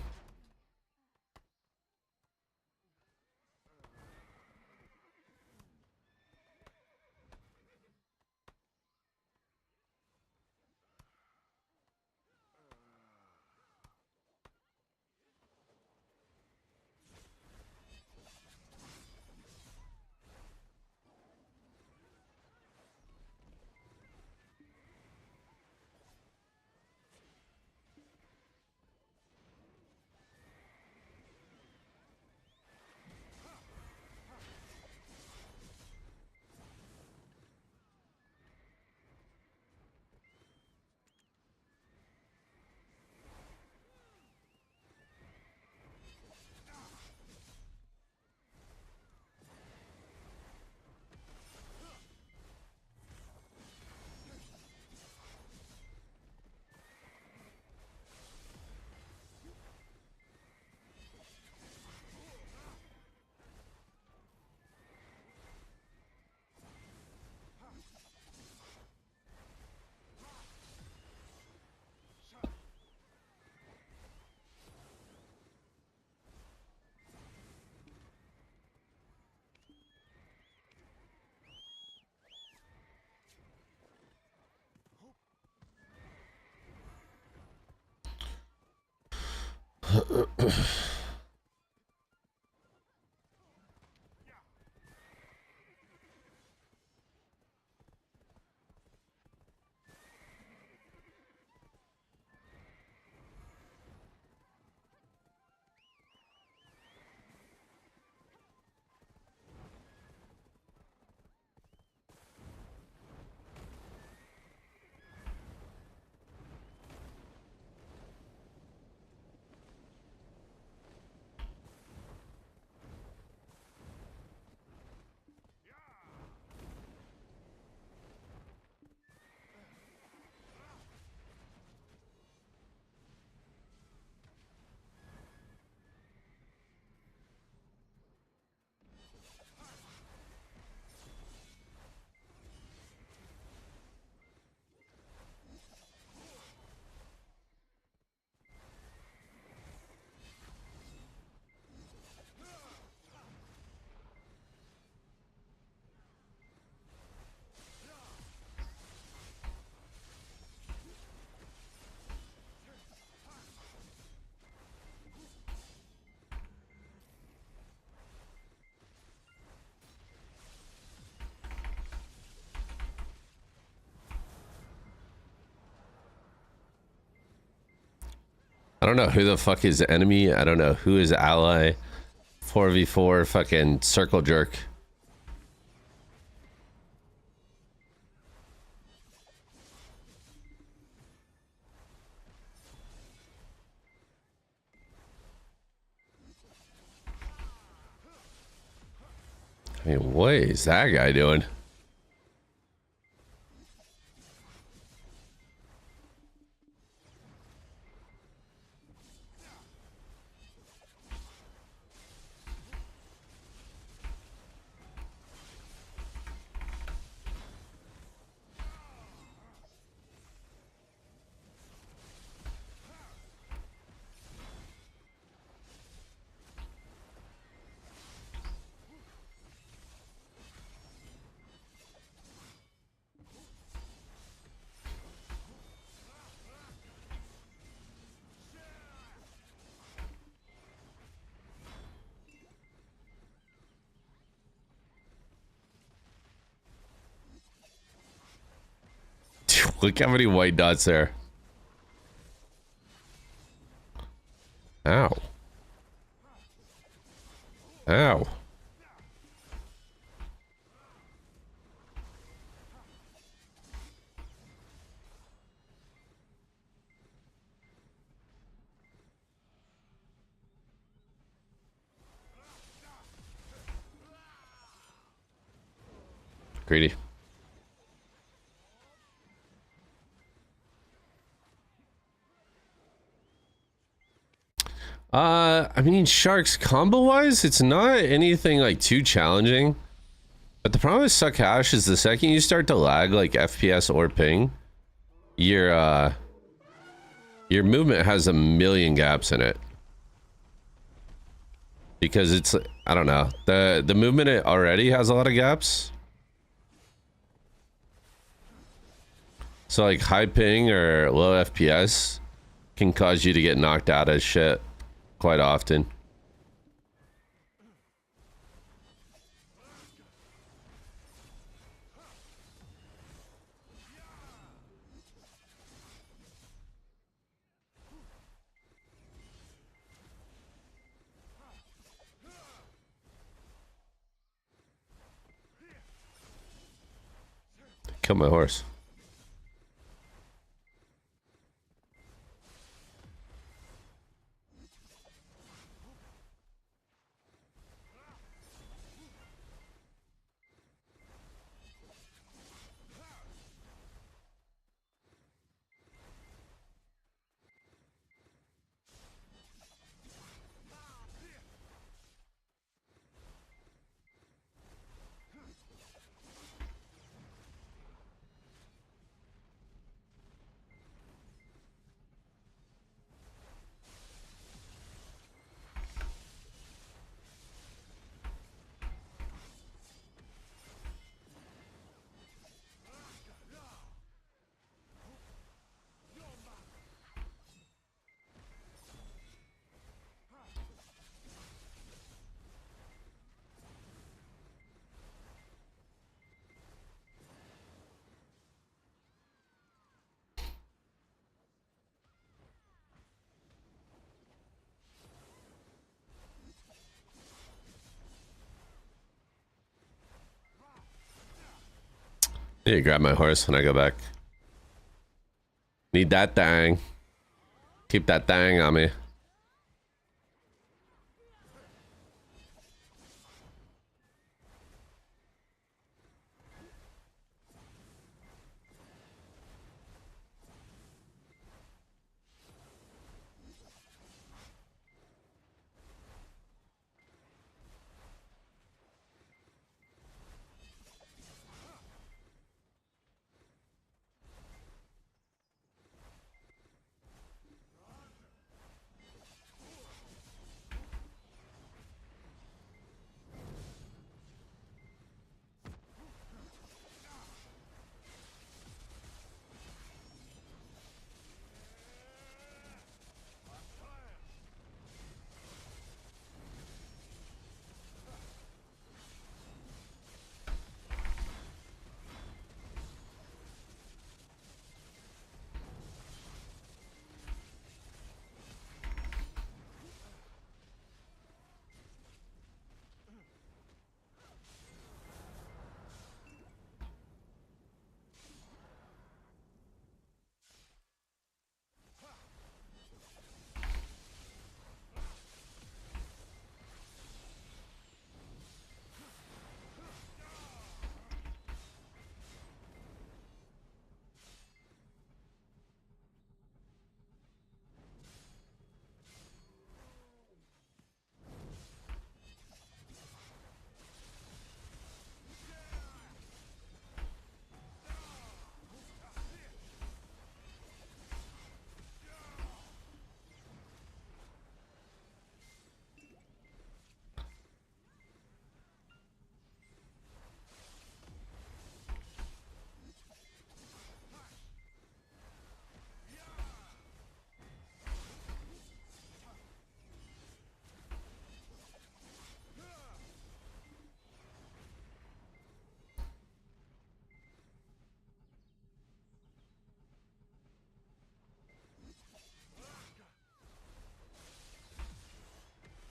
Speaker 1: I don't know who the fuck is enemy. I don't know who is ally. 4v4 fucking circle jerk. I mean, what is that guy doing? Look how many white dots there. Ow. Ow. Greedy. I mean, Sharks combo-wise, it's not anything like too challenging. But the problem with Suck Hash is the second you start to lag like FPS or ping, your movement has a million gaps in it. Because it's, I don't know, the movement it already has a lot of gaps. So like high ping or low FPS can cause you to get knocked out of shit quite often. Kill my horse. I need to grab my horse when I go back. Need that thing. Keep that thing on me.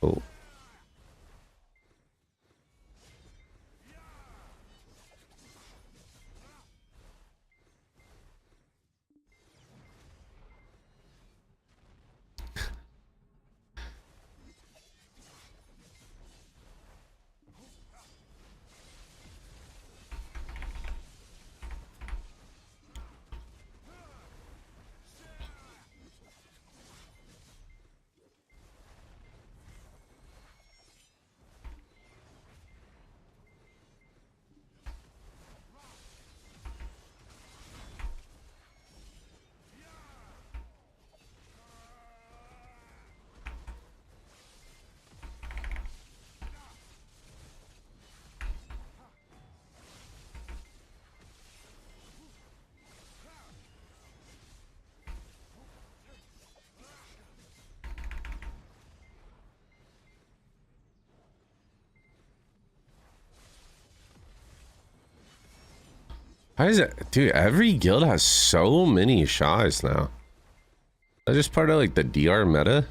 Speaker 1: Oh. Why is it, dude? Every guild has so many Shais now. That's just part of like the DR meta.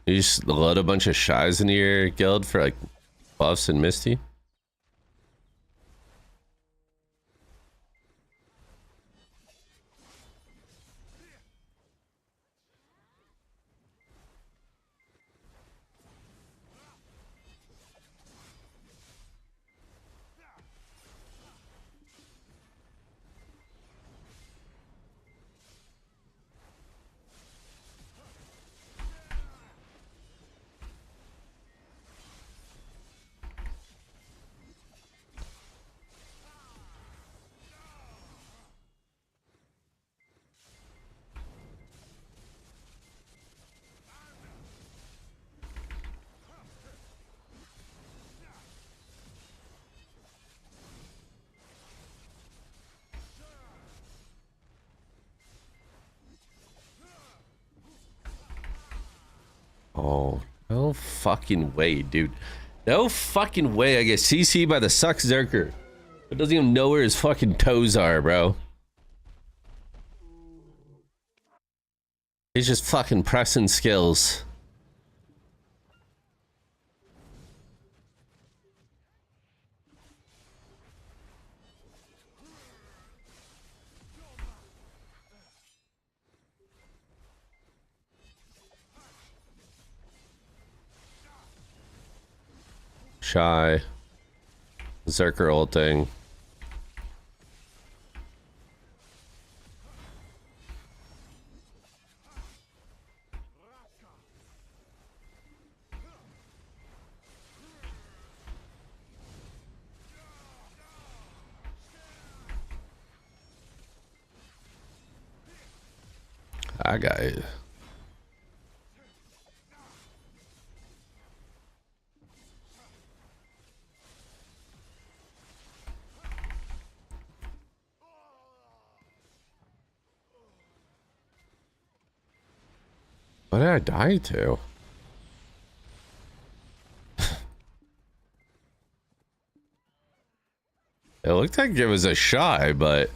Speaker 1: You just load a bunch of Shais into your guild for like buffs and Misty. Oh, no fucking way, dude. No fucking way I get CC by the Suck Zerker. It doesn't even know where his fucking toes are, bro. He's just fucking pressing skills. Shy. Zerker ulting. I got it. What did I die to? It looked like it was a Shy, but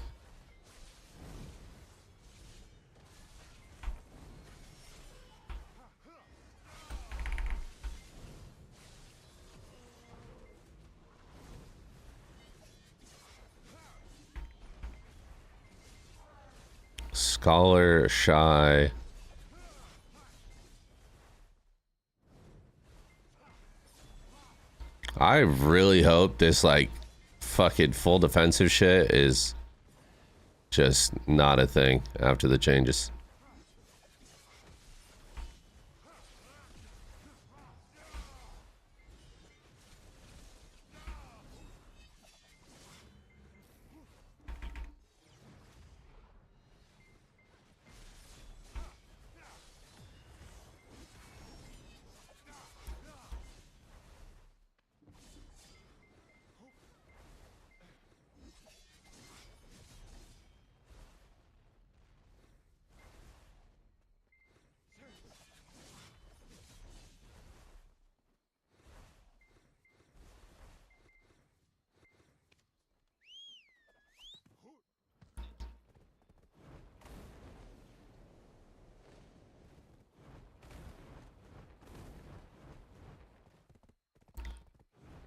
Speaker 1: Scholar, Shy. I really hope this like fucking full defensive shit is just not a thing after the changes.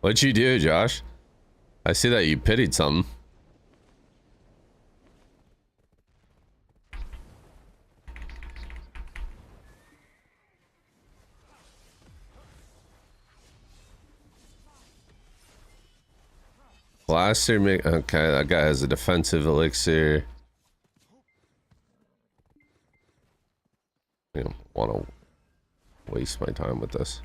Speaker 1: What'd you do, Josh? I see that you pitied something. Blaster make okay, that guy has a defensive elixir. I don't want to waste my time with this.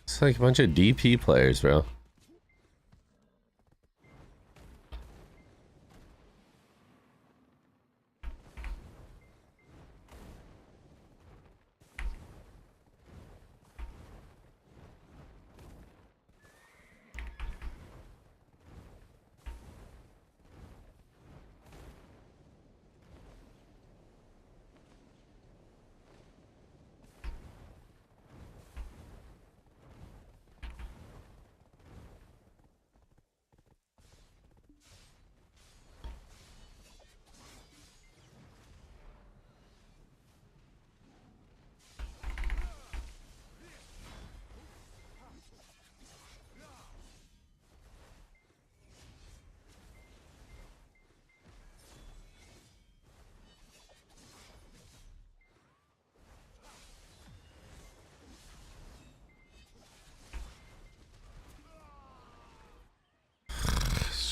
Speaker 1: It's like a bunch of DP players, bro.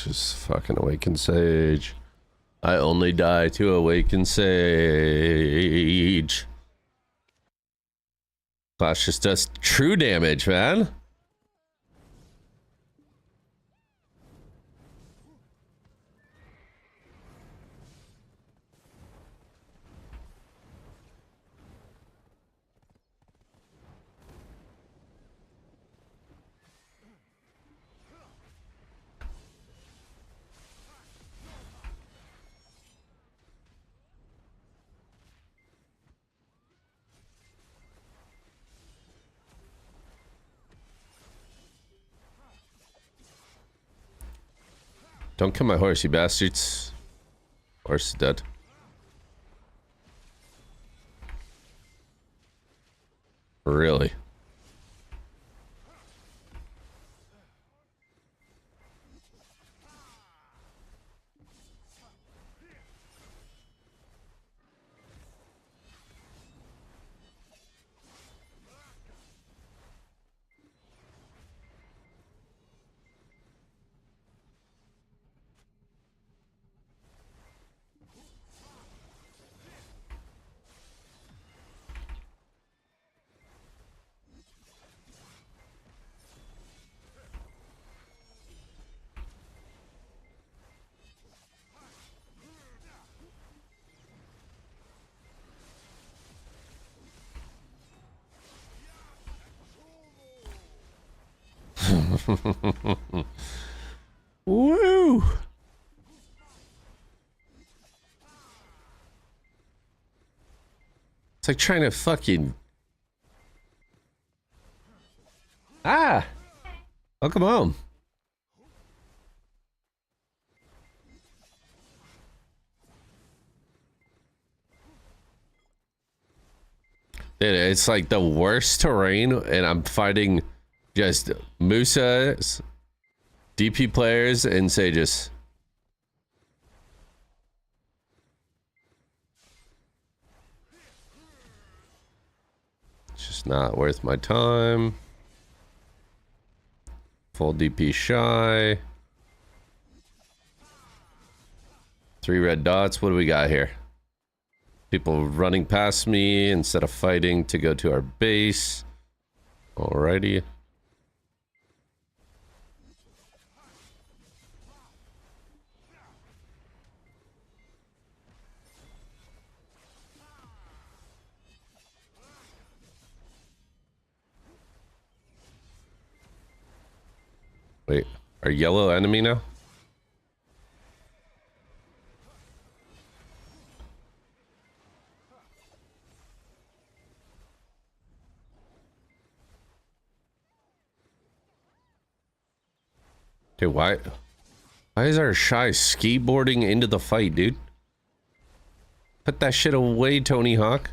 Speaker 1: Just fucking awaken sage. I only die to awaken sage. Clash just does true damage, man. Don't kill my horse, you bastards. Horse is dead. Really? Woo! It's like trying to fucking... Ah! Welcome home. It's like the worst terrain, and I'm fighting just Musa's, DP players, and Sages. It's just not worth my time. Full DP shy. 3 red dots. What do we got here? People running past me instead of fighting to go to our base. Alrighty. Wait, our yellow enemy now? Dude, why is our shy skateboarding into the fight, dude? Put that shit away, Tony Hawk.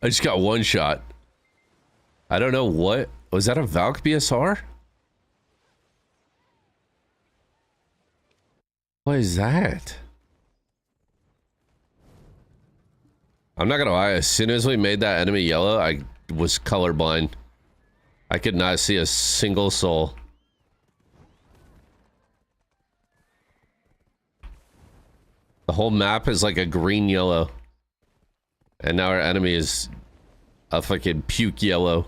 Speaker 1: I just got one shot. I don't know what. Was that a Valk BSR? What is that? I'm not gonna lie, as soon as we made that enemy yellow, I was colorblind. I could not see a single soul. The whole map is like a green yellow. And now our enemy is a fucking puke yellow.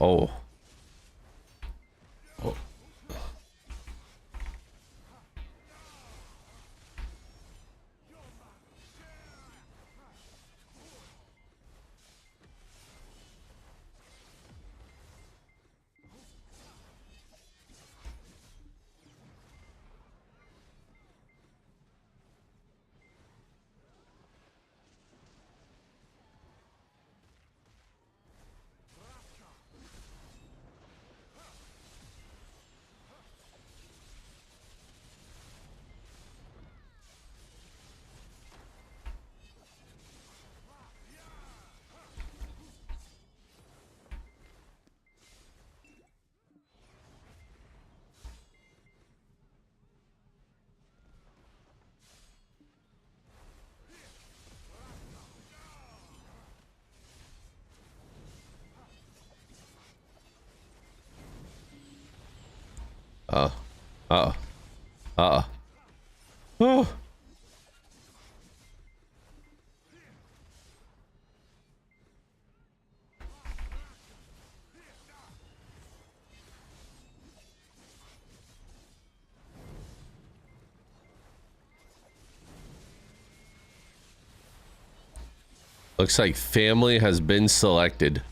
Speaker 1: Oh. Oh. Oh. Oh. Oh. Looks like family has been selected.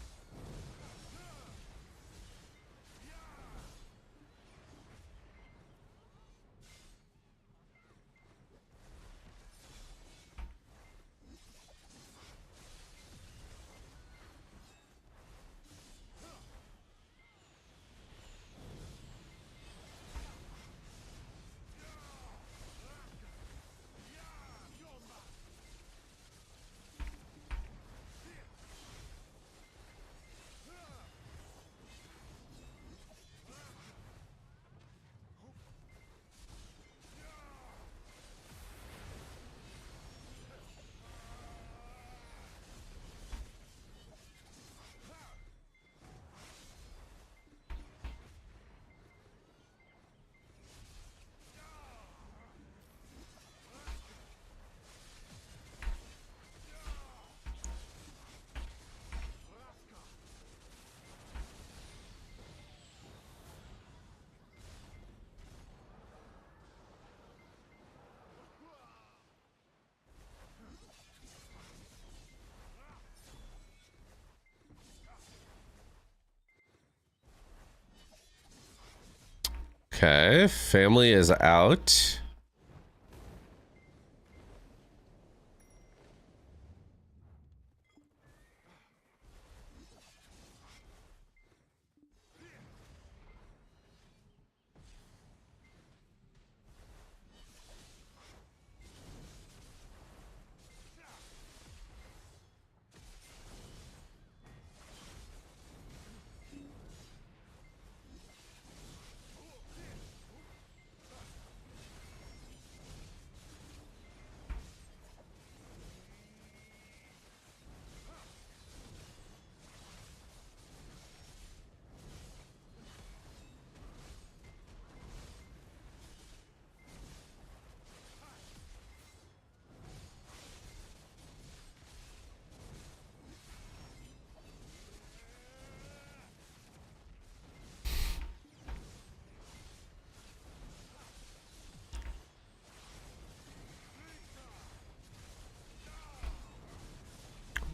Speaker 1: Okay, family is out.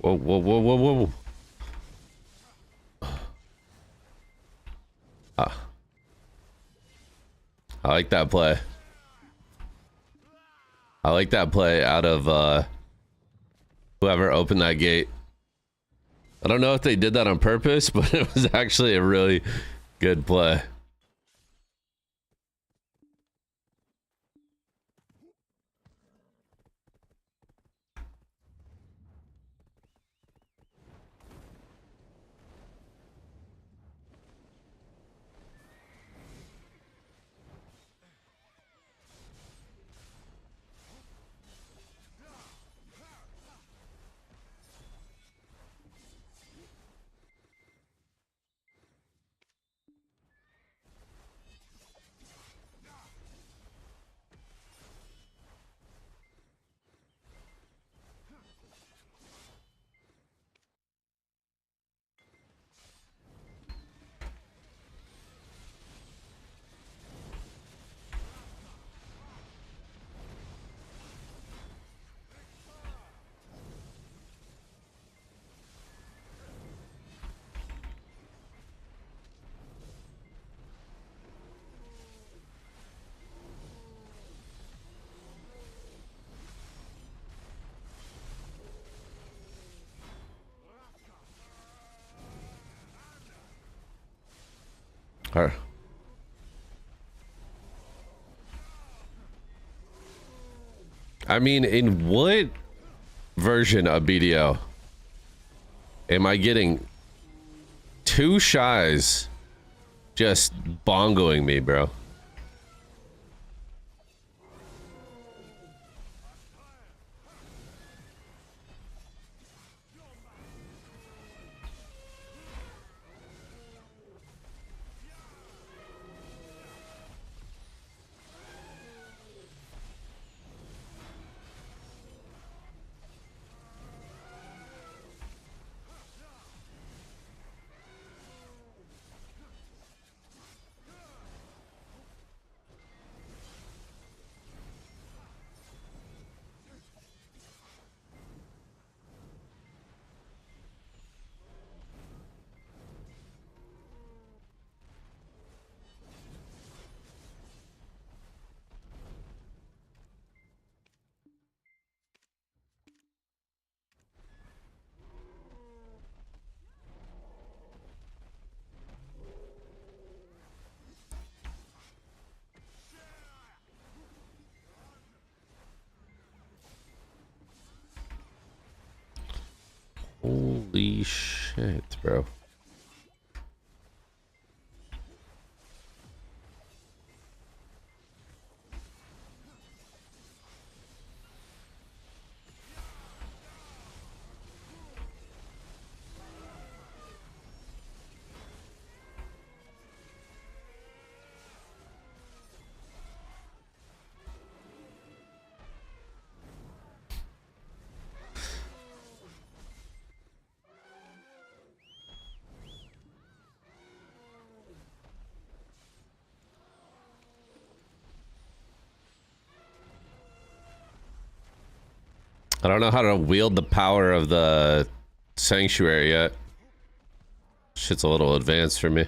Speaker 1: Whoa, whoa, whoa, whoa, whoa. Ah. I like that play. I like that play out of whoever opened that gate. I don't know if they did that on purpose, but it was actually a really good play. All right. I mean, in what version of BDO am I getting two shies just bongoing me, bro? Holy shit, bro. I don't know how to wield the power of the sanctuary yet. Shit's a little advanced for me.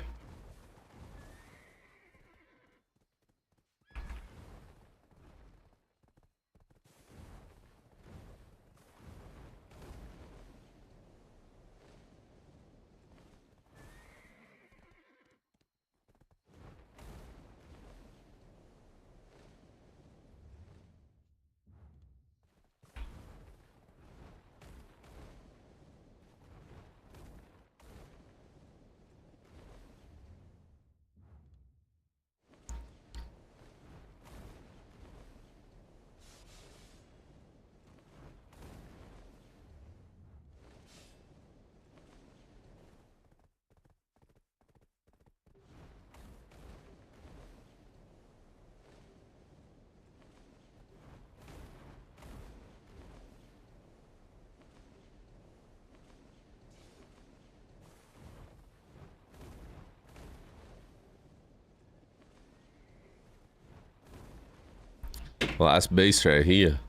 Speaker 1: Last base right here.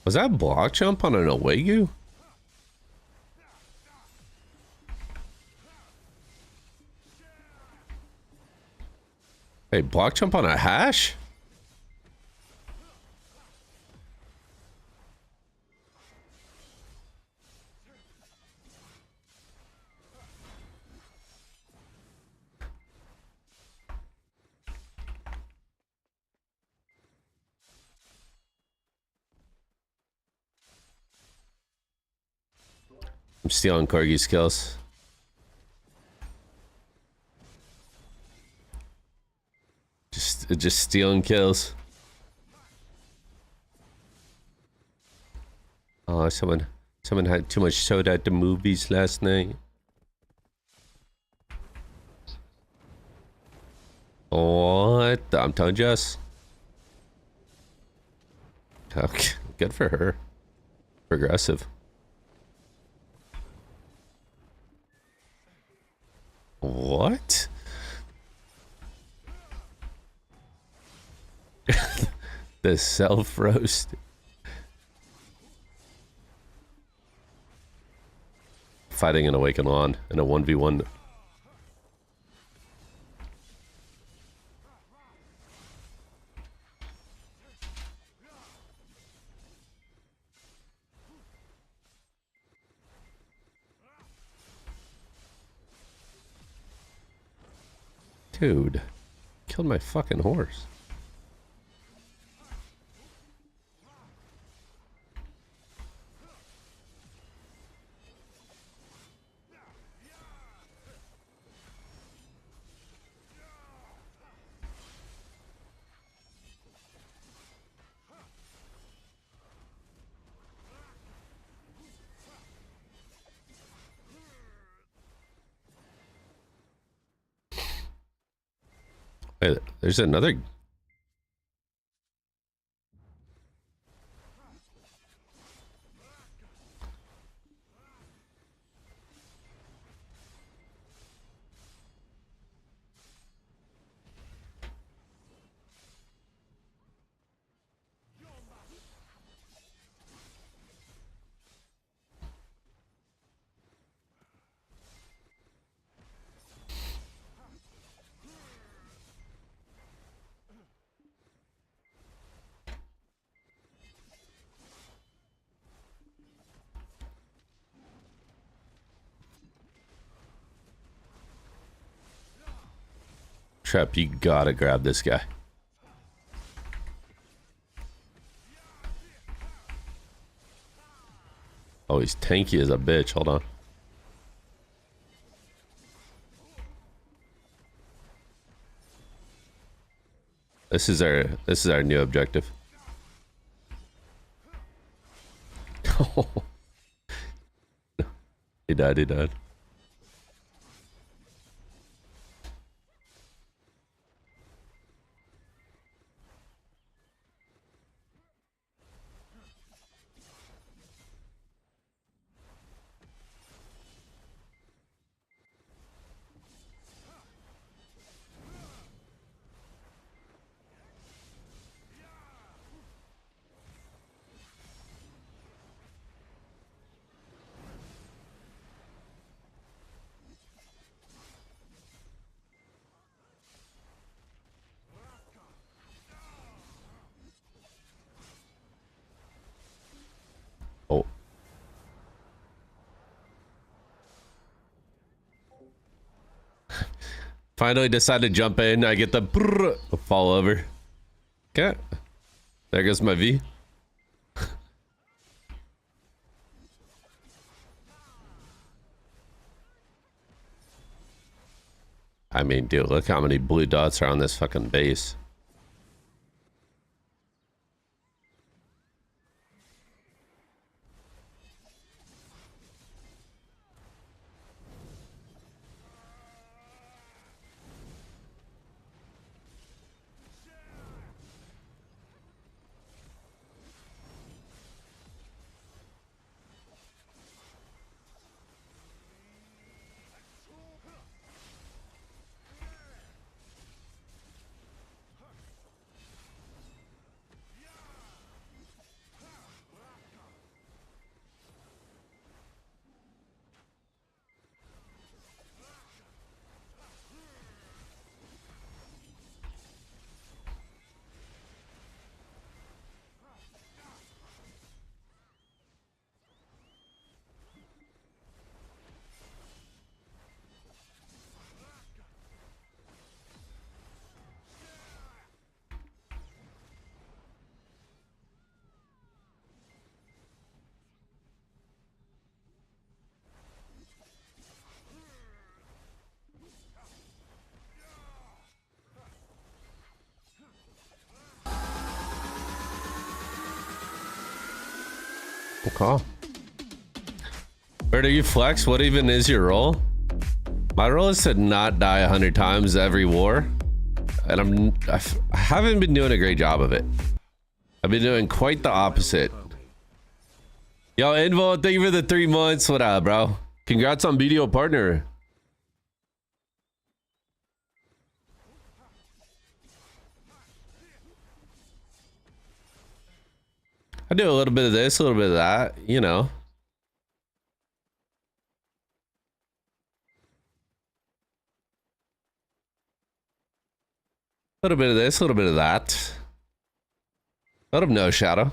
Speaker 1: Was that a block jump on an Awegu? Hey, block jump on a hash? I'm stealing Corgi's kills. Just stealing kills. Oh, someone had too much soda at the movies last night. What? I'm telling Jess. Okay, good for her. Progressive. What? The self roast. Fighting an Awaken on in a 1v1. Dude, killed my fucking horse. Wait, there's another. Trap, you gotta grab this guy. Oh, he's tanky as a bitch. Hold on. This is our new objective. He died. Oh. Finally decided to jump in. I get the brrr, fall over. Okay. There goes my V. I mean, dude, look how many blue dots are on this fucking base. call. Bert, are you flex? What even is your role? My role is to not die 100 times every war. And I haven't been doing a great job of it. I've been doing quite the opposite. Yo, Invo, thank you for the 3 months. What up, bro? Congrats on BDO partner. I do a little bit of this, a little bit of that, you know. A little bit of this, a little bit of that. Let him know, Shadow.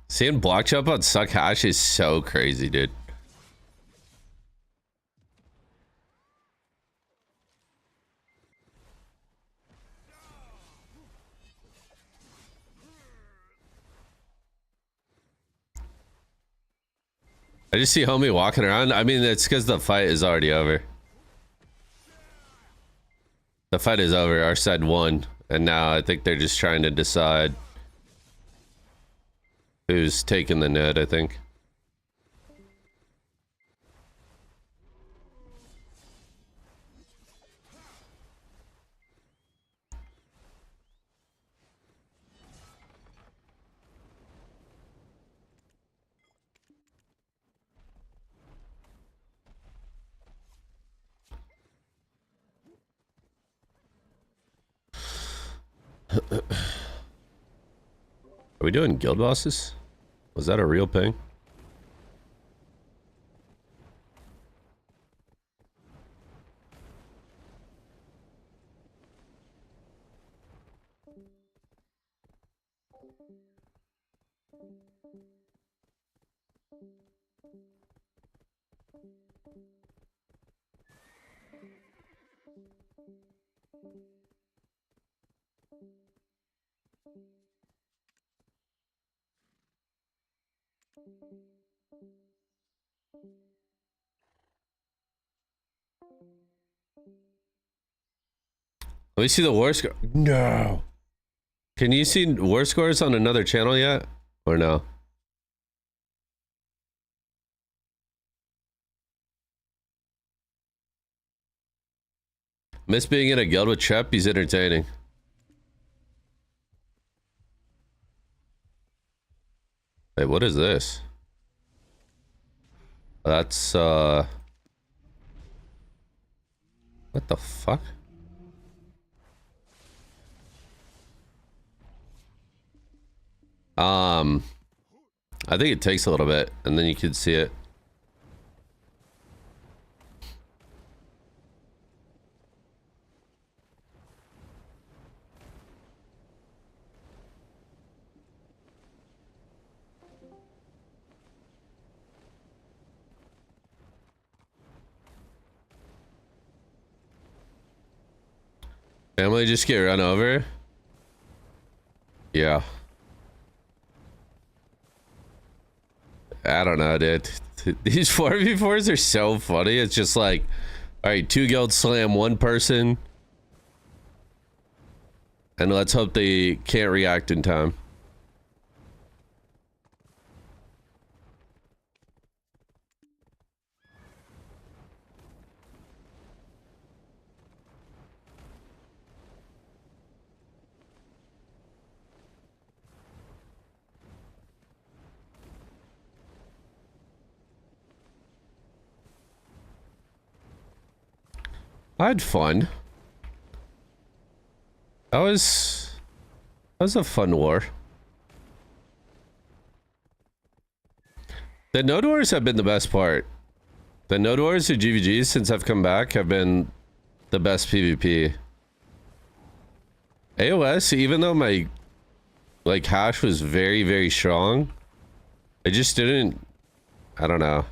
Speaker 1: Seeing block jump on Suck Hash is so crazy, dude. I just see homie walking around. I mean, it's because the fight is already over. The fight is over. Our side won. And now I think they're just trying to decide who's taking the net, I think. Are we doing guild bosses? Was that a real ping? Let me see the war score. No. Can you see war scores on another channel yet? Or no? Miss being in a guild with Trep, he's entertaining. Wait, what is this? That's, what the fuck? I think it takes a little bit, and then you can see it. Family just get run over? Yeah. I don't know, dude. These 4v4s are so funny. It's just like, alright, 2 guilds slam 1 person. And let's hope they can't react in time. I had fun. That was a fun war. The node wars have been the best part. The node wars of GVGs since I've come back have been the best PvP. AOS, even though my like hash was very, very strong, I just didn't. I don't know.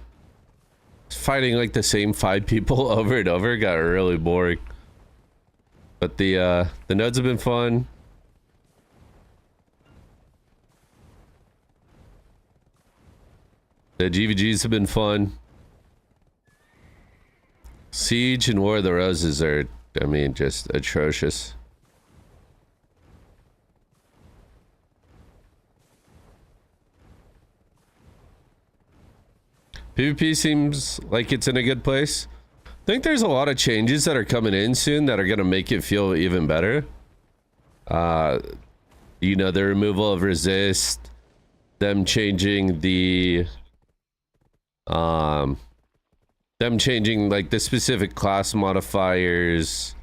Speaker 1: Fighting like the same 5 people over and over got really boring. But the nodes have been fun. The GVGs have been fun. Siege and War of the Roses are, I mean, just atrocious. PvP seems like it's in a good place. I think there's a lot of changes that are coming in soon that are going to make it feel even better. You know, the removal of resist, them changing the like the specific class modifiers,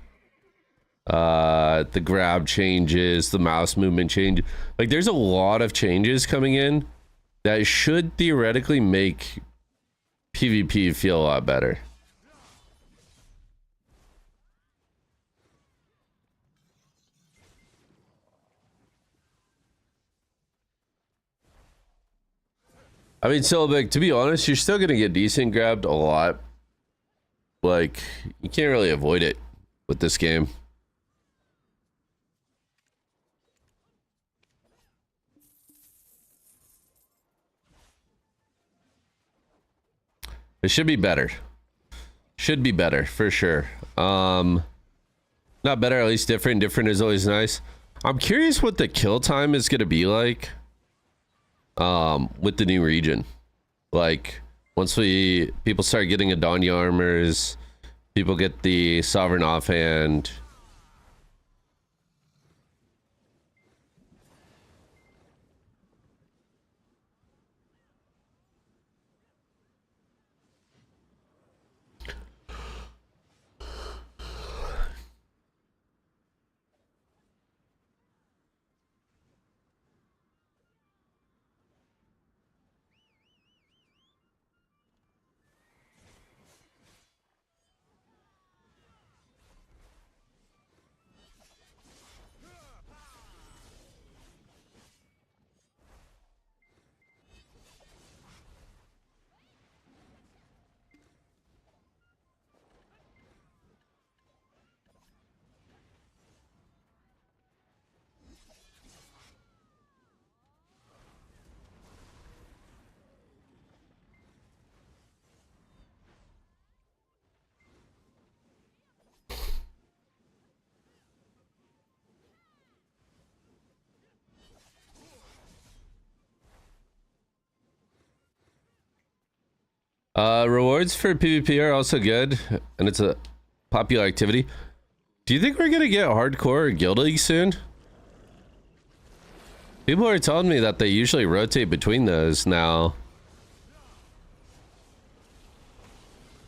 Speaker 1: the grab changes, the mouse movement change. Like there's a lot of changes coming in that should theoretically make PvP feel a lot better. I mean, so like, to be honest, you're still gonna get decent grabbed a lot. Like, you can't really avoid it with this game. It should be better. Should be better for sure. Not better, at least different. Different is always nice. I'm curious what the kill time is gonna be like with the new region. Like once people start getting Adanya armors, people get the Sovereign offhand. Rewards for PvP are also good, and it's a popular activity. Do you think we're gonna get hardcore or guild league soon? People are telling me that they usually rotate between those now.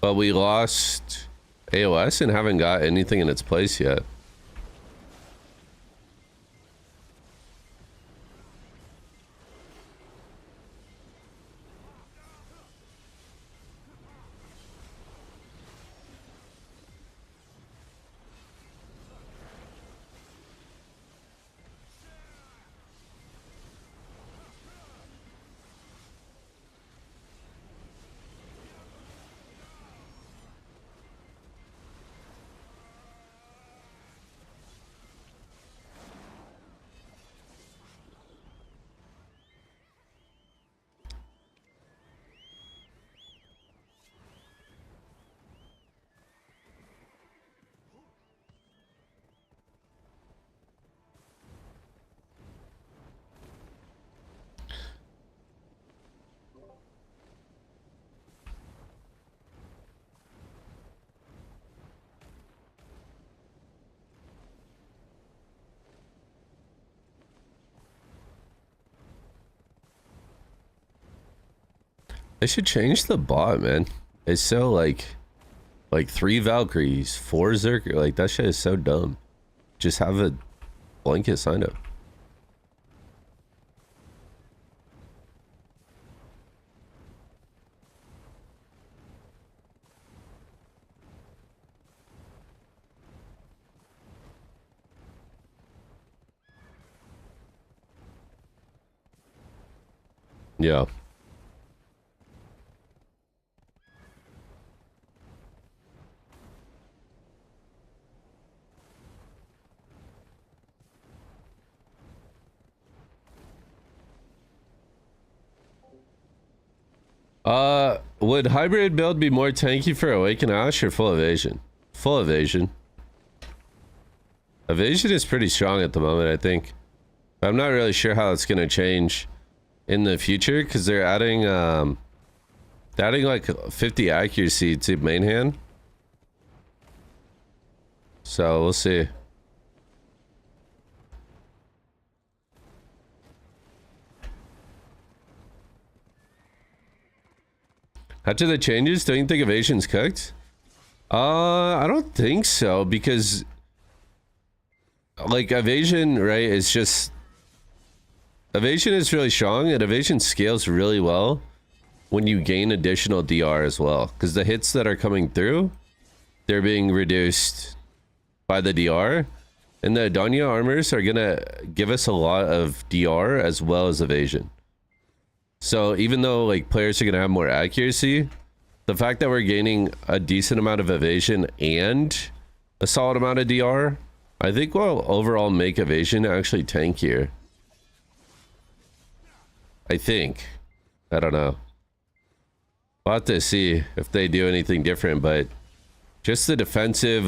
Speaker 1: But we lost AOS and haven't got anything in its place yet. They should change the bot, man. It's so like 3 Valkyries, 4 Zerker. Like that shit is so dumb. Just have a blanket sign up. Yeah. Would hybrid build be more tanky for Awaken Ash or full evasion? Full evasion. Evasion is pretty strong at the moment, I think. I'm not really sure how it's gonna change in the future because they're adding like 50 accuracy to main hand. So we'll see. After the changes, don't you think evasion's cooked? I don't think so because like evasion, right, is just evasion is really strong and evasion scales really well when you gain additional DR as well because the hits that are coming through, they're being reduced by the DR, and the Adanya armors are gonna give us a lot of DR as well as evasion. So even though like players are gonna have more accuracy, the fact that we're gaining a decent amount of evasion and a solid amount of DR, I think will overall make evasion actually tankier. I think. I don't know. We'll have to see if they do anything different, but just the defensive,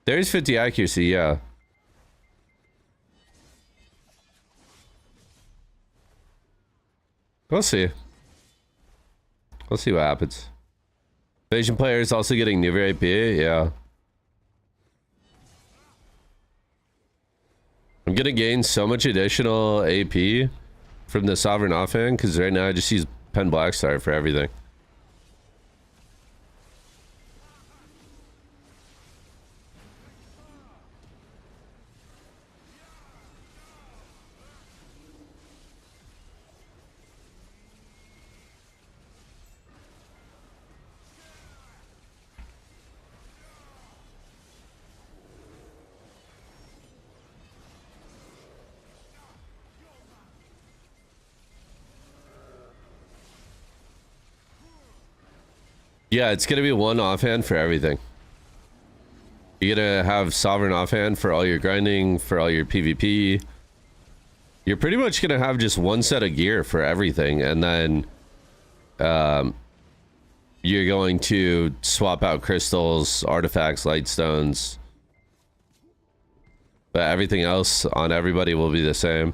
Speaker 1: there's 50 accuracy, yeah. We'll see. We'll see what happens. Evasion players also getting new AP, yeah. I'm gonna gain so much additional AP from the Sovereign offhand because right now I just use Pen Blackstar for everything. Yeah, it's gonna be one offhand for everything. You're gonna have Sovereign offhand for all your grinding, for all your PvP. You're pretty much gonna have just one set of gear for everything, and then you're going to swap out crystals, artifacts, lightstones. But everything else on everybody will be the same.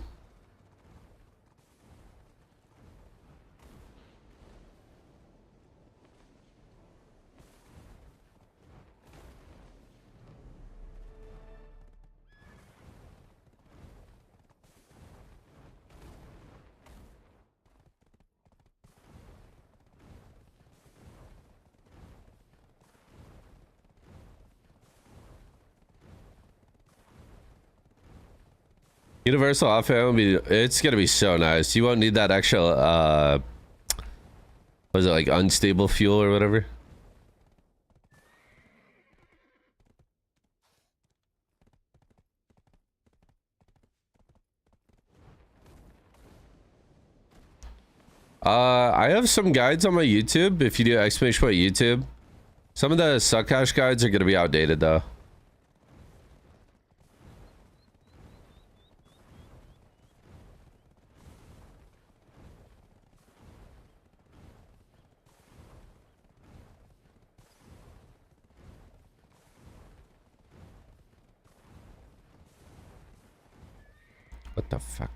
Speaker 1: Universal offhand will be, it's gonna be so nice. You won't need that extra was it like unstable fuel or whatever? I have some guides on my YouTube. If you do exclamation point YouTube, some of the succash guides are gonna be outdated though. What the fuck?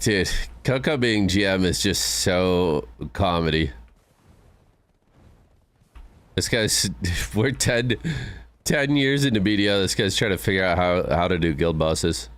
Speaker 1: Dude, Coco being GM is just so comedy. This guy's, we're 10 10 years into BDO, this guy's trying to figure out how to do guild bosses.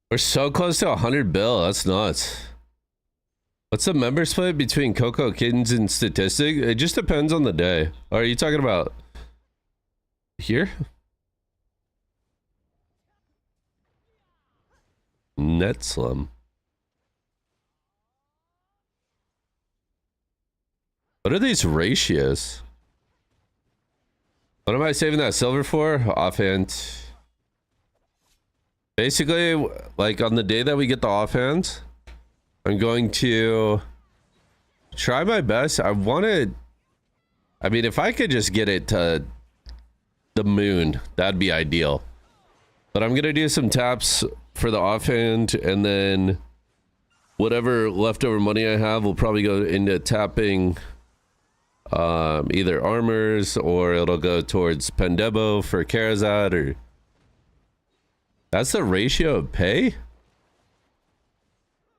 Speaker 1: We're so close to 100 bill. That's nuts. What's the member split between Coco Kittens and Statistic? It just depends on the day. Are you talking about here? Net Slim. What are these ratios? What am I saving that silver for? Offhand. Basically, like on the day that we get the offhand, I'm going to try my best. I mean, if I could just get it to the moon, that'd be ideal. But I'm going to do some taps for the offhand, and then whatever leftover money I have will probably go into tapping either armors, or it'll go towards Pendebo for Karazad, or... That's the ratio of pay?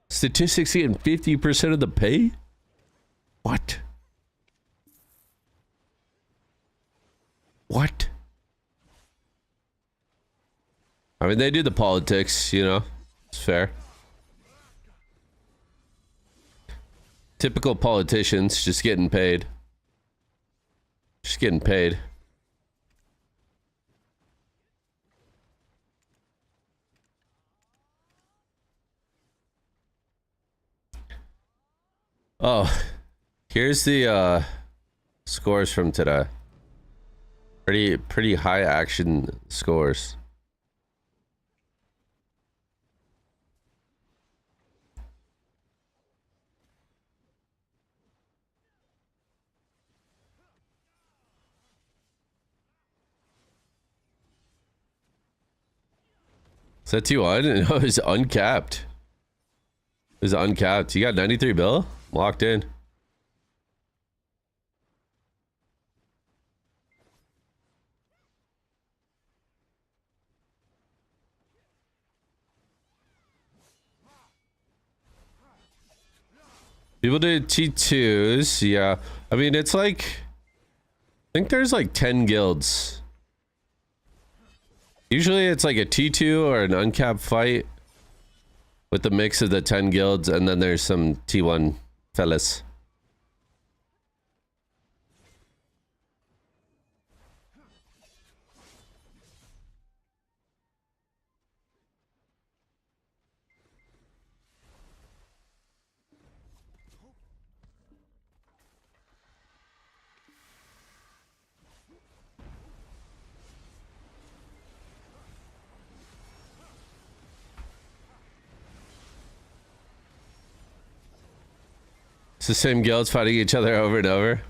Speaker 1: Statistics getting 50% of the pay? What? What? I mean, they do the politics, you know. It's fair. Typical politicians just getting paid. Just getting paid. Oh, here's the scores from today. Pretty high action scores. Is that T1? No, it was uncapped. It was uncapped. You got 93 bill? Locked in. People do T2s, yeah. I mean, it's like... I think there's like 10 guilds. Usually it's like a T2 or an uncapped fight with the mix of the 10 guilds, and then there's some T1 fellas. It's the same guilds fighting each other over and over.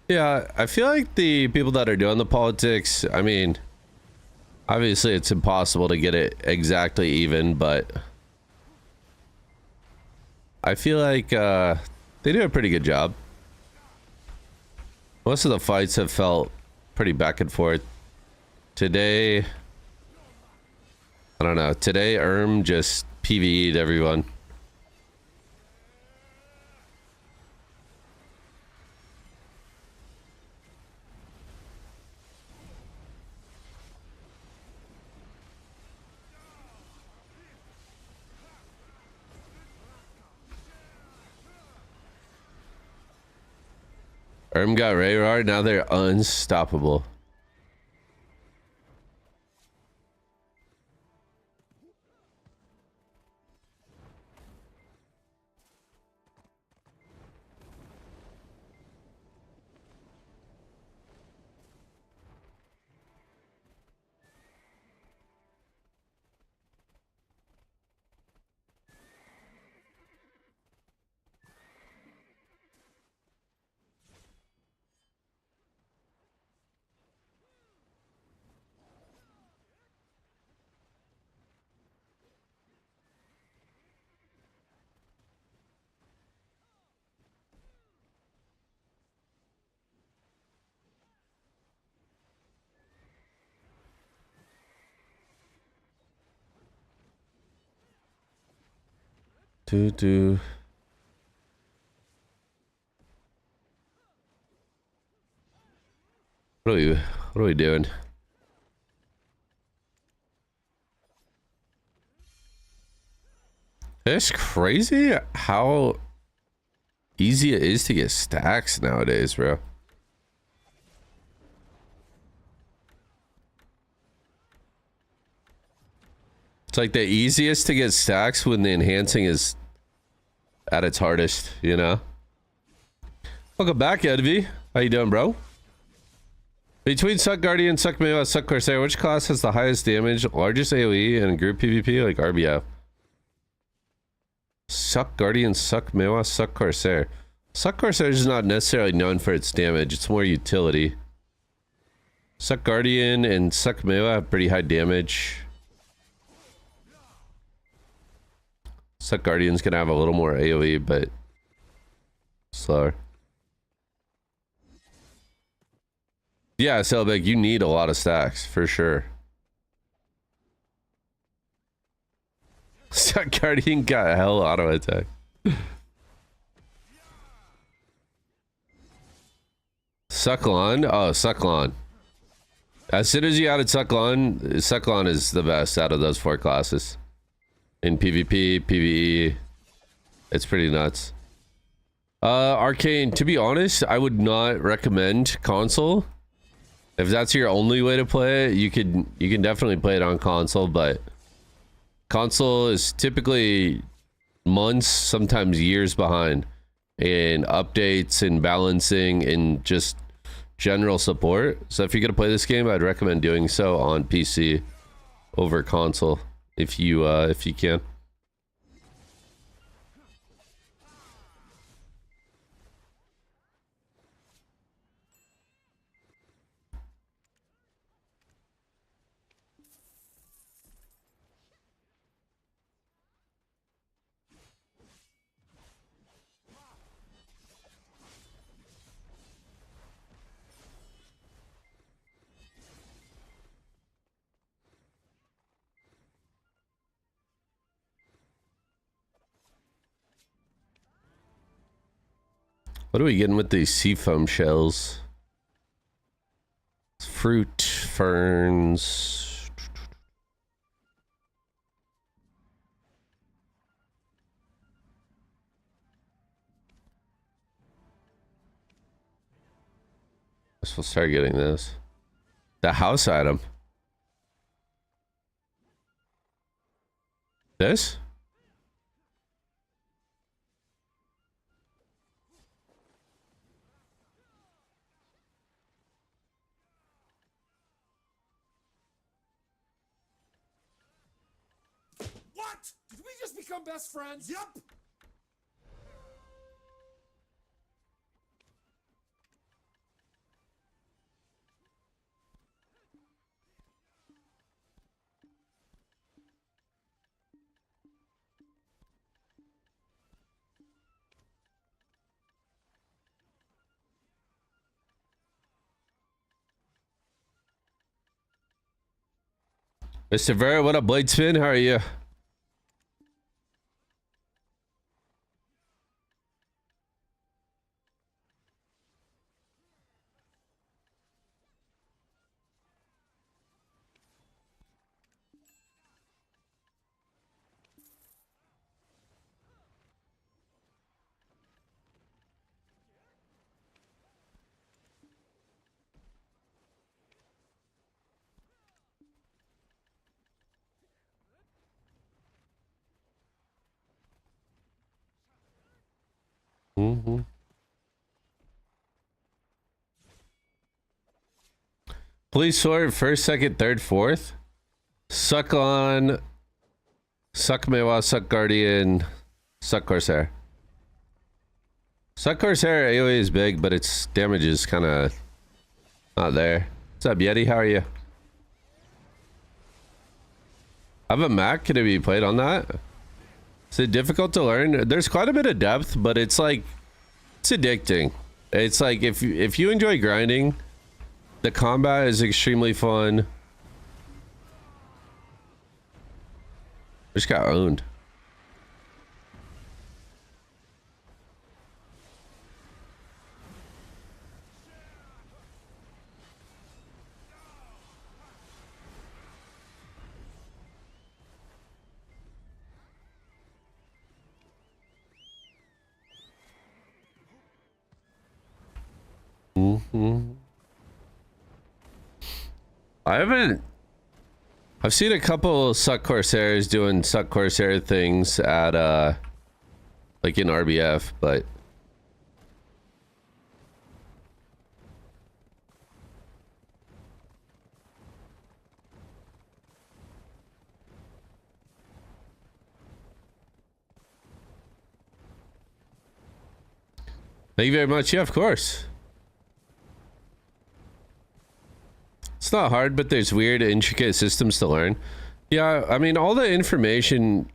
Speaker 1: Yeah, I feel like the people that are doing the politics, I mean, obviously it's impossible to get it exactly even, but I feel like they do a pretty good job. Most of the fights have felt pretty back and forth. Today, I don't know, today just PvE'd everyone. got Rayrar, now they're unstoppable. Do. What are we doing? It's crazy how easy it is to get stacks nowadays, bro. It's like the easiest to get stacks when the enhancing is at its hardest, you know? Welcome back, Edvi. How you doing, bro? Between Suck Guardian, Suck Mewa, Suck Corsair, which class has the highest damage, largest AoE, and group PvP like RBF? Suck Guardian, Suck Mewa, Suck Corsair. Suck Corsair is not necessarily known for its damage, it's more utility. Suck Guardian and Suck Mewa have pretty high damage. Suck Guardian's gonna have a little more AoE, but slower. Yeah, so big, you need a lot of stacks for sure. Suck Guardian got hell auto attack. Sucklon? Oh, Sucklon. As soon as you added Sucklon, Sucklon is the best out of those 4 classes. In PvP, PvE, it's pretty nuts. Arcane, to be honest, I would not recommend console. If that's your only way to play it, you can definitely play it on console, but console is typically months, sometimes years behind in updates and balancing and just general support. So if you're gonna play this game, I'd recommend doing so on PC over console if you can. What are we getting with these seafoam shells? Fruit, ferns. Guess we'll start getting this. The house item. This?
Speaker 2: What? Did we just become best friends? Yep.
Speaker 1: Mr. Vera, what up, Bladespin? How are you? Mm-hmm. Police sword, first, second, third, fourth. Suck on. Suck Mewa, suck Guardian, suck Corsair. Suck Corsair AoE is big, but its damage is kind of not there. What's up, Yeti? How are you? I have a Mac. Can it be played on that? Is it difficult to learn? There's quite a bit of depth, but it's like, it's addicting. It's like if you enjoy grinding, the combat is extremely fun. Just got owned. I've seen a couple Suck Corsairs doing Suck Corsair things at like in RBF, but thank you very much. Yeah, of course. It's not hard, but there's weird, intricate systems to learn. Yeah, I mean, all the information...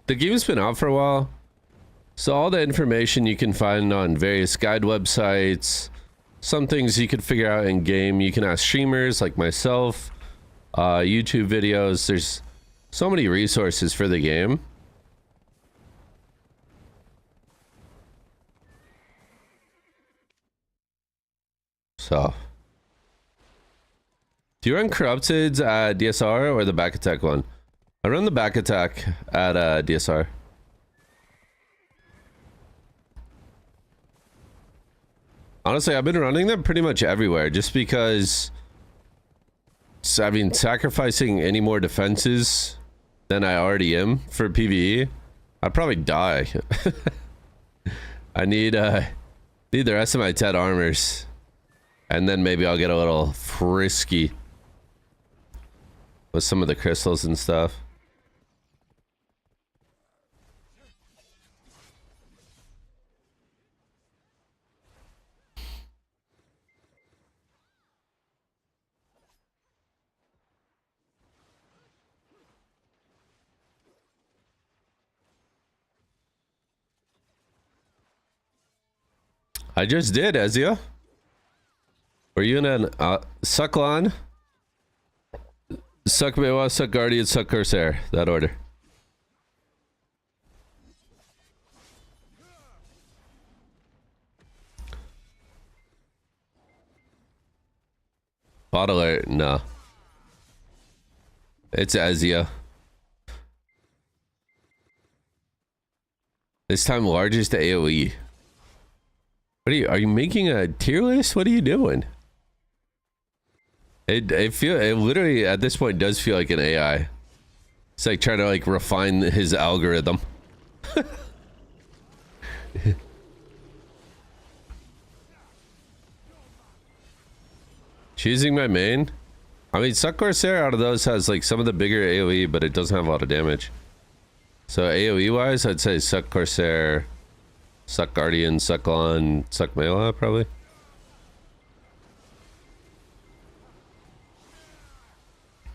Speaker 1: The game's been out for a while. So all the information you can find on various guide websites. Some things you could figure out in-game. You can ask streamers like myself. YouTube videos. There's so many resources for the game. So... Do you run Corrupted at DSR or the back attack one? I run the back attack at DSR. Honestly, I've been running them pretty much everywhere just because, I mean, sacrificing any more defenses than I already am for PvE, I'd probably die. I need the rest of my 10 armors, and then maybe I'll get a little frisky with some of the crystals and stuff. I just did, Ezia. Were you in an Sucklon? Suck Mewa, Suck Guardian, Suck Corsair. That order. Bot alert, no. It's Ezia. This time largest AoE. What are you making a tier list? What are you doing? It literally at this point does feel like an AI. It's like trying to like refine his algorithm. Choosing my main. I mean, Suck Corsair out of those has like some of the bigger AoE, but it doesn't have a lot of damage. So AoE wise, I'd say Suck Corsair, Suck Guardian, Suck Lon, Suck Mela probably.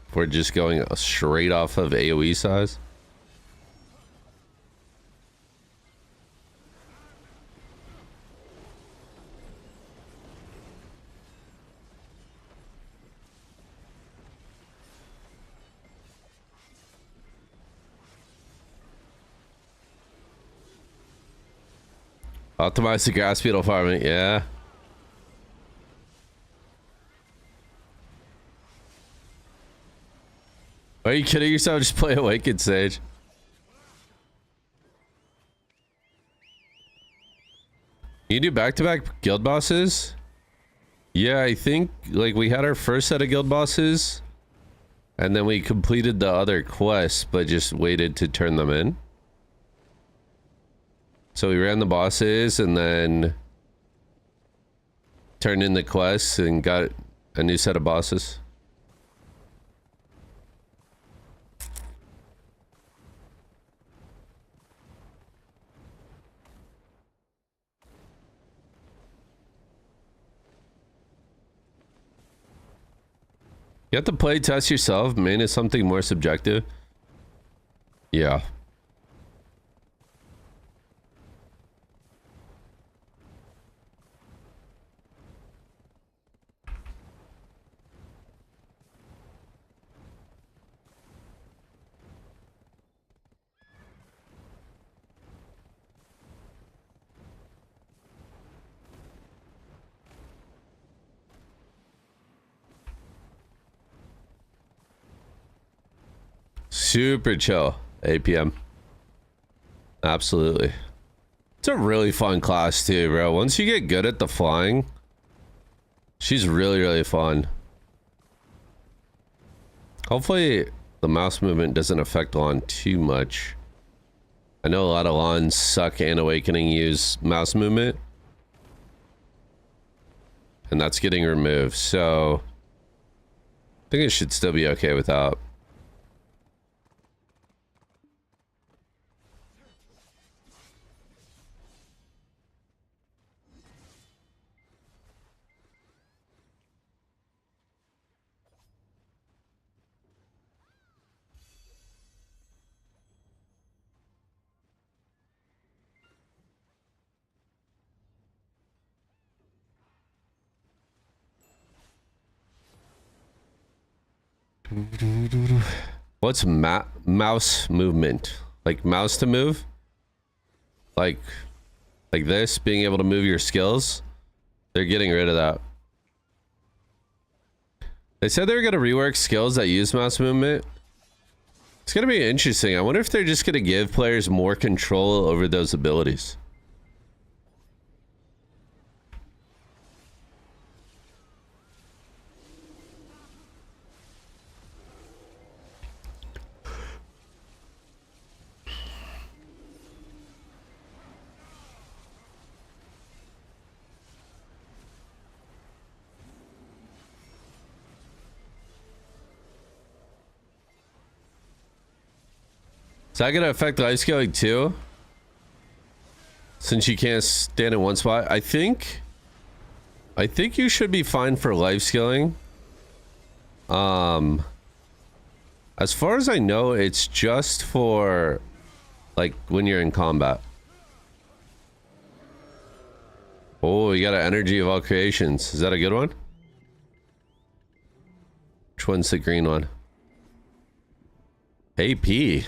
Speaker 1: If we're just going straight off of AoE size. Optimize the grass beetle farming, yeah. Are you kidding yourself? Just play Awakened Sage. You do back-to-back guild bosses? Yeah, I think like we had our first set of guild bosses and then we completed the other quests but just waited to turn them in. So we ran the bosses and then turned in the quests and got a new set of bosses. You have to play test yourself. Main is something more subjective. Yeah. Super chill. APM. Absolutely. It's a really fun class too, bro. Once you get good at the flying, she's really, really fun. Hopefully the mouse movement doesn't affect Lon too much. I know a lot of Lons suck and Awakening use mouse movement. And that's getting removed, so I think it should still be okay without. What's mouse movement? Like mouse to move? Like this, being able to move your skills? They're getting rid of that. They said they were going to rework skills that use mouse movement. It's going to be interesting. I wonder if they're just going to give players more control over those abilities. Is that gonna affect life scaling too? Since you can't stand in one spot, I think you should be fine for life scaling. As far as I know, it's just for like when you're in combat. Oh, you got an energy of all creations. Is that a good one? Which one's the green one? AP.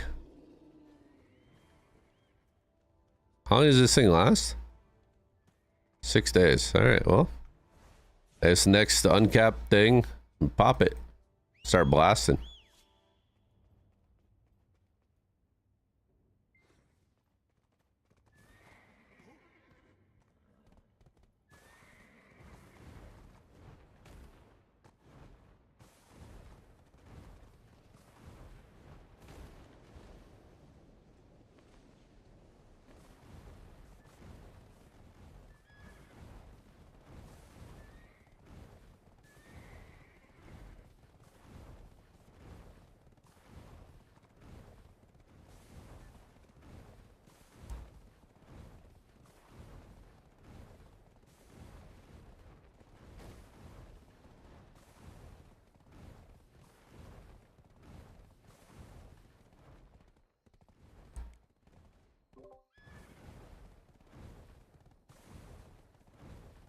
Speaker 1: How long does this thing last? 6 days. All right, well, this next uncapped thing, pop it. Start blasting.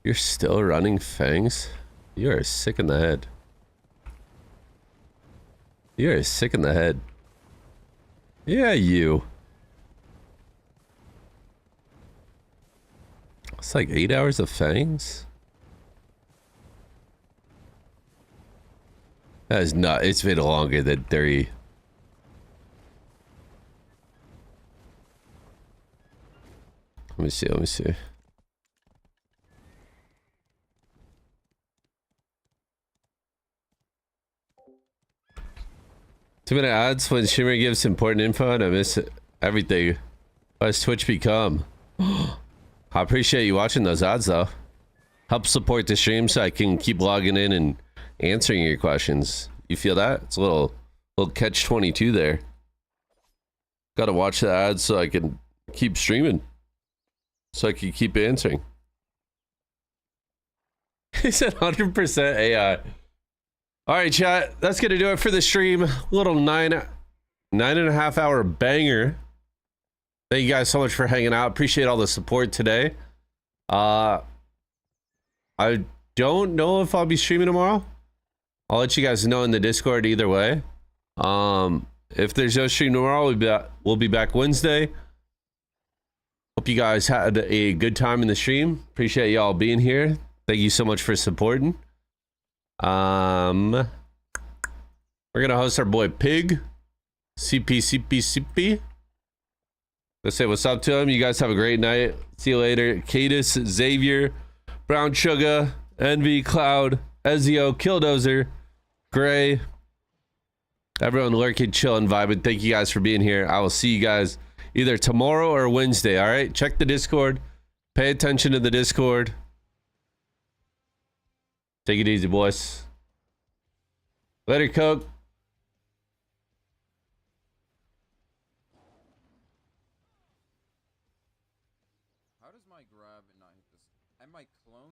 Speaker 1: You're still running fangs? You are sick in the head. You are sick in the head. Yeah, you. It's like 8 hours of fangs? That is not, it's been longer than 3. Let me see, let me see. Too many ads when streamer gives important info and I miss everything. What does Twitch become? I appreciate you watching those ads, though. Help support the stream so I can keep logging in and answering your questions. You feel that? It's a little catch 22 there. Got to watch the ads so I can keep streaming. So I can keep answering. He said 100% AI. All right, chat. That's going to do it for the stream. Little 9.5 hour banger. Thank you guys so much for hanging out. Appreciate all the support today. I don't know if I'll be streaming tomorrow. I'll let you guys know in the Discord either way. If there's no stream tomorrow, we'll be back Wednesday. Hope you guys had a good time in the stream. Appreciate y'all being here. Thank you so much for supporting. We're gonna host our boy Pig. CP. Let's say what's up to him. You guys have a great night. See you later. Cadis, Xavier, Brown Sugar, Envy, Cloud, Ezio, Killdozer, Gray. Everyone lurking, chilling, vibing. Thank you guys for being here. I will see you guys either tomorrow or Wednesday. All right. Check the Discord. Pay attention to the Discord. Take it easy, boys. Later, Coke.
Speaker 6: How does my grab and not hit this? I might clone.